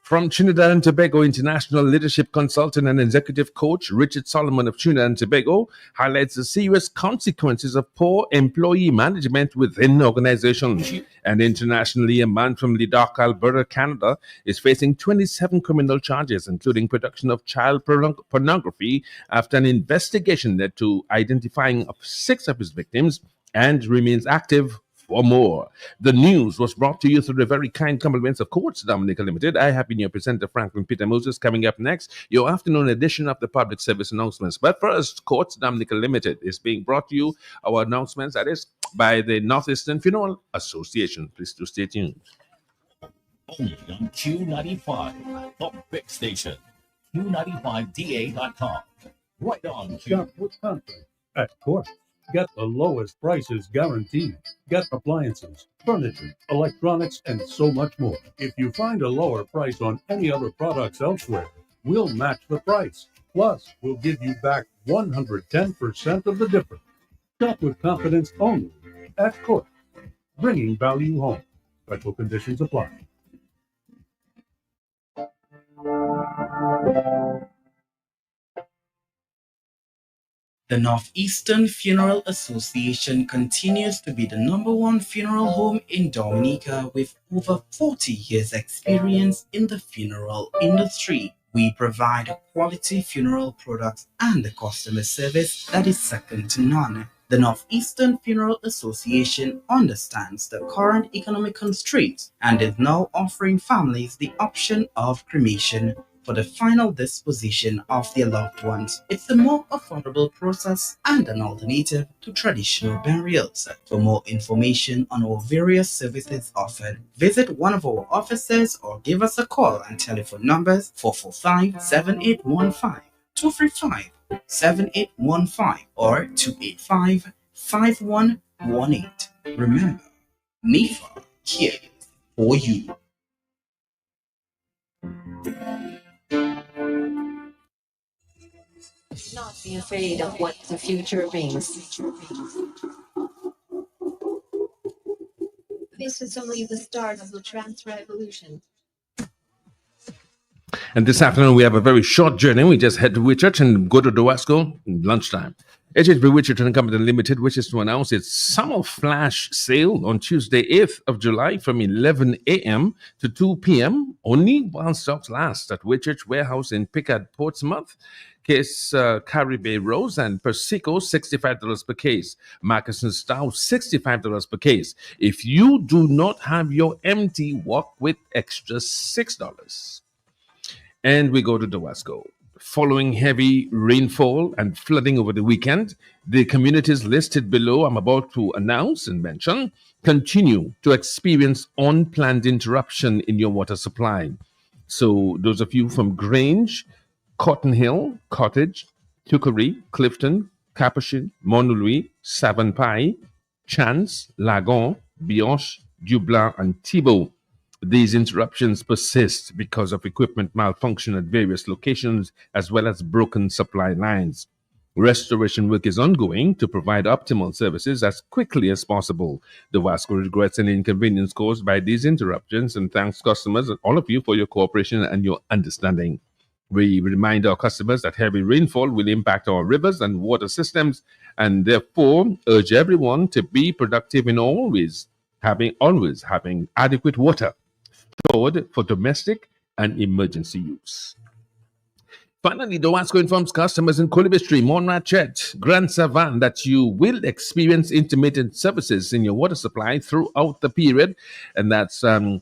From Trinidad and Tobago, international leadership consultant and executive coach Richard Solomon of Trinidad and Tobago highlights the serious consequences of poor employee management within organizations. And internationally, a man from Leduc, Alberta, Canada, is facing 27 criminal charges, including production of child pornography, after an investigation led to identifying of 6 of his victims, and remains active for more. The news was brought to you through the very kind compliments of Courts Dominica Limited. I have been your presenter, Franklin Peter Moses. Coming up next, your afternoon edition of the public service announcements. But first, Courts Dominica Limited is being brought to you, our announcements, that is, by the Northeastern Funeral Association. Please do stay tuned. Only on Q95, the big station. Q95DA.com. Right on Q. Shop with confidence at Court. Get the lowest prices guaranteed. Get appliances, furniture, electronics, and so much more. If you find a lower price on any other products elsewhere, we'll match the price. Plus, we'll give you back 110% of the difference. Shop with confidence only at Court. Bringing value home. Special conditions apply. The Northeastern Funeral Association continues to be the #1 funeral home in Dominica with over 40 years experience in the funeral industry. We provide quality funeral products and a customer service that is second to none. The Northeastern Funeral Association understands the current economic constraints and is now offering families the option of cremation for the final disposition of their loved ones. It's a more affordable process and an alternative to traditional burials. For more information on our various services offered, visit one of our offices or give us a call and telephone numbers 445-7815, 235-7815, or 285-5118. Remember, NIFA cares for you. Not be afraid of what the future brings. This is only the start of the trans revolution. And this afternoon, we have a very short journey. We just head to Whitchurch and go to Dowasco lunchtime. HHB Whitchurch and Company Limited wishes to announce its summer flash sale on Tuesday, 8th of July from 11 a.m. to 2 p.m. only while stocks last at Whitchurch Warehouse in Pickard, Portsmouth. Case Caribbean Rose and Persico, $65 per case. Marcus and Stout, $65 per case. If you do not have your empty, walk with extra $6. And we go to Dowasco. Following heavy rainfall and flooding over the weekend, the communities listed below, I'm about to announce and mention, continue to experience unplanned interruption in your water supply. So those of you from Grange, Cotton Hill, Cottage, Tuckery, Clifton, Capuchin, Montlouis, Savonpai, Chance, Lagon, Bioche, Dublanc, and Thibault. These interruptions persist because of equipment malfunction at various locations as well as broken supply lines. Restoration work is ongoing to provide optimal services as quickly as possible. Dowasco regrets any inconvenience caused by these interruptions and thanks customers and all of you for your cooperation and your understanding. We remind our customers that heavy rainfall will impact our rivers and water systems and therefore urge everyone to be productive in always having adequate water stored for domestic and emergency use. Finally, Dowasco informs customers in Colibri, Montrachet, Grand Savan that you will experience intermittent services in your water supply throughout the period, and that's yes,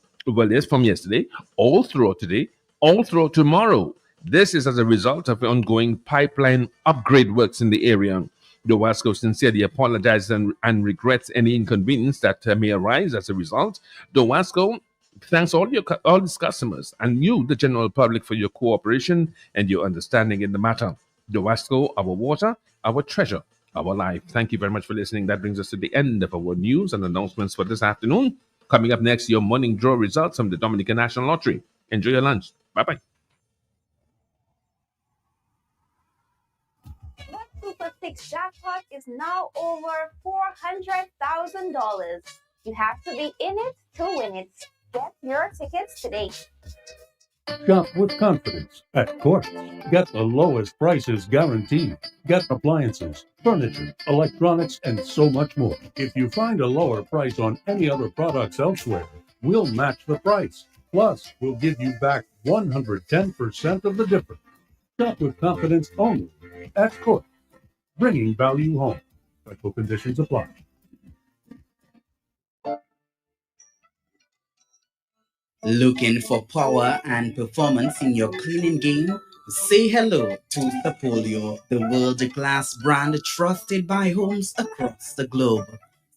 from yesterday, all throughout today, all throughout tomorrow. This is as a result of ongoing pipeline upgrade works in the area. Dowasco sincerely apologizes and regrets any inconvenience that may arise as a result. Dowasco thanks all its customers and you, the general public, for your cooperation and your understanding in the matter. Dowasco, our water, our treasure, our life. Thank you very much for listening. That brings us to the end of our news and announcements for this afternoon. Coming up next, your morning draw results from the Dominica National Lottery. Enjoy your lunch. Bye-bye. That Super 6 jackpot is now over $400,000. You have to be in it to win it. Get your tickets today. Shop with confidence at Court. Get the lowest prices guaranteed. Get appliances, furniture, electronics, and so much more. If you find a lower price on any other products elsewhere, we'll match the price. Plus, we'll give you back 110% of the difference. Shop with confidence only at Court. Bringing value home. Special conditions apply. Looking for power and performance in your cleaning game? Say hello to Sapolio, the world-class brand trusted by homes across the globe.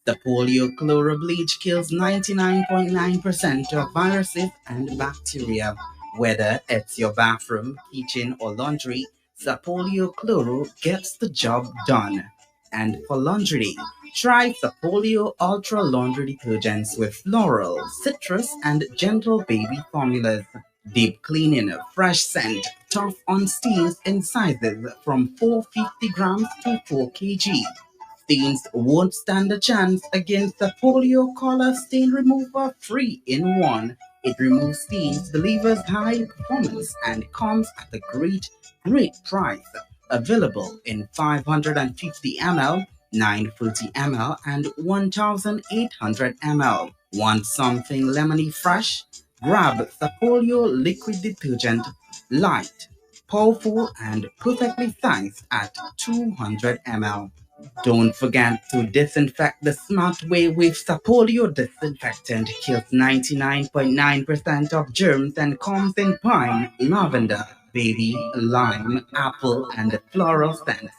Sapolio Chloro Bleach kills 99.9% of viruses and bacteria. Whether it's your bathroom, kitchen, or laundry, Sapolio Chloro gets the job done. And for laundry, try Sapolio Ultra Laundry Detergents with floral, citrus, and gentle baby formulas. Deep cleaning, fresh scent, tough on stains in sizes from 450 grams to 4 kg. Stains won't stand a chance against the Polio Color Stain Remover 3-in-1. It removes stains, delivers high performance, and comes at a great price. Available in 550 ml, 930 ml, and 1800 ml. Want something lemony fresh? Grab Sapolio liquid detergent, light, powerful, and perfectly sized at 200 ml. Don't forget to disinfect the smart way with Sapolio disinfectant. Kills 99.9% of germs and comes in pine, lavender, baby, lime, apple, and floral scents.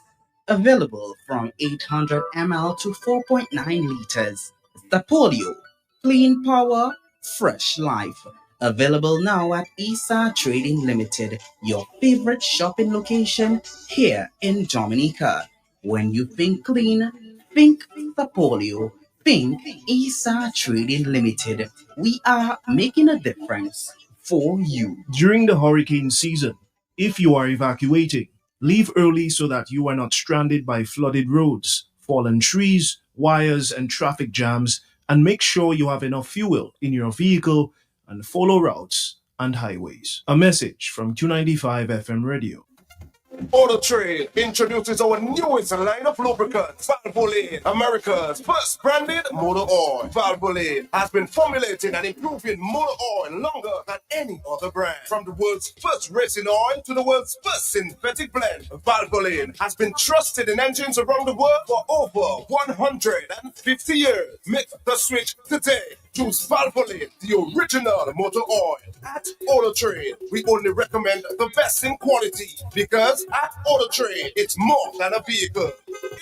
Available from 800 ml to 4.9 liters. Sapolio, clean power, fresh life. Available now at ESA Trading Limited, your favorite shopping location here in Dominica. When you think clean, think Sapolio. Think ESA Trading Limited. We are making a difference for you. During the hurricane season, if you are evacuating, leave early so that you are not stranded by flooded roads, fallen trees, wires, and traffic jams, and make sure you have enough fuel in your vehicle and follow routes and highways. A message from Q95 FM Radio. Auto Trade introduces our newest line of lubricants, Valvoline, America's first branded motor oil. Valvoline has been formulating and improving motor oil longer than any other brand. From the world's first racing oil to the world's first synthetic blend, Valvoline has been trusted in engines around the world for over 150 years. Make the switch today. Choose Valvoline, the original motor oil. At Auto Trade, we only recommend the best in quality because at Auto Trade, it's more than a vehicle.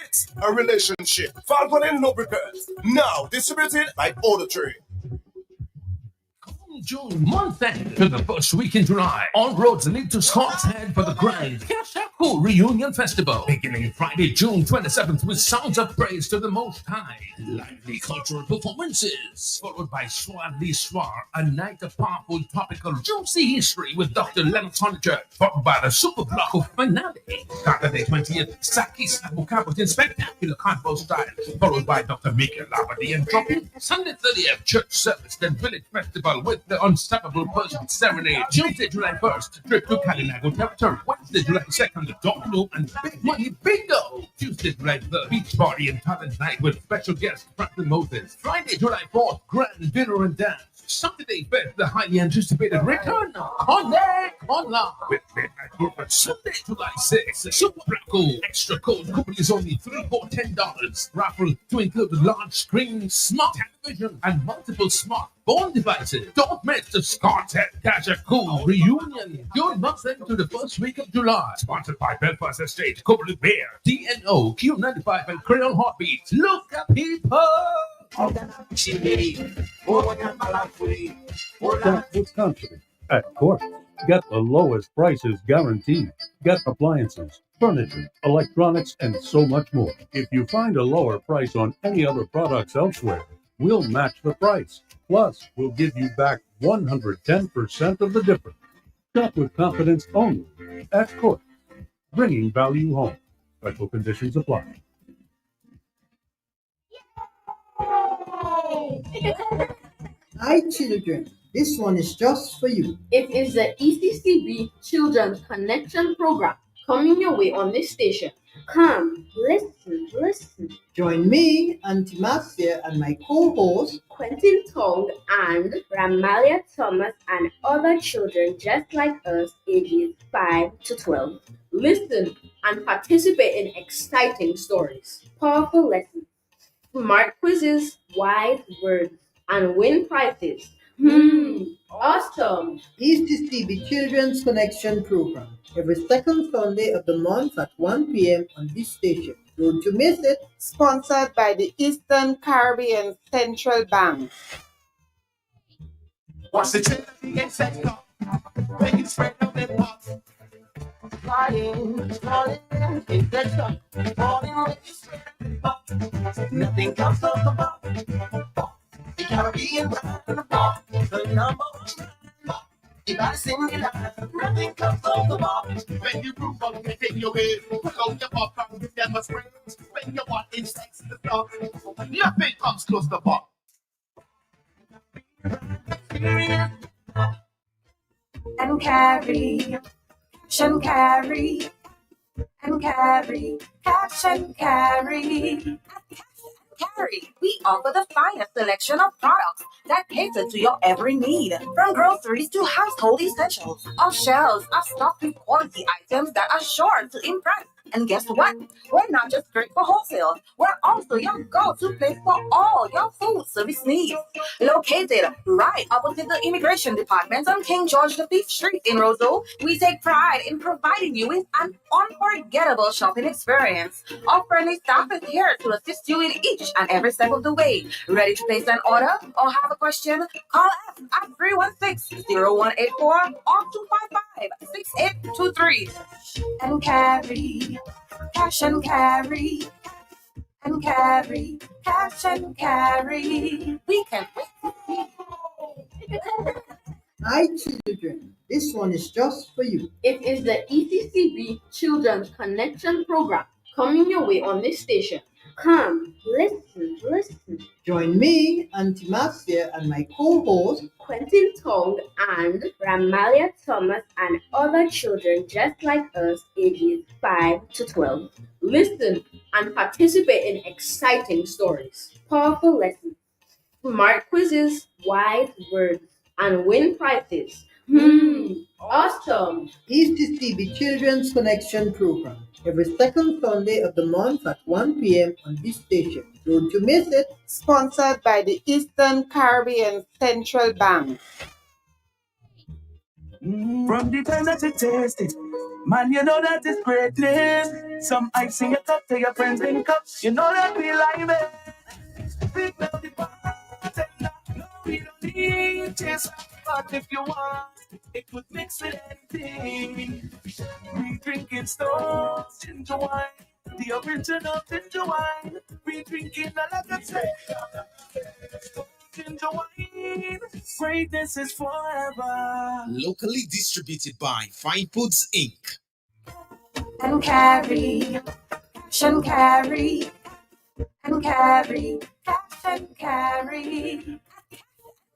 It's a relationship. Valvoline lubricants, now distributed by Auto Trade. June month end to the first week in July. All roads lead to Scott's Head for the grand Keshaku Reunion Festival. Beginning Friday, June 27th with Sounds of Praise to the Most High. Lively cultural performances, followed by Soir l'Histoire, a night of powerful, topical, juicy history with Dr. Lennox Honeychurch, followed by the Super Block finale. Saturday 20th, Sakis Abukabut in spectacular carnival style, followed by Dr. Mika Labadie and Dropping. Sunday 30th, church service, then village festival with the Unstoppable Persian Serenade. Tuesday, July 1st, trip to Kalinago territory. Wednesday, July 2nd, the Domino and Big Money Bingo. Tuesday, July 3rd, beach party and talent night with special guest Franklin Moses. Friday, July 4th, grand dinner and dance. Saturday, 5th, the highly anticipated return of Conde Conla with Midnight Movement. Sunday, July 6th, Super Blacko. Extra cold coupon is only $3 for $10. Raffle to include a large screen, smart television, and multiple smart phone devices. Don't miss the Scott's Head Keshaku Reunion. Good month into the first week of July. Sponsored by Belfast Estate, Couplet Bear, DNO, Q95, and Creole Heartbeats. Look at people. Shop with confidence at Court. Get the lowest prices guaranteed. Get appliances, furniture, electronics, and so much more. If you find a lower price on any other products elsewhere, we'll match the price. Plus, we'll give you back 110% of the difference. Shop with confidence only at Court. Bringing value home. Special conditions apply. Hi, children. This one is just for you. It is the ECCB Children's Connection Program coming your way on this station. Come, listen. Join me, Auntie Marcia, and my co-host, Quentin Tong and Ramalia Thomas and other children just like us, ages 5 to 12. Listen and participate in exciting stories, powerful lessons, smart quizzes, wise words, and win prizes. Awesome! ECCB Children's Connection Program, every second Sunday of the month at 1 p.m. on this station. Don't you miss it. Sponsored by the Eastern Caribbean Central Bank. Watch the trend sector. Make it spread out and pop. Flying, infection. Falling, make it spread and pop. Nothing comes off the pop. The Caribbean brand of the pop. The number one pop. If I sing it loud, nothing comes off the pop. When you groove up, you take your way. Pull out your pop and give them a spring. When you want insects to stop. Nothing comes close to pop. And carry, cash and carry, and carry, cash and carry. Carry, we offer the finest selection of products that cater to your every need, from groceries to household essentials. Our shelves are stocked with quality items that are sure to impress. And guess what? We're not just great for wholesale. We're also your go-to place for all your food service needs. Located right opposite the Immigration Department on King George V Street in Roseau, we take pride in providing you with an unforgettable shopping experience. Our friendly staff is here to assist you in each and every step of the way. Ready to place an order or have a question? Call us at 316-0184 or 255-6823. And carry, cash and carry, and carry, cash and carry. We can't wait to see you. Hi, children. This one is just for you. It is the ECCB Children's Connection Program coming your way on this station. Come, listen. Join me, Auntie Marcia, and my co-host, Quentin Tong and Ramalia Thomas and other children just like us, ages 5 to 12. Listen and participate in exciting stories, powerful lessons, smart quizzes, wise words, and win prizes. Awesome! ECCB Children's Connection Program, every second Sunday of the month at 1 p.m. on this station. Don't you miss it. Sponsored by the Eastern Caribbean Central Bank. From the time that you taste it, man, you know that it's greatness. Some ice in your cup to your friends in cups. You know that we like it. Big belly bartender. No, we don't need chase. But if you want, it would mix with anything. We drinking Stones ginger wine, the original ginger wine. We drinking like I say, ginger wine. Greatness is forever. Locally distributed by Fine Foods Inc. And carry, cash and carry, and carry, cash and carry.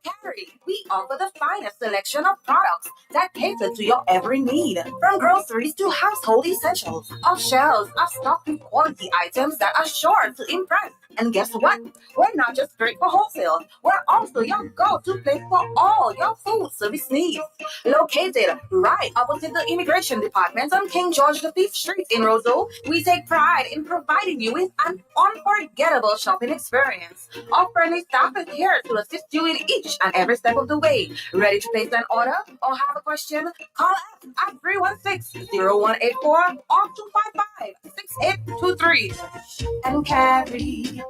Carry, we offer the finest selection of products that cater to your every need, from groceries to household essentials. Our shelves are stocked with quality items that are sure to impress. And guess what? We're not just great for wholesale. We're also your go-to place for all your food service needs. Located right opposite the Immigration Department on King George V Street in Roseau, we take pride in providing you with an unforgettable shopping experience. Our friendly staff is here to assist you in each and every step of the way. Ready to place an order or have a question? Call us at 316-0184 or 255-6823. And carry,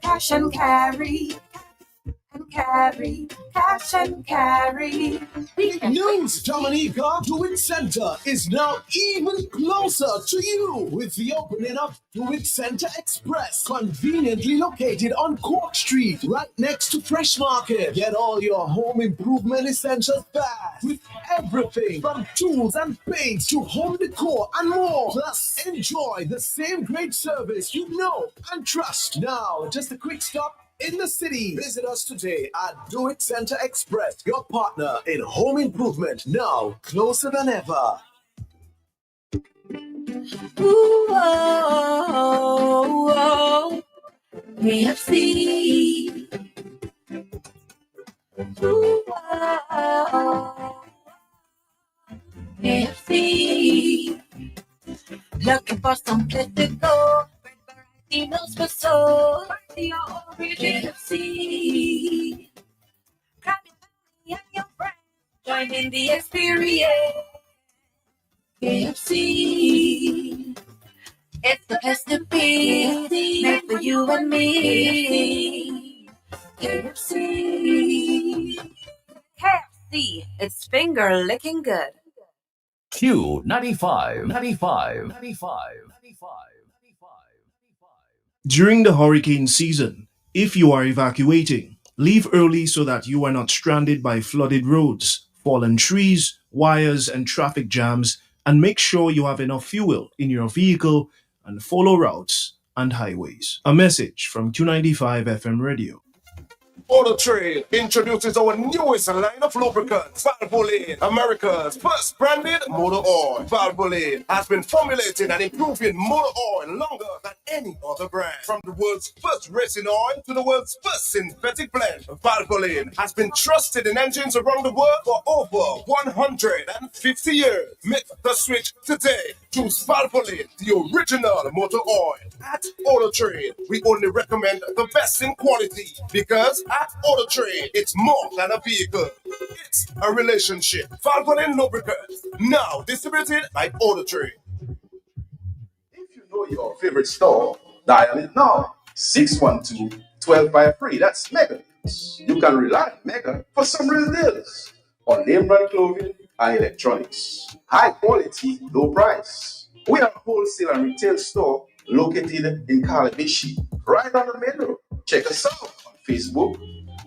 cash and carry, and carry, cash and carry. News Dominica Do It Center is now even closer to you with the opening of Do It Center Express, conveniently located on Cork Street, right next to Fresh Market. Get all your home improvement essentials fast with everything from tools and paints to home decor and more. Plus, enjoy the same great service you know and trust. Now, just a quick stop in the city. Visit us today at Do It Center Express, your partner in home improvement, now closer than ever. Ooh, oh, oh, KFC. Ooh, oh, KFC. Looking for some place to go. He knows for so. KFC. Grab your family and your friends. Join in the experience. KFC. It's the place to be. Made for you and me. KFC. KFC. It's finger licking good. Q95. During the hurricane season, if you are evacuating, leave early so that you are not stranded by flooded roads, fallen trees, wires, and traffic jams, and make sure you have enough fuel in your vehicle and follow routes and highways. A message from Q95 FM Radio. Auto Trade introduces our newest line of lubricants, Valvoline, America's first branded motor oil. Valvoline has been formulating and improving motor oil longer than any other brand. From the world's first racing oil to the world's first synthetic blend, Valvoline has been trusted in engines around the world for over 150 years. Make the switch today. Choose Valvoline, the original motor oil. At Auto Trade, we only recommend the best in quality because at Auto Trade, it's more than a vehicle. It's a relationship. Valvoline lubricants, now distributed by Auto Trade. If you know your favorite store, dial it now. 612-12 by free. That's Mega. You can rely on Mega for some real deals on name brand clothing and electronics. High quality, low price. We are a wholesale and retail store located in Calabishi, right on the main road. Check us out on Facebook,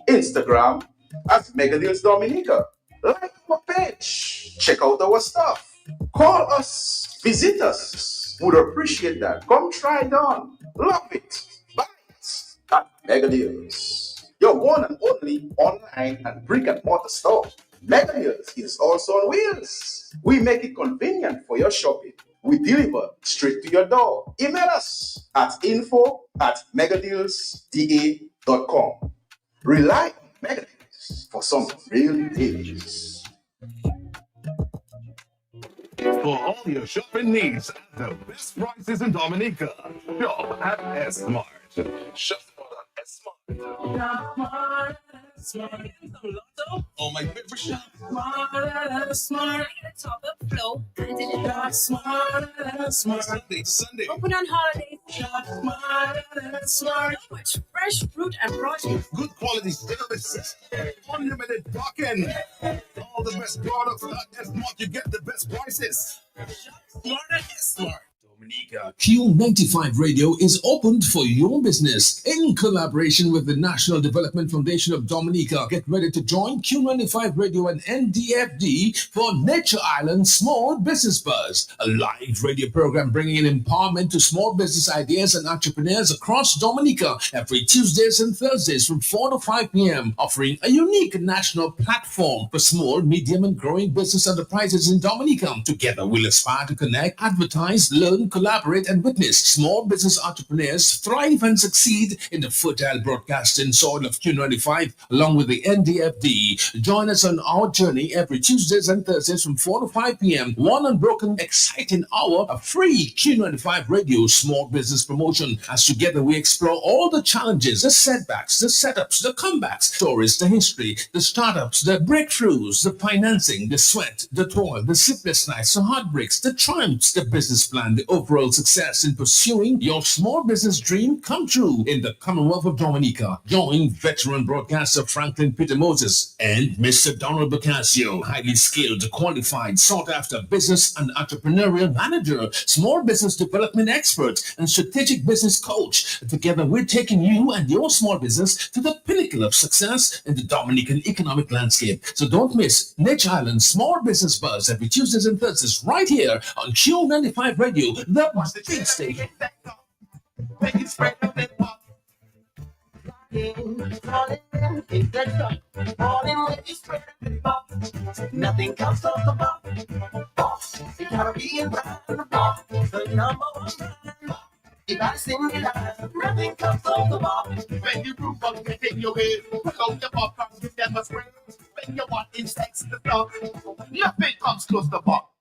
Instagram at Mega Deals Dominica. Like our page. Check out our stuff. Call us. Visit us. Would appreciate that. Come try it on. Love it. Buy it at Mega Deals. Your one and only online and brick and mortar store. Mega Deals is also on wheels. We make it convenient for your shopping. We deliver straight to your door. Email us at info@megadealsda.com. Rely on Mega Deals for some real deals. For all your shopping needs, the best prices in Dominica. Shop at S-Mart. Shop at S-Mart. Smart. Oh, my favorite shop. Smart. Top up flow. And in the Smart. Sunday. Open on holidays. Smart. Much fresh fruit and produce. Good quality service. Unlimited parking. All the best products at S-Mart. You get the best prices. Smart at S-Mart. Dominica. Q95 Radio is opened for your business in collaboration with the National Development Foundation of Dominica. Get ready to join Q95 Radio and NDFD for Nature Island Small Business Buzz, a live radio program bringing in empowerment to small business ideas and entrepreneurs across Dominica every Tuesdays and Thursdays from 4 to 5 p.m., offering a unique national platform for small, medium, and growing business enterprises in Dominica. Together, we'll aspire to connect, advertise, learn, collaborate, and witness small business entrepreneurs thrive and succeed in the fertile broadcasting soil of Q95 along with the NDFD. Join us on our journey every Tuesdays and Thursdays from 4 to 5 p.m. One unbroken, exciting hour of free Q95 Radio small business promotion as together we explore all the challenges, the setbacks, the setups, the comebacks, stories, the history, the startups, the breakthroughs, the financing, the sweat, the toil, the sleepless nights, the heartbreaks, the triumphs, the business plan, the overall success in pursuing your small business dream come true in the Commonwealth of Dominica. Join veteran broadcaster Franklin Peter Moses and Mr. Donald Bocasio, highly skilled, qualified, sought-after business and entrepreneurial manager, small business development expert, and strategic business coach. Together, we're taking you and your small business to the pinnacle of success in the Dominican economic landscape. So don't miss Nature Island Small Business Buzz every Tuesdays and Thursdays right here on Q95 Radio, the big station. walking, falling in the cup, falling when you spread the ball. Nothing comes off the ball. The Caribbean brand, the number one brand. If I sing it out, nothing comes off the ball. When you group up, get in your way. Pull out your pop, you never spring. When you want insects to stop, nothing comes close to the ball.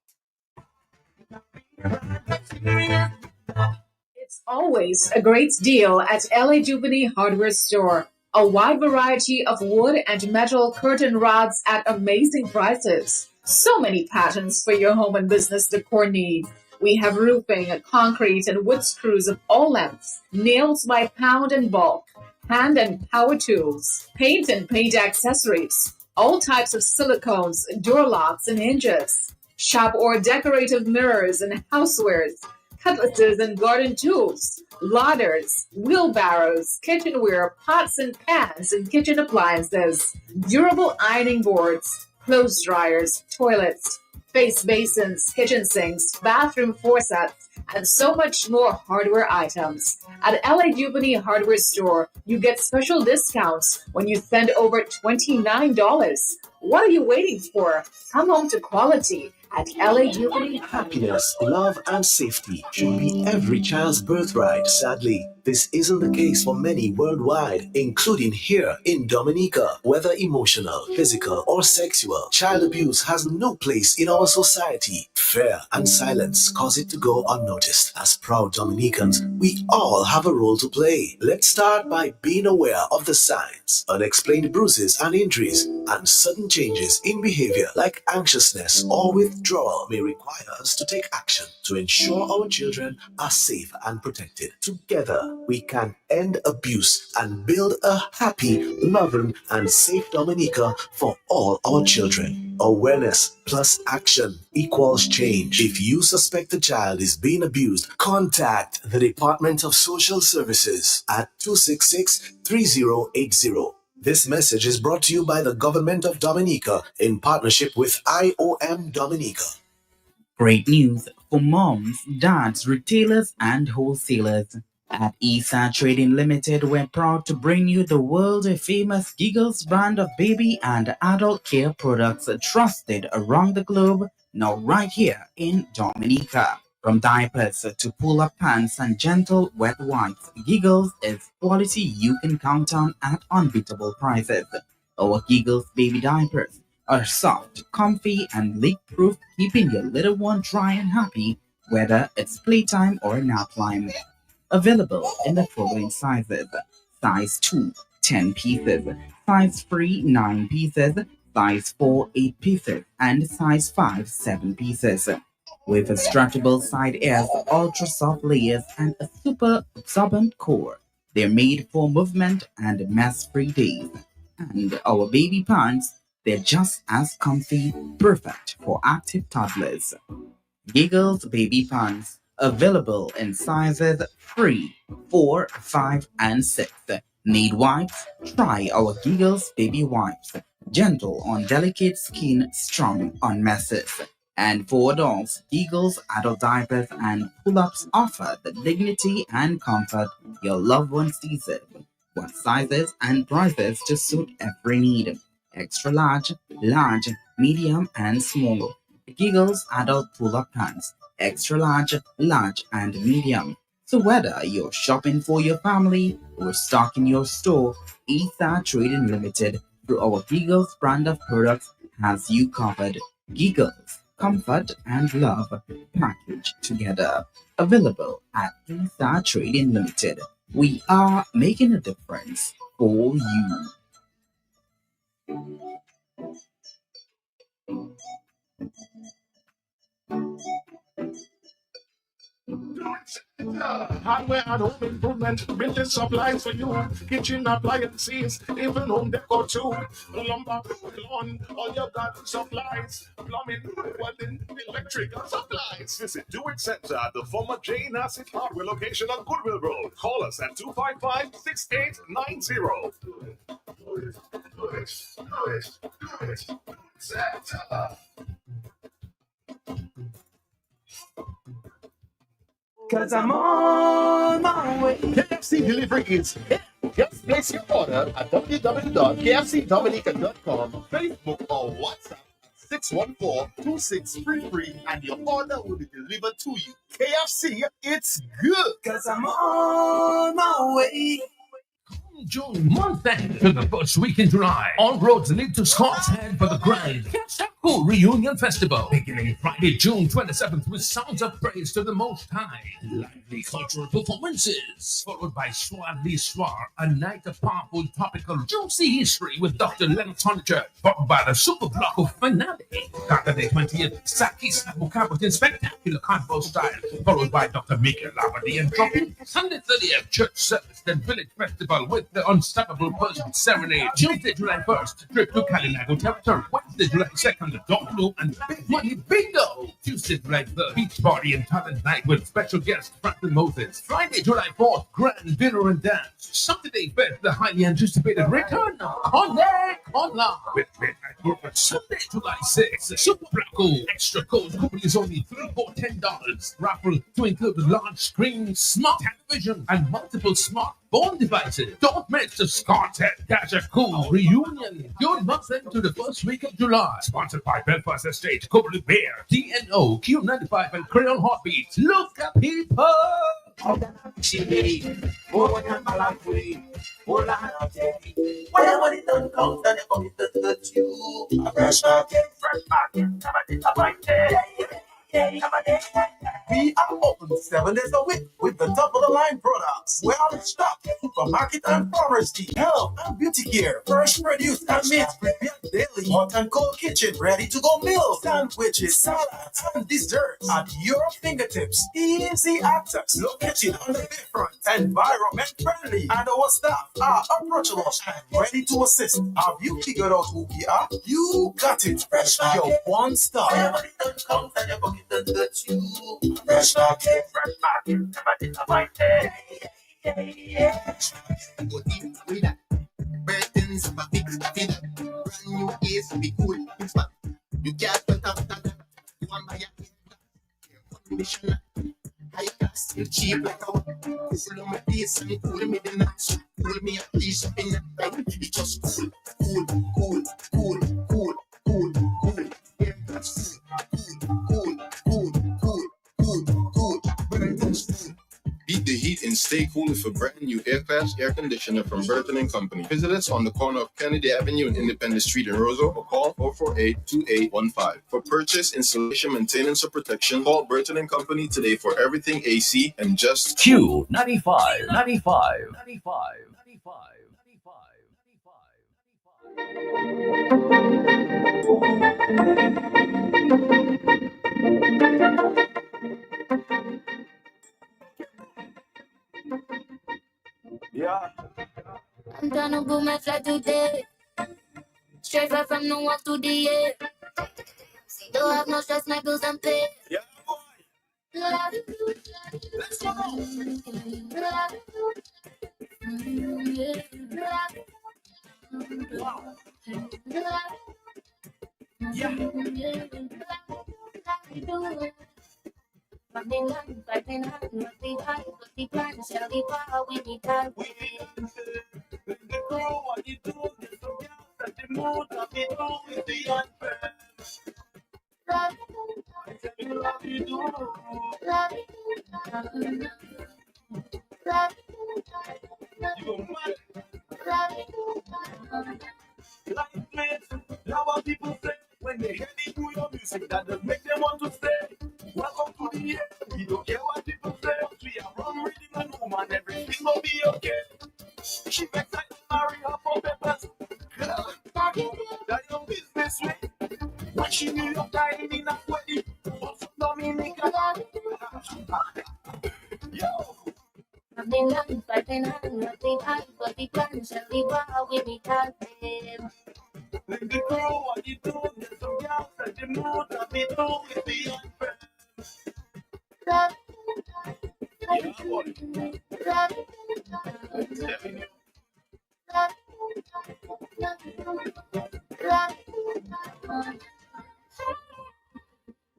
It's always a great deal at LA Jubilee Hardware Store. A wide variety of wood and metal curtain rods at amazing prices. So many patterns for your home and business decor needs. We have roofing, concrete, and wood screws of all lengths, nails by pound and bulk, hand and power tools, paint and paint accessories, all types of silicones, door locks, and hinges, shop or decorative mirrors and housewares, cutlasses and garden tools, ladders, wheelbarrows, kitchenware, pots and pans, and kitchen appliances, durable ironing boards, clothes dryers, toilets, face basins, kitchen sinks, bathroom faucets, and so much more hardware items. At LA Jubilee Hardware Store, you get special discounts when you spend over $29. What are you waiting for? Come home to quality at LA Jubilee. Happiness, love, and safety should be every child's birthright. Sadly, this isn't the case for many worldwide, including here in Dominica. Whether emotional, physical, or sexual, child abuse has no place in our society. Fear and silence cause it to go unnoticed. As proud Dominicans, we all have a role to play. Let's start by being aware of the signs. Unexplained bruises and injuries, and sudden changes in behavior like anxiousness or withdrawal may require us to take action to ensure our children are safe and protected. Together, we can end abuse and build a happy, loving, and safe Dominica for all our children. Awareness plus action equals change. If you suspect a child is being abused, contact the Department of Social Services at 266-3080. This message is brought to you by the Government of Dominica in partnership with IOM Dominica. Great news for moms, dads, retailers, and wholesalers. At ESA Trading Limited, we're proud to bring you the world-famous Giggles brand of baby and adult care products trusted around the globe, now right here in Dominica. From diapers to pull-up pants and gentle wet wipes, Giggles is quality you can count on at unbeatable prices. Our Giggles baby diapers are soft, comfy, and leak-proof, keeping your little one dry and happy, whether it's playtime or nap time. Available in the following sizes: size 2, 10 pieces, size 3, 9 pieces, size 4, 8 pieces, and size 5, 7 pieces. With stretchable side airs, ultra soft layers, and a super absorbent core, they're made for movement and mess-free days. And our baby pants, they're just as comfy, perfect for active toddlers. Giggles baby pants, available in sizes 3, 4, 5, and 6. Need wipes? Try our Giggles baby wipes. Gentle on delicate skin, strong on messes. And for adults, Giggles adult diapers and pull-ups offer the dignity and comfort your loved ones deserve. What sizes and prices to suit every need. Extra large, large, medium, and small. Giggles adult pull-up pants. Extra large, large, and medium. So whether you're shopping for your family or stocking your store, ESA Trading Limited, through our Giggles brand of products, has you covered. Giggles, comfort and love, packaged together. Available at ESA Trading Limited. We are making a difference for you. Hardware and home improvement, building supplies for you, kitchen appliances, even home decor too. Lumber, lawn, all your garden supplies, plumbing, welding, electrical supplies. Visit Do It Center at the former Jane Asset Hardware location on Goodwill Road. Call us at 255-6890. Center. Cause I'm on my way. KFC delivery is here. Yes, Place your order at www.kfcdominica.com, Facebook or WhatsApp at 614-2633 and your order will be delivered to you. KFC, it's good. Cause I'm on my way. June month end to the first week in July. All roads lead to Scott's Head for the grand Cool Reunion Festival, beginning Friday, June 27th with Sounds of Praise to the Most High, lively cultural performances, followed by Soir l'Histoire, a night of powerful, topical, juicy history with Dr. Leonard Honeychurch, followed by the Super Block finale. Saturday 20th, Sakis Abu Kabut in spectacular carnival style, followed by Dr. Miguel Labadie and Dropping. Sunday 30th, church service, then village festival with the Unstoppable Person Serenade. Tuesday, July 1st, trip to Kalinago territory. Wednesday, July 2nd, the Dog Blue and Big Money Bingo. Tuesday, July 3rd, beach party and talent night with special guest Franklin Moses. Friday, July 4th, grand dinner and dance. Saturday, Fest, the highly anticipated return of Conde Conla with Midnight Movement. Sunday, July 6th, Super Blacko. Extra codes, coupon is only $3 for $10. Raffle to include a large screen, smart television, and multiple smart phone devices. Don't miss the Scott's Head Cool Reunion. Good month into the first week of July. Sponsored by Belfast Estate, Cobley Bear, DNO, Q95, and Crayon Heartbeats. Look at people. Whatever it done comes, then it comes to touch you. A fresh market, we are open 7 days a week with the top of the line products. We're on stock, supermarket and pharmacy, health and beauty care, fresh produce and meat prepared daily, hot and cold kitchen, ready to go meals, sandwiches, salads and desserts at your fingertips. Easy access, located on the bayfront, environment friendly, and our staff are approachable and ready to assist. Have you figured out who we are? You got it. Fresh Market, your one stop. Whenever it comes and your pocket does touch you. Fresh Market, never did I find it. Good evening, with that. Burton's of a big fit. Brand new case, be cool. In spot. You can't put up that. You want my mission. High class, you cheap like a one. Full of my face and cool me the nuts. Cool me a piece up in your time. It just cool. Yeah, that's cool. Burton's cool. Beat the heat and stay cool with a brand new air-class air conditioner from Burton & Company. Visit us on the corner of Kennedy Avenue and Independence Street in Roseau or call 448-2815. For purchase, installation, maintenance, or protection, call Burton & Company today for everything AC and just Q95. Yeah. I'm tryna book my flight today. Straight flight from New York to the air. Don't have no stress, my bills and pay. Yeah, boy. Let's go. Wow. Yeah. Nothing high, but the plan shall be power we need time. The girl, what you do, there's some girls at the mood, what you do with the unfair. I tell you what you do. You mad. Like this, now what people say when they hear the new your music, that just make them want to stay. Welcome to the air. We don't care what people say. We are run reading and woman, everything will be okay. She makes like to marry her for papers. Girl, that your business way. When she knew your time in a wedding, also Dominica. Yo. Nothing high, but the plan shall be power we need time. Let the girl, what you do, there's some girls at the mood, that we do with the unfair.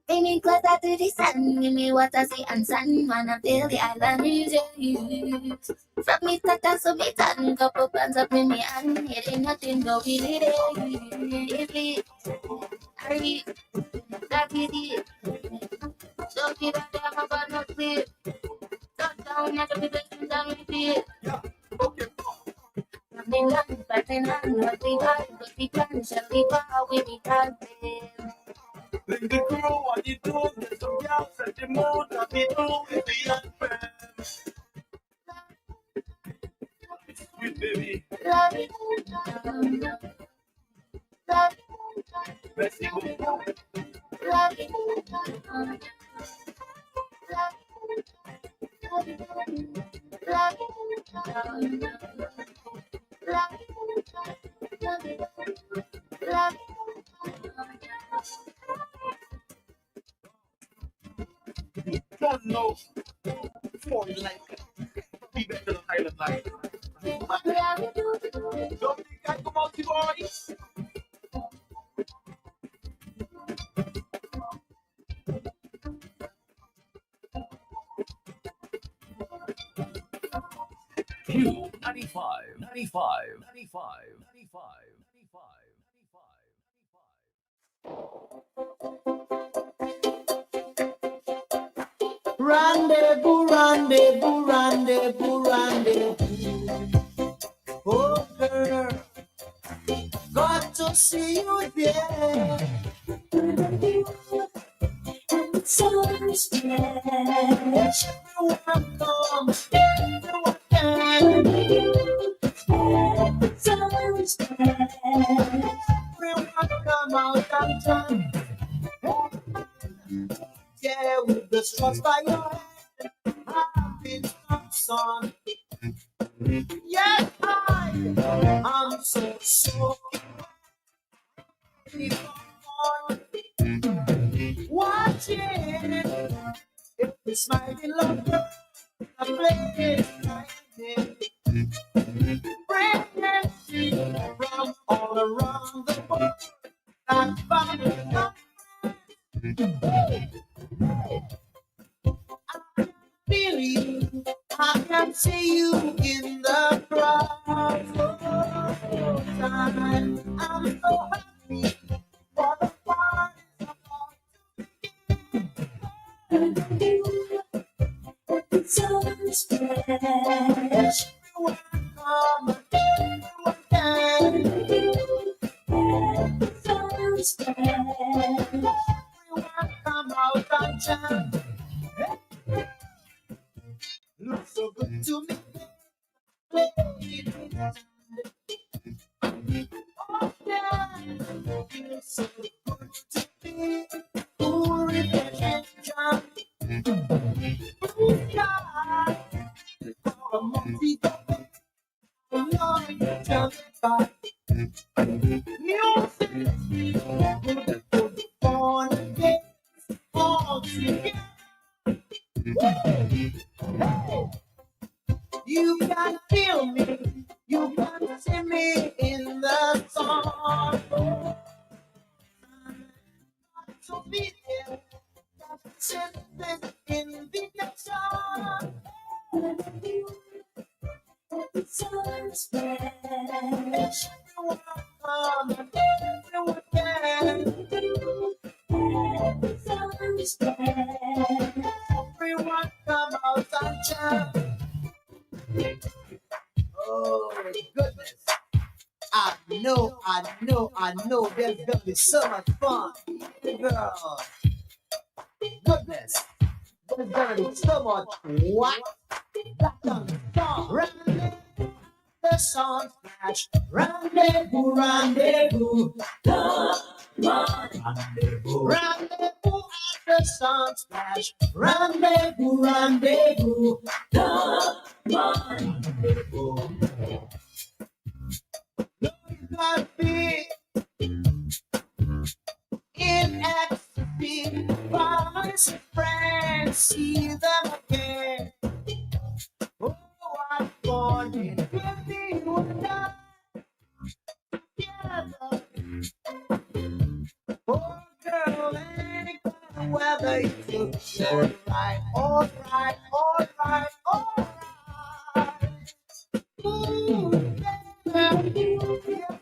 Bring me closer to the sun, give me water, sea and sun. Wanna feel the island breeze. From me tata so me tan, couple plans up in me hand. It ain't nothing, no we need it. Easy, hurry, that easy. So keep it down, but not sleep. Touchdown, not to be blessed, down repeat. Nothing done, fighting on, what we want, but we can, shall we bow, we be dancing. Bring the crew on the tune, get some gas, set the mood, and be through with the anthem. Sweet baby. Merci beaucoup. Don't know for like be better than Highland Life. Don't think I come out to boys. Q95, 95, 95, 95, 95. Rendezvous, rendezvous, rendezvous, rendezvous. Oh girl, got to see you there. So special. Welcome, everyone can. So special. Everyone come out and time. Yeah, with the straws by your head, I've been some. Yes, I'm so watching if we smiling love, I play it pregnancy from all around the world. I found it. I feel you, I can see you in the crowd. Oh, time. I'm so happy for the party's about to begin. So special. Welcome, everyone can. So special. Come out and jam. Look so good to me. Oh yeah, feel so good to me. Ooh, reflection jam. Blue sky, for a monkey, long jump. Music, good for the day. All together. Hey. You can feel me, you can see me in the song. To be there, that's it in the nation. So special. Welcome, everyone can. So special. Everyone come out and jam. Oh goodness. I know there's gonna be so much fun. Girl. Goodness. There's gonna be so much what? That on the song. Rendezvous, the song smash. Rendezvous, rendezvous. Come on. Rendezvous. Rendezvous at the song splash. Rendezvous, rendezvous. Come on. Rendezvous. No, you gotta be in ecstasy. Promise your friends, see them again. Oh, I'm born in 51 together. Oh, girl, any kind of way. like you. Alright, alright, alright, alright. Ooh, yeah, yeah.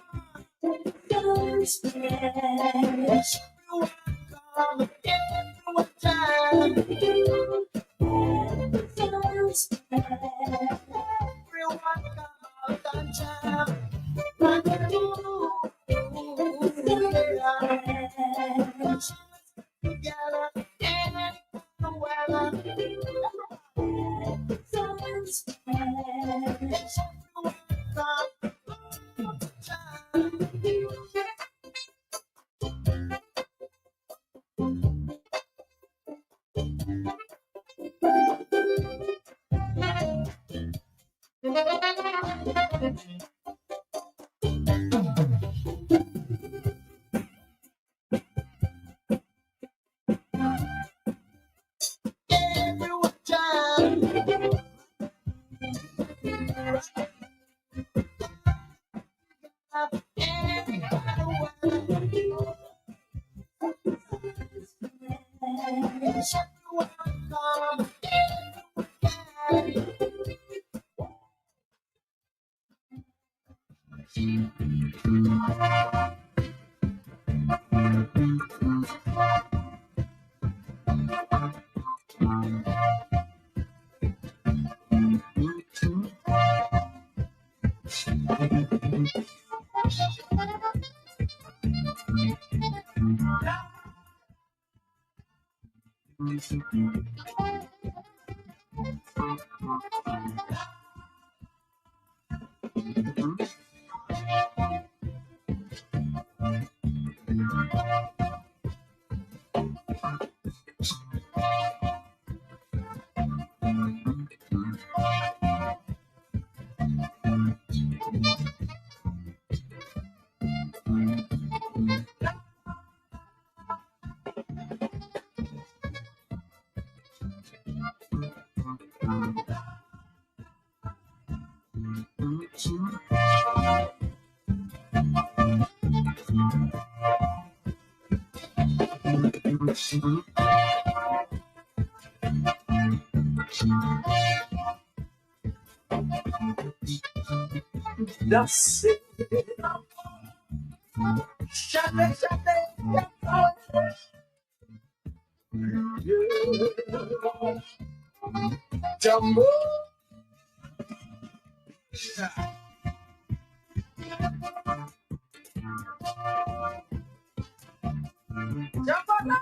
Yes, everyone come, everyone time. Everyone come out and jam. And together, any weather. Everyone jam. That's it. Shut it, Jumbo. Jumbo now.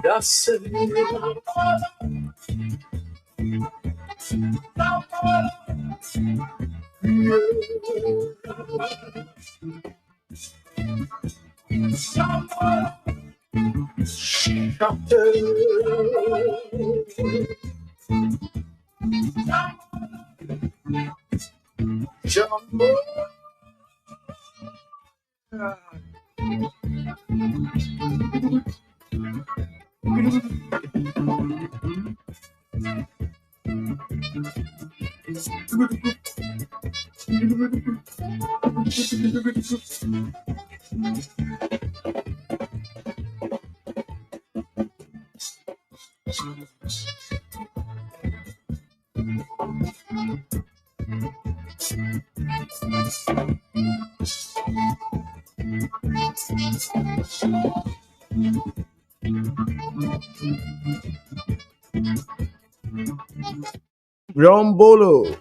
That's it. Jumbo. Rombolo.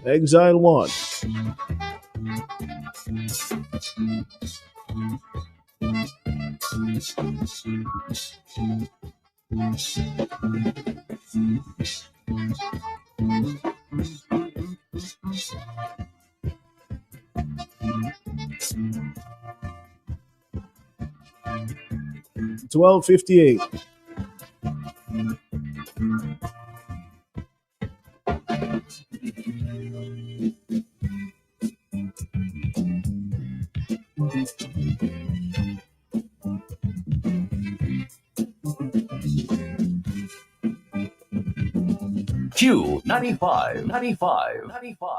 Exile 1. $12.58. Q95, 95, 95.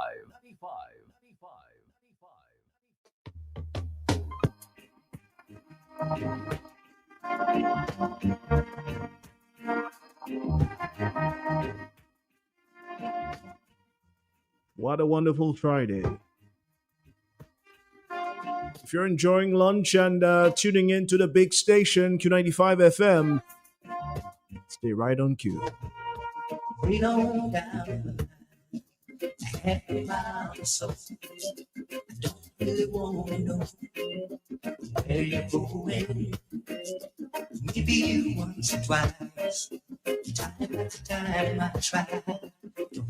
What a wonderful Friday. If you're enjoying lunch and tuning in to the big station, Q95 FM, stay right on cue. We don't down happy miles, so I don't really want to know where you're going. Maybe you once or twice, time after time I try to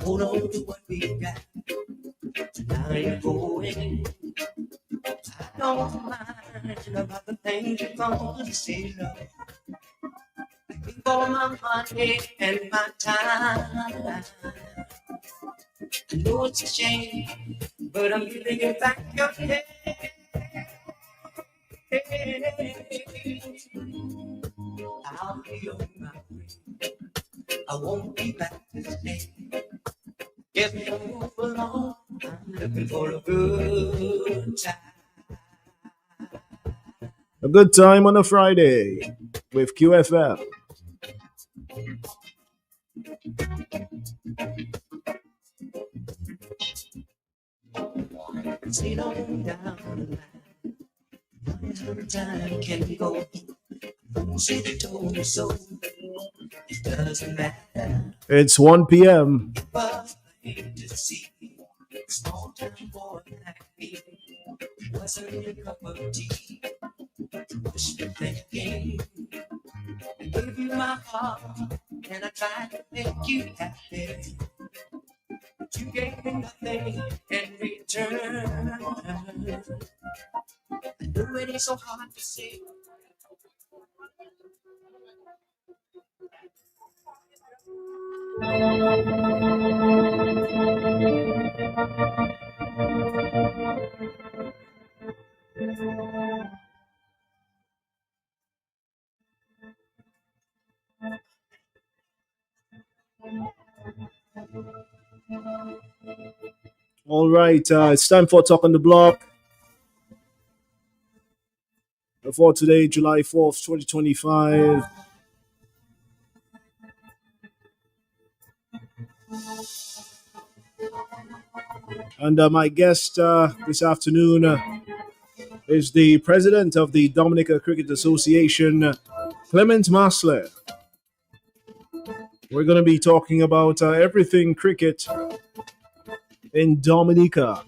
hold on to what we got. Now you're going. I don't mind about the things you're gonna say, love. I give all my money and my time. I know it's a shame, but I'm giving it back your head. I'll be on my way. I won't be back this day. If you move along, I'm looking for a good time. A good time on a Friday with QFM. Sit on down the line. Time can go. Say they told me so. It doesn't matter. It's 1 p.m. But I hate to see small town boy like me. Wasn't a cup of tea. Wish you thinking. I gave you my heart and I tried to make you happy. But you gave me nothing in return. I know it ain't so hard to say. All right, it's time for Talk on the Block. For today, July 4th, 2025. And my guest this afternoon is the president of the Dominica Cricket Association, Clement Masler. We're going to be talking about everything cricket in Dominica.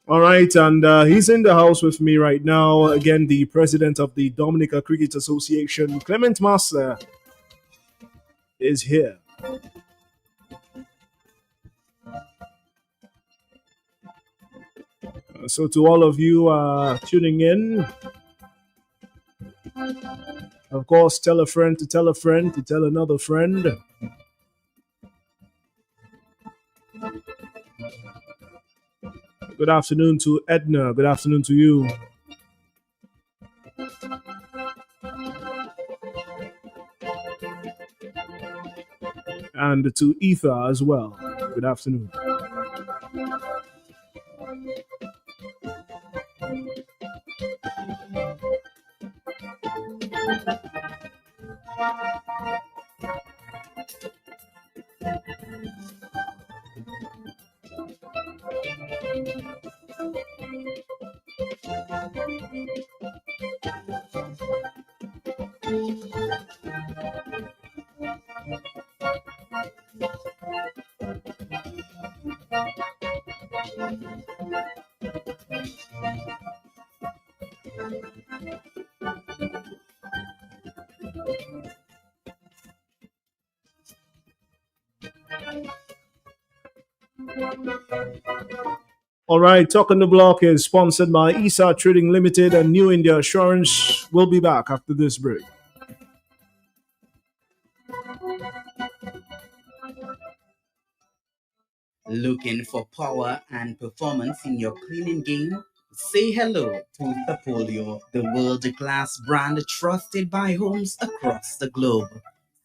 All right, and he's in the house with me right now. Again, the president of the Dominica Cricket Association, Clement Masler, is here. So to all of you tuning in, Of course, tell a friend to tell a friend to tell another friend. Good afternoon to Edna. Good afternoon to you. And to Ether as well. Good afternoon. All right, Talking the Block is sponsored by ESA Trading Limited and New India Assurance. We'll be back after this break. Looking for power and performance in your cleaning game? Say hello to Sapolio, the world-class brand trusted by homes across the globe.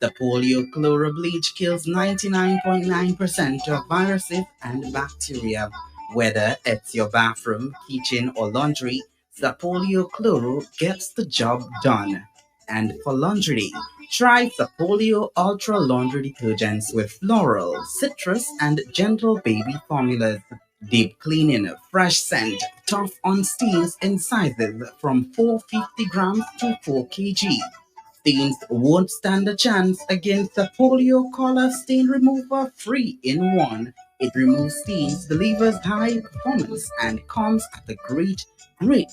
Sapolio Chloro Bleach kills 99.9% of viruses and bacteria. Whether it's your bathroom, kitchen, or laundry, Sapolio Chloro gets the job done. And for laundry, try Sapolio Ultra Laundry Detergents with floral, citrus, and gentle baby formulas. Deep cleaning, fresh scent, tough on stains in sizes from 450 grams to 4 kg. Stains won't stand a chance against the Polio Color Stain Remover 3-in-1. It removes stains, delivers high performance, and comes at a great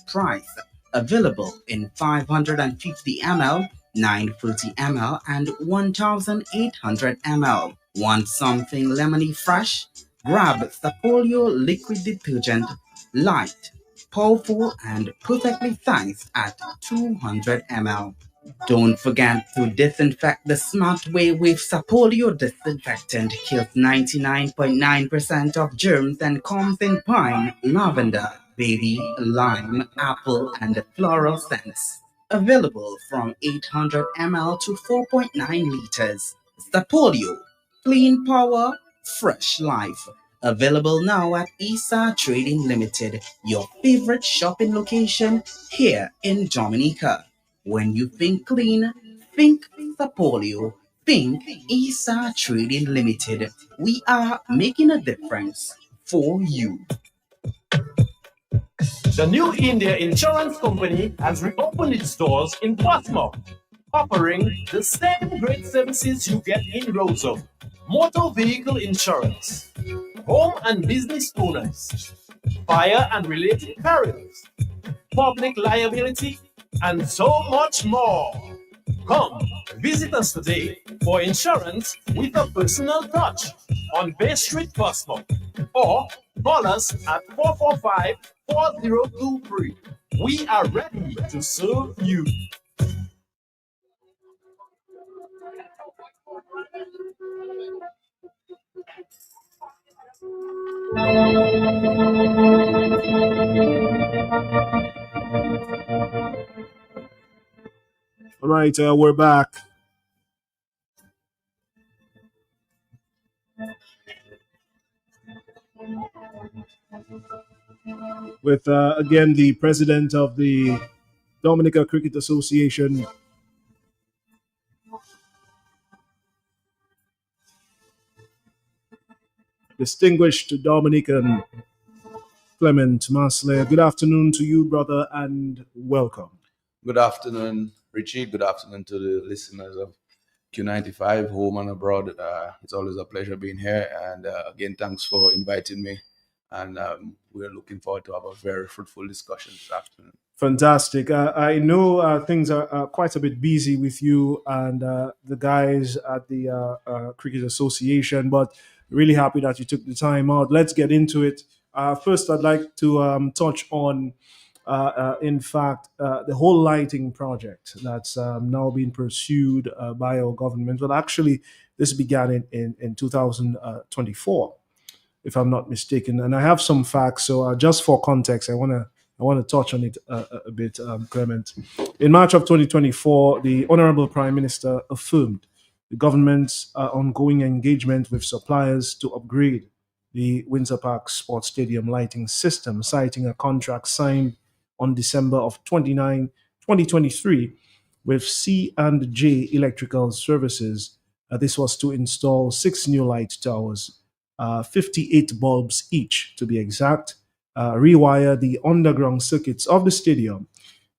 price. Available in 550 ml, 950 ml, and 1800 ml. Want something lemony fresh? Grab Sapolio liquid detergent, light, powerful, and perfectly sized at 200 ml. Don't forget to disinfect the smart way with Sapolio disinfectant. Kills 99.9% of germs and comes in pine, lavender, baby, lime, apple, and floral scents. Available from 800 ml to 4.9 liters. Sapolio, clean power, fresh life. Available now at ESA Trading Limited, your favorite shopping location here in Dominica. When you think clean, think Sapolio, think ESA Trading Limited. We are making a difference for you. The New India Insurance Company has reopened its doors in Portsmouth, offering the same great services you get in Roseau. Motor vehicle insurance, home and business owners, fire and related perils, public liability, and so much more. Come, visit us today for insurance with a personal touch on Bay Street, Portsmouth, or call us at 445-4023. We are ready to serve you. All right, we're back. With, again, the president of the Dominica Cricket Association, distinguished Dominican Clement Masle. Good afternoon to you, brother, and welcome. Good afternoon, Richie. Good afternoon to the listeners of Q95, home and abroad. It's always a pleasure being here. And again, thanks for inviting me. And we're looking forward to have a very fruitful discussion this afternoon. Fantastic. I know things are quite a bit busy with you and the guys at the Cricket Association, but really happy that you took the time out. Let's get into it. First, I'd like to touch on In fact, the whole lighting project that's now being pursued by our government, well, actually, this began in 2024, if I'm not mistaken. And I have some facts, so just for context, I want to touch on it a bit, Clement. In March of 2024, the Honorable Prime Minister affirmed the government's ongoing engagement with suppliers to upgrade the Windsor Park Sports Stadium lighting system, citing a contract signed on December of 2023 with C&J Electrical Services. This was to install 6 new light towers, 58 bulbs each to be exact, rewire the underground circuits of the stadium,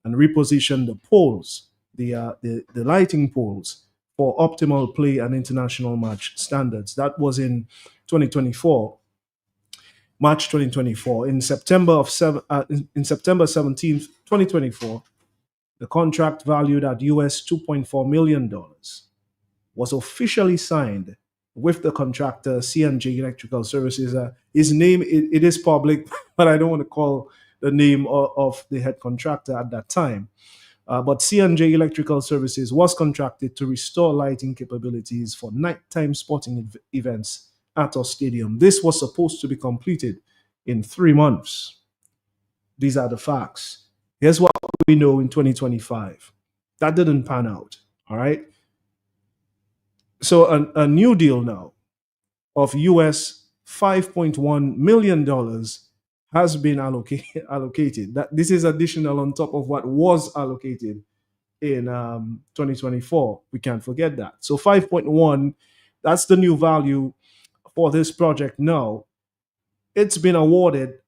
and reposition the poles, the lighting poles, for optimal play and international match standards. That was in 2024. March 2024. In September 17th, 2024, the contract valued at US $2.4 million was officially signed with the contractor C&J Electrical Services. His name, it is public, but I don't want to call the name of the head contractor at that time. But C&J Electrical Services was contracted to restore lighting capabilities for nighttime sporting events at our stadium. This was supposed to be completed in 3 months. These are the facts. Here's what we know in 2025. That didn't pan out, all right? So a new deal now of US $5.1 million has been allocated. This is additional on top of what was allocated in 2024. We can't forget that. So 5.1, that's the new value for this project now. It's been awarded